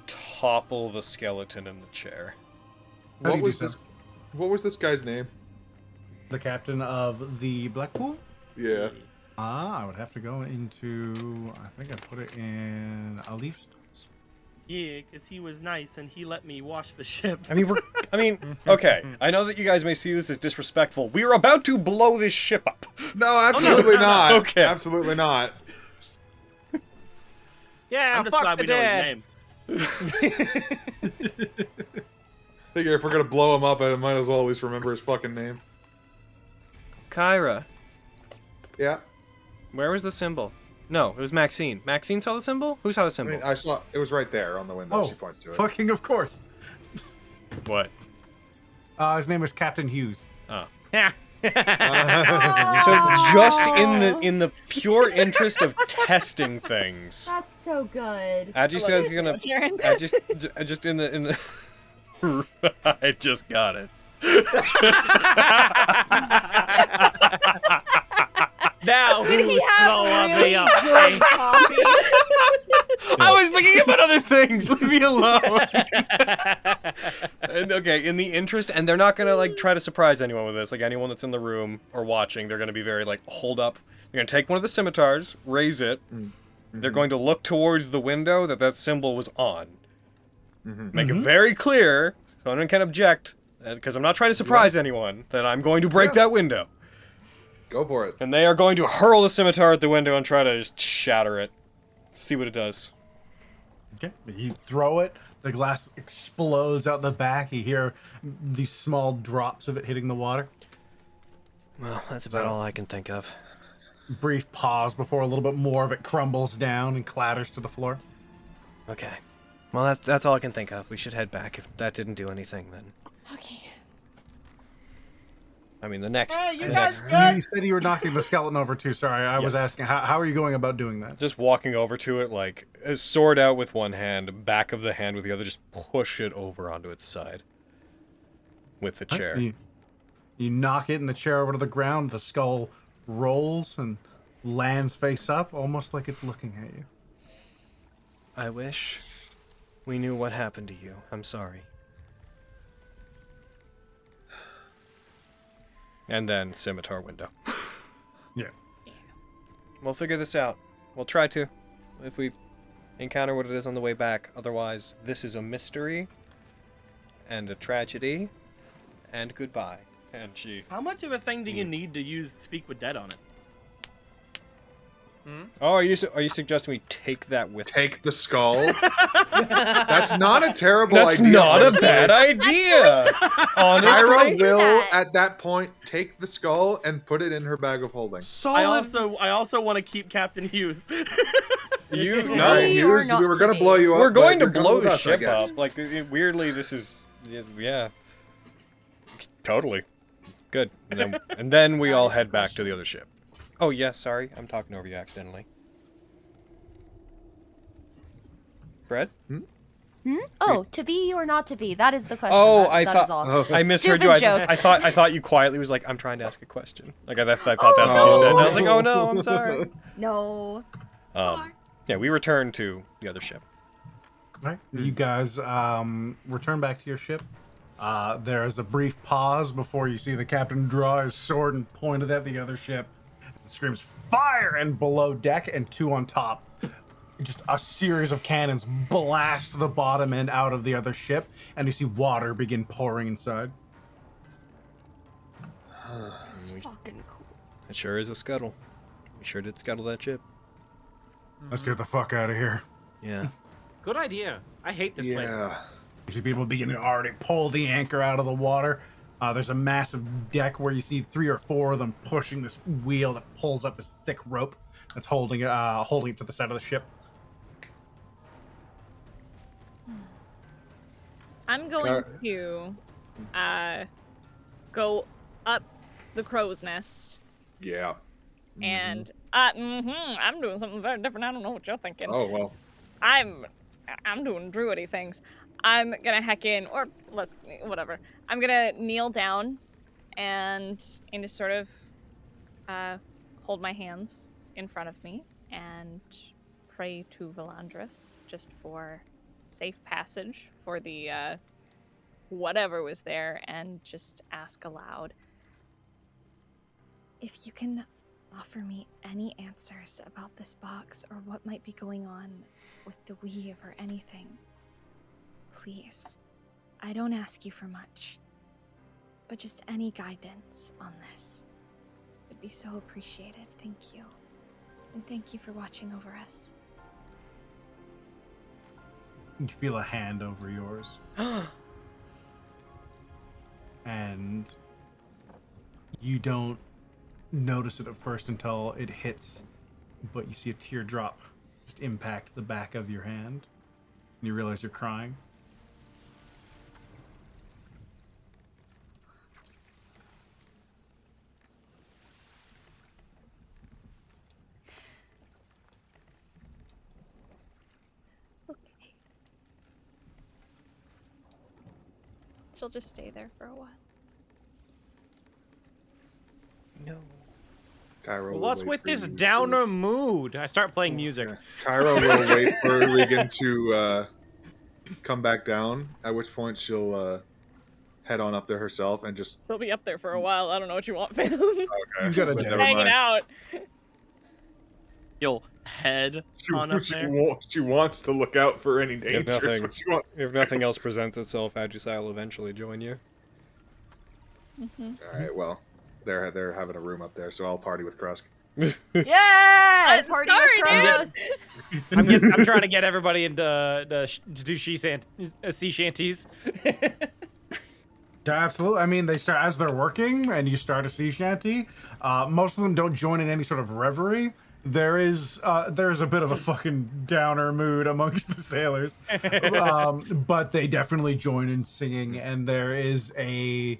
topple the skeleton in the chair. What was this guy's name? The captain of the Blackpool? Yeah. I would have to go into. I think I put it in a leaf. Yeah, because he was nice and he let me wash the ship. I mean, okay. I know that you guys may see this as disrespectful. We are about to blow this ship up. No, absolutely not. Okay. Absolutely not. Yeah, I'm just fuck glad the we know dead. his name. Figure if we're gonna blow him up, I might as well at least remember his fucking name. Kyra. Yeah. Where was the symbol? No, it was Maxine. Maxine saw the symbol? Who saw the symbol? I mean, I saw it was right there on the window. Oh, she pointed to it. fucking of course. What? His name was Captain Hughes. Oh. Yeah. So just in the pure interest of testing things. That's so good. Adji says he's gonna. Just in the. I just got it. Now who's throwing me up? I was thinking about other things. Leave me alone. And, okay, in the interest, and they're not gonna like try to surprise anyone with this. Like anyone that's in the room or watching, they're gonna be very like, hold up. They're gonna take one of the scimitars, raise it. They're going to look towards the window that symbol was on. Make it very clear, so no one can object, because I'm not trying to surprise anyone, that I'm going to break that window. Go for it. And they are going to hurl the scimitar at the window and try to just shatter it. See what it does. Okay. You throw it, the glass explodes out the back. You hear these small drops of it hitting the water. Well, that's about all I can think of. Brief pause before a little bit more of it crumbles down and clatters to the floor. Okay. Well, that's all I can think of. We should head back. If that didn't do anything, then... Okay. I mean, the next... Hey, you the guys next... good? You said you were knocking the skeleton over too. Sorry, I was asking, how are you going about doing that? Just walking over to it, like, a sword out with one hand, back of the hand with the other, just push it over onto its side. With the chair. You knock it in the chair over to the ground, the skull rolls and lands face up, almost like it's looking at you. I wish we knew what happened to you. I'm sorry. And then scimitar window. Yeah. We'll figure this out. We'll try to. If we encounter what it is on the way back. Otherwise, this is a mystery. And a tragedy. And goodbye. And she... How much of a thing do you need to use Speak with Dead on it? Oh, are you suggesting we take that with... Take the skull? That's not a terrible idea. That's not a bad idea. Honestly. Kyra will, at that point, take the skull and put it in her bag of holding. I also want to keep Captain Hughes. You no, right, Hughes, we were going to blow you up. We're going to blow blow the us, ship up. Like, weirdly, this is... Yeah. Totally. Good. And then we all head back to the other ship. Oh, yeah, sorry. I'm talking over you accidentally. Bread? Oh, to be or not to be? That is the question. Oh, that is all. I misheard you. Stupid joke. I thought you quietly was like, I'm trying to ask a question. Like, I thought that's what you said. And I was like, oh no, I'm sorry. No. Yeah, we returned to the other ship. Right. You guys return back to your ship. There is a brief pause before you see the captain draw his sword and point it at the other ship. It screams fire, and below deck and two on top, just a series of cannons blast the bottom end out of the other ship, and you see water begin pouring inside. That's fucking cool. It sure is a scuttle. We sure did scuttle that ship. Let's get the fuck out of here. Yeah. Good idea. I hate this place. You see people beginning to already pull the anchor out of the water. There's a massive deck where you see 3 or 4 of them pushing this wheel that pulls up this thick rope that's holding it to the side of the ship. I'm going to go up the crow's nest. Yeah. And I'm doing something very different. I don't know what you're thinking. Oh well. I'm doing druidy things. I'm gonna heck in, or whatever. I'm gonna kneel down and just sort of hold my hands in front of me and pray to Valandris just for safe passage for the whatever was there, and just ask aloud, if you can offer me any answers about this box or what might be going on with the weave or anything. Please, I don't ask you for much, but just any guidance on this would be so appreciated. Thank you. And thank you for watching over us. You feel a hand over yours. And you don't notice it at first until it hits, but you see a teardrop just impact the back of your hand, and you realize you're crying. Okay. She'll just stay there for a while. No. Cairo will What's wait with for this you downer mood? I start playing music. Yeah. Cairo will wait for Regan to come back down, at which point she'll head on up there herself and just... She'll be up there for a while. I don't know what you want, Phantom. Okay. You gotta But do never Hanging mind. out. You'll head on up there. She wants to look out for any dangers. But she wants... If nothing else presents itself, Adjusai will eventually join you. Mm-hmm. All right, well, they're having a room up there, so I'll party with Krusk. Yeah! Party sorry, with dude. Crows. I'm trying to get everybody to do sea shanties. Yeah, absolutely. I mean, they start as they're working, and you start a sea shanty. Most of them don't join in any sort of reverie. There's a bit of a fucking downer mood amongst the sailors, but they definitely join in singing, and there is a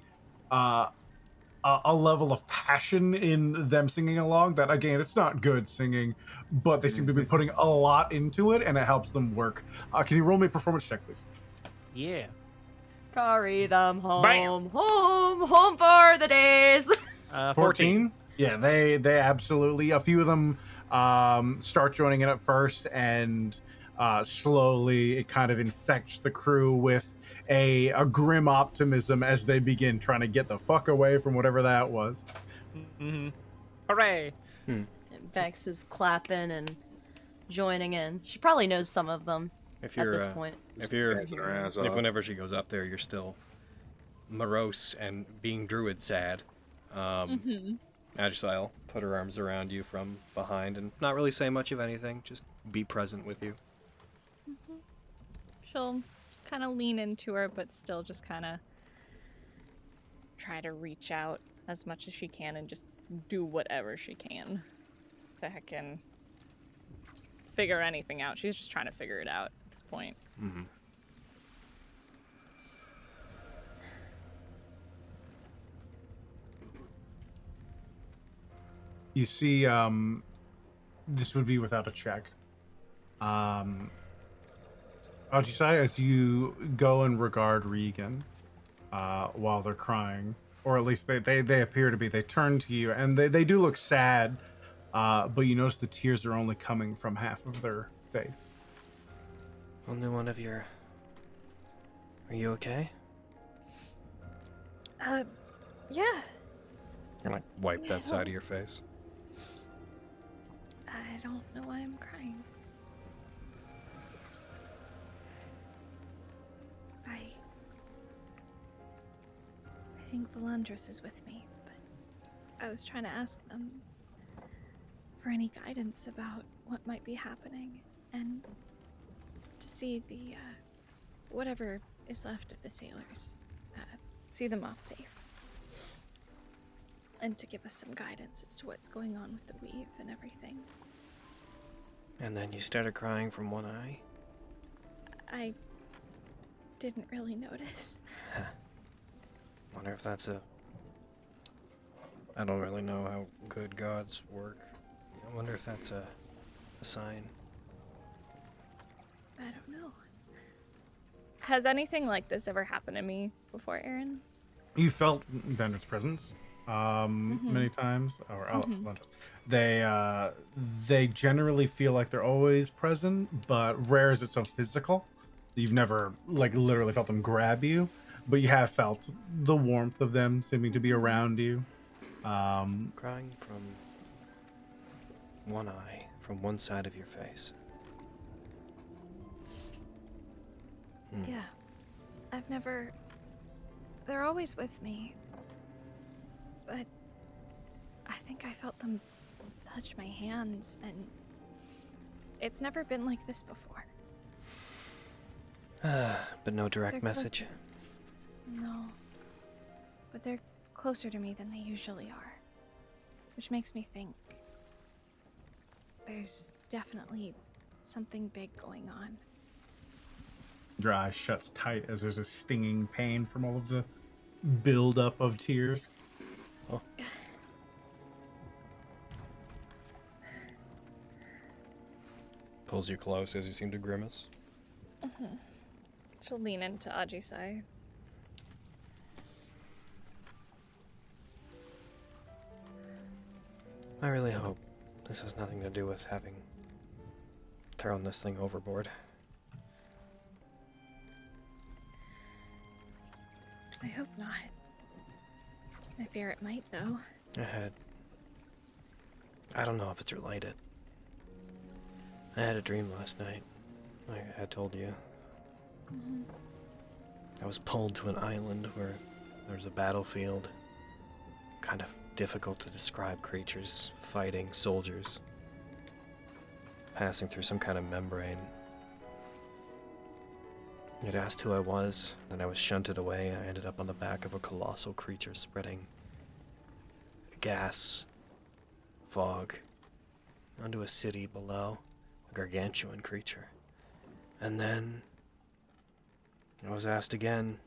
level of passion in them singing along that, again, it's not good singing, but they seem to be putting a lot into it, and it helps them work. Can you roll me a performance check, please? Yeah. Carry them home, Bam. home for the days. 14. Yeah, they absolutely. A few of them start joining in at first, and slowly it kind of infects the crew with a grim optimism as they begin trying to get the fuck away from whatever that was. Mm-hmm. Hooray! Bex is clapping and joining in. She probably knows some of them If at you're, this point. dancing her ass off. whenever she goes up there, you're still morose and being druid sad. Adjusai will put her arms around you from behind and not really say much of anything, just be present with you. She'll just kind of lean into her, but still just kind of try to reach out as much as she can and just do whatever she can to heckin' figure anything out. She's just trying to figure it out at this point. Mm-hmm. You see, this would be without a check. Ajisai, as you go and regard Regan while they're crying, or at least they appear to be, they turn to you, and they do look sad, but you notice the tears are only coming from half of their face. Only one of your... Are you okay? Yeah. And like wipe that side of your face. I don't know why I'm crying. I think Valandris is with me, but I was trying to ask them for any guidance about what might be happening and to see the whatever is left of the sailors, see them off safe. and to give us some guidance as to what's going on with the weave and everything. And then you started crying from one eye? I didn't really notice. Wonder if that's a... I don't really know how good gods work. I wonder if that's a sign. I don't know. Has anything like this ever happened to me before, Aaron? You felt Vendor's presence many times, or they generally feel like they're always present, but rare is it so physical. You've never like literally felt them grab you, but you have felt the warmth of them seeming to be around you. Crying from one eye, from one side of your face. Yeah. I've never... They're always with me. But I think I felt them touch my hands, and it's never been like this before. But no direct They're message? closer. No. But they're closer to me than they usually are. Which makes me think there's definitely something big going on. Your eye shuts tight as there's a stinging pain from all of the buildup of tears. Oh. Pulls you close as you seem to grimace. She'll lean into Ajisai. I really hope this has nothing to do with having thrown this thing overboard. I hope not. I fear it might, though. I don't know if it's related. I had a dream last night. Like I had told you. I was pulled to an island where there was a battlefield. Kind of difficult to describe creatures, fighting soldiers. Passing through some kind of membrane. It asked who I was, then I was shunted away. I ended up on the back of a colossal creature spreading gas, fog, onto a city below, a gargantuan creature. And then I was asked again.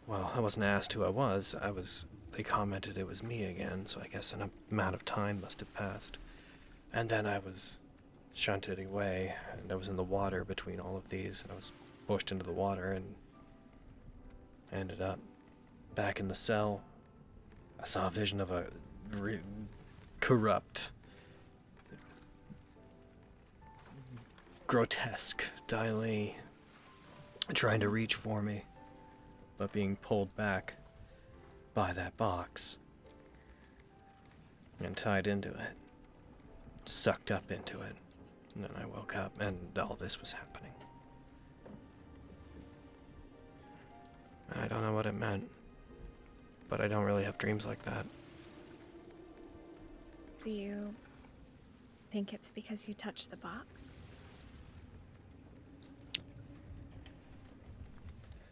Well, I wasn't asked who I was. They commented it was me again, so I guess an amount of time must have passed. And then I was shunted away, and I was in the water between all of these, and I was pushed into the water and ended up back in the cell. I saw a vision of a corrupt, grotesque Dai trying to reach for me, but being pulled back by that box and tied into it, sucked up into it. And then I woke up and all this was happening. And I don't know what it meant, but I don't really have dreams like that. Do you think it's because you touched the box?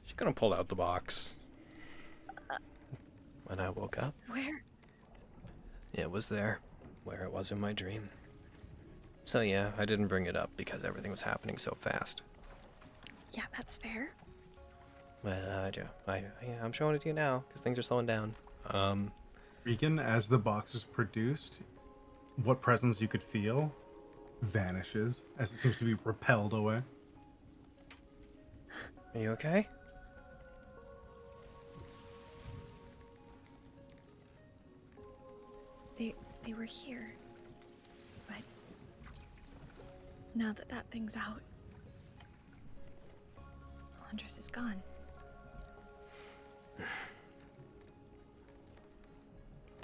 She's gonna pull out the box. When I woke up, Where? it was there, where it was in my dream. So yeah, I didn't bring it up because everything was happening so fast. Yeah, that's fair. But I'm showing it to you now because things are slowing down. Regan, as the box is produced, what presence you could feel vanishes as it seems to be repelled away. Are you okay? They were here. But now that thing's out, Laundress is gone.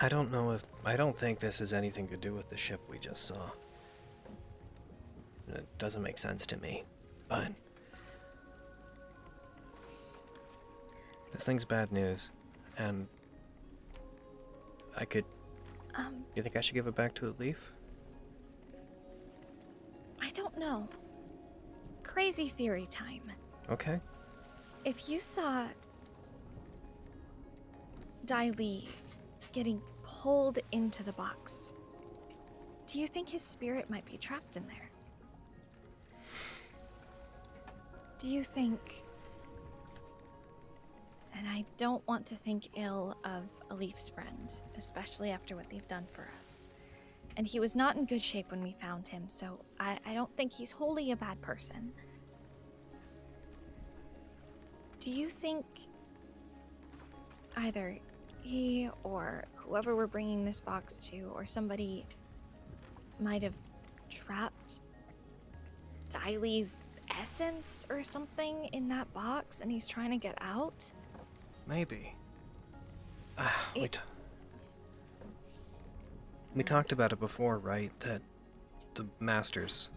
I don't think this has anything to do with the ship we just saw. It doesn't make sense to me, but this thing's bad news, and you think I should give it back to a leaf? I don't know. Crazy theory time. Okay. If you saw Dai Li getting pulled into the box. Do you think his spirit might be trapped in there? Do you think... And I don't want to think ill of a Leaf's friend, especially after what they've done for us. And he was not in good shape when we found him, so I don't think he's wholly a bad person. Do you think either he or whoever we're bringing this box to, or somebody might have trapped Diley's essence or something in that box and he's trying to get out? Maybe. We talked about it before, right? That the masters,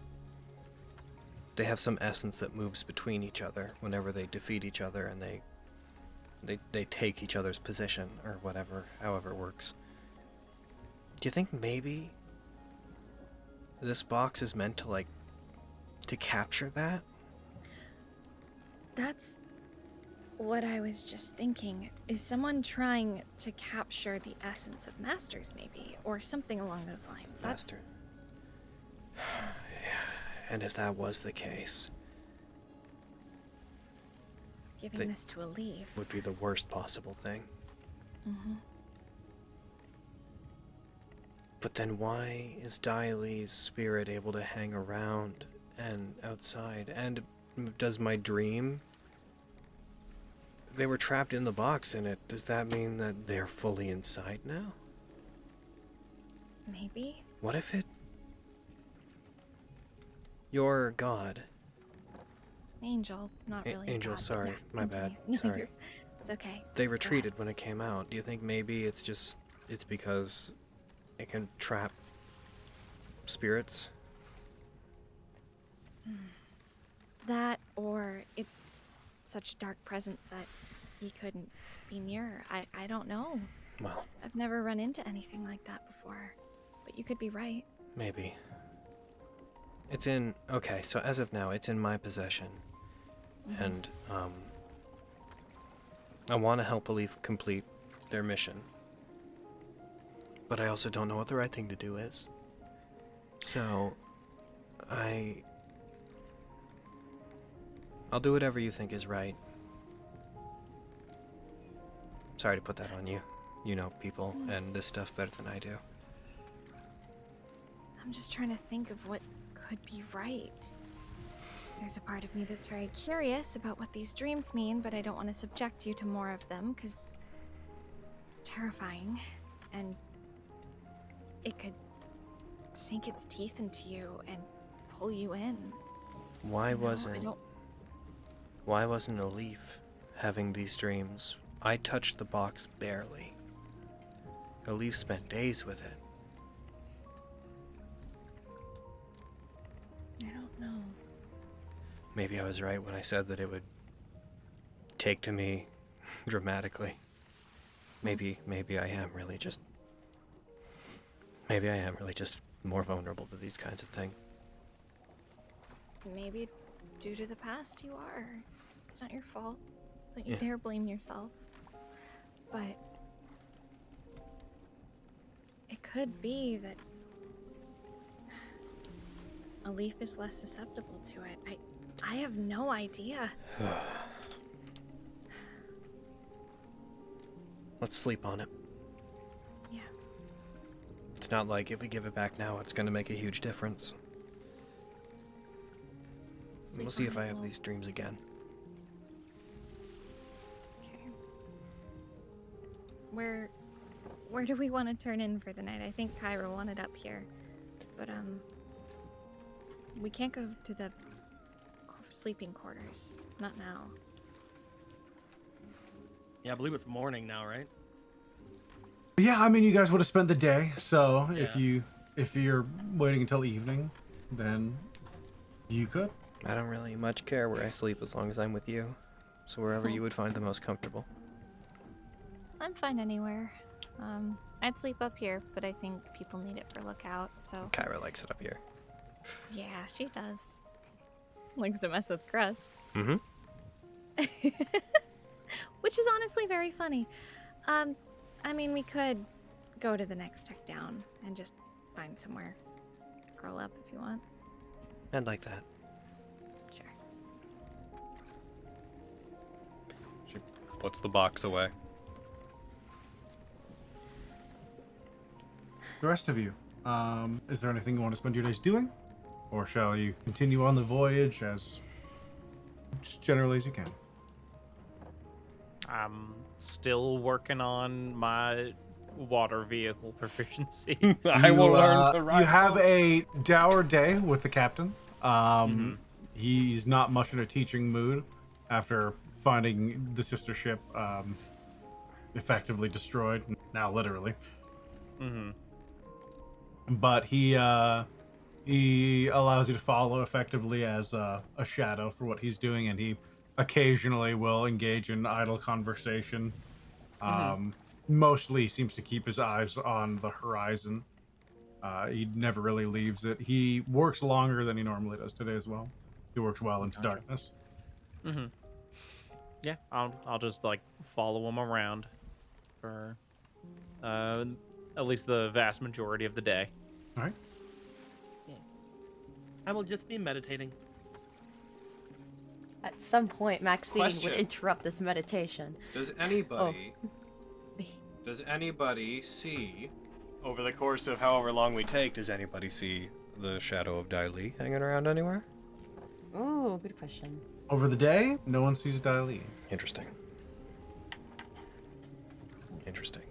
they have some essence that moves between each other whenever they defeat each other, and they take each other's position or whatever, however it works. Do you think maybe this box is meant to to capture that? That's what I was just thinking. Is someone trying to capture the essence of masters, maybe, or something along those lines? Master. And if that was the case, Giving this to a Leaf would be the worst possible thing. Mm-hmm. But then why is Diley's spirit able to hang around and outside? And does my dream... They were trapped in the box in it. Does that mean that they're fully inside now? Maybe. What if it... Your god. Angel, not really. Angel, God, but sorry. yeah, My continue. bad. No, Sorry. It's okay. They retreated when it came out. Do you think maybe it's because it can trap spirits? That, or it's such dark presence that he couldn't be near. I don't know. Well, I've never run into anything like that before. But you could be right. maybe. It's in... Okay, so as of now, it's in my possession. Mm-hmm. And, I want to help a Leaf complete their mission. But I also don't know what the right thing to do is. So, I'll do whatever you think is right. Sorry to put that on you. You know people and this stuff better than I do. I'm just trying to think of what could be right. There's a part of me that's very curious about what these dreams mean, but I don't want to subject you to more of them, because it's terrifying. And it could sink its teeth into you and pull you in. Why wasn't a Leaf having these dreams? I touched the box barely. A Leaf spent days with it. I don't know. Maybe I was right when I said that it would take to me dramatically. Maybe I am really just... Maybe I am really just more vulnerable to these kinds of things. Maybe due to the past you are. It's not your fault. Don't you Yeah. dare blame yourself. But it could be that a Leaf is less susceptible to it. I have no idea. Let's sleep on it. Yeah. It's not like if we give it back now, it's going to make a huge difference. We'll see if I have these dreams again. Okay. Where do we want to turn in for the night? I think Kyra wanted up here. But we can't go to the sleeping quarters. Not now. Yeah, I believe it's morning now, right? Yeah, I mean, you guys would have spent the day, so Yeah. if you're waiting until evening, then you could. I don't really much care where I sleep as long as I'm with you. So wherever you would find the most comfortable. I'm fine anywhere. I'd sleep up here, but I think people need it for lookout, so... Kyra likes it up here. Yeah, she does. Likes to mess with Crust. Mm-hmm. Which is honestly very funny. I mean, we could go to the next tech down and just find somewhere. Curl up if you want. I'd like that. Sure. She puts the box away. The rest of you, is there anything you want to spend your days doing? Or shall you continue on the voyage as generally as you can? I'm still working on my water vehicle proficiency. I will learn to ride. You have a dour day with the captain. He's not much in a teaching mood after finding the sister ship effectively destroyed, now literally. But he allows you to follow effectively as a shadow for what he's doing, and he occasionally will engage in idle conversation. Mostly seems to keep his eyes on the horizon. He never really leaves it. He works longer than he normally does today as well. He works well into darkness. Yeah, I'll just like follow him around for at least the vast majority of the day. All right. I will just be meditating. At some point, Maxine Question. would interrupt this meditation. Does anybody see, over the course of however long we take, Does anybody see the shadow of Dai Li hanging around anywhere? Ooh, good question. Over the day, no one sees Dai Li. Interesting. Interesting.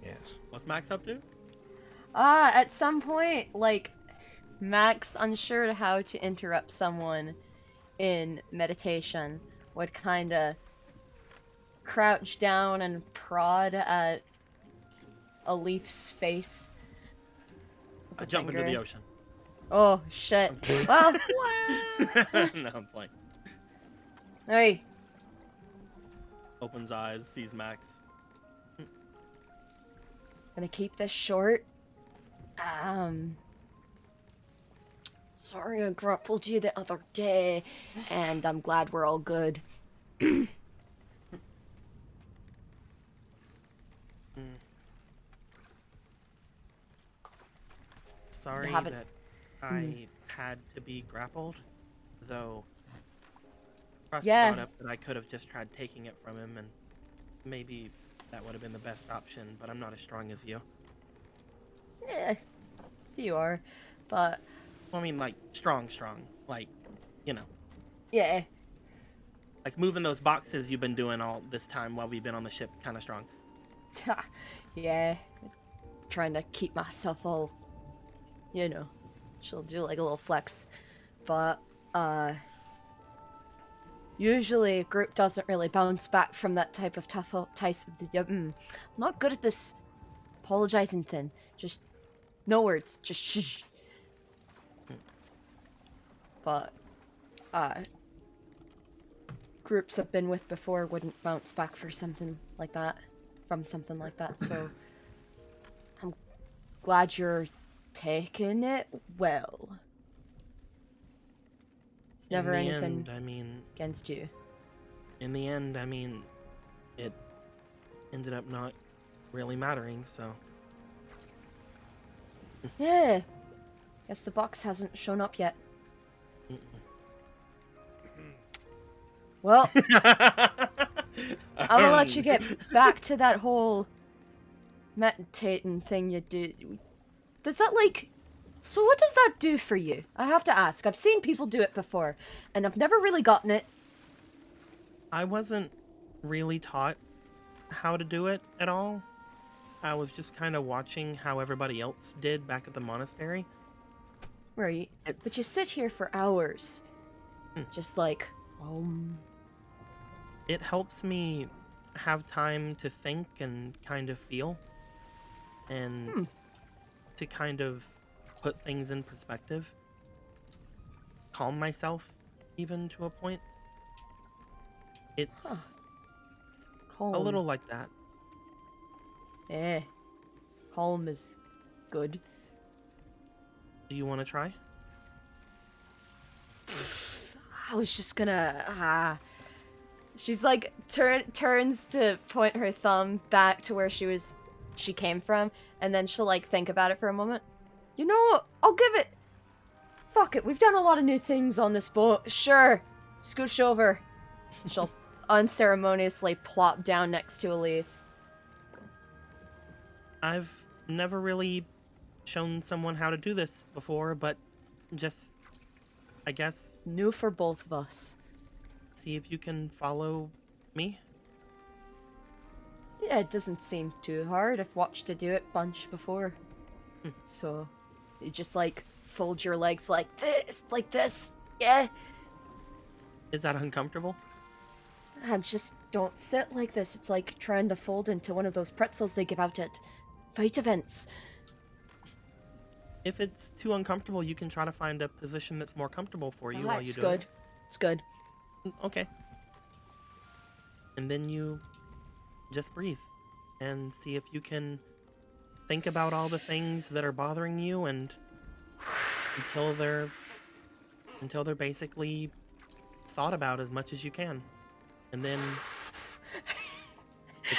Yes. What's Max up to? At some point, like, Max, unsure how to interrupt someone in meditation, would kind of crouch down and prod at a leaf's face. I jump into the ocean. Oh, shit. Well, No, I'm playing. hey, Opens eyes, sees Max. gonna keep this short. Sorry I grappled you the other day, and I'm glad we're all good. Sorry haven't- that I had to be grappled, though. Russ Yeah. brought up that I could have just tried taking it from him, and maybe that would have been the best option, but I'm not as strong as you. Eh, you are, but Well, I mean, like, strong. Like, you know. yeah. Like, moving those boxes you've been doing all this time while we've been on the ship, kind of strong. Yeah, trying to keep myself all, you know, she'll do like a little flex, but usually a group doesn't really bounce back from that type of tough I'm not good at this apologizing thing. Just no words, just shh. But groups I've been with before wouldn't bounce back for something like that. From something like that, so I'm glad you're taking it well. It's never In the anything end, I mean, against you. in the end, I mean, it ended up not really mattering, so. Yeah. Guess the box hasn't shown up yet. Well, I'm gonna let you get back to that whole meditating thing you do. Does that, like... So what does that do for you? I have to ask. I've seen people do it before, and I've never really gotten it. I wasn't really taught how to do it at all. I was just kind of watching how everybody else did back at the monastery. Right. But you sit here for hours. Just like, It helps me have time to think and kind of feel. And to kind of put things in perspective. Calm myself, even to a point. It's calm. a little like that. Eh. Calm is good. Do you want to try? I was just gonna, She's like, turns to point her thumb back to where she was she came from, and then she'll like think about it for a moment. You know, I'll give it. Fuck it, we've done a lot of new things on this boat. Sure, scooch over. She'll unceremoniously plop down next to a leaf. I've never really shown someone how to do this before, but just, I guess, It's new for both of us. see if you can follow me. Yeah, it doesn't seem too hard. I've watched her do it a bunch before. So, you just like fold your legs like this. Yeah. Is that uncomfortable? And just don't sit like this. It's like trying to fold into one of those pretzels they give out at fight events. If it's too uncomfortable, you can try to find a position that's more comfortable for you while you It's do good. it. It's good. Okay. And then you just breathe and see if you can think about all the things that are bothering you and until they're basically thought about as much as you can. And then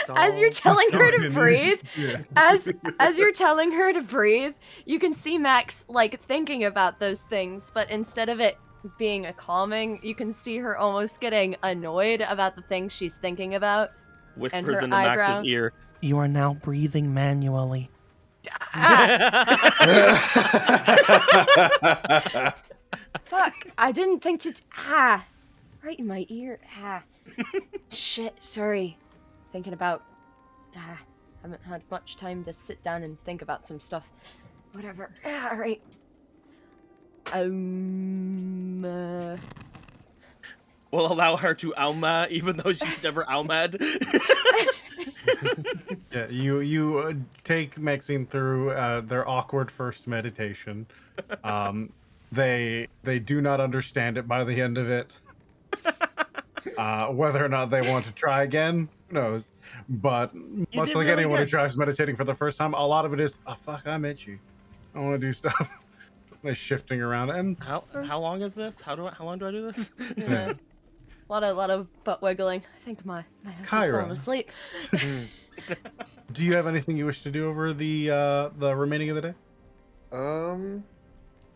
As you're telling her to breathe, Yeah. as you're telling her to breathe, you can see Max like thinking about those things, but instead of it being a calming, you can see her almost getting annoyed about the things she's thinking about. Whispers her into eyebrow- Max's ear. You are now breathing manually. Fuck, I didn't think to right in my ear. Shit, sorry. Thinking about haven't had much time to sit down and think about some stuff. Whatever. Alright. We'll allow her to Alma, even though she's never Almad. Yeah, you take Maxine through their awkward first meditation. They do not understand it by the end of it. Whether or not they want to try again, who knows? But much did like really anyone who good. tries meditating for the first time, a lot of it is, oh fuck, I'm itchy. I want to do stuff. They're shifting around, and How long is this? How long do I do this? Yeah. lot of butt wiggling. I think my house is Kyra. falling asleep. do you have anything you wish to do over the remaining of the day?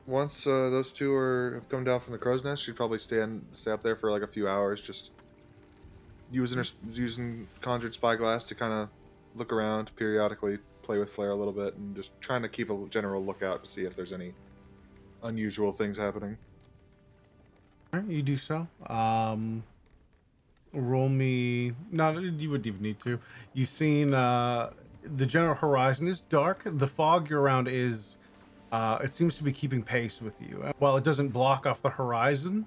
Once those two have come down from the crow's nest, she'd probably stay up there for like a few hours, just using conjured spyglass to kind of look around, periodically play with Flare a little bit, and just trying to keep a general lookout to see if there's any unusual things happening. Alright, you do so. Roll me. No, you wouldn't even need to. You've seen the general horizon is dark. The fog you're around is. It seems to be keeping pace with you. While it doesn't block off the horizon,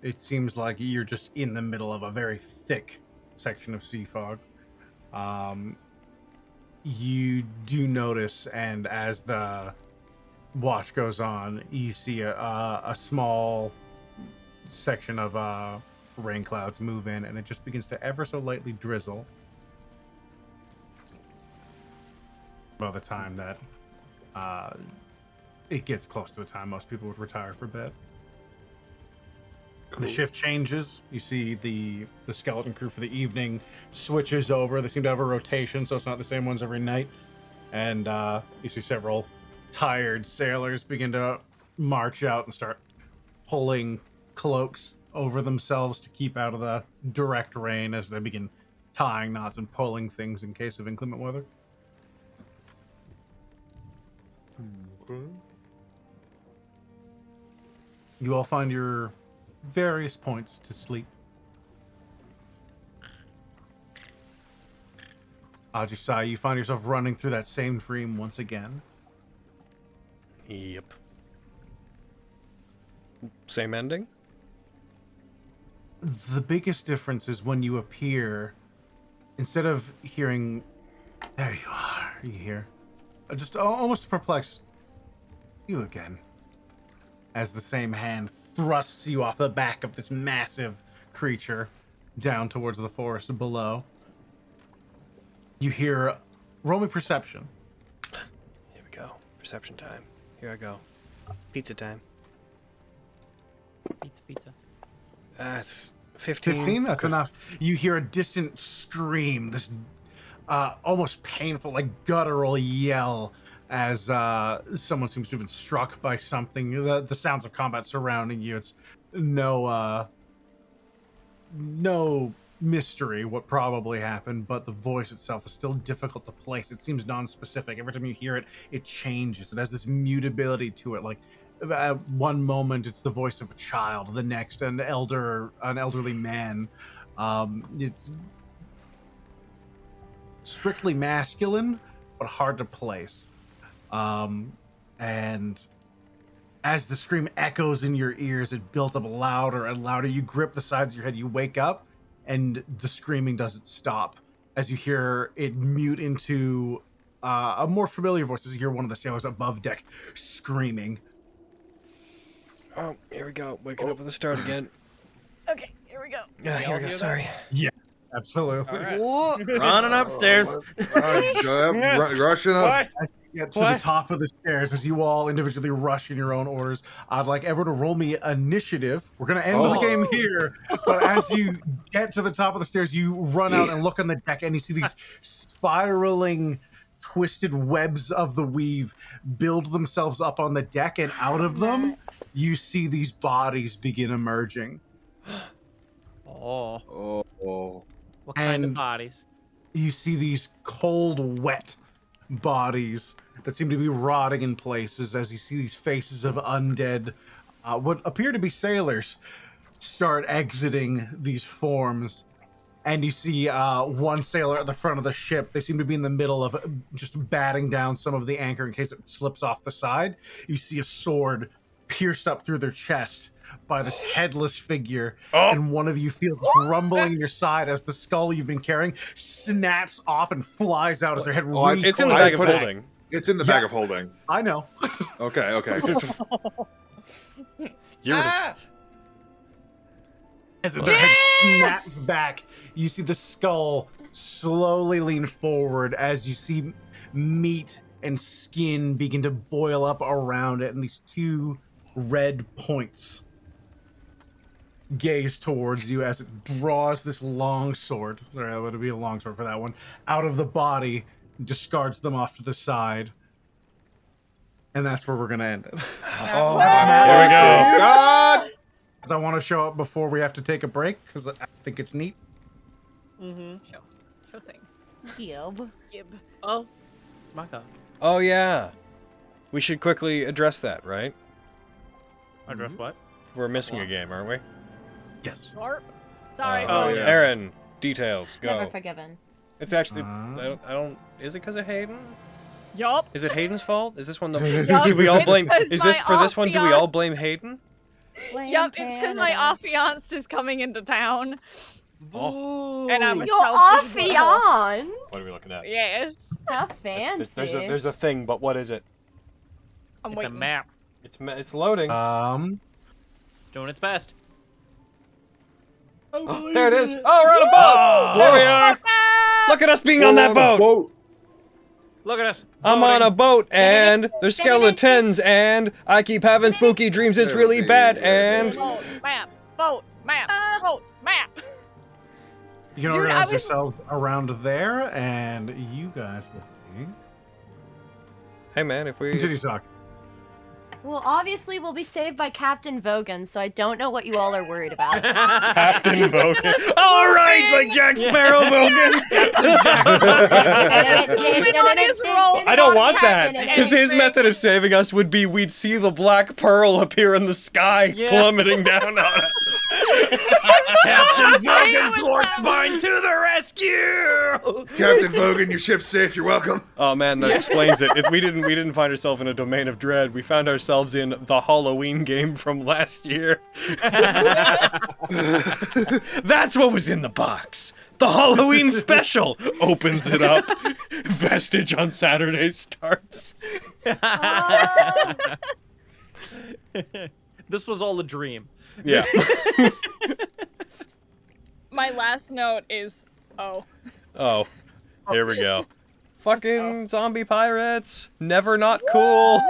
it seems like you're just in the middle of a very thick section of sea fog. You do notice, and as the watch goes on, you see a small section of rain clouds move in, and it just begins to ever so lightly drizzle. By the time that it gets close to the time most people would retire for bed. Cool. The shift changes. You see the skeleton crew for the evening switches over. They seem to have a rotation, so it's not the same ones every night. And you see several tired sailors begin to march out and start pulling cloaks over themselves to keep out of the direct rain as they begin tying knots and pulling things in case of inclement weather. You all find your various points to sleep. Ajisai, you find yourself running through that same dream once again. Yep. Same ending? The biggest difference is when you appear, instead of hearing, there you are, you hear, just almost perplexed, you again. As the same hand thrusts you off the back of this massive creature down towards the forest below. You hear, roll me perception. Here we go. Perception time. Here I go. Pizza time. Pizza. That's 15. 15? That's enough. You hear a distant scream, this almost painful, like guttural yell as someone seems to have been struck by something. The sounds of combat surrounding you. It's no mystery what probably happened, but the voice itself is still difficult to place. It seems non-specific. Every time you hear it, it changes. It has this mutability to it. Like at one moment, it's the voice of a child. The next, an elderly man. It's strictly masculine, but hard to place. And as the scream echoes in your ears, it builds up louder and louder. You grip the sides of your head, you wake up, and the screaming doesn't stop. As you hear it mute into a more familiar voice, as you hear one of the sailors above deck screaming. Oh, here we go. Waking up at the start again. Okay, here we go. Yeah, here we go. Sorry. Yeah, absolutely. All right. Running upstairs. Rushing up. As you get to the top of the stairs, as you all individually rush in your own orders, I'd like everyone to roll me initiative. We're going to end the game here, but as you get to the top of the stairs, you run out and look on the deck, and you see these spiraling, twisted webs of the weave build themselves up on the deck, and out of them, you see these bodies begin emerging. Oh. Oh. What kind of And- bodies? You see these cold, wet bodies that seem to be rotting in places as you see these faces of undead, what appear to be sailors, start exiting these forms. And you see one sailor at the front of the ship. They seem to be in the middle of just batting down some of the anchor in case it slips off the side. You see a sword pierced up through their chest by this headless figure, and one of you feels this rumbling in your side as the skull you've been carrying snaps off and flies out as their head It's in the bag of holding. It's in the bag of holding. I know. Okay. As their head snaps back, you see the skull slowly lean forward as you see meat and skin begin to boil up around it, and these two red points gaze towards you as it draws this long sword, or it would be a long sword for that one, out of the body, discards them off to the side. And that's where we're going to end it. Oh, There we go. God! Because I want to show up before we have to take a break, because I think it's neat. Mm-hmm. Sure thing. Gib. Gib. Oh, my God. Oh, yeah. We should quickly address that, right? Address what? We're missing a game, aren't we? Yes. Sharp. Sorry. Oh, yeah. Aaron, details, go. Never forgiven. It's actually, I don't, is it because of Hayden? Yup. Is it Hayden's fault? Is this one Yup, do we all blame, it's is this, my for this one, do we affianced. all blame Hayden? Yup, it's because my affianced is coming into town. Oh. And I'm a Your selfish little- affiance? What are we looking at? Yes. How fancy. There's a thing, but what is it? I'm It's a waiting. map. It's loading. It's doing its best. Oh, there it is. Oh, we're on a boat. There we are. Look at us being on that boat. Look at us. I'm on a boat, and there's skeletons, and I keep having spooky dreams. It's really bad, and Boat, map, boat, map, boat, map. You can Dude, organize I was- yourselves around there, and you guys will be... hey, man, if we Continue talking. Well, obviously we'll be saved by Captain Vogan, so I don't know what you all are worried about. Captain Vogan. All right, like Jack Sparrow Vogan. I don't want that, because his method of saving us would be we'd see the black pearl appear in the sky, plummeting down on us. Captain Vogan Florspine to the rescue! Captain Vogan, your ship's safe. You're welcome. Oh man, that explains it. We didn't find ourselves in a domain of dread. We found ourselves in the Halloween game from last year. That's what was in the box. The Halloween special opens it up. Vestige on Saturdays starts. This was all a dream. Yeah. My last note is, oh. Oh, here we go. Fucking zombie pirates. Never not cool.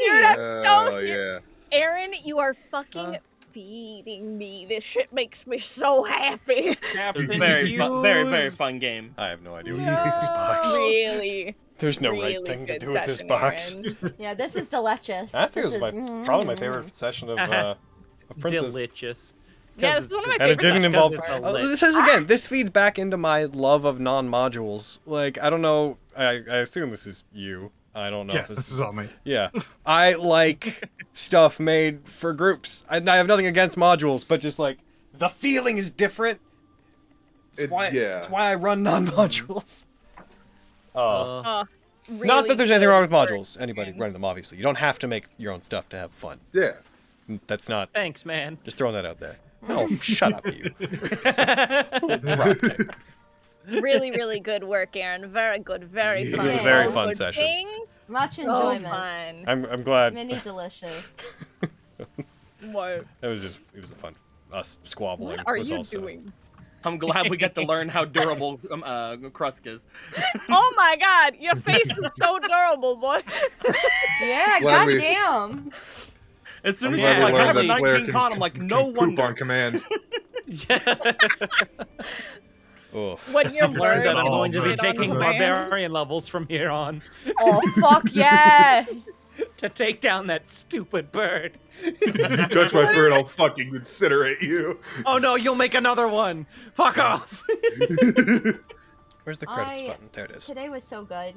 Dude, I'm so Oh, yeah. Aaron, you are fucking feeding me. This shit makes me so happy. It was Captain very, very, very Hughes. fun game. I have no idea what you do with this box. Really. There's no really right thing to good do with this session, box. Aaron. Yeah, this is delicious. That This feels is probably my favorite session of Princess. Delicious. Yeah, this is one of my And it favorite didn't sessions. involve. It's a Oh, lit. this is again. This feeds back into my love of non-modules. Like I don't know. I assume this is you. I don't know. Yes, if this is all me. Yeah, I like stuff made for groups. I have nothing against modules, but just like the feeling is different. It's why I run non-modules. Really Not that there's anything wrong with good work, modules. Anybody man. running them, obviously. You don't have to make your own stuff to have fun. Yeah. That's not. Thanks, man. Just throwing that out there. No, shut up, you. Really, really good work, Aaron. Very good, very This fun. was a very All fun good session. Things. much So enjoyment. fun. I'm glad. Mini delicious. What? It was a fun. Us squabbling. What are was you also... doing? I'm glad we get to learn how durable Krusk is. Oh my god, your face is so durable, boy. Yeah, Glad we- goddamn. As soon I'm as glad you're we like, I learned have a that Flair 19 con, I'm like, no poop wonder. on command. Oof. When you're I've learned that I'm Oh, going to be man. taking Command. barbarian levels from here on Oh, fuck yeah. to take down that stupid bird. If you touch my bird, I'll fucking incinerate you. Oh no, you'll make another one. Fuck off. Where's the credits button? There it is. Today was so good.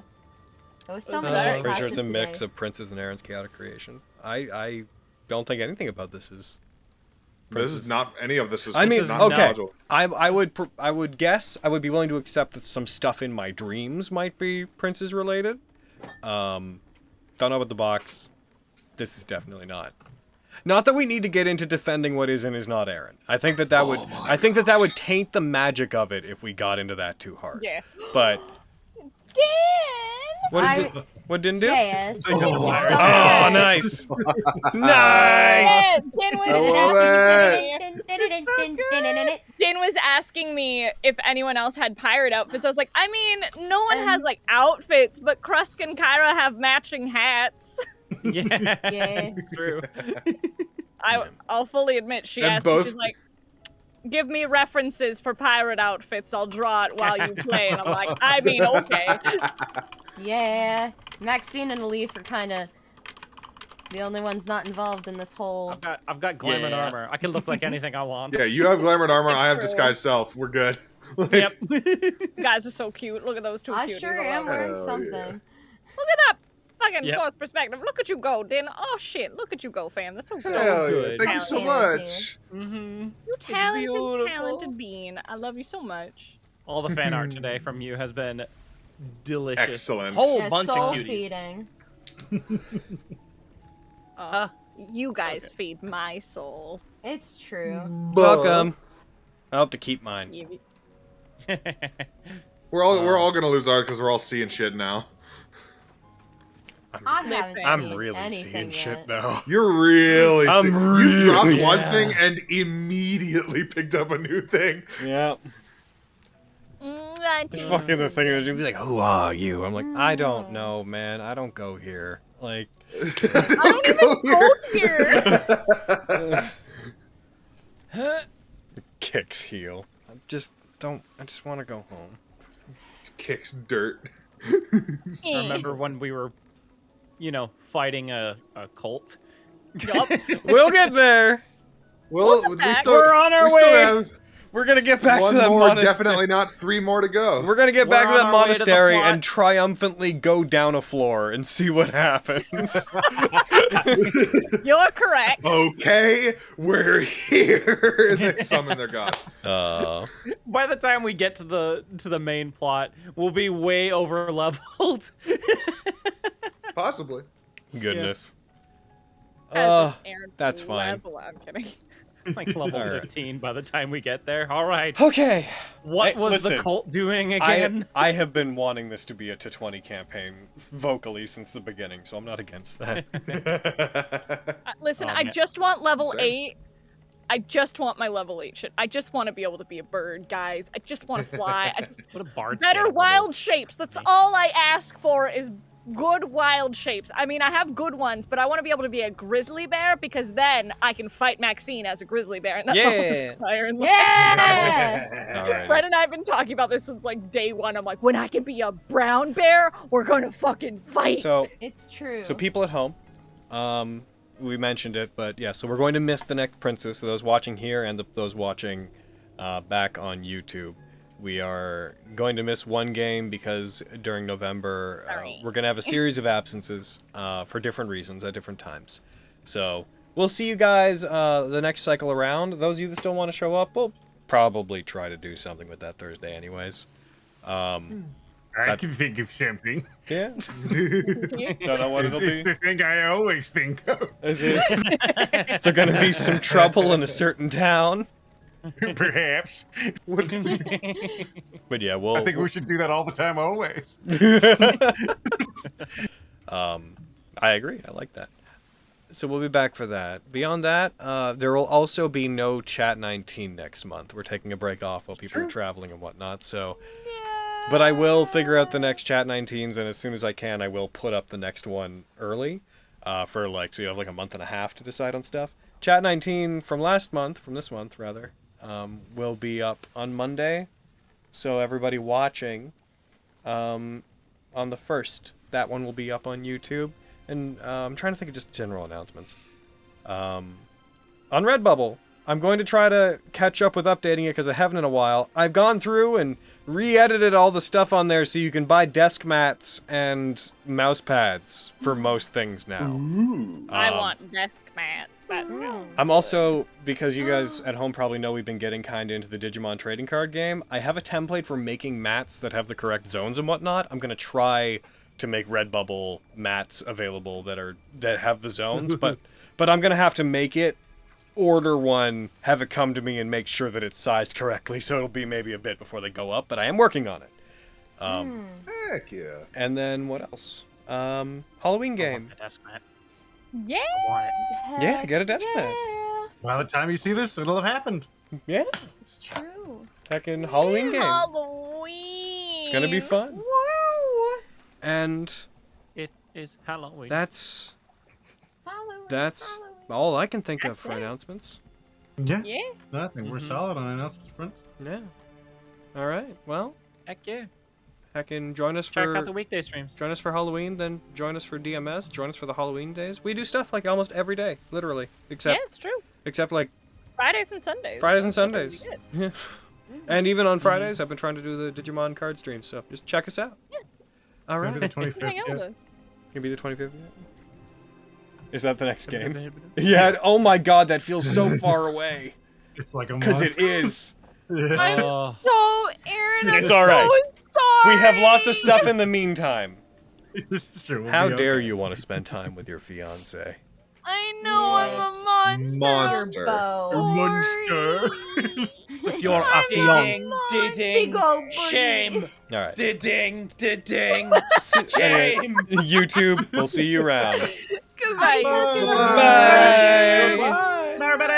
There was so Was many it? good Pretty sure parts it's a of mix today. of Princess and Aaron's chaotic creation. I don't think anything about this is. This is not any of this is. I mean, not okay. module. I would guess I would be willing to accept that some stuff in my dreams might be Prince's related. Don't know about the box. This is definitely not. Not that we need to get into defending what is and is not Aaron. I think that would would taint the magic of it if we got into that too hard. Yeah. But Dan! what didn't do? Yes. Oh, nice. Nice. Dan I love it. Dan was asking me if anyone else had pirate outfits. I was like, I mean, no one has like outfits, but Krusk and Kyra have matching hats. Yeah, Yeah. it's true. I'll fully admit, she And asked me, both- she's like, give me references for pirate outfits. I'll draw it while you play. And I'm like, I mean, okay. Yeah. Maxine and Leaf are kind of the only ones not involved in this whole. I've got glamour Yeah. armor. I can look like anything I want. Yeah, you have glamored armor. I have True. disguised self. We're good. Like, Yep. You guys are so cute. Look at those two I cuties. sure I am love it. wearing Hell something. yeah. Look at that fucking Yep. course perspective. Look at you go, Dan. Oh shit, look at you go, fam. That's so Hell yeah. good. Thank you so Talented. much. Mm-hmm. You beautiful. talented bean. I love you so much. All the fan art today from you has been delicious. Excellent. Whole Yeah, bunch of soul cuties. feeding. You guys good. feed my soul. It's true. Welcome. I hope to keep mine. You- We're all gonna lose ours because we're all seeing shit now. I haven't Listen. I'm seen really anything seeing yet. shit though. You're really. I'm You dropped really one sad. thing and immediately picked up a new thing. Yeah. It's fucking the thing is, you'd be like, "Who are you?" I'm like, "I don't know, man. I don't go here." Like, I don't even go here. kicks heel. I just want to go home. Kicks dirt. I remember when we were, fighting a cult. Yup. We'll get there. Well, Welcome we back. still, We're on our we still way. have We're gonna get back one to that more, monastery. definitely not 3 more to go. We're gonna get back We're to on that our way to the monastery plot. and triumphantly go down a floor and see what happens. You're correct. Okay, we're here. And they summon their god. By the time we get to the main plot, we'll be way over leveled. Possibly. Goodness. As of Aaron that's fine. level, I'm kidding. Like level All right. 15 by the time we get there. All right. Okay. What Hey, was listen, the cult doing again? I have been wanting this to be a to-20 campaign vocally since the beginning, so I'm not against that. Listen, Oh, I man. just want level Same. 8. I just want my level 8 shit. I just want to be able to be a bird, guys. I just want to fly. I just What a bard's better Tale wild shapes. That's all I ask for is good wild shapes. I mean, I have good ones, but I want to be able to be a grizzly bear because then I can fight Maxine as a grizzly bear, and that's all I require in life. Yeah! All right. Fred and I have been talking about this since like day one. I'm like, when I can be a brown bear, we're gonna fucking fight. So It's true. So people at home, we mentioned it, but yeah, so we're going to miss the next princess. So those watching here and those watching back on YouTube, we are going to miss one game because during November we're going to have a series of absences for different reasons at different times. So we'll see you guys the next cycle around. Those of you that still want to show up, we'll probably try to do something with that Thursday anyways. I can think of something. Yeah. Don't know what it'll It's be. the thing I always think of. Is it? Is there going to be some trouble in a certain town? Perhaps. But yeah, I think we should do that all the time, always. I agree. I like that. So we'll be back for that. Beyond that, there will also be no Chat19 next month. We're taking a break off while people are traveling and whatnot. So, but I will figure out the next Chat19s, and as soon as I can, I will put up the next one early, for like, so you have like a month and a half to decide on stuff. Chat19 from this month rather, will be up on Monday. So everybody watching, on the 1st, that one will be up on YouTube. And I'm trying to think of just general announcements. On Redbubble, I'm going to try to catch up with updating it because I haven't in a while. I've gone through and re-edited all the stuff on there so you can buy desk mats and mouse pads for most things now. I want desk mats. That's I'm also, because you guys at home probably know we've been getting kind of into the Digimon trading card game, I have a template for making mats that have the correct zones and whatnot. I'm going to try to make Redbubble mats available that have the zones, but I'm going to have to make it, order one, have it come to me, and make sure that it's sized correctly, so it'll be maybe a bit before they go up, but I am working on it. Heck yeah. And then what else? Halloween game. A desk mat. Yeah. I want it. Yeah, get a desk mat. By the time you see this, it'll have happened. Yeah. It's true. Heckin' Halloween game. Halloween. It's gonna be fun. Woo! And It is Halloween. that's Halloween. all I can think of for announcements. Yeah. Yeah. Nothing. We're solid on announcements front. Yeah. All right. Well, Heck yeah. heckin' join us Check for out the weekday streams. join us for Halloween, then join us for DMS, join us for the Halloween days. We do stuff like almost every day, literally, Yeah, except it's true. like Fridays and Sundays. Fridays and That's really Sundays. good. And even on Fridays, I've been trying to do the Digimon card stream, so just check us out. Yeah. All right. Maybe the 25th. Hang out with Yeah. us. Can be the 25th. Is that the next game? Yeah. Oh my God, that feels so far away. It's like a month. Because it is. Yeah. I'm so Aaron. I'm It's all right. so sorry. We have lots of stuff in the meantime. This is true. We'll How be dare okay. you want to spend time with your fiance? I know I'm a monster. Monster. Monster. With your I'm affiant. Big old booty. Shame. All right. Ding. Shame. Anyway, YouTube, we'll see you around. Goodbye. Bye. Bye. Bye, everybody.